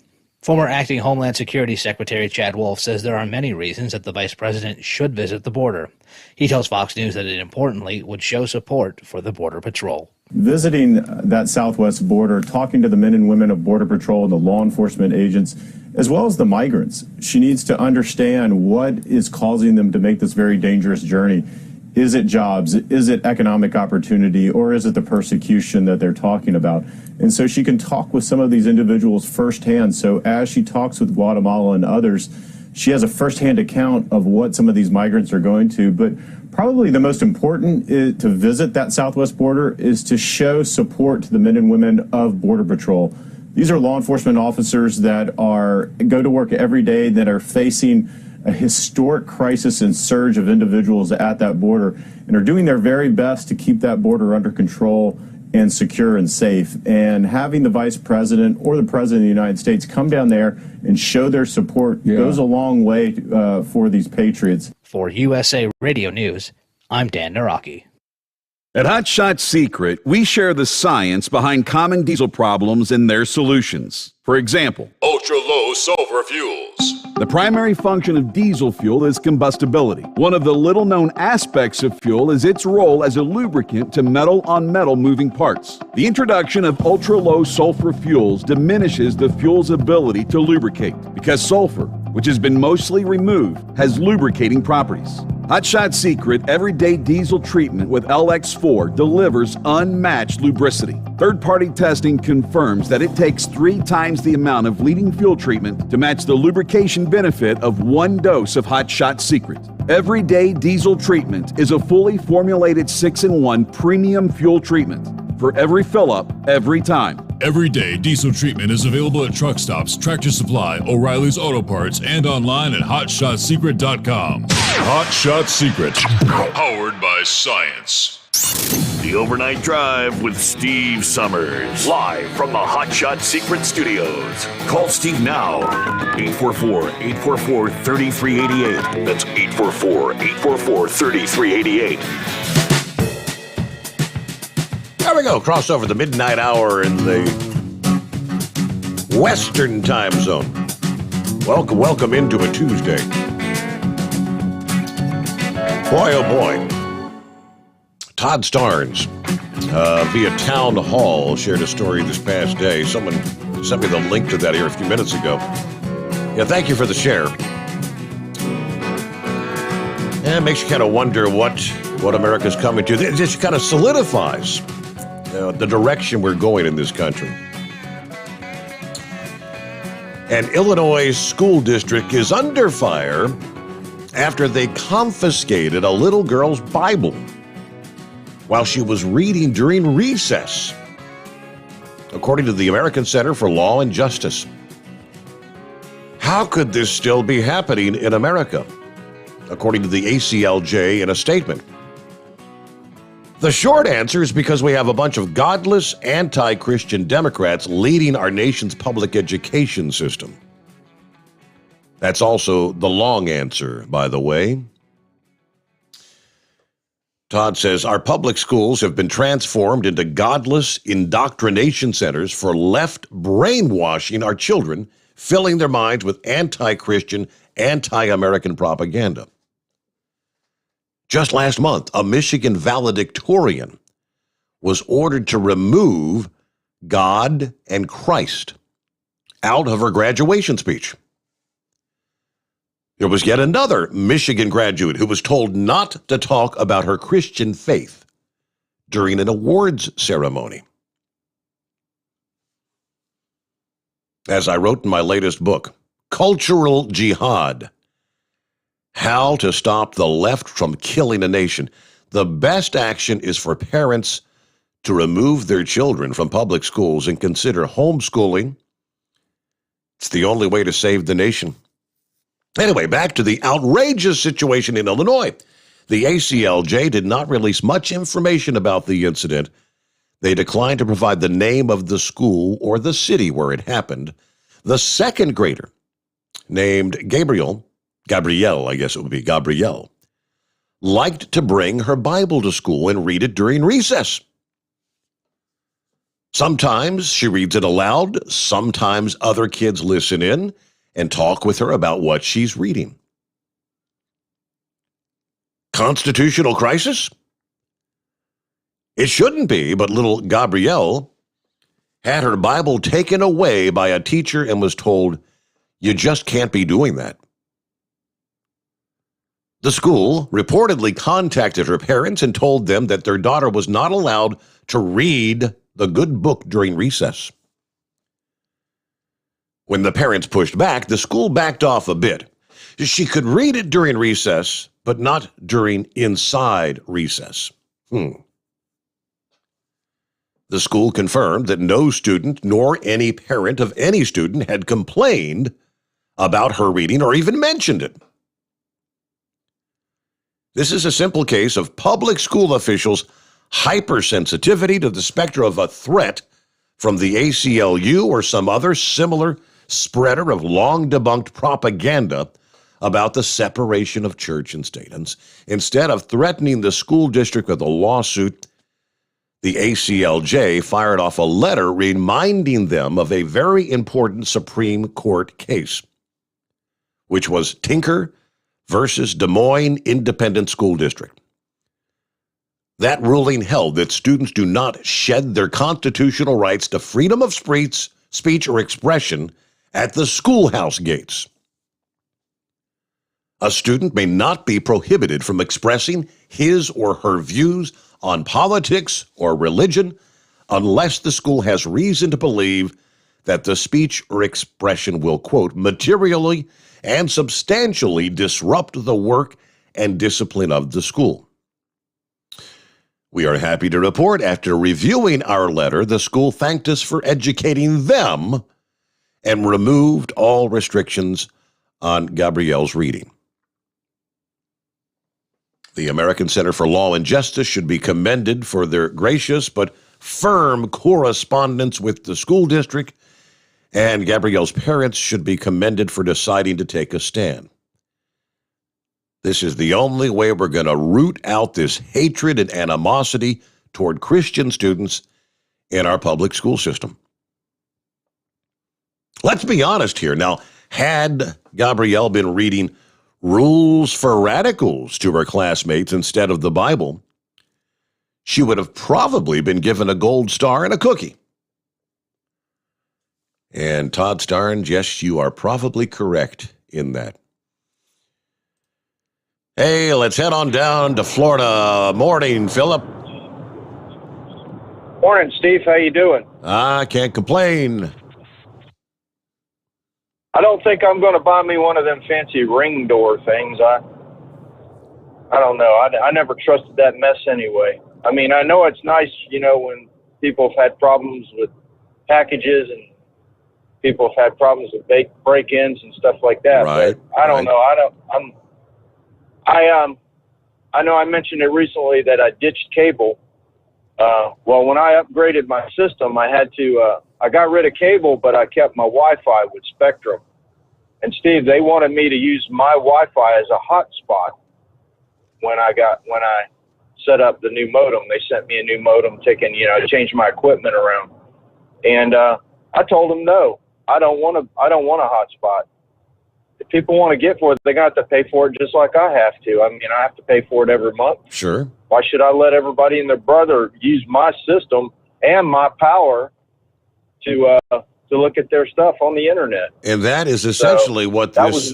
Former acting Homeland Security Secretary Chad Wolf says there are many reasons that the vice president should visit the border. He tells Fox News that it importantly would show support for the Border Patrol. Visiting that southwest border, talking to the men and women of Border Patrol and the law enforcement agents, as well as the migrants, she needs to understand what is causing them to make this very dangerous journey. Is it jobs? Is it economic opportunity? Or is it the persecution that they're talking about? And so she can talk with some of these individuals firsthand. So as she talks with Guatemala and others, she has a firsthand account of what some of these migrants are going to. But probably the most important to visit that southwest border is to show support to the men and women of Border Patrol. These are law enforcement officers that go to work every day, that are facing a historic crisis and surge of individuals at that border and are doing their very best to keep that border under control and secure and safe. And having the vice president or the president of the United States come down there and show their support goes a long way for these patriots. For USA Radio News, I'm Dan Naraki. At Hot Shot Secret, we share the science behind common diesel problems and their solutions. For example, ultra-low sulfur fuels. The primary function of diesel fuel is combustibility. One of the little-known aspects of fuel is its role as a lubricant to metal-on-metal moving parts. The introduction of ultra-low sulfur fuels diminishes the fuel's ability to lubricate because sulfur, which has been mostly removed, has lubricating properties. Hot Shot Secret Everyday Diesel Treatment with LX4 delivers unmatched lubricity. Third-party testing confirms that it takes 3 times the amount of leading fuel treatment to match the lubrication benefit of 1 dose of Hot Shot Secret. Everyday Diesel Treatment is a fully formulated 6-in-1 premium fuel treatment for every fill-up, every time. Everyday Diesel Treatment is available at truck stops, Tractor Supply, O'Reilly's Auto Parts, and online at hotshotsecret.com. Hot Shot Secret, powered by science. The The Overnight Drive with Steve Summers. Live from the Hot Shot Secret Studios. Call Steve now. 844-844-3388. That's 844-844-3388. There we go. Cross over the midnight hour in the Western time zone. Welcome into a Tuesday. Boy, oh boy. Todd Starnes, via Town Hall, shared a story this past day. Someone sent me the link to that here a few minutes ago. Yeah, thank you for the share. And it makes you kind of wonder what America's coming to. It just kind of solidifies the direction we're going in this country. An Illinois school district is under fire after they confiscated a little girl's Bible while she was reading during recess, according to the American Center for Law and Justice. How could this still be happening in America, according to the ACLJ in a statement? The short answer is because we have a bunch of godless, anti-Christian Democrats leading our nation's public education system. That's also the long answer, by the way. Todd says, our public schools have been transformed into godless indoctrination centers for left brainwashing our children, filling their minds with anti-Christian, anti-American propaganda. Just last month, a Michigan valedictorian was ordered to remove God and Christ out of her graduation speech. There was yet another Michigan graduate who was told not to talk about her Christian faith during an awards ceremony. As I wrote in my latest book, Cultural Jihad: How to Stop the Left from Killing a Nation, the best action is for parents to remove their children from public schools and consider homeschooling. It's the only way to save the nation. Anyway, back to the outrageous situation in Illinois. The ACLJ did not release much information about the incident. They declined to provide the name of the school or the city where it happened. The second grader, named Gabrielle, I guess it would be Gabrielle, liked to bring her Bible to school and read it during recess. Sometimes she reads it aloud. Sometimes other kids listen in and talk with her about what she's reading. Constitutional crisis? It shouldn't be, but little Gabrielle had her Bible taken away by a teacher and was told, you just can't be doing that. The school reportedly contacted her parents and told them that their daughter was not allowed to read the good book during recess. When the parents pushed back, the school backed off a bit. She could read it during recess, but not during inside recess. The school confirmed that no student nor any parent of any student had complained about her reading or even mentioned it. This is a simple case of public school officials' hypersensitivity to the specter of a threat from the ACLU or some other similar spreader of long-debunked propaganda about the separation of church and state. And instead of threatening the school district with a lawsuit, the ACLJ fired off a letter reminding them of a very important Supreme Court case, which was Tinker versus Des Moines Independent School District. That ruling held that students do not shed their constitutional rights to freedom of speech or expression at the schoolhouse gates. A student may not be prohibited from expressing his or her views on politics or religion unless the school has reason to believe that the speech or expression will, quote, materially and substantially disrupt the work and discipline of the school. We are happy to report, after reviewing our letter, the school thanked us for educating them and removed all restrictions on Gabrielle's reading. The American Center for Law and Justice should be commended for their gracious but firm correspondence with the school district, and Gabrielle's parents should be commended for deciding to take a stand. This is the only way we're going to root out this hatred and animosity toward Christian students in our public school system. Let's be honest here. Now, had Gabrielle been reading Rules for Radicals to her classmates instead of the Bible, she would have probably been given a gold star and a cookie. And Todd Starnes, yes, you are probably correct in that. Hey, let's head on down to Florida. Morning, Philip. Morning, Steve. How you doing? I can't complain. I don't think I'm going to buy me one of them fancy ring door things. I don't know. I never trusted that mess anyway. I mean, I know it's nice, when people have had problems with packages and people have had problems with break-ins and stuff like that. Right. But I don't know. I know I mentioned it recently that I ditched cable. Well, when I upgraded my system, I had to, I got rid of cable, but I kept my Wi-Fi with Spectrum. And Steve, they wanted me to use my Wi-Fi as a hotspot when I set up the new modem. They sent me a new modem, changed my equipment around. And I told them no, I don't want a hotspot. If people want to get for it, they're going to have to pay for it just like I have to. I mean, I have to pay for it every month. Sure. Why should I let everybody and their brother use my system and my power to look at their stuff on the internet? And that is essentially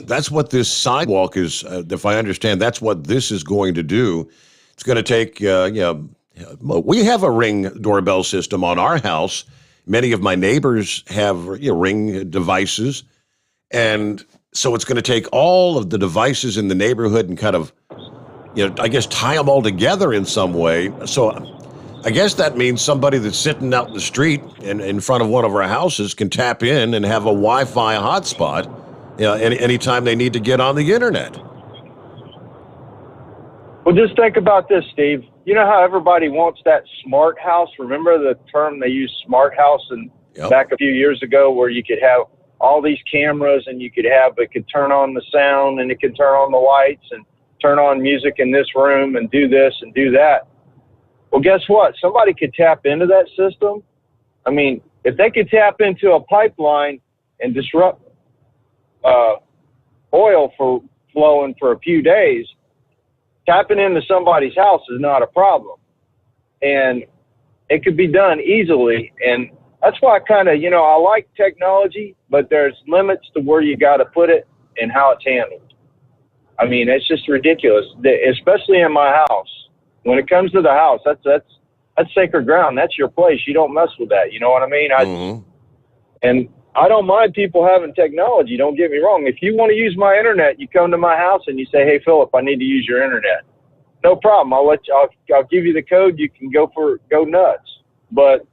that's what this sidewalk is. If I understand, that's what this is going to do. It's going to take, we have a Ring doorbell system on our house. Many of my neighbors have Ring devices. And so it's going to take all of the devices in the neighborhood and kind of, I guess tie them all together in some way. So I guess that means somebody that's sitting out in the street in front of one of our houses can tap in and have a Wi-Fi hotspot anytime they need to get on the internet. Well, just think about this, Steve. You know how everybody wants that smart house? Remember the term they used, smart house, and back a few years ago, where you could have all these cameras and it could turn on the sound and it could turn on the lights and turn on music in this room and do this and do that. Well, guess what? Somebody could tap into that system. I mean, if they could tap into a pipeline and disrupt oil for flowing for a few days, tapping into somebody's house is not a problem. And it could be done easily. And that's why I like technology, but there's limits to where you got to put it and how it's handled. I mean, it's just ridiculous, especially in my house. When it comes to the house, that's sacred ground. That's your place. You don't mess with that. You know what I mean? And I don't mind people having technology. Don't get me wrong. If you want to use my internet, you come to my house and you say, "Hey, Philip, I need to use your internet." No problem. I'll give you the code. You can go nuts. But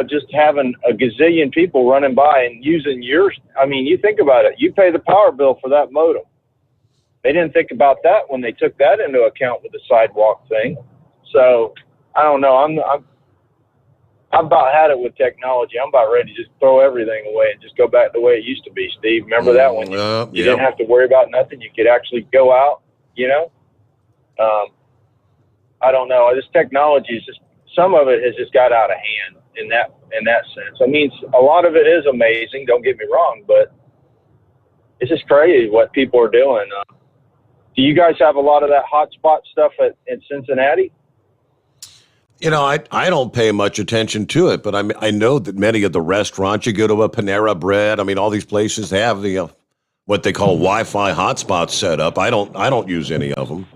just having a gazillion people running by and using yours. I mean, you think about it. You pay the power bill for that modem. They didn't think about that when they took that into account with the sidewalk thing. So I don't know. I'm about had it with technology. I'm about ready to just throw everything away and just go back the way it used to be, Steve. Remember that when you didn't have to worry about nothing? You could actually go out, I don't know. This technology is just, some of it has just got out of hand in that sense. I mean, a lot of it is amazing. Don't get me wrong, but it's just crazy what people are doing. Do you guys have a lot of that hotspot stuff in Cincinnati? I don't pay much attention to it, but I know that many of the restaurants, you go to a Panera Bread, all these places have the what they call Wi-Fi hotspots set up. I don't use any of them.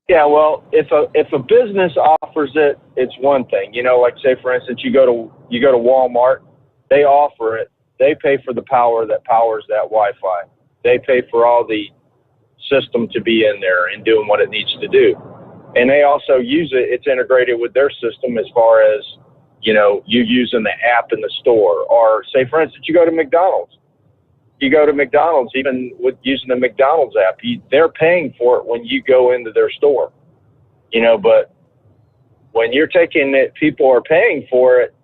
Yeah, well, if a business offers it, it's one thing. Like say for instance, you go to Walmart, they offer it. They pay for the power that powers that Wi-Fi. They pay for all the system to be in there and doing what it needs to do. And they also use it. It's integrated with their system as far as, you using the app in the store. Or say, for instance, you go to McDonald's. you go to McDonald's, even with using the McDonald's app, they're paying for it when you go into their store, but when you're taking it, people are paying for it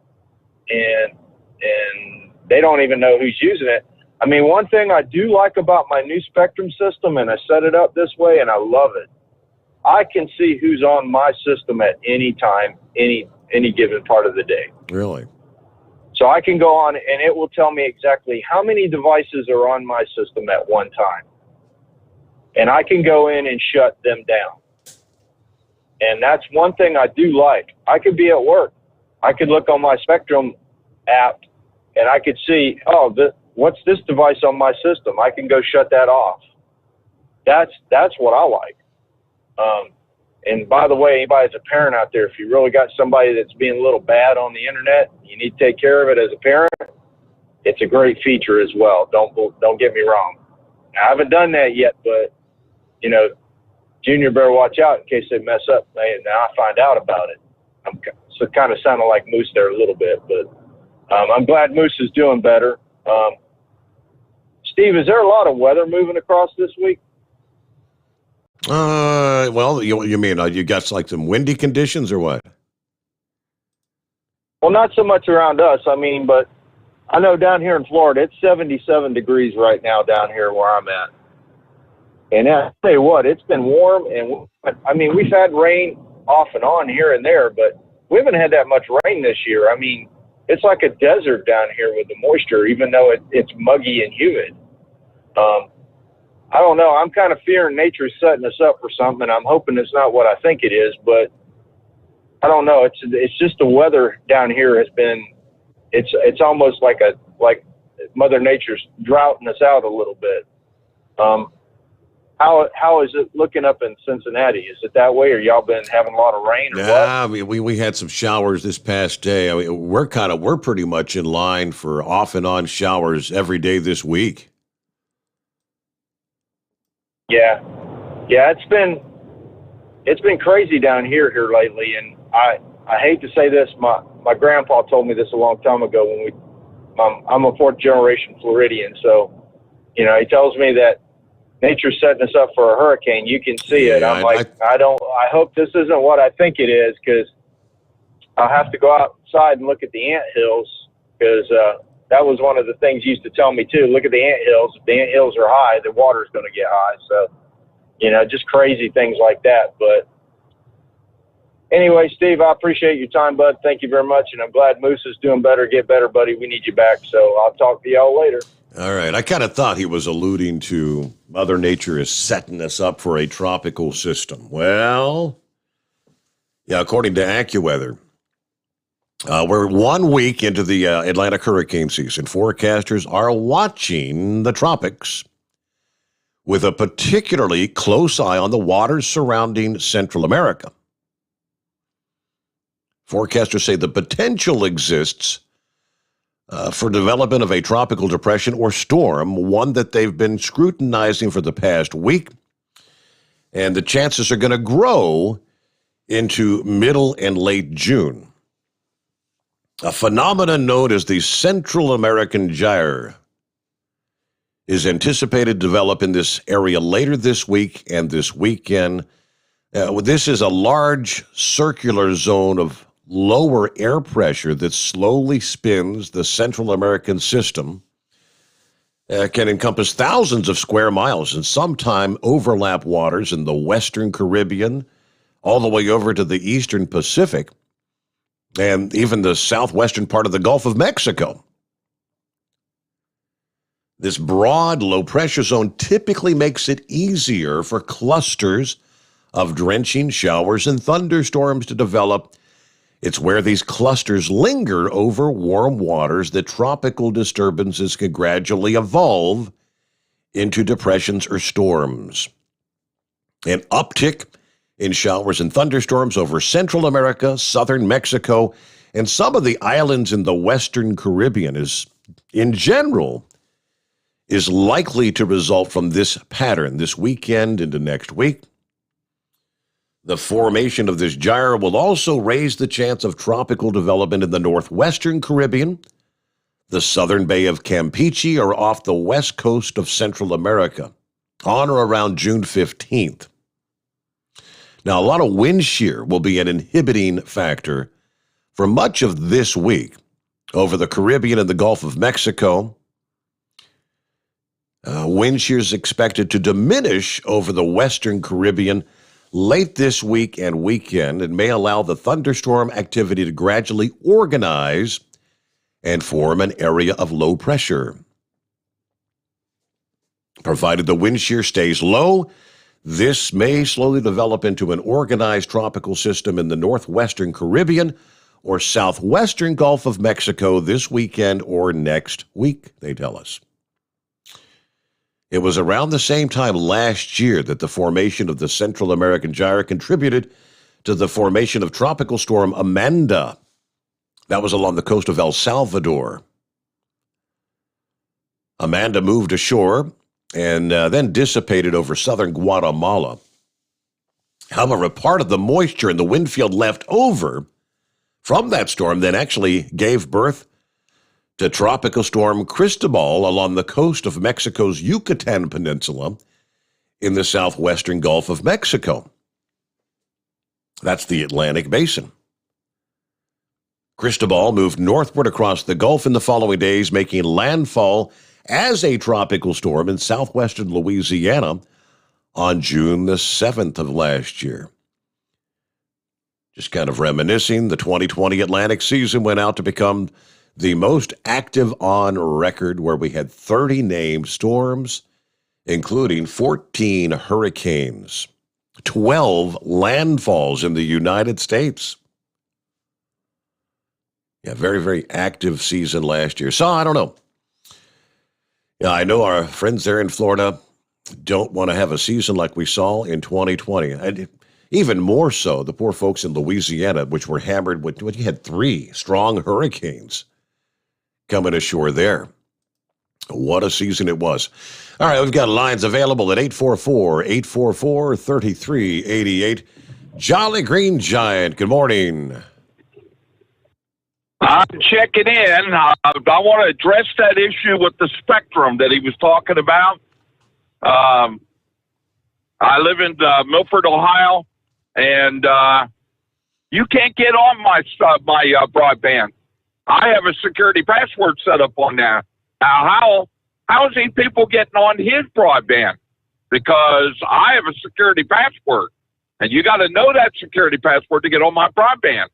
and they don't even know who's using it. I mean, one thing I do like about my new Spectrum system, and I set it up this way and I love it. I can see who's on my system at any time, any given part of the day. Really? So I can go on and it will tell me exactly how many devices are on my system at one time. And I can go in and shut them down. And that's one thing I do like. I could be at work. I could look on my Spectrum app and I could see, what's this device on my system? I can go shut that off. That's what I like. And by the way, anybody that's a parent out there, if you really got somebody that's being a little bad on the internet, you need to take care of it as a parent. It's a great feature as well. Don't get me wrong. I haven't done that yet, but Junior better watch out in case they mess up. Now I find out about it. So it kind of sounded like Moose there a little bit, but I'm glad Moose is doing better. Steve, is there a lot of weather moving across this week? Well, you mean you got like some windy conditions or what? Well, not so much around us. I mean, but I know down here in Florida, it's 77 degrees right now down here where I'm at. And I'll tell you what, it's been warm. And I mean, we've had rain off and on here and there, but we haven't had that much rain this year. I mean, it's like a desert down here with the moisture, even though it's muggy and humid. I don't know. I'm kind of fearing nature's setting us up for something, and I'm hoping it's not what I think it is, but I don't know. It's just the weather down here has been, it's almost like Mother Nature's droughting us out a little bit. How is it looking up in Cincinnati? Is it that way, or y'all been having a lot of rain? Or Yeah, what? we had some showers this past day. I mean, we're pretty much in line for off and on showers every day this week. Yeah, it's been crazy down here lately, and I hate to say this. My grandpa told me this a long time ago when I'm a fourth generation Floridian, so he tells me that nature's setting us up for a hurricane. You can see it. I'm like, I hope this isn't what I think it is, because I'll have to go outside and look at the anthills, because that was one of the things you used to tell me too. Look at the anthills. If the anthills are high, the water's going to get high. So, just crazy things like that. But anyway, Steve, I appreciate your time, bud. Thank you very much. And I'm glad Moose is doing better. Get better, buddy. We need you back. So I'll talk to y'all later. All right. I kind of thought he was alluding to Mother Nature is setting us up for a tropical system. Well, yeah, according to AccuWeather, we're 1 week into the Atlantic hurricane season. Forecasters are watching the tropics with a particularly close eye on the waters surrounding Central America. Forecasters say the potential exists for development of a tropical depression or storm, one that they've been scrutinizing for the past week, and the chances are going to grow into middle and late June. A phenomenon known as the Central American Gyre is anticipated to develop in this area later this week and this weekend. This is a large circular zone of lower air pressure that slowly spins the Central American system. Can encompass thousands of square miles and sometime overlap waters in the Western Caribbean, all the way over to the Eastern Pacific, and even the southwestern part of the Gulf of Mexico. This broad, low-pressure zone typically makes it easier for clusters of drenching showers and thunderstorms to develop. It's where these clusters linger over warm waters that tropical disturbances can gradually evolve into depressions or storms. An uptick in showers and thunderstorms over Central America, southern Mexico, and some of the islands in the Western Caribbean is likely to result from this pattern this weekend into next week. The formation of this gyre will also raise the chance of tropical development in the northwestern Caribbean, the southern bay of Campeche or off the west coast of Central America on or around June 15th. Now, a lot of wind shear will be an inhibiting factor for much of this week over the Caribbean and the Gulf of Mexico. Wind shear is expected to diminish over the western Caribbean late this week and weekend. It may allow the thunderstorm activity to gradually organize and form an area of low pressure. Provided the wind shear stays low, this may slowly develop into an organized tropical system in the northwestern Caribbean or southwestern Gulf of Mexico this weekend or next week, they tell us. It was around the same time last year that the formation of the Central American gyre contributed to the formation of Tropical Storm Amanda. That was along the coast of El Salvador. Amanda moved ashore and then dissipated over southern Guatemala. However, part of the moisture in the wind field left over from that storm then actually gave birth to Tropical Storm Cristobal along the coast of Mexico's Yucatan Peninsula in the southwestern Gulf of Mexico. That's the Atlantic Basin. Cristobal moved northward across the Gulf in the following days, making landfall as a tropical storm in southwestern Louisiana on June the 7th of last year. Just kind of reminiscing, the 2020 Atlantic season went out to become the most active on record, where we had 30 named storms, including 14 hurricanes, 12 landfalls in the United States. Yeah, very, very active season last year. So, I don't know. Yeah, I know our friends there in Florida don't want to have a season like we saw in 2020. And even more so, the poor folks in Louisiana, which were hammered with, you had 3 strong hurricanes coming ashore there. What a season it was. All right, we've got lines available at 844-844-3388. Jolly Green Giant, good morning. I'm checking in. I want to address that issue with the spectrum that he was talking about. I live in Milford, Ohio, and you can't get on my broadband. I have a security password set up on that. Now, how is these people getting on his broadband? Because I have a security password, and you got to know that security password to get on my broadband.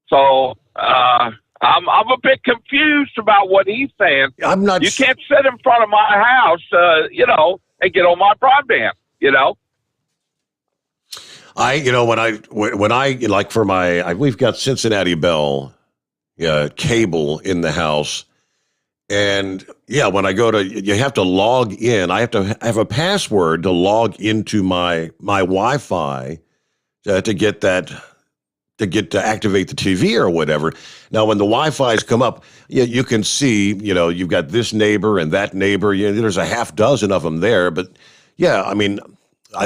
So I'm a bit confused about what he's saying. I'm not. You can't sit in front of my house, and get on my broadband. When I like for we've got Cincinnati Bell cable in the house, and when I go to, you have to log in. I have to have a password to log into my Wi-Fi to get that. To activate the TV or whatever. Now, when the Wi-Fi's come up, you can see, you've got this neighbor and that neighbor. There's a half dozen of them there. But, I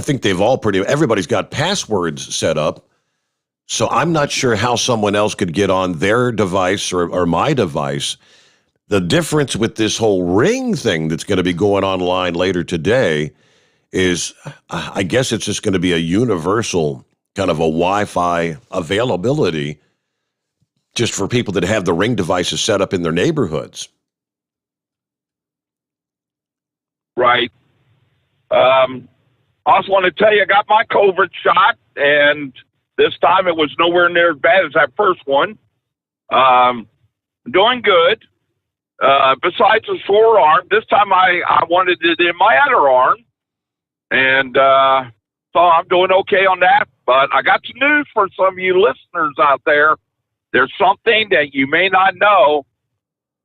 think everybody's got passwords set up. So I'm not sure how someone else could get on their device or my device. The difference with this whole Ring thing that's going to be going online later today is, I guess it's just going to be a universal kind of a Wi-Fi availability just for people that have the Ring devices set up in their neighborhoods. Right. I also want to tell you, I got my COVID shot, and this time it was nowhere near as bad as that first one. Doing good. Besides a sore arm, this time I wanted it in my other arm, and so I'm doing okay on that. But I got some news for some of you listeners out there. There's something that you may not know.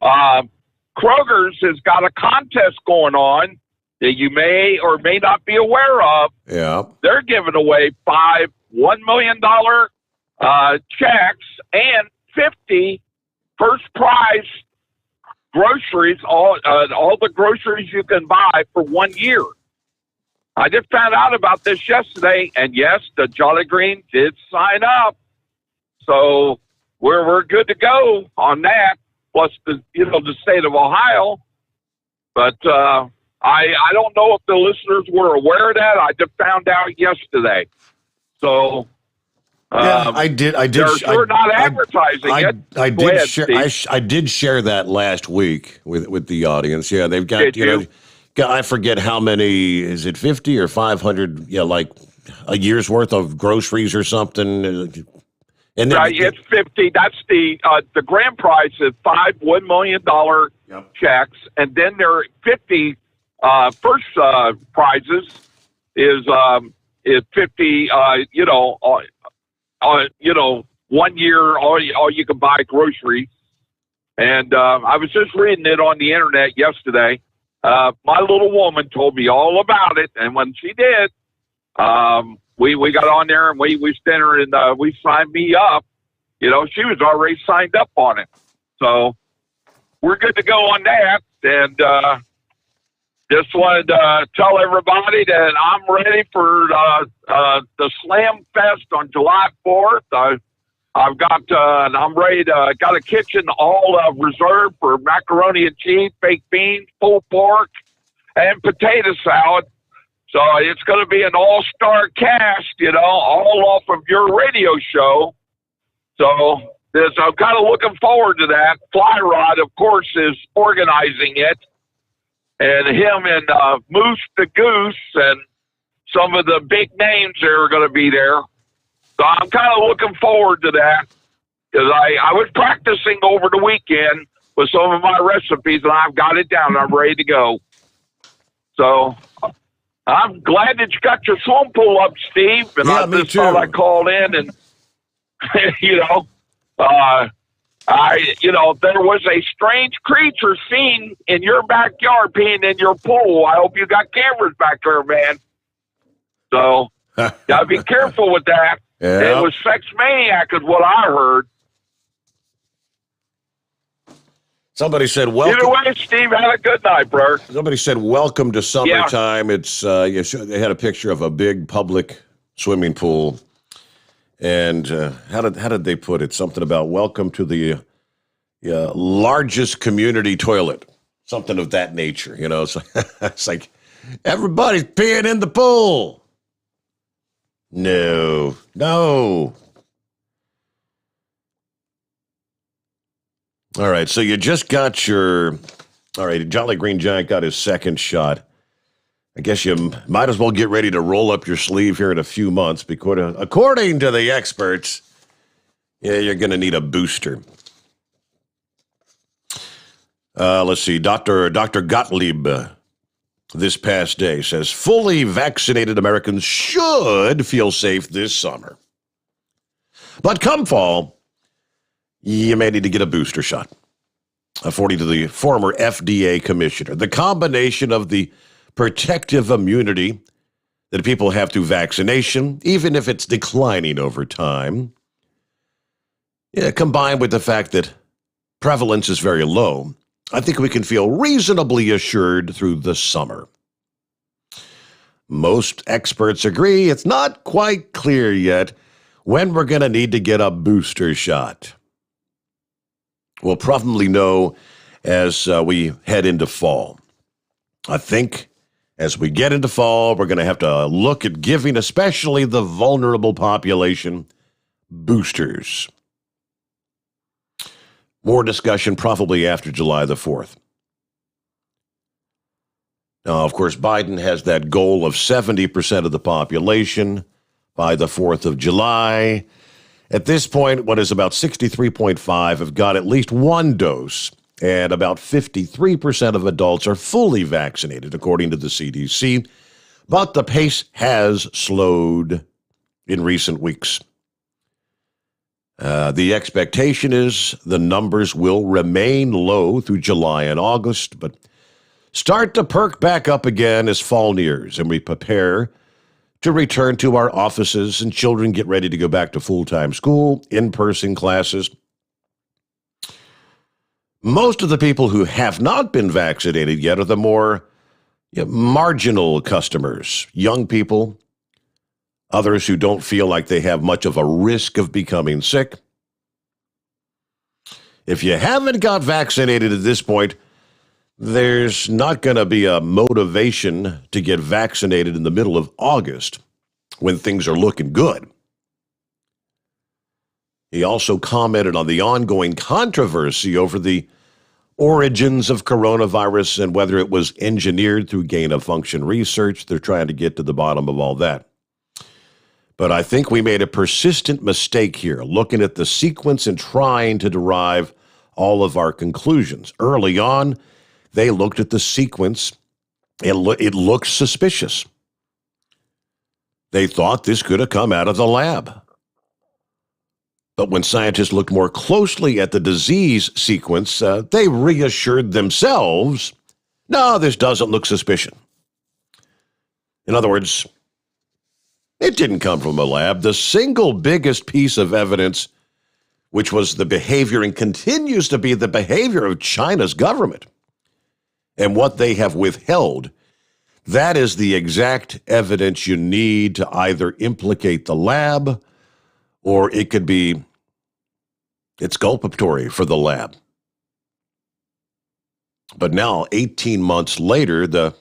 Kroger's has got a contest going on that you may or may not be aware of. Yeah. They're giving away 5 $1 million checks and 50 first prize groceries, all the groceries you can buy for 1 year. I just found out about this yesterday, and yes, the Jolly Green did sign up. So we're good to go on that. plus the state of Ohio. But I don't know if the listeners were aware of that. I just found out yesterday. So I did. They're sure not advertising it. I Go did ahead, share. Steve. I did share that last week with the audience. Yeah, they've got Did you? I forget how many. Is it 50 or 500? Yeah, like a year's worth of groceries or something. And then, Right, it's 50. That's the grand prize is $5 $1 million checks, and then there are 50 first prizes is 50. 1 year all you can buy groceries. And I was just reading it on the internet yesterday. My little woman told me all about it, and when she did, we got on there and we sent her and we signed me up. She was already signed up on it, so we're good to go on that. And just wanted to tell everybody that I'm ready for the Slam Fest on July 4th. I've got, I'm ready to, got a kitchen all reserved for macaroni and cheese, baked beans, pulled pork, and potato salad. So it's going to be an all-star cast, all off of your radio show. So I'm kind of looking forward to that. Fly Rod, of course, is organizing it. And him and Moose the Goose and some of the big names that are going to be there. So I'm kind of looking forward to that because I was practicing over the weekend with some of my recipes, and I've got it down. I'm ready to go. So I'm glad that you got your swimming pool up, Steve. And Yeah, I me just thought I too. called in and, there was a strange creature seen in your backyard peeing in your pool. I hope you got cameras back there, man. So gotta be careful with that. Yeah. It was sex maniac is what I heard. Somebody said welcome. Either way, Steve, have a good night, bro. Somebody said welcome to summertime. It's they had a picture of a big public swimming pool, and how did they put it? Something about welcome to the largest community toilet, something of that nature. So it's like everybody's peeing in the pool. No. All right, so you just got all right, Jolly Green Giant got his second shot. I guess you might as well get ready to roll up your sleeve here in a few months because according to the experts, you're going to need a booster. Let's see, Dr. Gottlieb this past day says fully vaccinated Americans should feel safe this summer. But come fall, you may need to get a booster shot. According to the former FDA commissioner, the combination of the protective immunity that people have through vaccination, even if it's declining over time, combined with the fact that prevalence is very low, I think we can feel reasonably assured through the summer. Most experts agree it's not quite clear yet when we're going to need to get a booster shot. We'll probably know as we head into fall. I think as we get into fall, we're going to have to look at giving especially the vulnerable population boosters. More discussion probably after July the 4th. Now, of course, Biden has that goal of 70% of the population by the 4th of July. At this point, what is about 63.5 have got at least one dose, and about 53% of adults are fully vaccinated, according to the CDC. But the pace has slowed in recent weeks. The expectation is the numbers will remain low through July and August, but start to perk back up again as fall nears and we prepare to return to our offices and children get ready to go back to full-time school, in-person classes. Most of the people who have not been vaccinated yet are the more marginal customers, young people, others who don't feel like they have much of a risk of becoming sick. If you haven't got vaccinated at this point, there's not going to be a motivation to get vaccinated in the middle of August when things are looking good. He also commented on the ongoing controversy over the origins of coronavirus and whether it was engineered through gain-of-function research. They're trying to get to the bottom of all that. But I think we made a persistent mistake here, looking at the sequence and trying to derive all of our conclusions. Early on, they looked at the sequence, and it looked suspicious. They thought this could have come out of the lab. But when scientists looked more closely at the disease sequence, they reassured themselves, no, this doesn't look suspicious. In other words, it didn't come from a lab. The single biggest piece of evidence, which was the behavior and continues to be the behavior of China's government and what they have withheld, that is the exact evidence you need to either implicate the lab or it could be exculpatory for the lab. But now, 18 months later, the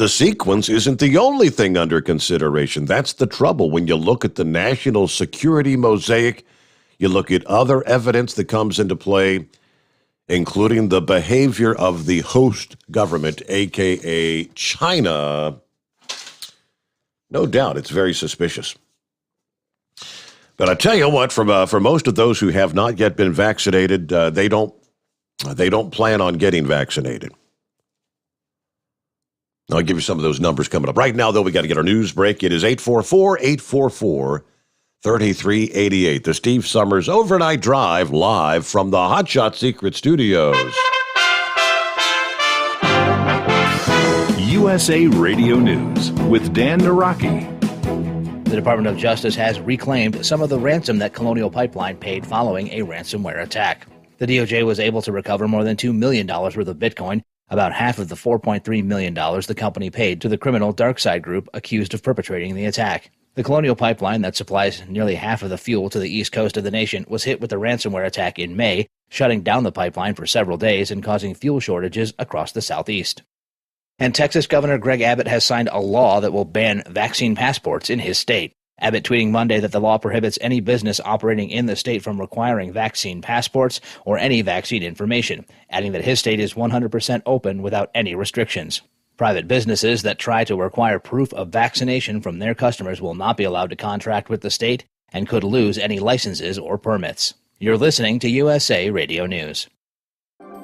sequence isn't the only thing under consideration. That's the trouble. When you look at the national security mosaic, you look at other evidence that comes into play, including the behavior of the host government, a.k.a. China. No doubt, it's very suspicious. But I tell you what, for most of those who have not yet been vaccinated, they don't plan on getting vaccinated. I'll give you some of those numbers coming up. Right now, though, we got to get our news break. It is 844-844-3388. The Steve Sommers Overnight Drive, live from the Hot Shot Secret Studios. USA Radio News with Dan Naraki. The Department of Justice has reclaimed some of the ransom that Colonial Pipeline paid following a ransomware attack. The DOJ was able to recover more than $2 million worth of Bitcoin, about half of the $4.3 million the company paid to the criminal DarkSide Group accused of perpetrating the attack. The Colonial Pipeline, that supplies nearly half of the fuel to the east coast of the nation, was hit with the ransomware attack in May, shutting down the pipeline for several days and causing fuel shortages across the southeast. And Texas Governor Greg Abbott has signed a law that will ban vaccine passports in his state. Abbott tweeting Monday that the law prohibits any business operating in the state from requiring vaccine passports or any vaccine information, adding that his state is 100% open without any restrictions. Private businesses that try to require proof of vaccination from their customers will not be allowed to contract with the state and could lose any licenses or permits. You're listening to USA Radio News.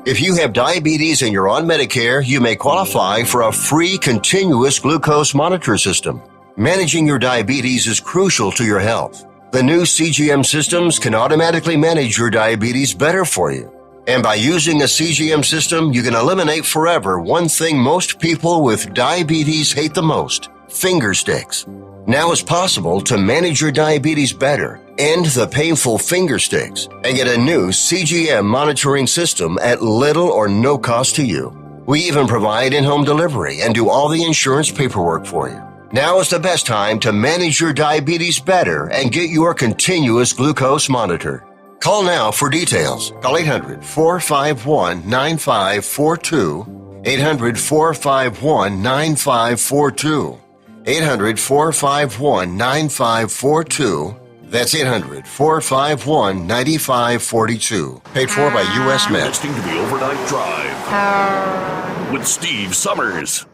If you have diabetes and you're on Medicare, you may qualify for a free continuous glucose monitor system. Managing your diabetes is crucial to your health. The new CGM systems can automatically manage your diabetes better for you. And by using a CGM system, you can eliminate forever one thing most people with diabetes hate the most: finger sticks. Now it's possible to manage your diabetes better, end the painful finger sticks, and get a new CGM monitoring system at little or no cost to you. We even provide in-home delivery and do all the insurance paperwork for you. Now is the best time to manage your diabetes better and get your continuous glucose monitor. Call now for details. Call 800-451-9542. 800-451-9542. 800-451-9542. That's 800-451-9542. Paid for by U.S. Med. Listening to the Overnight Drive with Steve Sommers.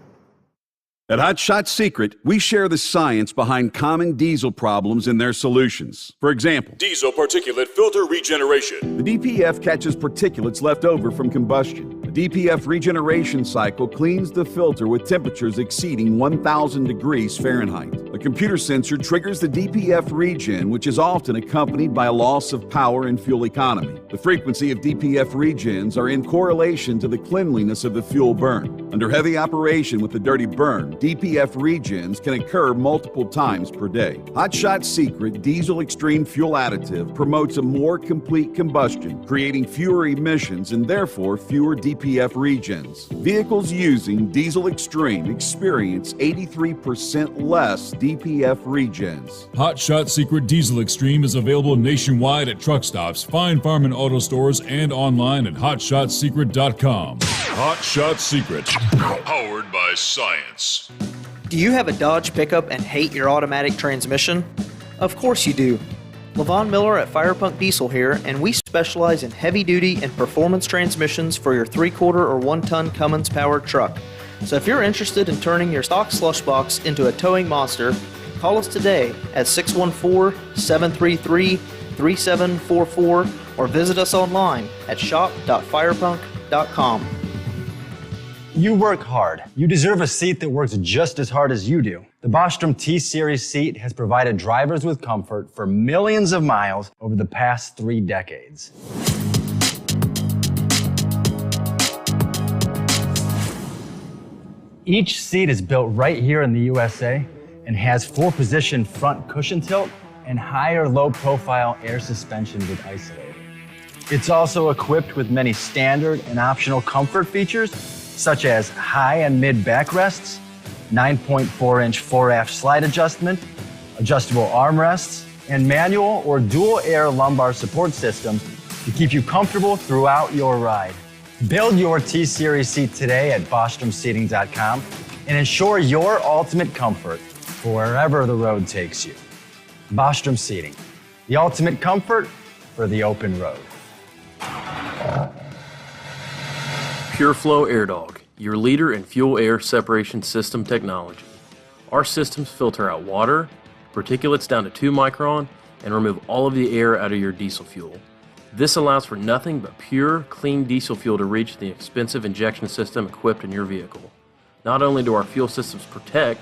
At Hot Shot Secret, we share the science behind common diesel problems and their solutions. For example, diesel particulate filter regeneration. The DPF catches particulates left over from combustion. The DPF regeneration cycle cleans the filter with temperatures exceeding 1,000 degrees Fahrenheit. A computer sensor triggers the DPF regen, which is often accompanied by a loss of power and fuel economy. The frequency of DPF regens are in correlation to the cleanliness of the fuel burn. Under heavy operation with the dirty burn, DPF regens can occur multiple times per day. Hot Shot Secret Diesel Extreme Fuel Additive promotes a more complete combustion, creating fewer emissions and therefore fewer DPF DPF regens. Vehicles using Diesel Extreme experience 83% less DPF regens. Hot Shot Secret Diesel Extreme is available nationwide at truck stops, fine farm and auto stores, and online at hotshotsecret.com. Hot Shot Secret, powered by science. Do you have a Dodge pickup and hate your automatic transmission? Of course you do. LaVon Miller at Firepunk Diesel here, and we specialize in heavy-duty and performance transmissions for your 3-quarter or 1-ton Cummins-powered truck. So if you're interested in turning your stock slush box into a towing monster, call us today at 614-733-3744 or visit us online at shop.firepunk.com. You work hard. You deserve a seat that works just as hard as you do. The Bostrom T-Series seat has provided drivers with comfort for millions of miles over the past 3 decades. Each seat is built right here in the USA and has 4-position front cushion tilt and higher low-profile air suspension with Isolator. It's also equipped with many standard and optional comfort features such as high and mid backrests, 9.4-inch 4-aft slide adjustment, adjustable armrests, and manual or dual air lumbar support systems to keep you comfortable throughout your ride. Build your T-Series seat today at BostromSeating.com and ensure your ultimate comfort for wherever the road takes you. Bostrom Seating, the ultimate comfort for the open road. PureFlow AirDog, your leader in fuel air separation system technology. Our systems filter out water, particulates down to 2 micron, and remove all of the air out of your diesel fuel. This allows for nothing but pure, clean diesel fuel to reach the expensive injection system equipped in your vehicle. Not only do our fuel systems protect,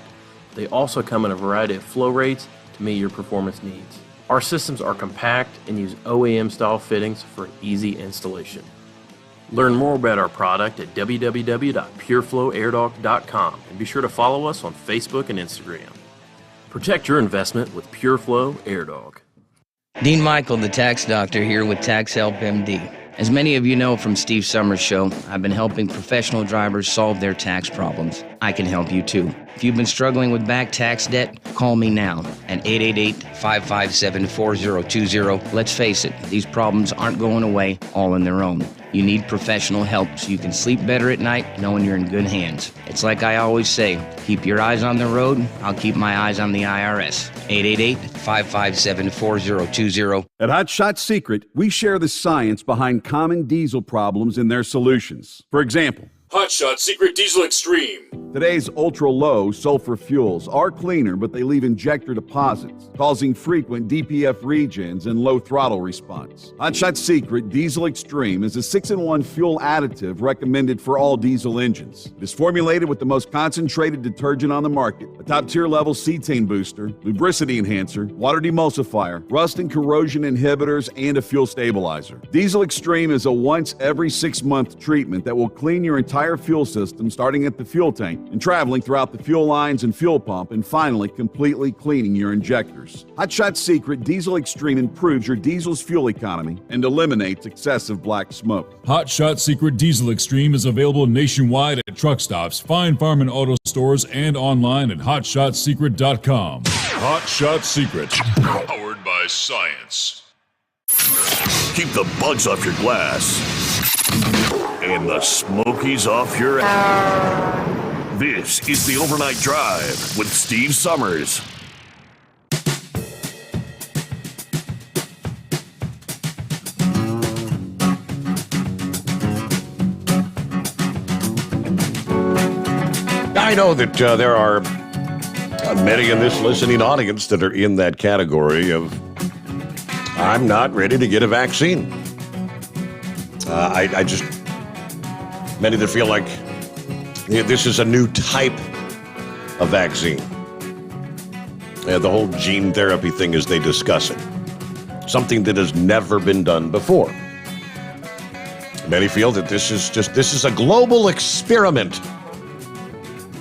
they also come in a variety of flow rates to meet your performance needs. Our systems are compact and use OEM-style fittings for easy installation. Learn more about our product at www.pureflowairdog.com and be sure to follow us on Facebook and Instagram. Protect your investment with PureFlow AirDog. Dean Michael, the tax doctor, here with Tax Help MD. As many of you know from Steve Sommers' show, I've been helping professional drivers solve their tax problems. I can help you too. If you've been struggling with back tax debt, call me now at 888-557-4020. Let's face it, these problems aren't going away all on their own. You need professional help so you can sleep better at night knowing you're in good hands. It's like I always say, keep your eyes on the road, I'll keep my eyes on the IRS. 888-557-4020. At Hot Shot Secret, we share the science behind common diesel problems and their solutions. For example, Hot Shot Secret Diesel Extreme. Today's ultra-low sulfur fuels are cleaner, but they leave injector deposits, causing frequent DPF regens and low throttle response. Hot Shot Secret Diesel Extreme is a 6-in-1 fuel additive recommended for all diesel engines. It is formulated with the most concentrated detergent on the market, a top-tier level cetane booster, lubricity enhancer, water demulsifier, rust and corrosion inhibitors, and a fuel stabilizer. Diesel Extreme is a once every 6-month treatment that will clean your entire fuel system, starting at the fuel tank and traveling throughout the fuel lines and fuel pump, and finally completely cleaning your injectors. Hot Shot Secret Diesel Extreme improves your diesel's fuel economy and eliminates excessive black smoke. Hot Shot Secret Diesel Extreme is available nationwide at truck stops, fine farm and auto stores, and online at hotshotsecret.com. Hot Shot Secret, powered by science. Keep the bugs off your glass and the smokies off your ass. This is the Overnight Drive with Steve Sommers. I know that there are many in this listening audience that are in that category of, I'm not ready to get a vaccine. Many that feel like this is a new type of vaccine. The whole gene therapy thing as they discuss it. Something that has never been done before. Many feel that this is a global experiment.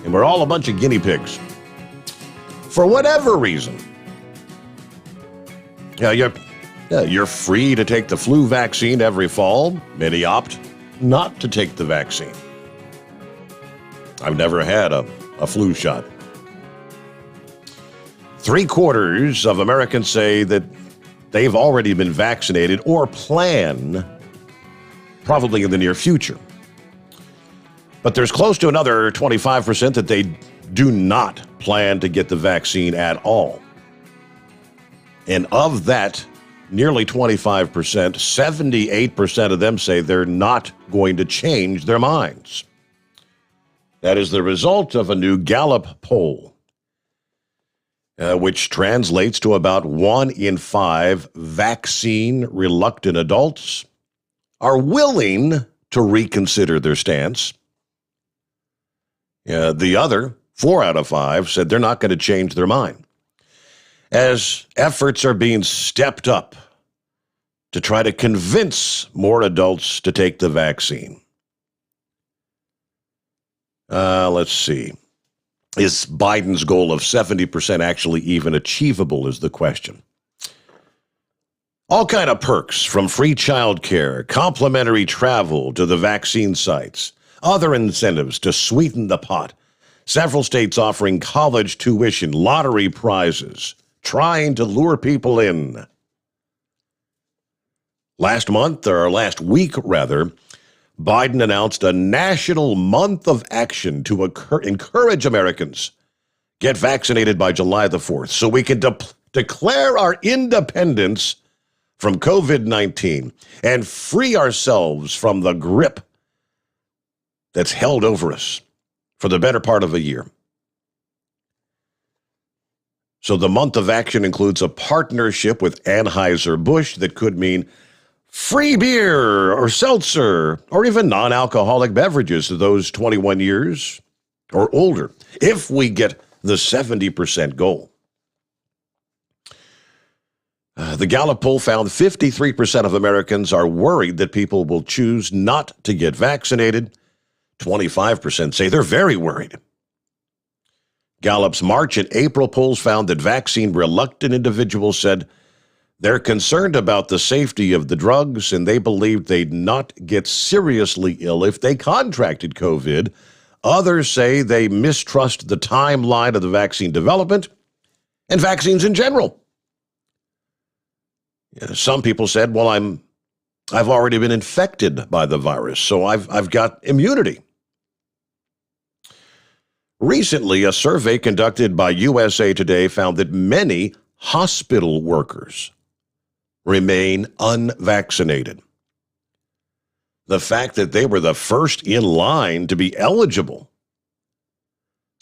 And we're all a bunch of guinea pigs. For whatever reason. You're free to take the flu vaccine every fall. Many opt not to take the vaccine. I've never had a flu shot. 3/4 of Americans say that they've already been vaccinated or plan, probably in the near future. But there's close to another 25% that they do not plan to get the vaccine at all. And of that, nearly 25%, 78% of them say they're not going to change their minds. That is the result of a new Gallup poll, which translates to about 1 in 5 vaccine-reluctant adults are willing to reconsider their stance. The other, 4 out of 5, said they're not going to change their mind, as efforts are being stepped up to try to convince more adults to take the vaccine. Let's see. Is Biden's goal of 70% actually even achievable is the question. All kind of perks, from free childcare, complimentary travel to the vaccine sites, other incentives to sweeten the pot. Several states offering college tuition, lottery prizes, trying to lure people in. Last week, Biden announced a national month of action to encourage Americans get vaccinated by July the 4th so we can declare our independence from COVID-19 and free ourselves from the grip that's held over us for the better part of a year. So the month of action includes a partnership with Anheuser-Busch that could mean free beer or seltzer or even non-alcoholic beverages to those 21 years or older if we get the 70% goal. The Gallup poll found 53% of Americans are worried that people will choose not to get vaccinated. 25% say they're very worried. Gallup's March and April polls found that vaccine-reluctant individuals said they're concerned about the safety of the drugs, and they believe they'd not get seriously ill if they contracted COVID. Others say they mistrust the timeline of the vaccine development and vaccines in general. Some people said, well, I've already been infected by the virus, so I've got immunity. Recently, a survey conducted by USA Today found that many hospital workers remain unvaccinated. The fact that they were the first in line to be eligible.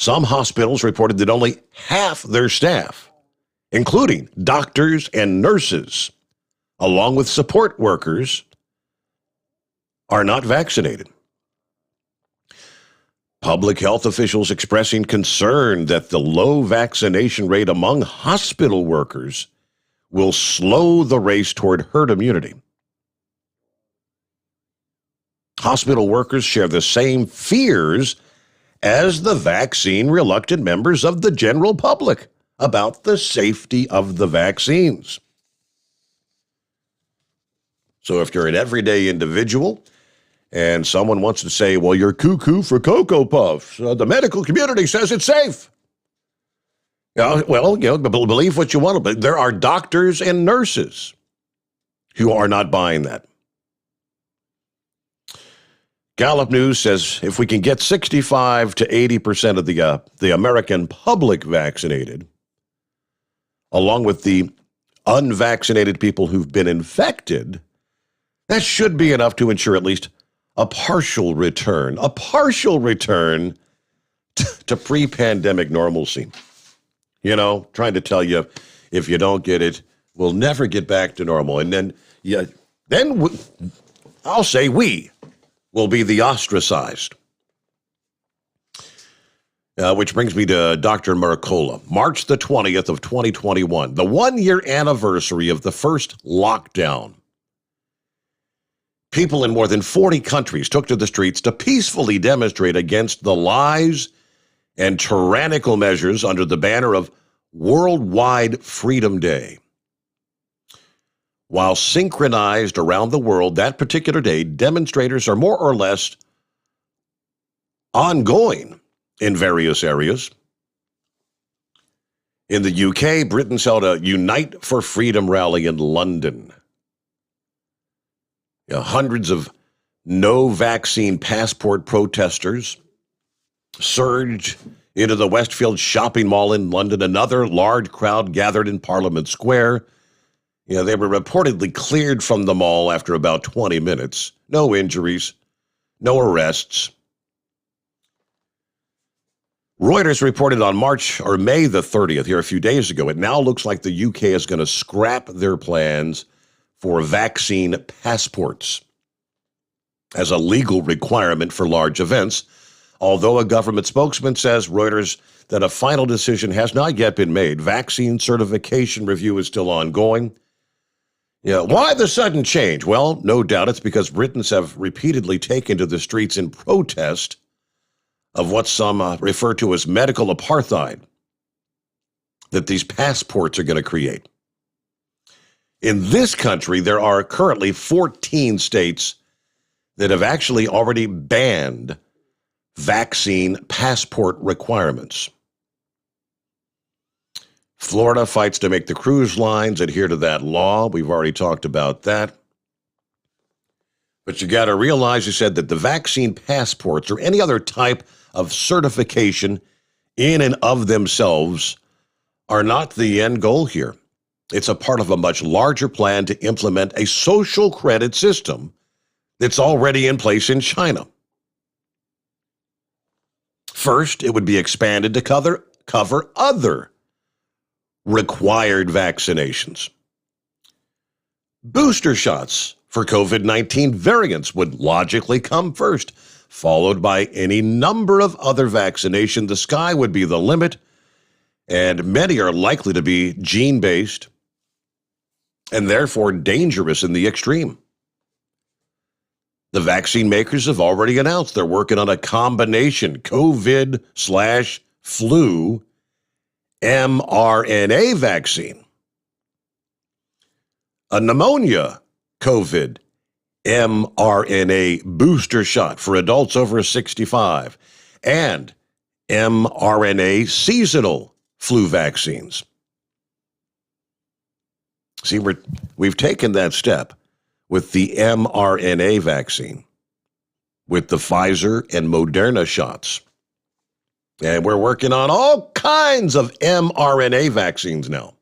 Some hospitals reported that only half their staff, including doctors and nurses, along with support workers, are not vaccinated. Public health officials expressing concern that the low vaccination rate among hospital workers will slow the race toward herd immunity. Hospital workers share the same fears as the vaccine-reluctant members of the general public about the safety of the vaccines. So if you're an everyday individual and someone wants to say, well, you're cuckoo for Cocoa Puffs, the medical community says it's safe. Believe what you want, but there are doctors and nurses who are not buying that. Gallup News says if we can get 65 to 80% of the American public vaccinated, along with the unvaccinated people who've been infected, that should be enough to ensure at least a partial return to pre-pandemic normalcy. You know, trying to tell you, if you don't get it, we'll never get back to normal. And then I'll say we will be the ostracized. Which brings me to Dr. Mercola. March the 20th of 2021, the 1-year anniversary of the first lockdown. People in more than 40 countries took to the streets to peacefully demonstrate against the lies and tyrannical measures under the banner of Worldwide Freedom Day. While synchronized around the world that particular day, demonstrators are more or less ongoing in various areas. In the UK, Britain's held a Unite for Freedom rally in London. Hundreds of no-vaccine passport protesters surged into the Westfield shopping mall in London. Another large crowd gathered in Parliament Square. They were reportedly cleared from the mall after about 20 minutes. No injuries, no arrests. Reuters reported on May the 30th, here a few days ago, it now looks like the UK is going to scrap their plans for vaccine passports as a legal requirement for large events, although a government spokesman says, Reuters, that a final decision has not yet been made. Vaccine certification review is still ongoing. Why the sudden change? Well, no doubt it's because Britons have repeatedly taken to the streets in protest of what some refer to as medical apartheid that these passports are going to create. In this country, there are currently 14 states that have actually already banned vaccine passport requirements. Florida fights to make the cruise lines adhere to that law. We've already talked about that. But you got to realize, you said, that the vaccine passports or any other type of certification in and of themselves are not the end goal here. It's a part of a much larger plan to implement a social credit system that's already in place in China. First, it would be expanded to cover other required vaccinations. Booster shots for COVID-19 variants would logically come first, followed by any number of other vaccinations. The sky would be the limit, and many are likely to be gene-based and therefore dangerous in the extreme. The vaccine makers have already announced they're working on a combination COVID/flu mRNA vaccine, a pneumonia COVID mRNA booster shot for adults over 65, and mRNA seasonal flu vaccines. See, we've taken that step with the mRNA vaccine, with the Pfizer and Moderna shots. And we're working on all kinds of mRNA vaccines now.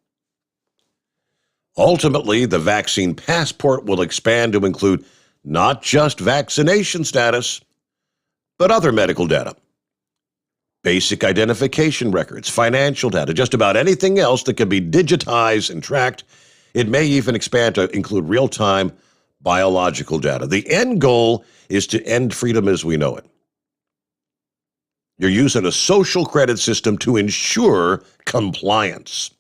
Ultimately, the vaccine passport will expand to include not just vaccination status, but other medical data, basic identification records, financial data, just about anything else that can be digitized and tracked. It may even expand to include real-time biological data. The end goal is to end freedom as we know it. You're using a social credit system to ensure compliance.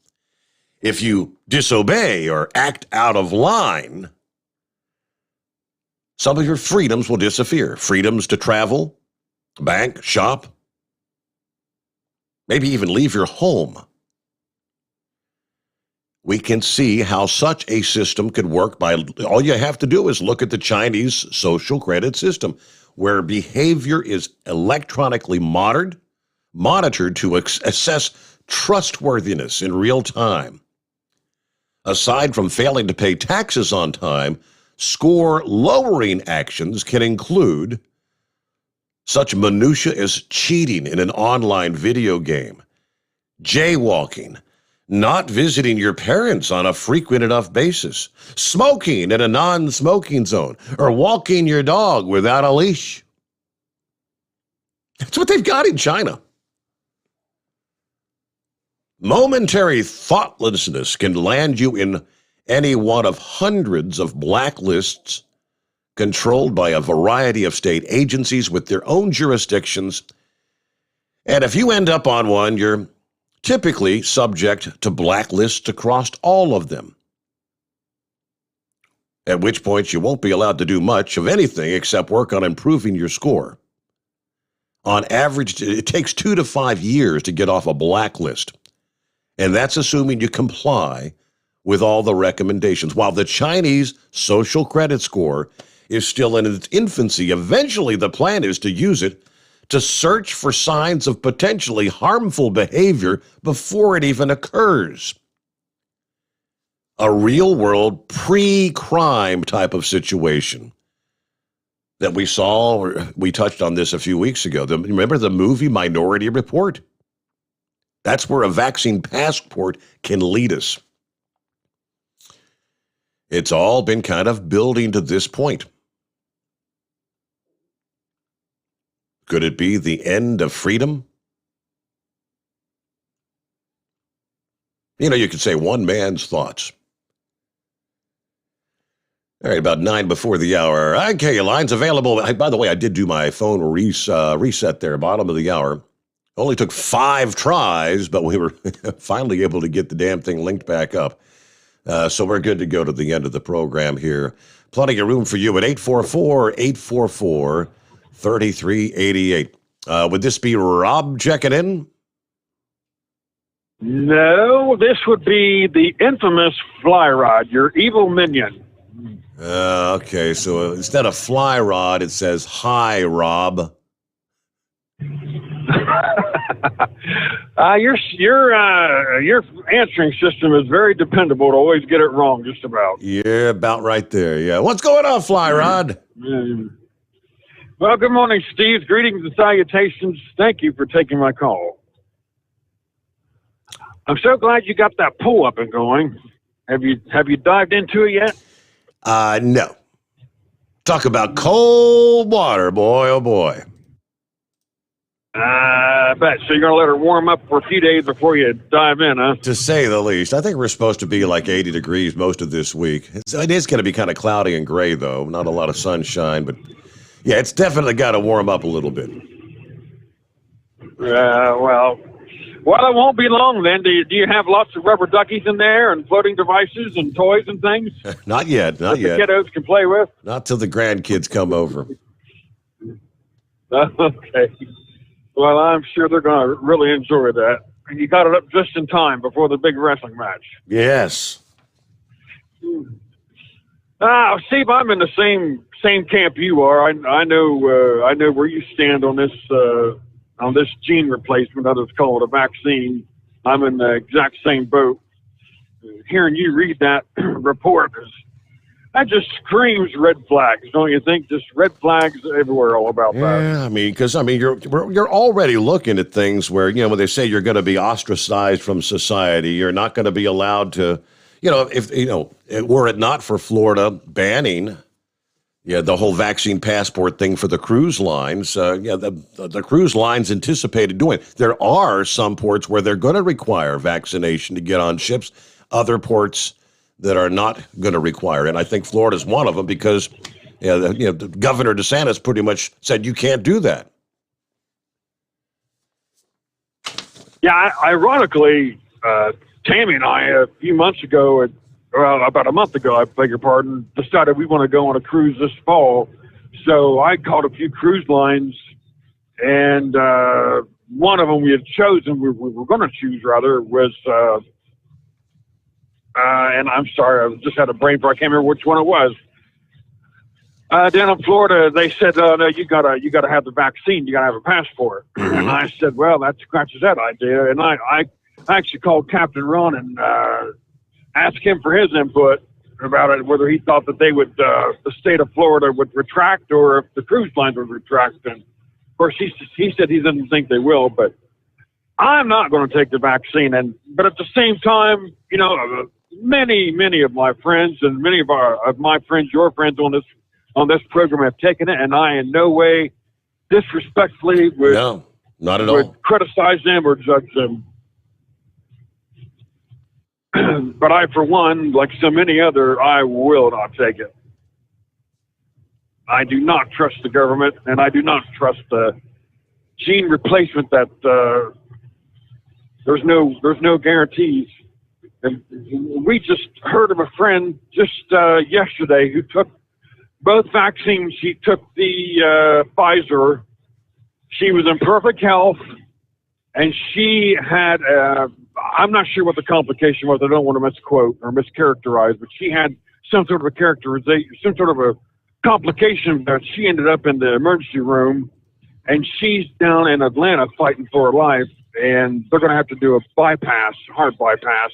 If you disobey or act out of line, some of your freedoms will disappear. Freedoms to travel, bank, shop, maybe even leave your home. We can see how such a system could work by, all you have to do is look at the Chinese social credit system, where behavior is electronically monitored to assess trustworthiness in real time. Aside from failing to pay taxes on time, score-lowering actions can include such minutiae as cheating in an online video game, jaywalking, not visiting your parents on a frequent enough basis, smoking in a non-smoking zone, or walking your dog without a leash. That's what they've got in China. Momentary thoughtlessness can land you in any one of hundreds of blacklists controlled by a variety of state agencies with their own jurisdictions. And if you end up on one, you're typically subject to blacklists across all of them, at which point you won't be allowed to do much of anything except work on improving your score. On average, it takes 2 to 5 years to get off a blacklist, and that's assuming you comply with all the recommendations. While the Chinese social credit score is still in its infancy, eventually the plan is to use it to search for signs of potentially harmful behavior before it even occurs. A real-world pre-crime type of situation that we saw, or we touched on this a few weeks ago. Remember the movie Minority Report? That's where a vaccine passport can lead us. It's all been kind of building to this point. Could it be the end of freedom? You know, you could say one man's thoughts. All right, about 9 before the hour. Okay, your line's available. By the way, I did do my phone reset there, bottom of the hour. Only took 5 tries, but we were finally able to get the damn thing linked back up. So we're good to go to the end of the program here. Plenty of room for you at 844-844-3388. Would this be Rob checking in? No, this would be the infamous Fly Rod, your evil minion. Okay, so instead of Fly Rod, it says Hi, Rob. Your answering system is very dependable to always get it wrong, just about. You're about right there, yeah. What's going on, Fly Rod? Well, good morning, Steve. Greetings and salutations. Thank you for taking my call. I'm so glad you got that pool up and going. Have you dived into it yet? No. Talk about cold water, boy, oh boy. I bet. So you're going to let her warm up for a few days before you dive in, huh? To say the least. I think we're supposed to be like 80 degrees most of this week. It is going to be kind of cloudy and gray, though. Not a lot of sunshine, but yeah, it's definitely got to warm up a little bit. Well, it won't be long then. Do you have lots of rubber duckies in there and floating devices and toys and things? Not yet, not yet. The kiddos can play with? Not till the grandkids come over. Okay. Well, I'm sure they're going to really enjoy that. And you got it up just in time before the big wrestling match. Yes. Steve, I'm in the same camp you are. I know where you stand on this gene replacement, others call it a vaccine. I'm in the exact same boat. Hearing you read that report, that just screams red flags, don't you think? Just red flags everywhere all about that. Yeah, because you're already looking at things where, when they say you're going to be ostracized from society, you're not going to be allowed to, were it not for Florida banning the whole vaccine passport thing for the cruise lines, the cruise lines anticipated doing it. There are some ports where they're going to require vaccination to get on ships, other ports that are not going to require it. And I think Florida's one of them because Governor DeSantis pretty much said you can't do that. Yeah, ironically, Tammy and I, a few months ago, about a month ago, I beg your pardon, decided we want to go on a cruise this fall. So I called a few cruise lines, and one of them we had chosen, we were going to choose rather, was, and I'm sorry, I just had a brain fart, I can't remember which one it was. Down in Florida, they said, no, you gotta have the vaccine, you gotta have a passport. Mm-hmm. And I said, well, that scratches that idea. And I actually called Captain Ron and asked him for his input about it, whether he thought that they would, the state of Florida would retract or if the cruise lines would retract. And of course, he said he doesn't think they will, but I'm not going to take the vaccine. But at the same time, many of my friends and many of my friends, your friends on this program have taken it, and I in no way disrespectfully would not at all criticize them or judge them. But I, for one, like so many other, I will not take it. I do not trust the government, and I do not trust the gene replacement that there's no guarantees. And we just heard of a friend just yesterday who took both vaccines. She took the Pfizer. She was in perfect health, and she had I'm not sure what the complication was. I don't want to misquote or mischaracterize, but she had some sort of a characterization, some sort of a complication that she ended up in the emergency room, and she's down in Atlanta fighting for her life, and they're going to have to do a bypass, heart bypass,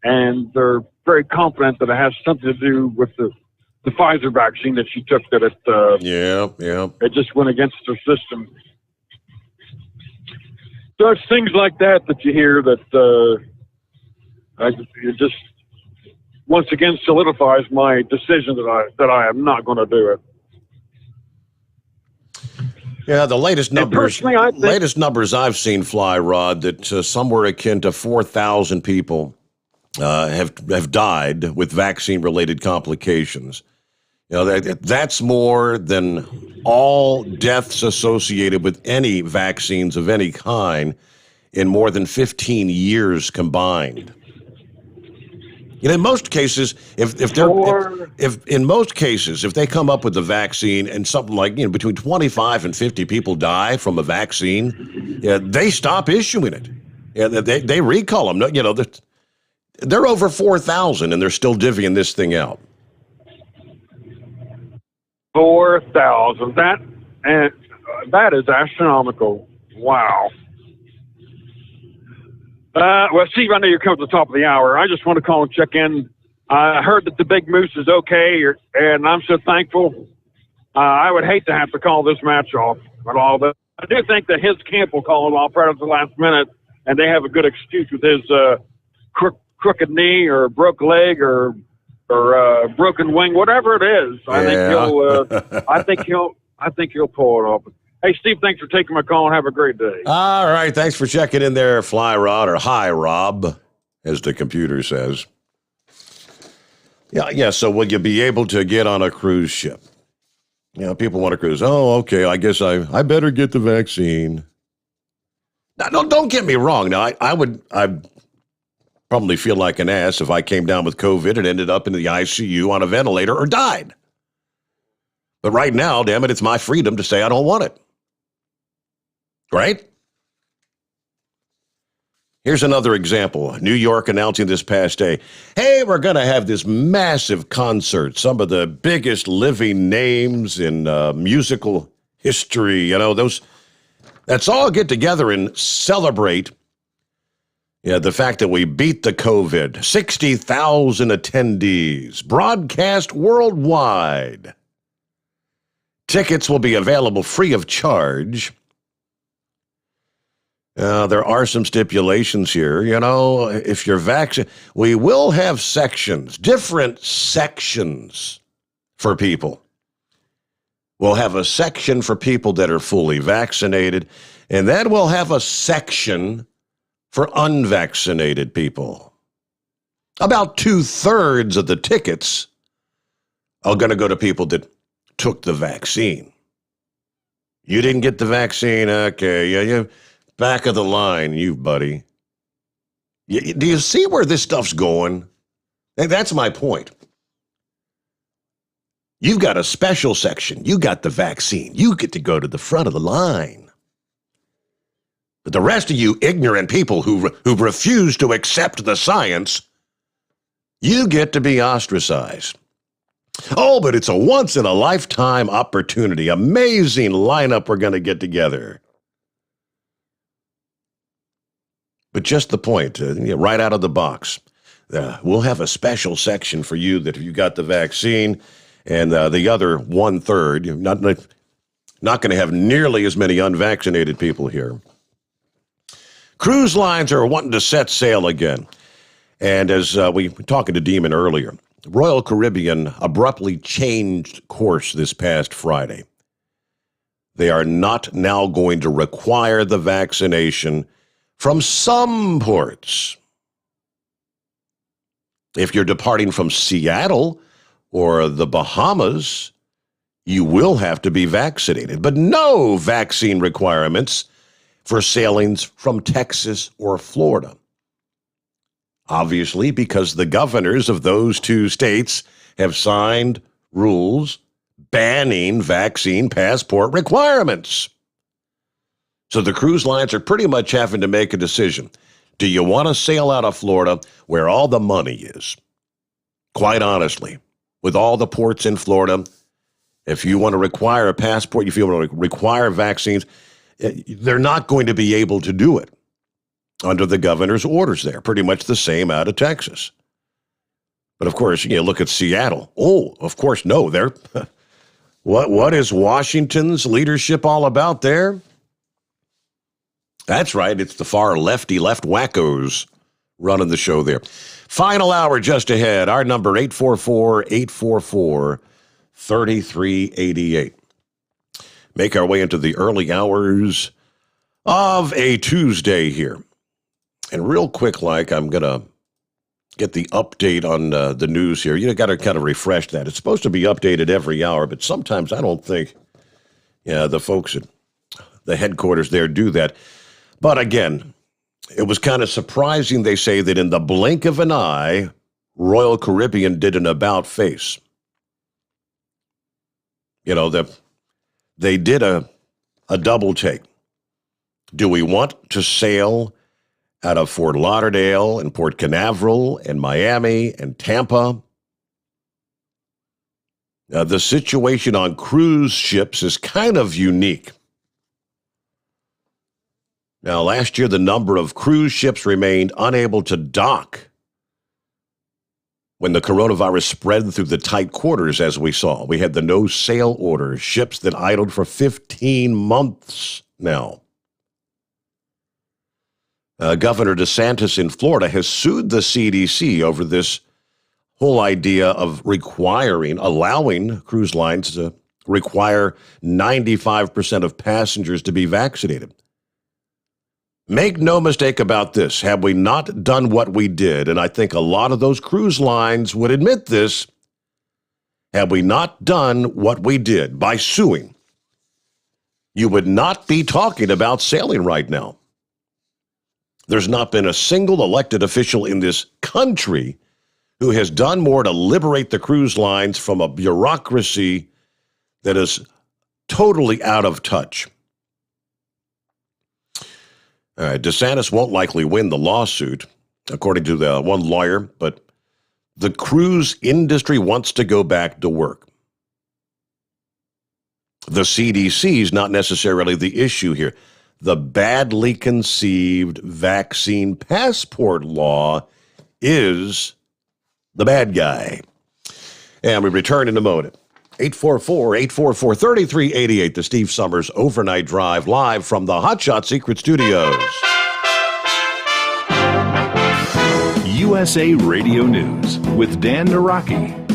and they're very confident that it has something to do with the Pfizer vaccine that she took, that it just went against her system. So it's things like that you hear that it just once again solidifies my decision that I am not going to do it. Yeah, the latest numbers I've seen fly, Rod, that somewhere akin to 4,000 people have died with vaccine-related complications. That's more than all deaths associated with any vaccines of any kind in more than 15 years combined. In most cases, if they come up with the vaccine and something like between 25 and 50 people die from a vaccine, they stop issuing it. They recall them. They're over 4,000 and they're still divvying this thing out. 4,000. That is astronomical. Wow. Well, Steve, I know you're coming to the top of the hour. I just want to call and check in. I heard that the Big Moose is okay, and I'm so thankful. I would hate to have to call this match off at all, but I do think that his camp will call it off right at the last minute, and they have a good excuse with his crooked knee or broke leg or broken wing, whatever it is. I think he'll pull it off. Hey, Steve, thanks for taking my call and have a great day. All right. Thanks for checking in there, Fly Rod, or Hi Rob, as the computer says. Yeah. So will you be able to get on a cruise ship? People want to cruise. Oh, okay. I guess I better get the vaccine. Now, don't get me wrong. Now, I'd probably feel like an ass if I came down with COVID and ended up in the ICU on a ventilator or died. But right now, damn it, it's my freedom to say I don't want it. Right? Here's another example. New York announcing this past day, hey, we're going to have this massive concert. Some of the biggest living names in musical history, let's all get together and celebrate the fact that we beat the COVID. 60,000 attendees, broadcast worldwide. Tickets will be available free of charge. There are some stipulations here. If you're vaccinated, we will have sections, different sections for people. We'll have a section for people that are fully vaccinated, and then we'll have a section for unvaccinated people. About 2/3 of the tickets are going to go to people that took the vaccine. You didn't get the vaccine? Okay, you back of the line, you buddy. Do you see where this stuff's going? That's my point. You've got a special section. You got the vaccine. You get to go to the front of the line. But the rest of you ignorant people who refuse to accept the science, you get to be ostracized. Oh, but it's a once-in-a-lifetime opportunity. Amazing lineup we're going to get together. But just the point, right out of the box, we'll have a special section for you that if you got the vaccine, and the other 1/3, you're not going to have nearly as many unvaccinated people here. Cruise lines are wanting to set sail again. And as we were talking to Demon earlier, Royal Caribbean abruptly changed course this past Friday. They are not now going to require the vaccination from some ports. If you're departing from Seattle or the Bahamas, you will have to be vaccinated, but no vaccine requirements for sailings from Texas or Florida. Obviously, because the governors of those two states have signed rules banning vaccine passport requirements. So the cruise lines are pretty much having to make a decision. Do you want to sail out of Florida where all the money is? Quite honestly, with all the ports in Florida, if you want to require a passport, if you want to require vaccines, they're not going to be able to do it under the governor's orders there. Pretty much the same out of Texas. But of course, you look at Seattle. Oh, of course, no, they're what is Washington's leadership all about there? That's right, it's the far left wackos running the show there. Final hour just ahead. Our number 844-844-3388. Make our way into the early hours of a Tuesday here. And real quick, I'm going to get the update on the news here. You got to kind of refresh that. It's supposed to be updated every hour, but sometimes I don't think the folks at the headquarters there do that. But again, it was kind of surprising, they say, that in the blink of an eye, Royal Caribbean did an about face. They did a double take. Do we want to sail out of Fort Lauderdale and Port Canaveral and Miami and Tampa? The situation on cruise ships is kind of unique. Now, last year, the number of cruise ships remained unable to dock when the coronavirus spread through the tight quarters, as we saw. We had the no-sail order, ships that idled for 15 months now. Governor DeSantis in Florida has sued the CDC over this whole idea of allowing cruise lines to require 95% of passengers to be vaccinated. Make no mistake about this. Had we not done what we did, and I think a lot of those cruise lines would admit this, had we not done what we did by suing, you would not be talking about sailing right now. There's not been a single elected official in this country who has done more to liberate the cruise lines from a bureaucracy that is totally out of touch. All right, DeSantis won't likely win the lawsuit, according to the one lawyer, but the cruise industry wants to go back to work. The CDC is not necessarily the issue here. The badly conceived vaccine passport law is the bad guy. And we return in a moment. 844-844-3388, the Steve Sommers Overnight Drive, live from the Hotshot Secret Studios. USA Radio News with Dan Naraki.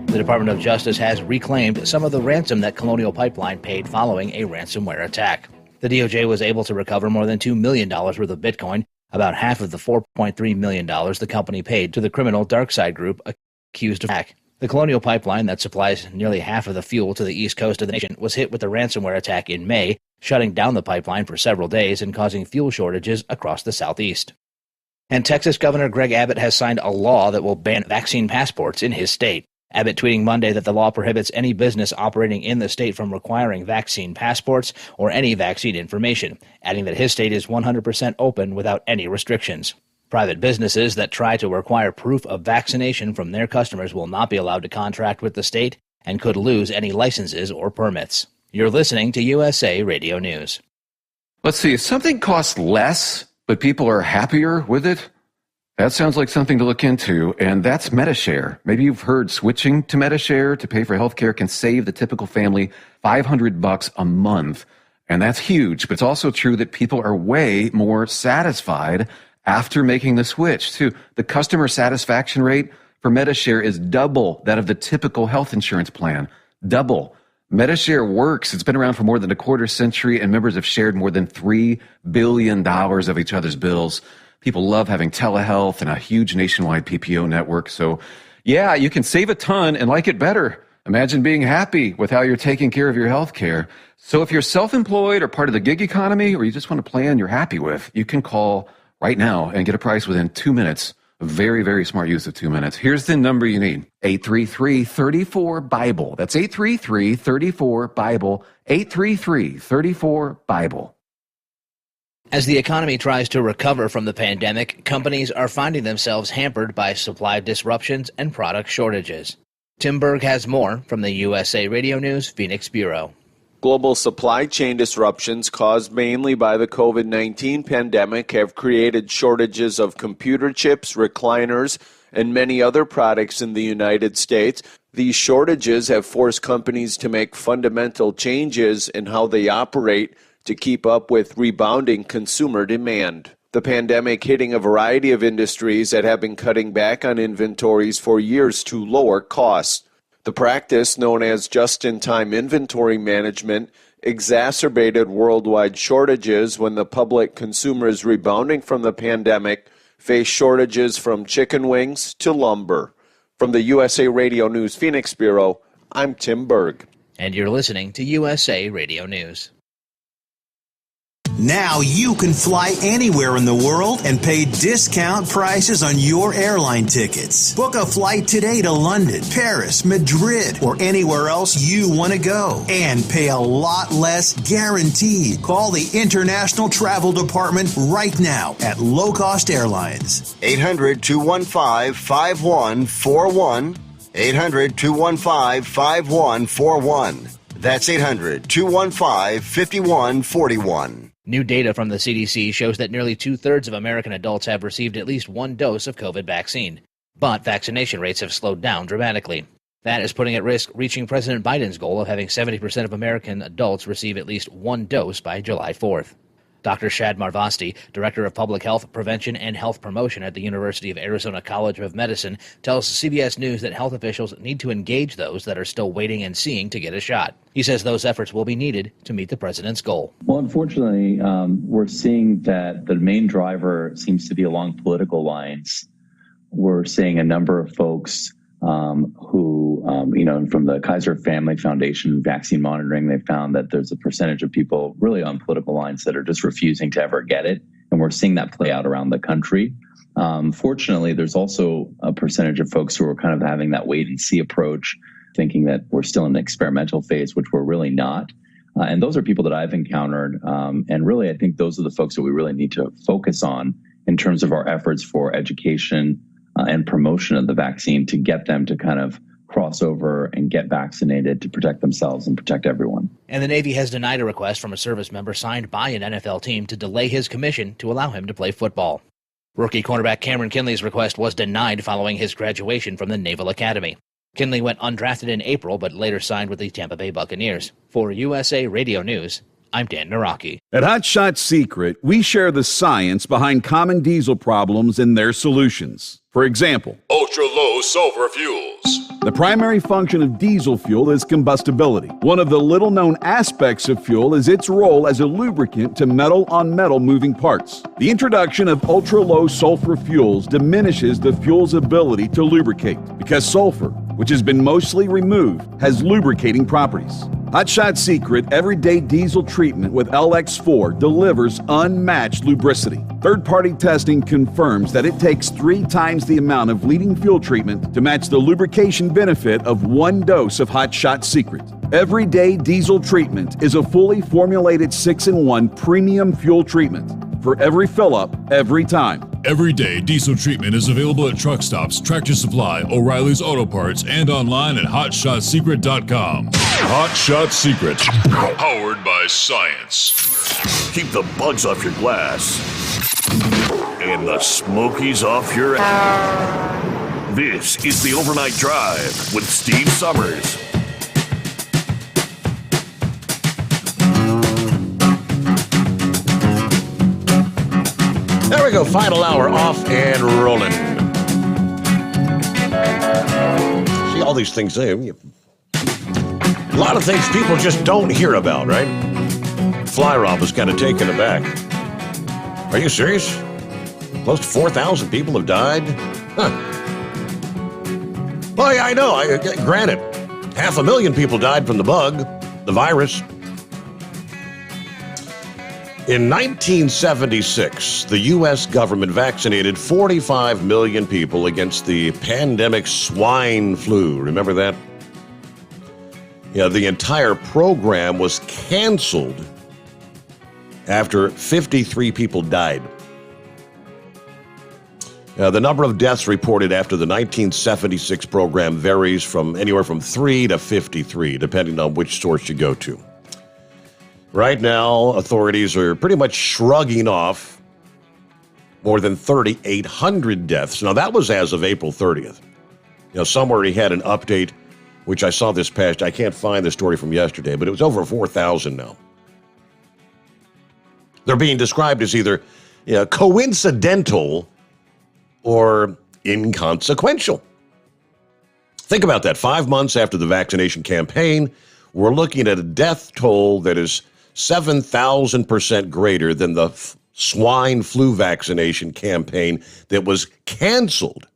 The Department of Justice has reclaimed some of the ransom that Colonial Pipeline paid following a ransomware attack. The DOJ was able to recover more than $2 million worth of Bitcoin, about half of the $4.3 million the company paid to the criminal DarkSide group accused of hack. The Colonial Pipeline that supplies nearly half of the fuel to the east coast of the nation was hit with a ransomware attack in May, shutting down the pipeline for several days and causing fuel shortages across the southeast. And Texas Governor Greg Abbott has signed a law that will ban vaccine passports in his state. Abbott tweeting Monday that the law prohibits any business operating in the state from requiring vaccine passports or any vaccine information, adding that his state is 100% open without any restrictions. Private businesses that try to require proof of vaccination from their customers will not be allowed to contract with the state and could lose any licenses or permits. You're listening to USA Radio News. Let's see, if something costs less, but people are happier with it, that sounds like something to look into, and that's MediShare. Maybe you've heard switching to MediShare to pay for healthcare can save the typical family $500 a month, and that's huge. But it's also true that people are way more satisfied after making the switch, too. The customer satisfaction rate for MediShare is double that of the typical health insurance plan. Double. MediShare works. It's been around for more than a quarter century, and members have shared more than $3 billion of each other's bills. People love having telehealth and a huge nationwide PPO network. So, yeah, you can save a ton and like it better. Imagine being happy with how you're taking care of your health care. So if you're self-employed or part of the gig economy, or you just want a plan you're happy with, you can call right now and get a price within 2 minutes. A very, very smart use of 2 minutes. Here's the number you need. 833-34-BIBLE. That's 833-34-BIBLE. 833-34-BIBLE. As the economy tries to recover from the pandemic, companies are finding themselves hampered by supply disruptions and product shortages. Tim Berg has more from the USA Radio News Phoenix Bureau. Global supply chain disruptions caused mainly by the COVID-19 pandemic have created shortages of computer chips, recliners, and many other products in the United States. These shortages have forced companies to make fundamental changes in how they operate to keep up with rebounding consumer demand. The pandemic hitting a variety of industries that have been cutting back on inventories for years to lower costs. The practice, known as just-in-time inventory management, exacerbated worldwide shortages when the public consumers rebounding from the pandemic faced shortages from chicken wings to lumber. From the USA Radio News Phoenix Bureau, I'm Tim Berg. And you're listening to USA Radio News. Now you can fly anywhere in the world and pay discount prices on your airline tickets. Book a flight today to London, Paris, Madrid, or anywhere else you want to go. And pay a lot less guaranteed. Call the International Travel Department right now at Low Cost Airlines. 800-215-5141. 800-215-5141. That's 800-215-5141. New data from the CDC shows that nearly 2/3 of American adults have received at least one dose of COVID vaccine. But vaccination rates have slowed down dramatically. That is putting at risk reaching President Biden's goal of having 70% of American adults receive at least one dose by July 4th. Dr. Shad Marvasti, Director of Public Health Prevention and Health Promotion at the University of Arizona College of Medicine, tells CBS News that health officials need to engage those that are still waiting and seeing to get a shot. He says those efforts will be needed to meet the president's goal. Well, unfortunately, we're seeing that the main driver seems to be along political lines. We're seeing a number of folks who, from the Kaiser Family Foundation vaccine monitoring, they found that there's a percentage of people really on political lines that are just refusing to ever get it. And we're seeing that play out around the country. Fortunately, there's also a percentage of folks who are kind of having that wait and see approach, thinking that we're still in an experimental phase, which we're really not. And those are people that I've encountered. And really, I think those are the folks that we really need to focus on in terms of our efforts for education and promotion of the vaccine to get them to kind of cross over and get vaccinated to protect themselves and protect everyone. And the Navy has denied a request from a service member signed by an NFL team to delay his commission to allow him to play football. Rookie cornerback Cameron Kinley's request was denied following his graduation from the Naval Academy. Kinley went undrafted in April, but later signed with the Tampa Bay Buccaneers. For USA Radio News, I'm Dan Naraki. At Hot Shot Secret, we share the science behind common diesel problems and their solutions. For example, ultra-low sulfur fuels. The primary function of diesel fuel is combustibility. One of the little-known aspects of fuel is its role as a lubricant to metal-on-metal moving parts. The introduction of ultra-low sulfur fuels diminishes the fuel's ability to lubricate because sulfur, which has been mostly removed, has lubricating properties. Hot Shot Secret Everyday Diesel Treatment with LX4 delivers unmatched lubricity. Third-party testing confirms that it takes 3 times the amount of leading fuel treatment to match the lubrication benefit of one dose of Hot Shot Secret. Everyday Diesel Treatment is a fully formulated 6-in-1 premium fuel treatment for every fill-up, every time. Everyday Diesel Treatment is available at truck stops, Tractor Supply, O'Reilly's Auto Parts, and online at HotShotSecret.com. Hot Shot Secret, powered by science. Keep the bugs off your glass and the smokies off your ass. This is the Overnight Drive with Steve Sommers. There we go, final hour off and rolling. See all these things, a lot of things people just don't hear about, right? Fly Rob was kind of taken aback. Are you serious? Close to 4,000 people have died? Huh. Well, yeah, I know. Granted, 500,000 people died from the bug, the virus. In 1976, the U.S. government vaccinated 45 million people against the pandemic swine flu. Remember that? Yeah, the entire program was canceled after 53 people died. The number of deaths reported after the 1976 program varies from anywhere from 3 to 53, depending on which source you go to. Right now, authorities are pretty much shrugging off more than 3,800 deaths. Now, that was as of April 30th. Somewhere he had an update, which I saw this past. I can't find the story from yesterday, but it was over 4,000 now. They're being described as either coincidental or inconsequential. Think about that. 5 months after the vaccination campaign, we're looking at a death toll that is 7,000% greater than the swine flu vaccination campaign that was canceled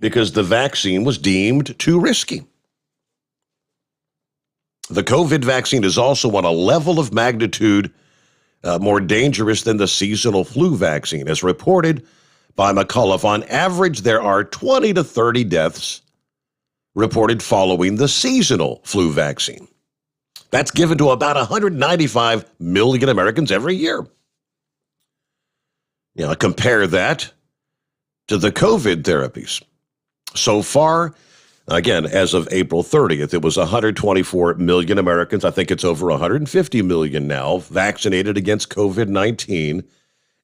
because the vaccine was deemed too risky. The COVID vaccine is also on a level of magnitude more dangerous than the seasonal flu vaccine. As reported by McCullough, on average, there are 20 to 30 deaths reported following the seasonal flu vaccine. That's given to about 195 million Americans every year. Compare that to the COVID therapies. So far, again, as of April 30th, it was 124 million Americans. I think it's over 150 million now vaccinated against COVID-19,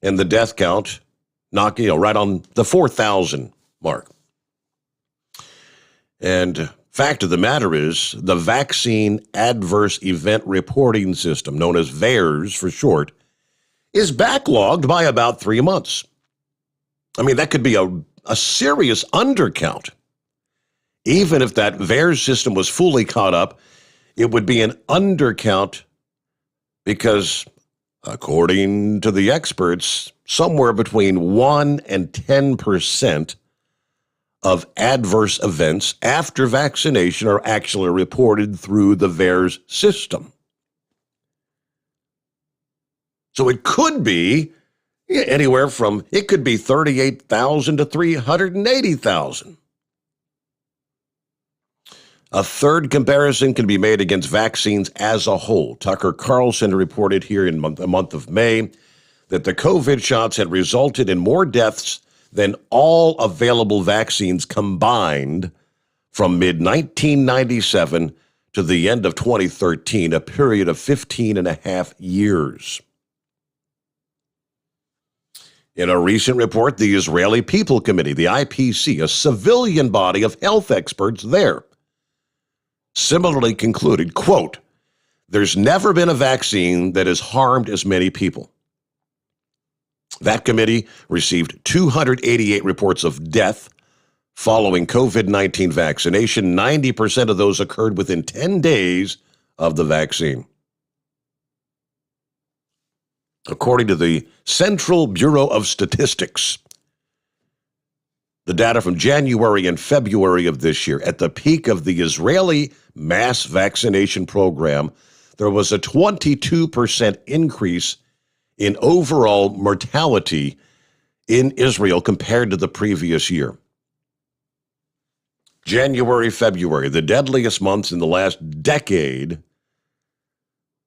and the death count right on the 4,000 mark. And fact of the matter is, the Vaccine Adverse Event Reporting System, known as VAERS for short, is backlogged by about 3 months. I mean, that could be a serious undercount. Even if that VAERS system was fully caught up, it would be an undercount because, according to the experts, somewhere between 1 and 10% of adverse events after vaccination are actually reported through the VAERS system. So it could be anywhere from, it could be 38,000 to 380,000. A third comparison can be made against vaccines as a whole. Tucker Carlson reported here in the month of May that the COVID shots had resulted in more deaths than all available vaccines combined from mid-1997 to the end of 2013, a period of 15 and a half years. In a recent report, the Israeli People Committee, the IPC, a civilian body of health experts there, similarly concluded, quote, "There's never been a vaccine that has harmed as many people." That committee received 288 reports of death following COVID-19 vaccination. 90% of those occurred within 10 days of the vaccine. According to the Central Bureau of Statistics, the data from January and February of this year, at the peak of the Israeli mass vaccination program, there was a 22% increase in overall mortality in Israel compared to the previous year. January, February, the deadliest months in the last decade,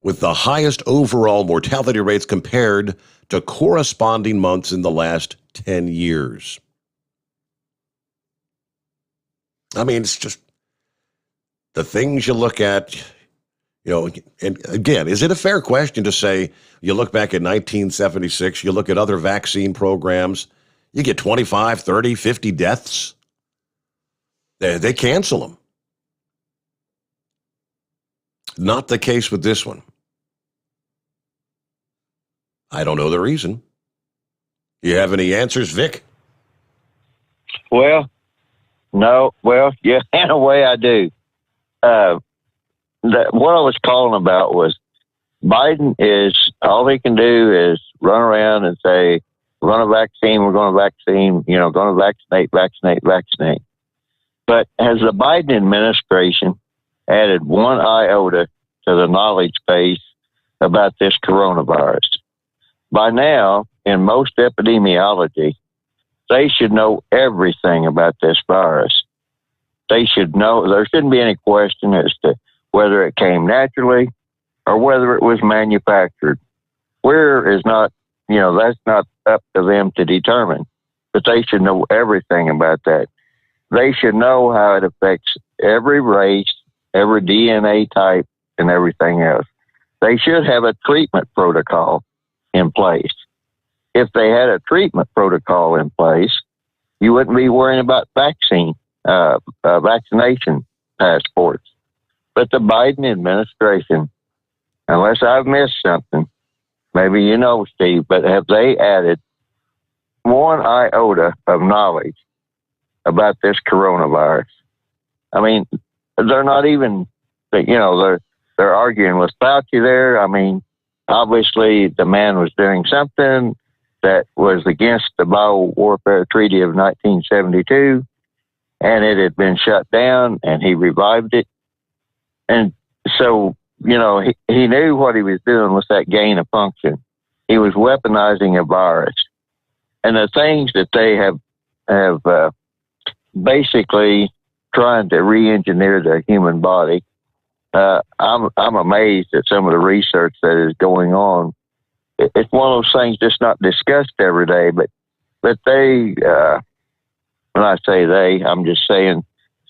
with the highest overall mortality rates compared to corresponding months in the last 10 years. I mean, it's just the things you look at, and again, is it a fair question to say, you look back at 1976, you look at other vaccine programs, you get 25, 30, 50 deaths. They cancel them. Not the case with this one. I don't know the reason. You have any answers, Vic? Well, no. Well, yeah, in a way I do. What I was calling about was Biden is, all he can do is run around and say, we're going to vaccine, going to vaccinate. But has the Biden administration added one iota to the knowledge base about this coronavirus? By now, in most epidemiology, they should know everything about this virus. They should know, there shouldn't be any question as to whether it came naturally or whether it was manufactured. where is not, that's not up to them to determine, but they should know everything about that. They should know how it affects every race, every DNA type, and everything else. They should have a treatment protocol in place. If they had a treatment protocol in place, you wouldn't be worrying about vaccination passports. But the Biden administration, unless I've missed something, maybe you know, Steve, but have they added one iota of knowledge about this coronavirus? I mean, they're not even, they're arguing with Fauci there. I mean, obviously the man was doing something that was against the Biowarfare Treaty of 1972, and it had been shut down, and he revived it. And so, he knew what he was doing with that gain of function. He was weaponizing a virus. And the things that they have basically trying to re-engineer the human body, I'm amazed at some of the research that is going on. It's one of those things that's not discussed every day, but they, when I say they, I'm just saying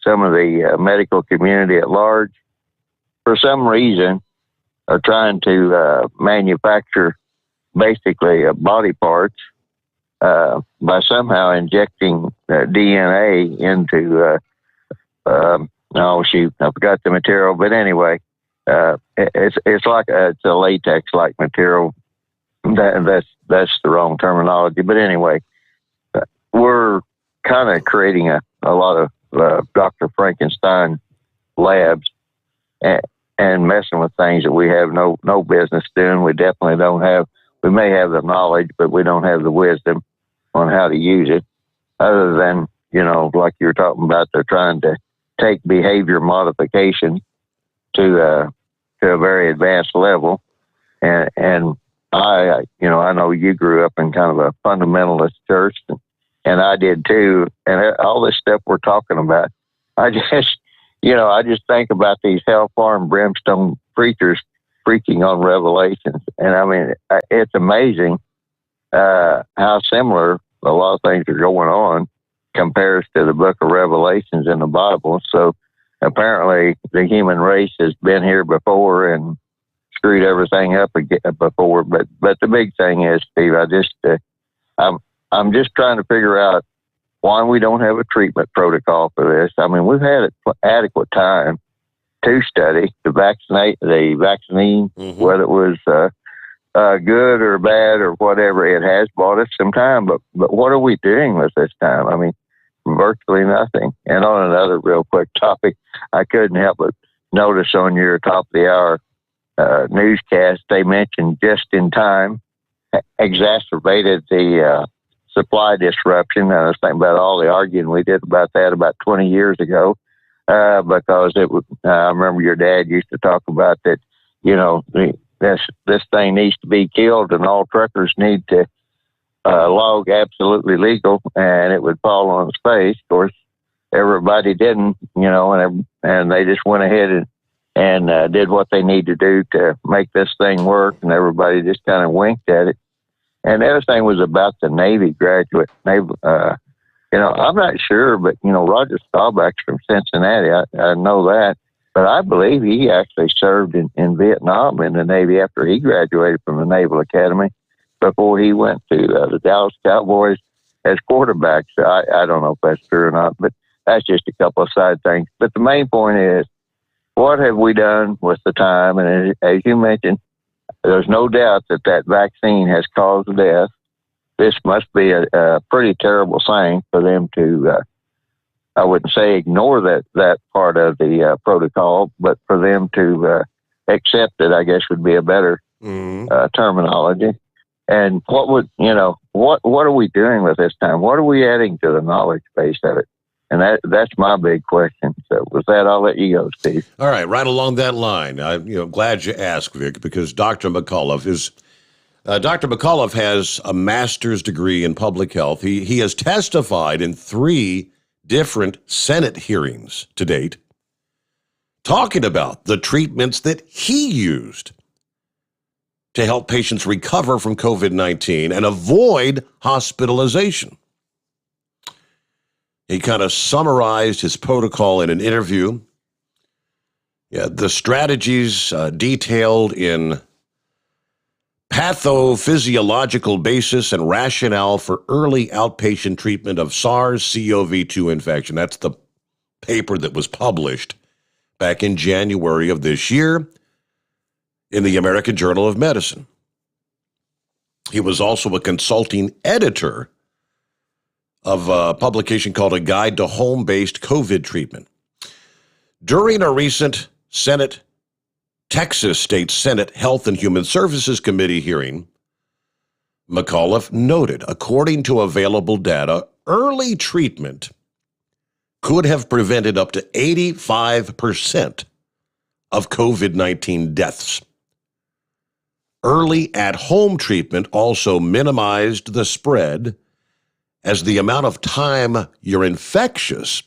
some of the medical community at large, for some reason, are trying to manufacture basically body parts by somehow injecting DNA into, oh shoot, I forgot the material, but anyway, it's like it's a latex-like material. That's the wrong terminology, but anyway, we're kind of creating a lot of Dr. Frankenstein labs and messing with things that we have no business doing. We definitely don't have. We may have the knowledge, but we don't have the wisdom on how to use it. Other than like you were talking about, they're trying to take behavior modification to a very advanced level, and I know you grew up in kind of a fundamentalist church, and I did too. And all this stuff we're talking about, I just think about these hellfire and brimstone preachers preaching on Revelations. And I mean, it's amazing how similar a lot of things are going on compares to the book of Revelations in the Bible. So apparently the human race has been here before and screwed everything up before. But the big thing is, Steve, I'm just trying to figure out why we don't have a treatment protocol for this. I mean, we've had adequate time to study the vaccine, whether it was good or bad or whatever. It has bought us some time, but what are we doing with this time? I mean, virtually nothing. And on another real quick topic, I couldn't help but notice on your top of the hour newscast, they mentioned just in time exacerbated the supply disruption. I was thinking about all the arguing we did about that about 20 years ago, because it was. I remember your dad used to talk about that. This thing needs to be killed, and all truckers need to log absolutely legal, and it would fall on its face. Of course, everybody didn't, and they just went ahead and did what they need to do to make this thing work, and everybody just kind of winked at it. And the other thing was about the Navy graduate. I'm not sure, but, Roger Staubach's from Cincinnati. I know that. But I believe he actually served in Vietnam in the Navy after he graduated from the Naval Academy before he went to the Dallas Cowboys as quarterback. So I don't know if that's true or not, but that's just a couple of side things. But the main point is, what have we done with the time? And as you mentioned, there's no doubt that vaccine has caused death. This must be a pretty terrible thing for them to, I wouldn't say ignore that part of the protocol, but for them to accept it, I guess would be a better terminology. And what are we doing with this time? What are we adding to the knowledge base of it? And that's my big question. So with that, I'll let you go, Steve. All right, right along that line. I'm glad you asked, Vic, because Dr. McAuliffe has a master's degree in public health. He has testified in 3 different Senate hearings to date, talking about the treatments that he used. to help patients recover from COVID-19 and avoid hospitalization. He kind of summarized his protocol in an interview. Yeah, the strategies detailed in pathophysiological basis and rationale for early outpatient treatment of SARS-CoV-2 infection. That's the paper that was published back in January of this year in the American Journal of Medicine. He was also a consulting editor of a publication called A Guide to Home-Based COVID Treatment. During a recent Texas State Senate Health and Human Services Committee hearing, McAuliffe noted, according to available data, early treatment could have prevented up to 85% of COVID-19 deaths. Early at-home treatment also minimized the spread, as the amount of time you're infectious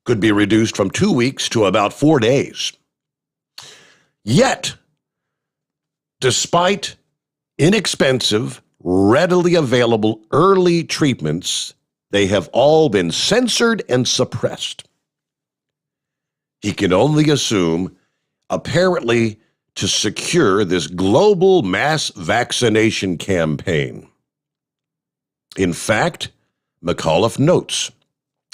could be reduced from 2 weeks to about 4 days. Yet, despite inexpensive, readily available early treatments, they have all been censored and suppressed. He can only assume, apparently, to secure this global mass vaccination campaign. In fact, McAuliffe notes,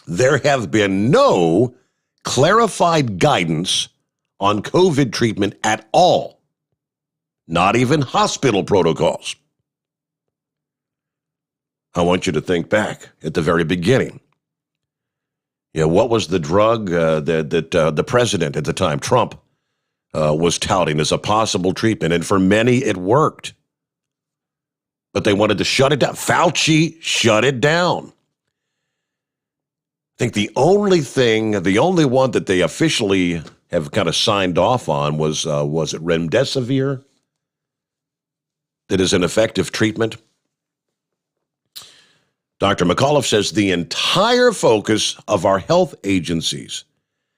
there have been no clarified guidance on COVID treatment at all, not even hospital protocols. I want you to think back at the very beginning. Yeah, what was the drug that the president at the time, Trump, was touting as a possible treatment? And for many, it worked. But they wanted to shut it down. Fauci shut it down. I think the only one that they officially have kind of signed off on was it remdesivir? That is an effective treatment. Dr. McAuliffe says the entire focus of our health agencies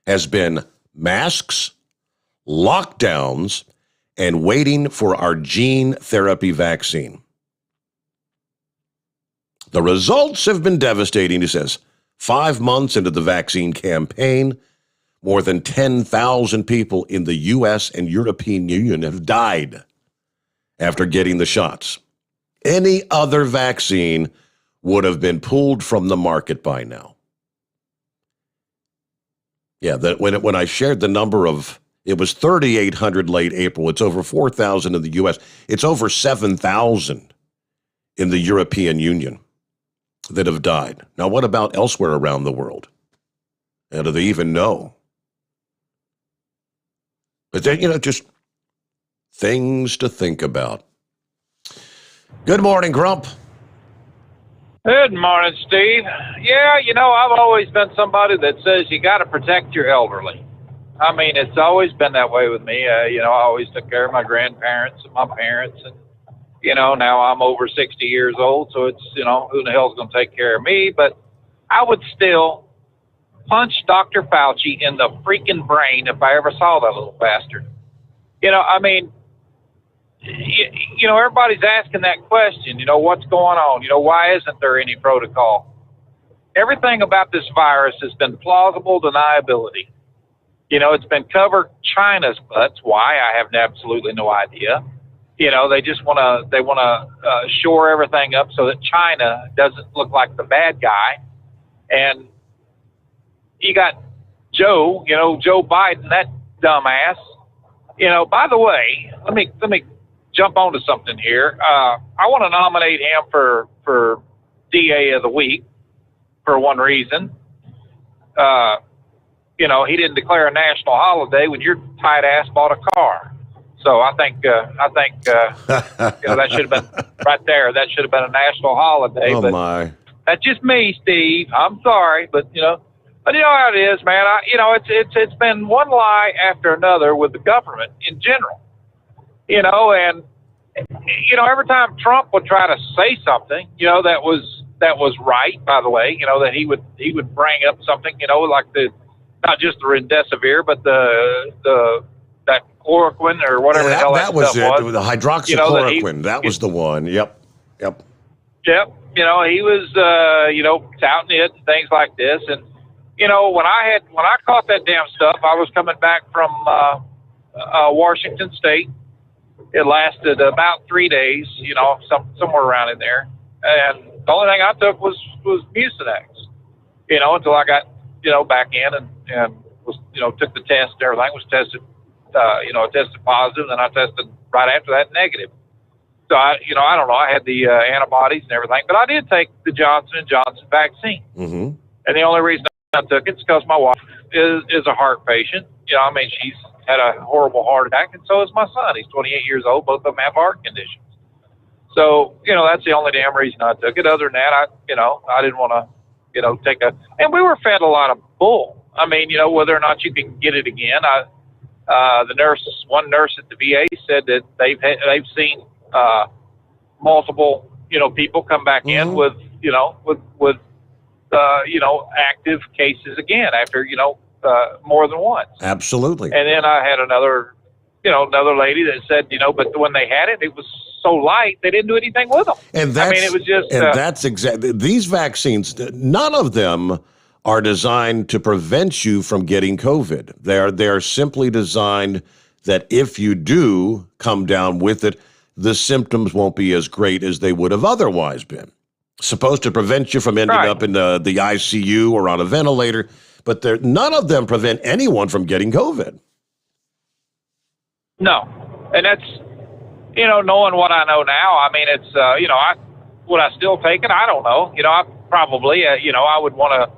has been masks, lockdowns, and waiting for our gene therapy vaccine. The results have been devastating, he says. 5 months into the vaccine campaign, more than 10,000 people in the U.S. and European Union have died after getting the shots. Any other vaccine would have been pulled from the market by now. Yeah, when I shared the number of, it was 3,800 late April. It's over 4,000 in the U.S. It's over 7,000 in the European Union that have died. Now, what about elsewhere around the world? And do they even know? But then, just things to think about. Good morning, Grump. Good morning, Steve. Yeah, I've always been somebody that says you got to protect your elderly. I mean, it's always been that way with me. I always took care of my grandparents and my parents, and now I'm over 60 years old, so it's, who the hell's going to take care of me? But I would still punch Dr. Fauci in the freaking brain if I ever saw that little bastard. Everybody's asking that question, what's going on? Why isn't there any protocol? Everything about this virus has been plausible deniability. It's been covered China's butts. Why? I have absolutely no idea. They just want to shore everything up so that China doesn't look like the bad guy. And you got Joe Biden, that dumbass. By the way, let me jump onto something here. I want to nominate him for DA of the week for one reason. He didn't declare a national holiday when your tight ass bought a car. So I think that should have been right there. That should have been a national holiday. Oh, but my. That's just me, Steve. I'm sorry, but But you know how it is, man. It's been one lie after another with the government in general. And every time Trump would try to say something, that was right, by the way, that he would bring up something, like not just the remdesivir, but that hydroxychloroquine or whatever the hell that was stuff it. was. The hydroxychloroquine. That was the one. Yep. Yep. He was, touting it and things like this. And, when I caught that damn stuff, I was coming back from Washington State. It lasted about 3 days, somewhere around in there. And the only thing I took was Mucinex, until I got, back in and was, took the test and everything, was tested, tested positive. Then I tested right after that negative. So I don't know. I had the antibodies and everything, but I did take the Johnson & Johnson vaccine. Mm-hmm. And the only reason I took it is because my wife is a heart patient. She's had a horrible heart attack, and so is my son. He's 28 years old. Both of them have heart conditions. So, that's the only damn reason I took it. Other than that, I didn't want to, take and we were fed a lot of bull. Whether or not you can get it again. One nurse at the VA said that they've seen multiple, people come back in with active cases again after, more than once. Absolutely. And then I had another lady that said, but when they had it, it was so light, they didn't do anything with them. And that's, it was just. And that's exactly, these vaccines, none of them are designed to prevent you from getting COVID. They're simply designed that if you do come down with it, the symptoms won't be as great as they would have otherwise been. Supposed to prevent you from ending up in the ICU or on a ventilator, but none of them prevent anyone from getting COVID. No. And that's, knowing what I know now, it's, would I still take it? I don't know. I probably, I would want to,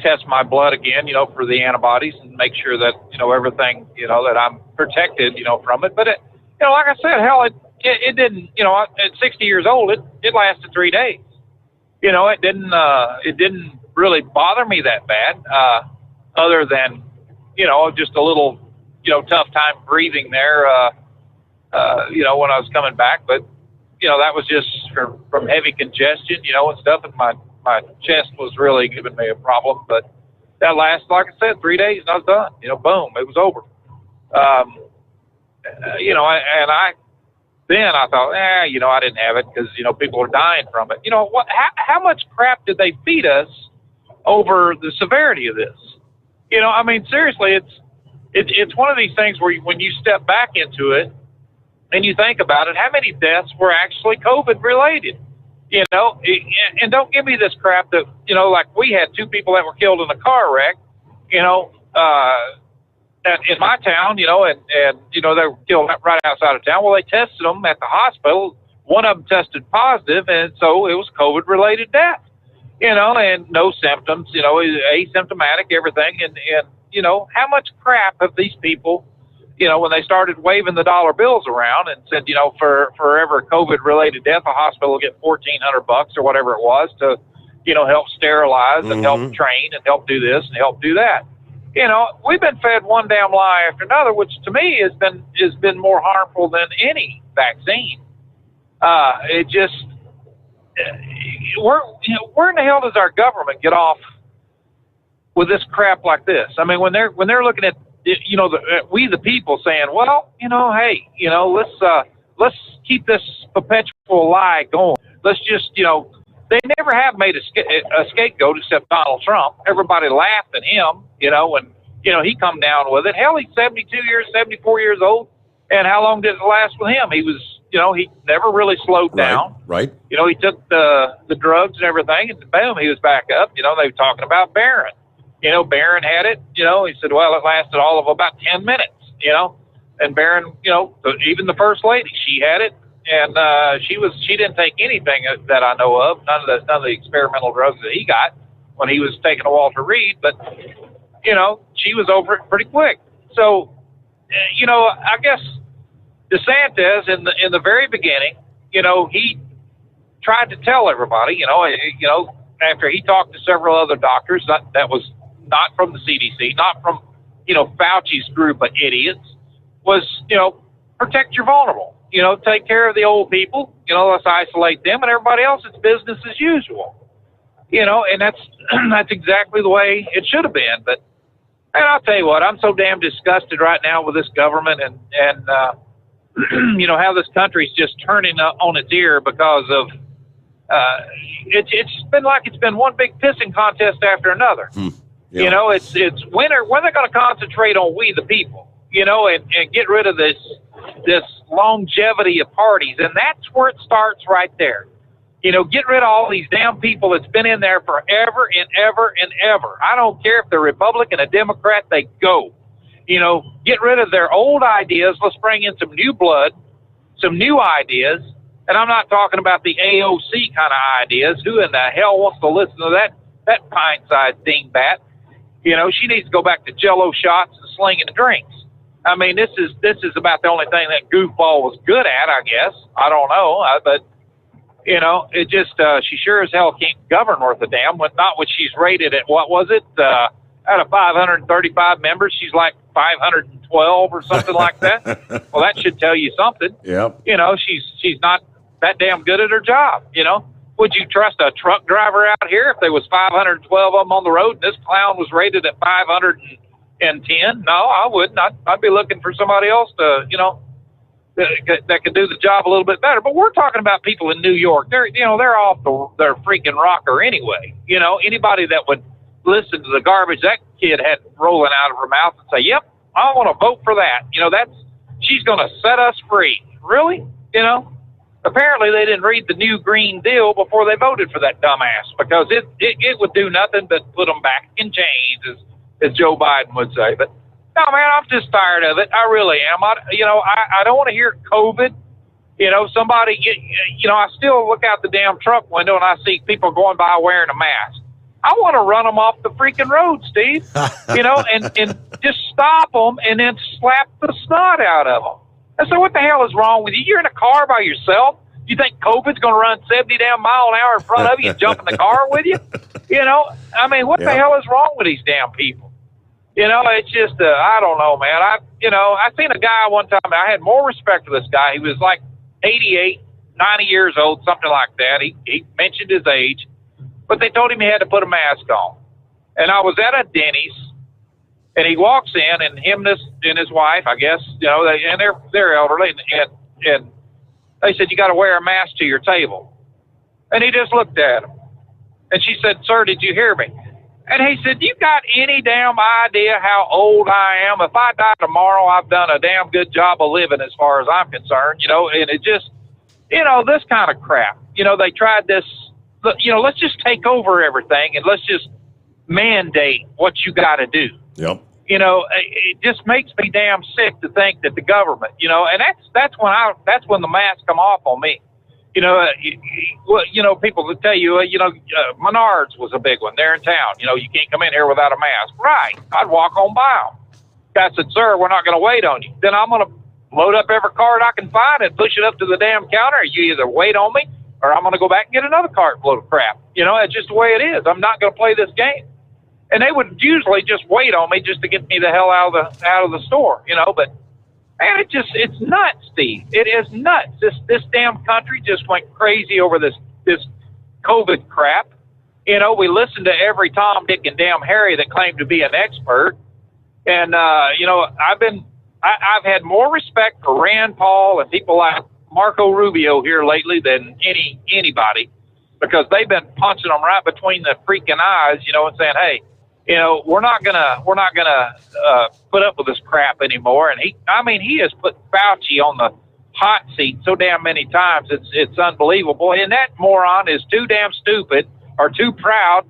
test my blood again, for the antibodies and make sure that, everything, that I'm protected, from it. But it, like I said, hell, it didn't, at 60 years old, it lasted 3 days. It didn't really bother me that bad, other than, just a little, tough time breathing there, when I was coming back. But, that was just from heavy congestion, and stuff. And my chest was really giving me a problem. But that lasted, like I said, 3 days and I was done. Boom, it was over. Then I thought, I didn't have it because, people are dying from it. How much crap did they feed us over the severity of this? Seriously, it's one of these things where when you step back into it and you think about it, how many deaths were actually COVID related? And don't give me this crap that, like we had 2 people that were killed in a car wreck, in my town, and they were killed right outside of town. Well, they tested them at the hospital. One of them tested positive, and so it was COVID-related death, and no symptoms, asymptomatic, everything. And how much crap have these people, when they started waving the dollar bills around and said, for every COVID-related death, a hospital will get $1,400 or whatever it was to, help sterilize and help train and help do this and help do that. We've been fed one damn lie after another, which to me has been more harmful than any vaccine. It just, where in the hell does our government get off with this crap like this? When they're looking at, we the people saying, well, hey, let's keep this perpetual lie going. Let's just, they never have made a scapegoat except Donald Trump. Everybody laughed at him, when, he come down with it. Hell, he's 74 years old. And how long did it last with him? He was, he never really slowed down. Right. He took the drugs and everything, and boom, he was back up. They were talking about Barron. Barron had it, he said, well, it lasted all of about 10 minutes, and Barron, even the first lady, she had it. And she didn't take anything that I know of, none of the experimental drugs that he got when he was taking a Walter Reed, but she was over it pretty quick. So, I guess DeSantis in the very beginning, he tried to tell everybody, after he talked to several other doctors that was not from the CDC, not from Fauci's group of idiots, was protect your vulnerable. Take care of the old people, let's isolate them, and everybody else, it's business as usual. And that's exactly the way it should have been. But, And I'll tell you what, I'm so damn disgusted right now with this government and you know, how this country's just turning on its ear because of it's been like it's been one big pissing contest after another. Yeah. You know, it's when they're going to concentrate on we the people, you know, and get rid of this longevity of parties, and that's where it starts right there. You know, get rid of all these damn people that's been in there forever and ever and ever. I don't care if they're Republican or Democrat, they go. You know, get rid of their old ideas. Let's bring in some new blood, some new ideas. And I'm not talking about the AOC kind of ideas. Who in the hell wants to listen to that pint-sized dingbat? You know, she needs to go back to Jello shots and slinging drinks. I mean, this is about the only thing that goofball was good at, I guess. I don't know, but you know, it just she sure as hell can't govern worth a damn. Not what she's rated at. What was it? Out of 535 members, she's like 512 or something like that. Well, that should tell you something. Yep. You know, she's not that damn good at her job. You know, would you trust a truck driver out here if there was 512 of them on the road and this clown was rated at 510? No, I wouldn't. I'd be looking for somebody else to, you know, that could do the job a little bit better. But we're talking about people in New York. They're off their freaking rocker anyway. You know, anybody that would listen to the garbage that kid had rolling out of her mouth and say, "Yep, I want to vote for that." You know, she's going to set us free. Really? You know, apparently they didn't read the new Green Deal before they voted for that dumbass, because it would do nothing but put them back in chains, as Joe Biden would say. But no, man, I'm just tired of it. I really am. I don't want to hear COVID. You know, I still look out the damn truck window and I see people going by wearing a mask. I want to run them off the freaking road, Steve. You know, and just stop them and then slap the snot out of them. And so what the hell is wrong with you? You're in a car by yourself. You think COVID's going to run 70 damn mile an hour in front of you and jump in the car with you? You know, I mean, what the hell is wrong with these damn people? You know, it's just, I don't know, man. I seen a guy one time, I had more respect for this guy. He was like 88, 90 years old, something like that. He mentioned his age, but they told him he had to put a mask on. And I was at a Denny's, and he walks in, and him and his wife, I guess, you know, and they're elderly, and they said, "You got to wear a mask to your table." And he just looked at him. And she said, "Sir, did you hear me?" And he said, "You got any damn idea how old I am? If I die tomorrow, I've done a damn good job of living as far as I'm concerned." You know, and it just, you know, this kind of crap. You know, they tried this, you know, let's just take over everything and let's just mandate what you got to do. Yep. You know, it just makes me damn sick to think that the government, you know, and that's when the masks come off on me. You know, people would tell you, Menards was a big one there in town. You know, you can't come in here without a mask. Right. I'd walk on by them. Guy said, "Sir, we're not going to wait on you." Then I'm going to load up every cart I can find and push it up to the damn counter. You either wait on me or I'm going to go back and get another cart full of crap. You know, it's just the way it is. I'm not going to play this game. And they would usually just wait on me just to get me the hell out of the store, you know, but man, it's nuts, Steve. It is nuts. This damn country just went crazy over this COVID crap. You know, we listened to every Tom, Dick, and damn Harry that claimed to be an expert. And, you know, I've had more respect for Rand Paul and people like Marco Rubio here lately than anybody, because they've been punching them right between the freaking eyes, you know, and saying, "Hey, you know, we're not gonna put up with this crap anymore." And he has put Fauci on the hot seat so damn many times. It's unbelievable. And that moron is too damn stupid or too proud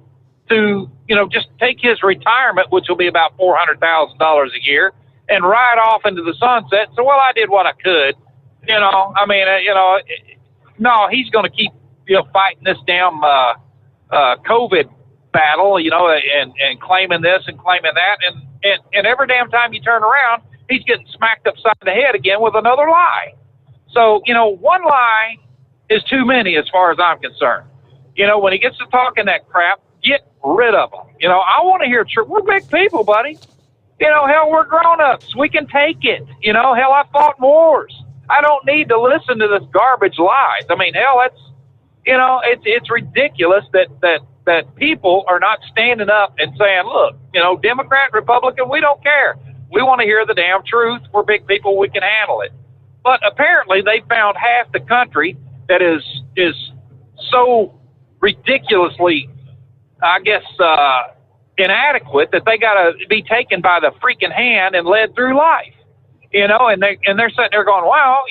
to, you know, just take his retirement, which will be about $400,000 a year, and ride off into the sunset. So, well, I did what I could. You know, I mean, no, he's going to keep, you know, fighting this damn COVID battle, you know, and claiming this and claiming that, and every damn time you turn around, he's getting smacked upside the head again with another lie. So, you know, one lie is too many as far as I'm concerned. You know, when he gets to talking that crap, get rid of him. You know, I want to hear truth. We're big people, buddy. You know, hell, we're grown-ups. We can take it. You know, hell, I fought wars. I don't need to listen to this garbage lies. I mean, hell, that's, you know, it's ridiculous that that people are not standing up and saying, look, Democrat, Republican, we don't care. We want to hear the damn truth. We're big people. We can handle it. But apparently they found half the country that is so ridiculously, I guess, inadequate that they got to be taken by the freaking hand and led through life. And they're sitting there going, well,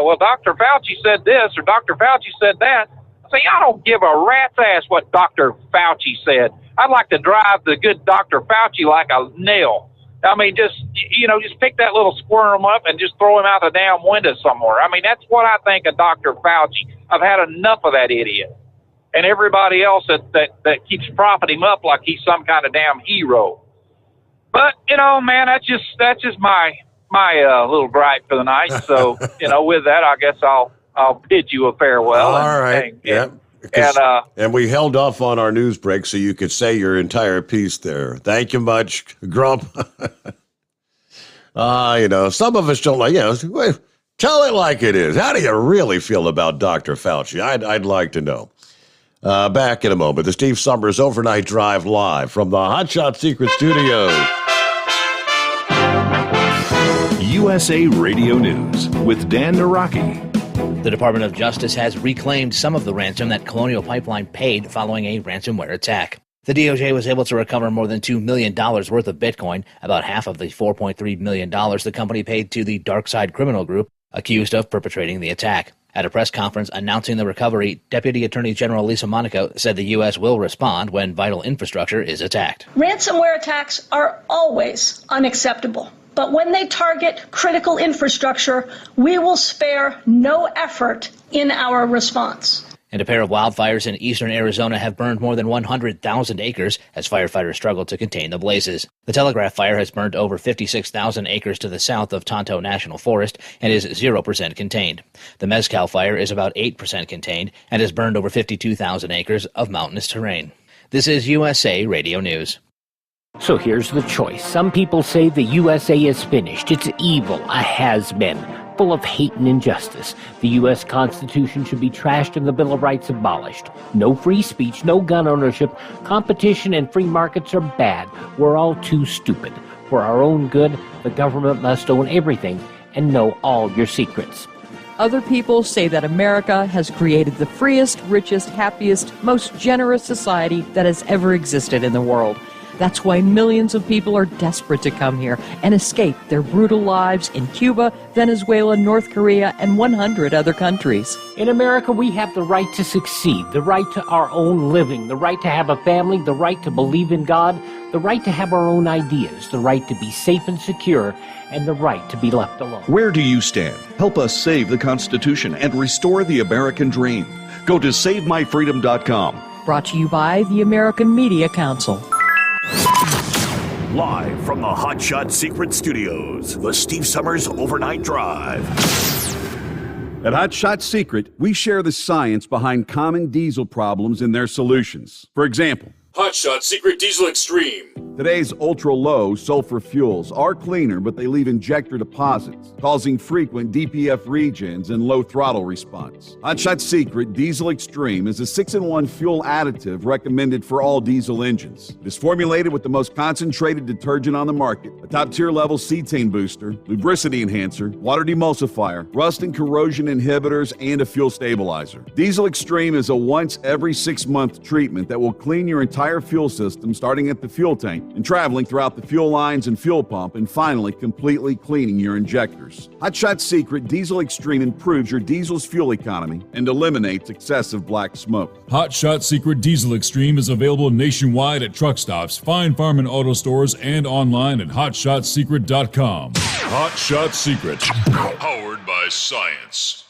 well, Dr. Fauci said this or Dr. Fauci said that. I say, I don't give a rat's ass what Dr. Fauci said. I'd like to drive the good Dr. Fauci like a nail. I mean, just pick that little squirm up and just throw him out the damn window somewhere. I mean, that's what I think of Dr. Fauci. I've had enough of that idiot. And everybody else that keeps propping him up like he's some kind of damn hero. But, man, that's just my little gripe for the night. So, with that, I guess I'll bid you a farewell. All right. And we held off on our news break so you could say your entire piece there. Thank you much, Grump. Some of us don't like, tell it like it is. How do you really feel about Dr. Fauci? I'd like to know. Back in a moment, the Steve Summers Overnight Drive live from the Hot Shot Secret Studios. USA Radio News with Dan Naraki. The Department of Justice has reclaimed some of the ransom that Colonial Pipeline paid following a ransomware attack. The DOJ was able to recover more than $2 million worth of Bitcoin, about half of the $4.3 million the company paid to the Dark Side Criminal Group, accused of perpetrating the attack. At a press conference announcing the recovery, Deputy Attorney General Lisa Monaco said the U.S. will respond when vital infrastructure is attacked. Ransomware attacks are always unacceptable. But when they target critical infrastructure, we will spare no effort in our response. And a pair of wildfires in eastern Arizona have burned more than 100,000 acres as firefighters struggle to contain the blazes. The Telegraph Fire has burned over 56,000 acres to the south of Tonto National Forest and is 0% contained. The Mezcal Fire is about 8% contained and has burned over 52,000 acres of mountainous terrain. This is USA Radio News. So here's the choice. Some people say the USA is finished. It's evil, a has-been, full of hate and injustice. The U.S. Constitution should be trashed and the Bill of Rights abolished. No free speech, no gun ownership. Competition and free markets are bad. We're all too stupid. For our own good, the government must own everything and know all your secrets. Other people say that America has created the freest, richest, happiest, most generous society that has ever existed in the world. That's why millions of people are desperate to come here and escape their brutal lives in Cuba, Venezuela, North Korea, and 100 other countries. In America, we have the right to succeed, the right to our own living, the right to have a family, the right to believe in God, the right to have our own ideas, the right to be safe and secure, and the right to be left alone. Where do you stand? Help us save the Constitution and restore the American dream. Go to SaveMyFreedom.com. Brought to you by the American Media Council. Live from the Hot Shot Secret Studios, the Steve Summers Overnight Drive. At Hot Shot Secret, we share the science behind common diesel problems and their solutions. For example, Hot Shot Secret Diesel Extreme. Today's ultra-low sulfur fuels are cleaner, but they leave injector deposits, causing frequent DPF regens and low throttle response. Hot Shot Secret Diesel Extreme is a 6-in-1 fuel additive recommended for all diesel engines. It is formulated with the most concentrated detergent on the market, a top-tier level cetane booster, lubricity enhancer, water demulsifier, rust and corrosion inhibitors, and a fuel stabilizer. Diesel Extreme is a once every 6-month treatment that will clean your entire fuel system, starting at the fuel tank and traveling throughout the fuel lines and fuel pump, and finally completely cleaning your injectors. Hot Shot Secret Diesel Extreme improves your diesel's fuel economy and eliminates excessive black smoke. Hot Shot Secret Diesel Extreme is available nationwide at truck stops, fine farm and auto stores, and online at hotshotsecret.com. Hot Shot Secret, powered by science.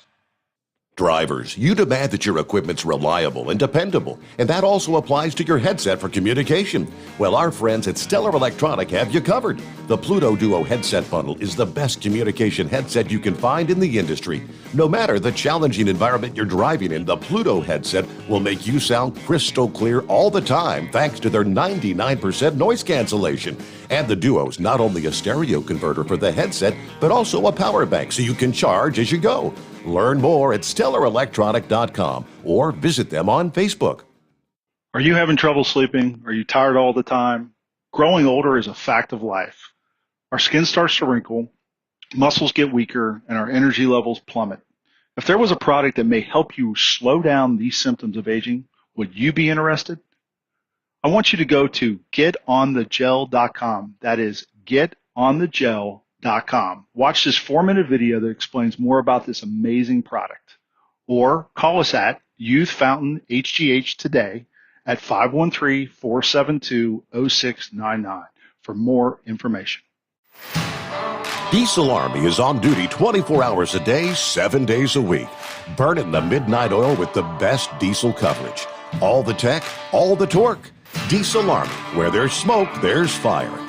Drivers, you demand that your equipment's reliable and dependable, and that also applies to your headset for communication. Well, our friends at Stellar Electronic have you covered. The Pluto Duo headset bundle is the best communication headset you can find in the industry. No matter the challenging environment you're driving in, the Pluto headset will make you sound crystal clear all the time thanks to their 99% noise cancellation. And the Duo's not only a stereo converter for the headset, but also a power bank so you can charge as you go. Learn more at StellarElectronic.com or visit them on Facebook. Are you having trouble sleeping? Are you tired all the time? Growing older is a fact of life. Our skin starts to wrinkle, muscles get weaker, and our energy levels plummet. If there was a product that may help you slow down these symptoms of aging, would you be interested? I want you to go to getonthegel.com. That is getonthegel.com. Watch this 4-minute video that explains more about this amazing product. Or call us at Youth Fountain HGH today at 513-472-0699 for more information. Diesel Army is on duty 24 hours a day, 7 days a week. Burning the midnight oil with the best diesel coverage. All the tech, all the torque. Diesel Army, where there's smoke, there's fire.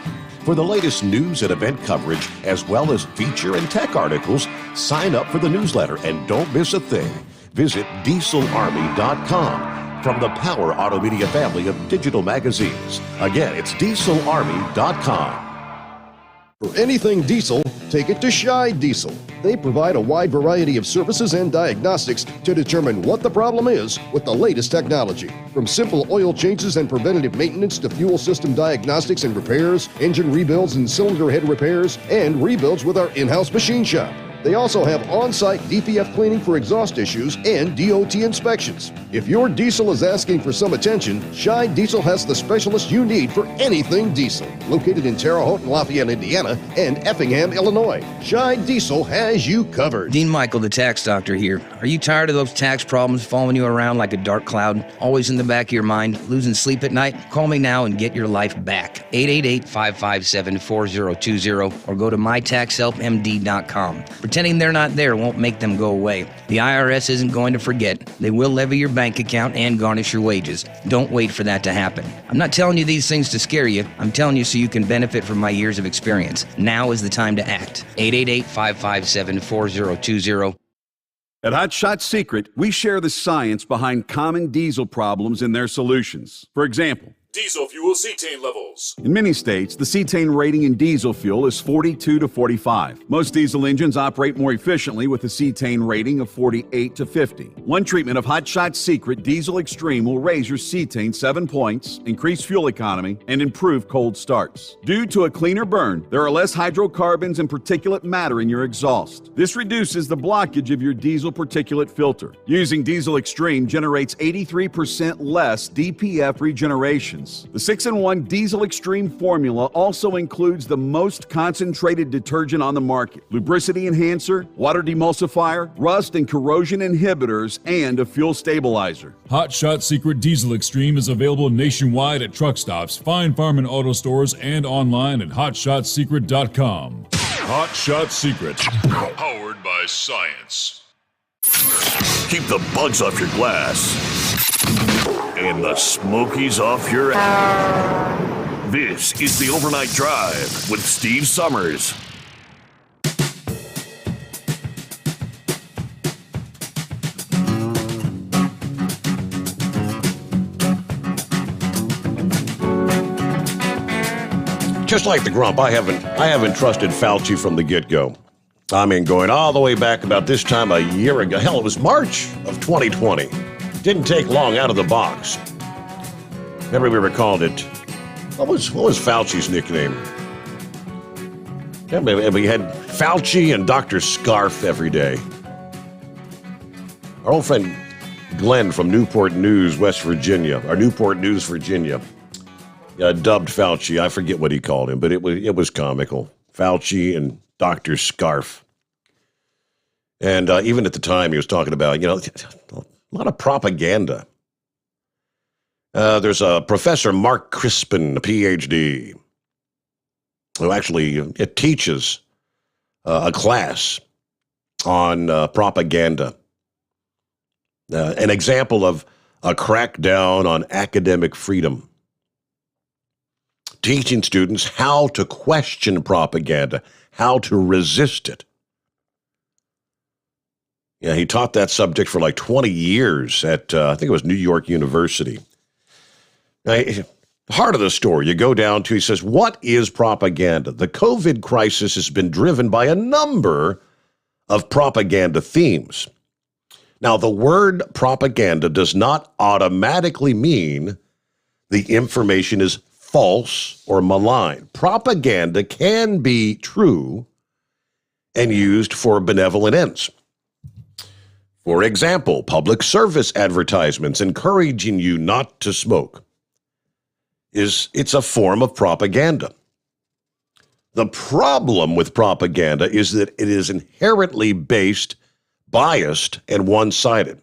For the latest news and event coverage, as well as feature and tech articles, sign up for the newsletter and don't miss a thing. Visit dieselarmy.com from the Power Auto Media family of digital magazines. Again, it's dieselarmy.com. For anything diesel, take it to Scheid Diesel. They provide a wide variety of services and diagnostics to determine what the problem is with the latest technology. From simple oil changes and preventative maintenance to fuel system diagnostics and repairs, engine rebuilds and cylinder head repairs, and rebuilds with our in-house machine shop. They also have on-site DPF cleaning for exhaust issues and DOT inspections. If your diesel is asking for some attention, Scheid Diesel has the specialist you need for anything diesel. Located in Terre Haute and Lafayette, Indiana, and Effingham, Illinois, Scheid Diesel has you covered. Dean Michael, the tax doctor here. Are you tired of those tax problems following you around like a dark cloud, always in the back of your mind, losing sleep at night? Call me now and get your life back. 888-557-4020 or go to mytaxhelpmd.com. Pretending they're not there won't make them go away. The IRS isn't going to forget. They will levy your bank account and garnish your wages. Don't wait for that to happen. I'm not telling you these things to scare you. I'm telling you so you can benefit from my years of experience. Now is the time to act. 888-557-4020. At Hot Shot Secret, we share the science behind common diesel problems and their solutions. For example, Diesel fuel cetane levels. in many states, the cetane rating in diesel fuel is 42 to 45. Most diesel engines operate more efficiently with a cetane rating of 48 to 50. One treatment of Hot Shot Secret Diesel Extreme will raise your cetane 7 points, increase fuel economy, and improve cold starts. Due to a cleaner burn, there are less hydrocarbons and particulate matter in your exhaust. This reduces the blockage of your diesel particulate filter. Using Diesel Extreme generates 83% less DPF regeneration. The 6-in-1 Diesel Extreme formula also includes the most concentrated detergent on the market, lubricity enhancer, water demulsifier, rust and corrosion inhibitors, and a fuel stabilizer. Hot Shot Secret Diesel Extreme is available nationwide at truck stops, fine farm and auto stores, and online at hotshotsecret.com. Hot Shot Secret, powered by science. Keep the bugs off your glass and the smokies off your ass. This is the Overnight Drive with Steve Sommers. Just like the Grump, I haven't trusted Fauci from the get-go. I mean, going all the way back about this time a year ago. Hell, it was March of 2020. Didn't take long out of the box. Remember we recalled it. What was Fauci's nickname? Yeah, we had Fauci and Dr. Scarf every day. Our old friend Glenn from Newport News, West Virginia, or Newport News, Virginia, dubbed Fauci. I forget what he called him, but it was comical. Fauci and Dr. Scarf. And even at the time, he was talking about, a lot of propaganda. There's a Professor Mark Crispin, a PhD, who actually teaches a class on propaganda. An example of a crackdown on academic freedom. Teaching students how to question propaganda, how to resist it. Yeah, he taught that subject for like 20 years at, I think it was New York University. Now, heart of the story, you go down to, he says, what is propaganda? The COVID crisis has been driven by a number of propaganda themes. Now, the word propaganda does not automatically mean the information is false or malign. Propaganda can be true and used for benevolent ends. For example, public service advertisements encouraging you not to smoke it's a form of propaganda. The problem with propaganda is that it is inherently biased, and one-sided.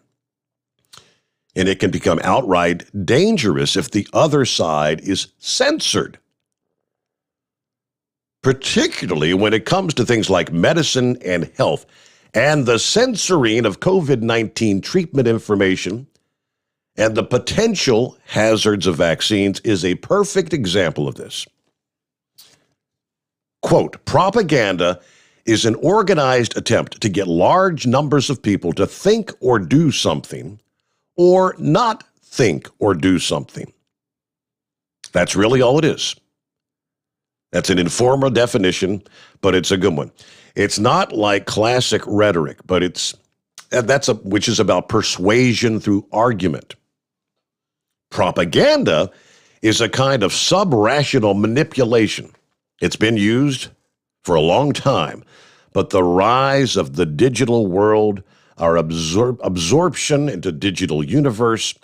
And it can become outright dangerous if the other side is censored, particularly when it comes to things like medicine and health. And the censoring of COVID-19 treatment information and the potential hazards of vaccines is a perfect example of this. Quote, propaganda is an organized attempt to get large numbers of people to think or do something or not think or do something. That's really all it is. That's an informal definition, but it's a good one. It's not like classic rhetoric, but which is about persuasion through argument. Propaganda is a kind of sub-rational manipulation. It's been used for a long time, but the rise of the digital world, our absorption into digital universe,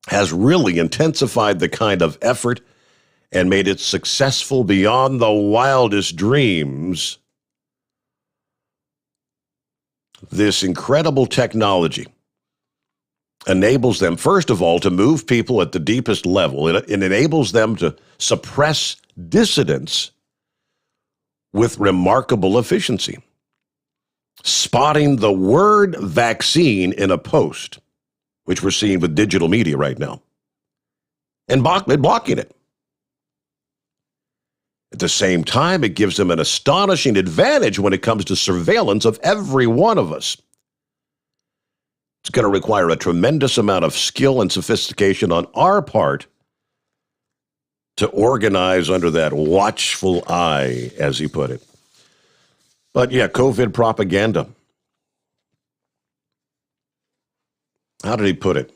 has really intensified the kind of effort and made it successful beyond the wildest dreams. This incredible technology enables them, first of all, to move people at the deepest level. It enables them to suppress dissidents with remarkable efficiency. Spotting the word vaccine in a post, which we're seeing with digital media right now, and blocking it. At the same time, it gives them an astonishing advantage when it comes to surveillance of every one of us. It's going to require a tremendous amount of skill and sophistication on our part to organize under that watchful eye, as he put it. But yeah, COVID propaganda. How did he put it?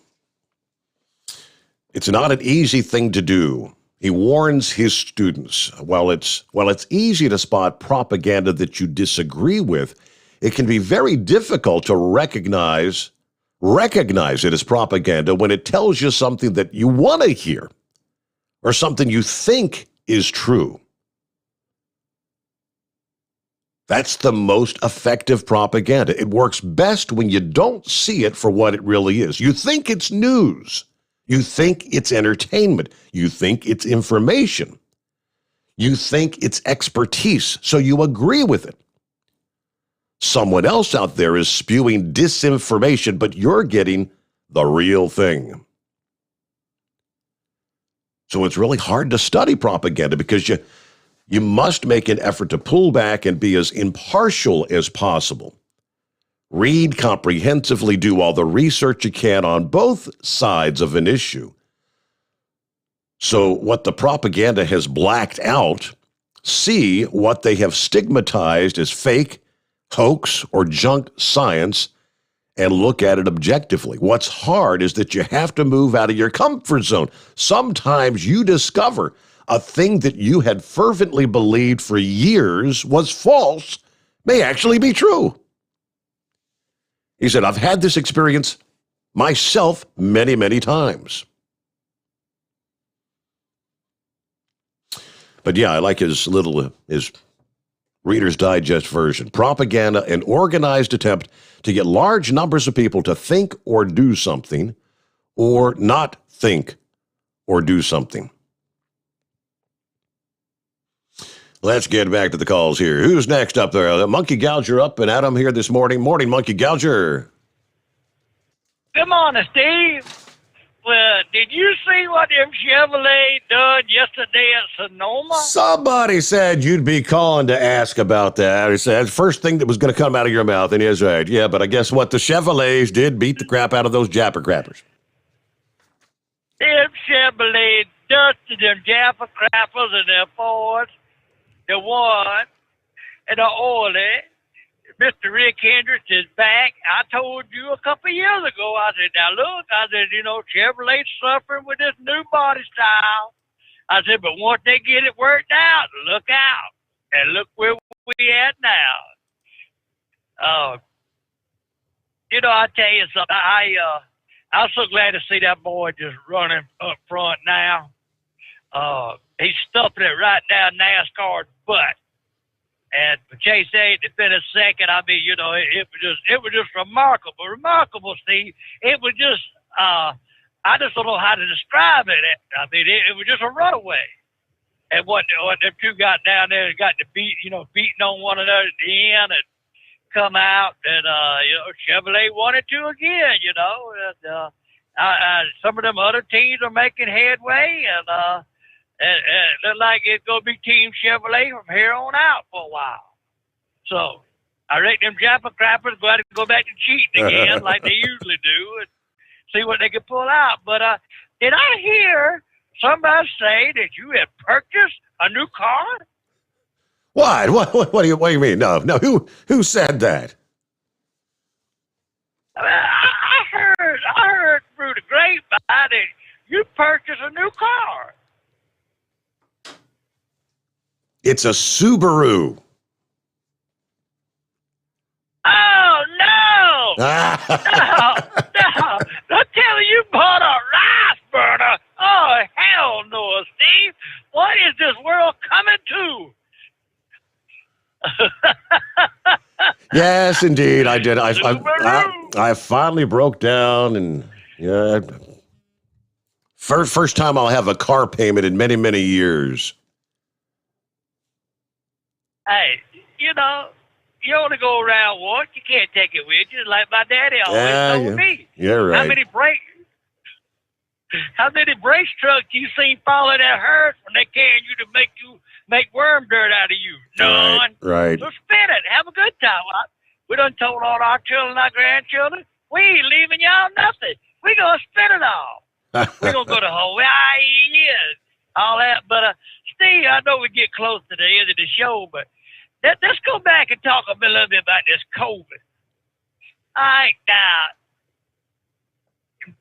It's not an easy thing to do. He warns his students, while it's easy to spot propaganda that you disagree with, it can be very difficult to recognize it as propaganda when it tells you something that you want to hear or something you think is true. That's the most effective propaganda. It works best when you don't see it for what it really is. You think it's news. You think it's entertainment. You think it's information. You think it's expertise, so you agree with it. Someone else out there is spewing disinformation, but you're getting the real thing. So it's really hard to study propaganda because you must make an effort to pull back and be as impartial as possible. Read comprehensively, do all the research you can on both sides of an issue. So what the propaganda has blacked out, see what they have stigmatized as fake, hoax, or junk science, and look at it objectively. What's hard is that you have to move out of your comfort zone. Sometimes you discover a thing that you had fervently believed for years was false may actually be true. He said, I've had this experience myself many, many times. But yeah, I like his Reader's Digest version. Propaganda, an organized attempt to get large numbers of people to think or do something, or not think or do something. Let's get back to the calls here. Who's next up there? Monkey Gouger up and Adam here this morning. Morning, Monkey Gouger. Good morning, Steve. Well, did you see what them Chevrolet done yesterday at Sonoma? Somebody said you'd be calling to ask about that. He said, first thing that was going to come out of your mouth, and he is right. Yeah, but I guess what? The Chevrolets did beat the crap out of those Japper Crappers. Them Chevrolet dusted them Japper Crappers and their Fords, the one, and the Orly. Mr. Rick Hendricks is back. I told you a couple of years ago, I said, now look, I said, Chevrolet's suffering with this new body style. I said, but once they get it worked out, look out. And look where we at now. I tell you something, I'm so glad to see that boy just running up front now. He's stuffing it right down NASCAR's butt. And for Chase A to finish second, I mean, it was just remarkable, Steve. It was just, I just don't know how to describe it. I mean, it was just a runaway. And what them two got down there and got to beating on one another at the end and come out and, Chevrolet won it too again, and, some of them other teams are making headway and it looks like it's going to be Team Chevrolet from here on out for a while. So I reckon them Japa crappers got to go back to cheating again like they usually do and see what they can pull out. But did I hear somebody say that you had purchased a new car? What? What do you mean? No. Who said that? I heard through the grapevine that you purchased a new car. It's a Subaru. Oh, no! No! Don't tell me you bought a rice burner. Oh, hell no, Steve. What is this world coming to? Yes, indeed, I did. I finally broke down, and first time I'll have a car payment in many, many years. Hey, you only go around once. You can't take it with you, like my daddy always told me. Yeah, right. How many brace trucks you seen falling at hers when they carrying you to make worm dirt out of you? None. Right. So spin it. Have a good time. We done told all our children, our grandchildren, we ain't leaving y'all nothing. We gonna spin it all. We gonna go to Hawaii and all that. But Steve, I know we get close to the end of the show, but let's go back and talk a little bit about this COVID. All right, now,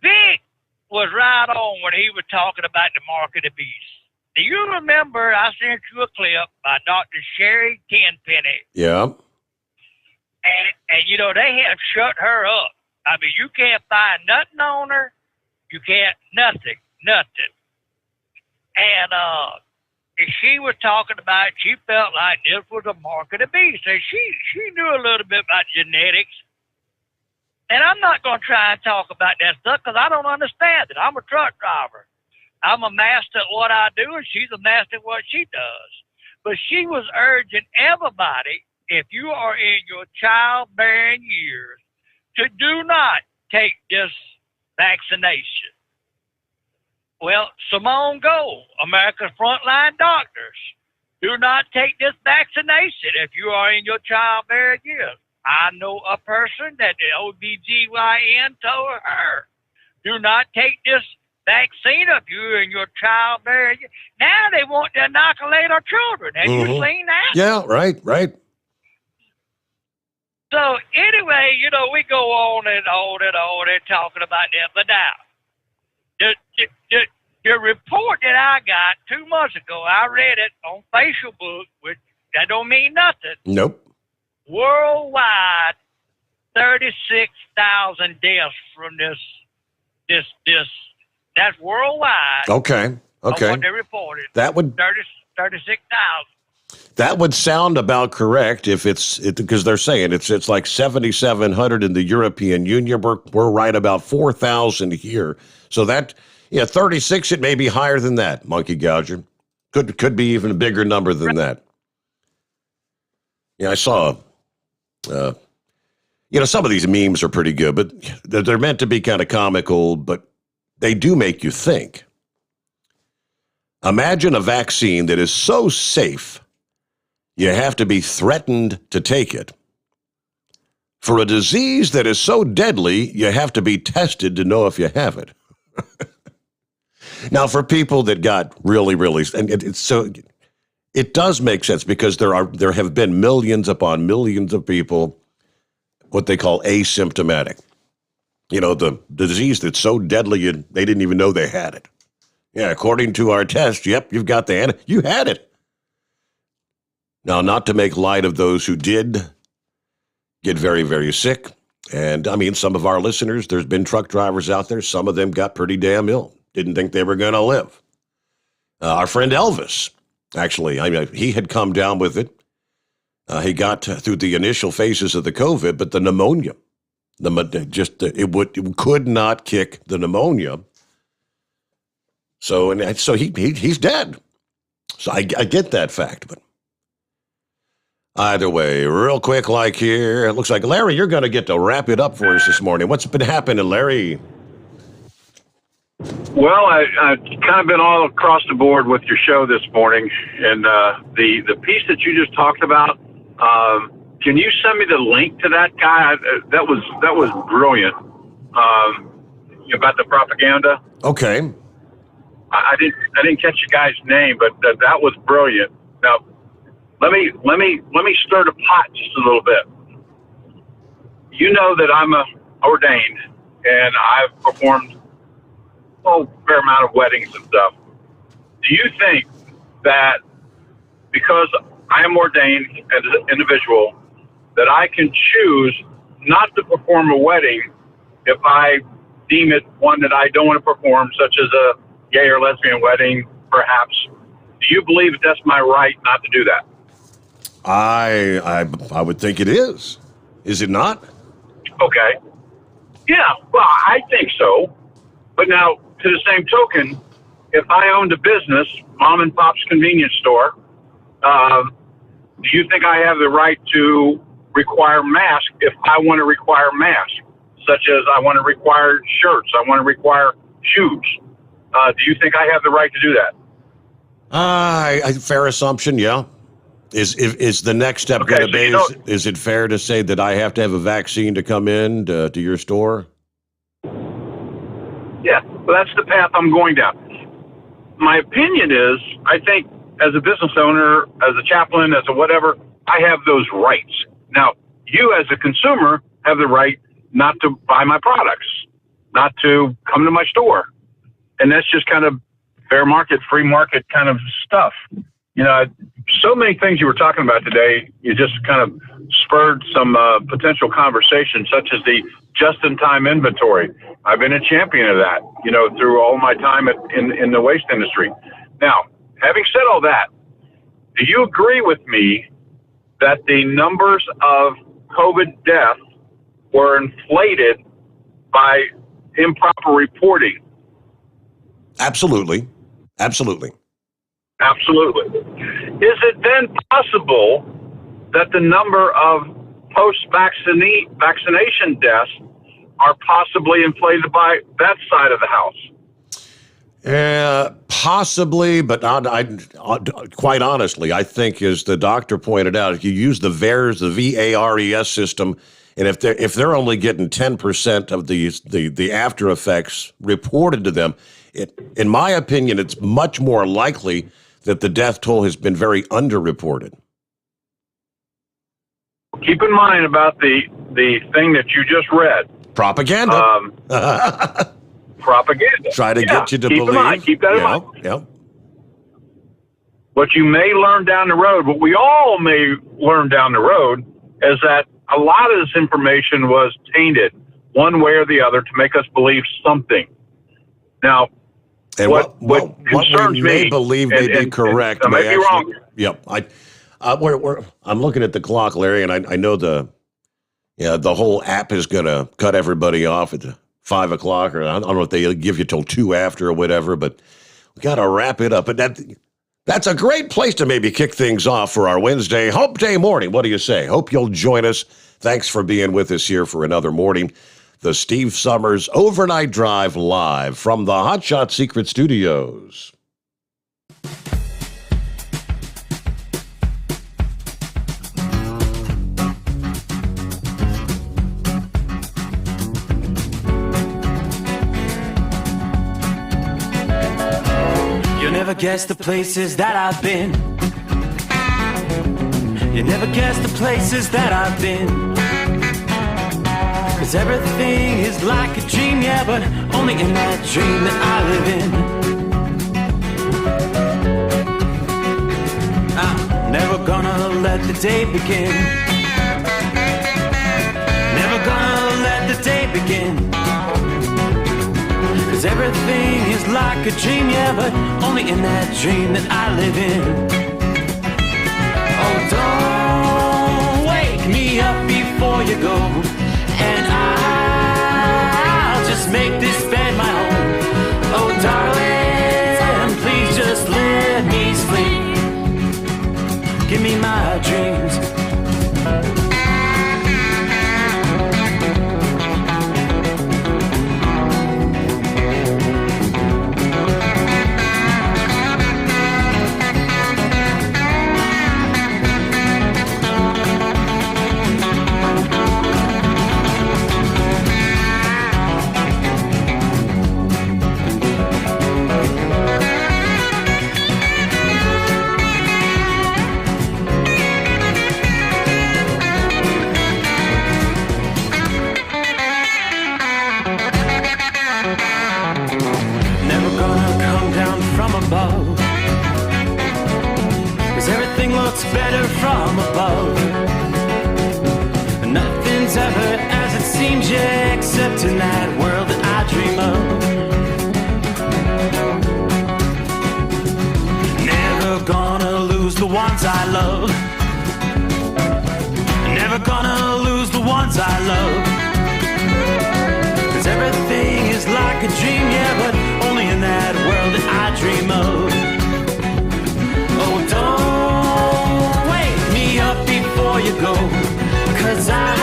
Vic was right on when he was talking about the mark of the beast. Do you remember I sent you a clip by Dr. Sherry Tenpenny? Yeah. And they have shut her up. I mean, you can't find nothing on her. You can't, nothing. And she was talking about, she felt like this was a mark of the beast. And she knew a little bit about genetics. And I'm not going to try and talk about that stuff because I don't understand it. I'm a truck driver. I'm a master at what I do, and she's a master at what she does. But she was urging everybody, if you are in your childbearing years, to do not take this vaccination. Well, Simone Gold, America's frontline doctors, do not take this vaccination if you are in your childbearing years. I know a person that the OBGYN told her, do not take this vaccine if you're in your childbearing years. Now they want to inoculate our children. Have you seen that? Yeah, right. So anyway, we go on and talking about that. But now, the report that I got 2 months ago, I read it on Facebook, which that don't mean nothing. Nope. Worldwide, 36,000 deaths from this. That's worldwide. Okay. What they reported. That would 36,000. That would sound about correct if because they're saying it's like 7,700 in the European Union. We're right about 4,000 here. So 36. It may be higher than that. Monkey Gouger could be even a bigger number than that. Yeah, I saw. Some of these memes are pretty good, but they're meant to be kind of comical, but they do make you think. Imagine a vaccine that is so safe, you have to be threatened to take it. For a disease that is so deadly, you have to be tested to know if you have it. Now, for people that got really, really, and it does make sense because there have been millions upon millions of people what they call asymptomatic. You know, the disease that's so deadly they didn't even know they had it. Yeah, according to our test, yep, you've got you had it. Now, not to make light of those who did get very, very sick. And, I mean, some of our listeners, there's been truck drivers out there. Some of them got pretty damn ill. Didn't think they were going to live. Our friend Elvis, actually, I mean, he had come down with it. He got through the initial phases of the COVID, but the pneumonia, it could not kick the pneumonia. So he's dead. So I get that fact, but either way, real quick, like here, it looks like Larry, you're going to get to wrap it up for us this morning. What's been happening, Larry? Well, I've kind of been all across the board with your show this morning, and the piece that you just talked about. Can you send me the link to that guy? That was brilliant. About the propaganda. Okay. I didn't catch the guy's name, but that was brilliant. Now, let me stir the pot just a little bit. You know that I'm ordained, and I've performed a fair amount of weddings and stuff. Do you think that because I am ordained as an individual, that I can choose not to perform a wedding if I deem it one that I don't want to perform, such as a gay or lesbian wedding, perhaps? Do you believe that that's my right not to do that? I would think it is. Is it not? Okay. Yeah, well, I think so. But now, to the same token, if I owned a business, mom and pop's convenience store, do you think I have the right to require masks if I want to require masks, such as I want to require shirts, I want to require shoes? Do you think I have the right to do that? Fair assumption, yeah. Is the next step going to be, is it fair to say that I have to have a vaccine to come in to your store? Yeah, well, that's the path I'm going down. My opinion is, I think as a business owner, as a chaplain, as a whatever, I have those rights. Now, you as a consumer have the right not to buy my products, not to come to my store. And that's just kind of fair market, free market kind of stuff. You know, so many things you were talking about today, you just kind of spurred some potential conversation, such as the just-in-time inventory. I've been a champion of that, you know, through all my time in the waste industry. Now, having said all that, do you agree with me that the numbers of COVID deaths were inflated by improper reporting? Absolutely. Absolutely. Absolutely. Is it then possible that the number of post-vaccination deaths are possibly inflated by that side of the house? Possibly, but quite honestly, I think, as the doctor pointed out, if you use the VARES system, and if they're only getting 10% of the after effects reported to them, in my opinion, it's much more likely that the death toll has been very underreported. Keep in mind about the thing that you just read. Propaganda. Propaganda. Try to get you to keep believe. In mind. Keep that in mind. Yeah. What you may learn down the road, what we all may learn down the road, is that a lot of this information was tainted one way or the other to make us believe something. Now, and what concerns we me, may believe may be correct. I may be wrong. Yep. I'm looking at the clock, Larry, and I know the whole app is going to cut everybody off at 5 o'clock, or I don't know if they give you till 2 after or whatever, but we got to wrap it up. But that's a great place to maybe kick things off for our Wednesday Hope Day morning. What do you say? Hope you'll join us. Thanks for being with us here for another morning. The Steve Sommers Overnight Drive live from the Hot Shot Secret Studios. You'll never guess the places that I've been. You never guess the places that I've been. 'Cause everything is like a dream, yeah, but only in that dream that I live in. I'm never gonna let the day begin. Never gonna let the day begin. 'Cause everything is like a dream, yeah, but only in that dream that I live in. Oh, don't wake me up before you go, and I'll just make this bed my home. Oh, darling, please just let me sleep. Give me my dreams. Better from above. Nothing's ever as it seems, yeah, except in that world that I dream of. Never gonna lose the ones I love. Never gonna lose the ones I love. 'Cause everything is like a dream, yeah, but only in that world that I dream of. Oh, don't up before you go, 'cause I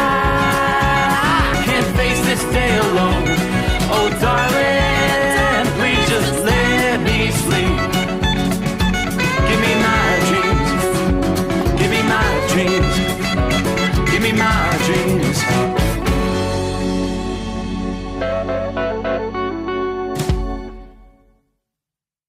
can't face this day alone. Oh, darling, please just let me sleep. Give me my dreams. Give me my dreams.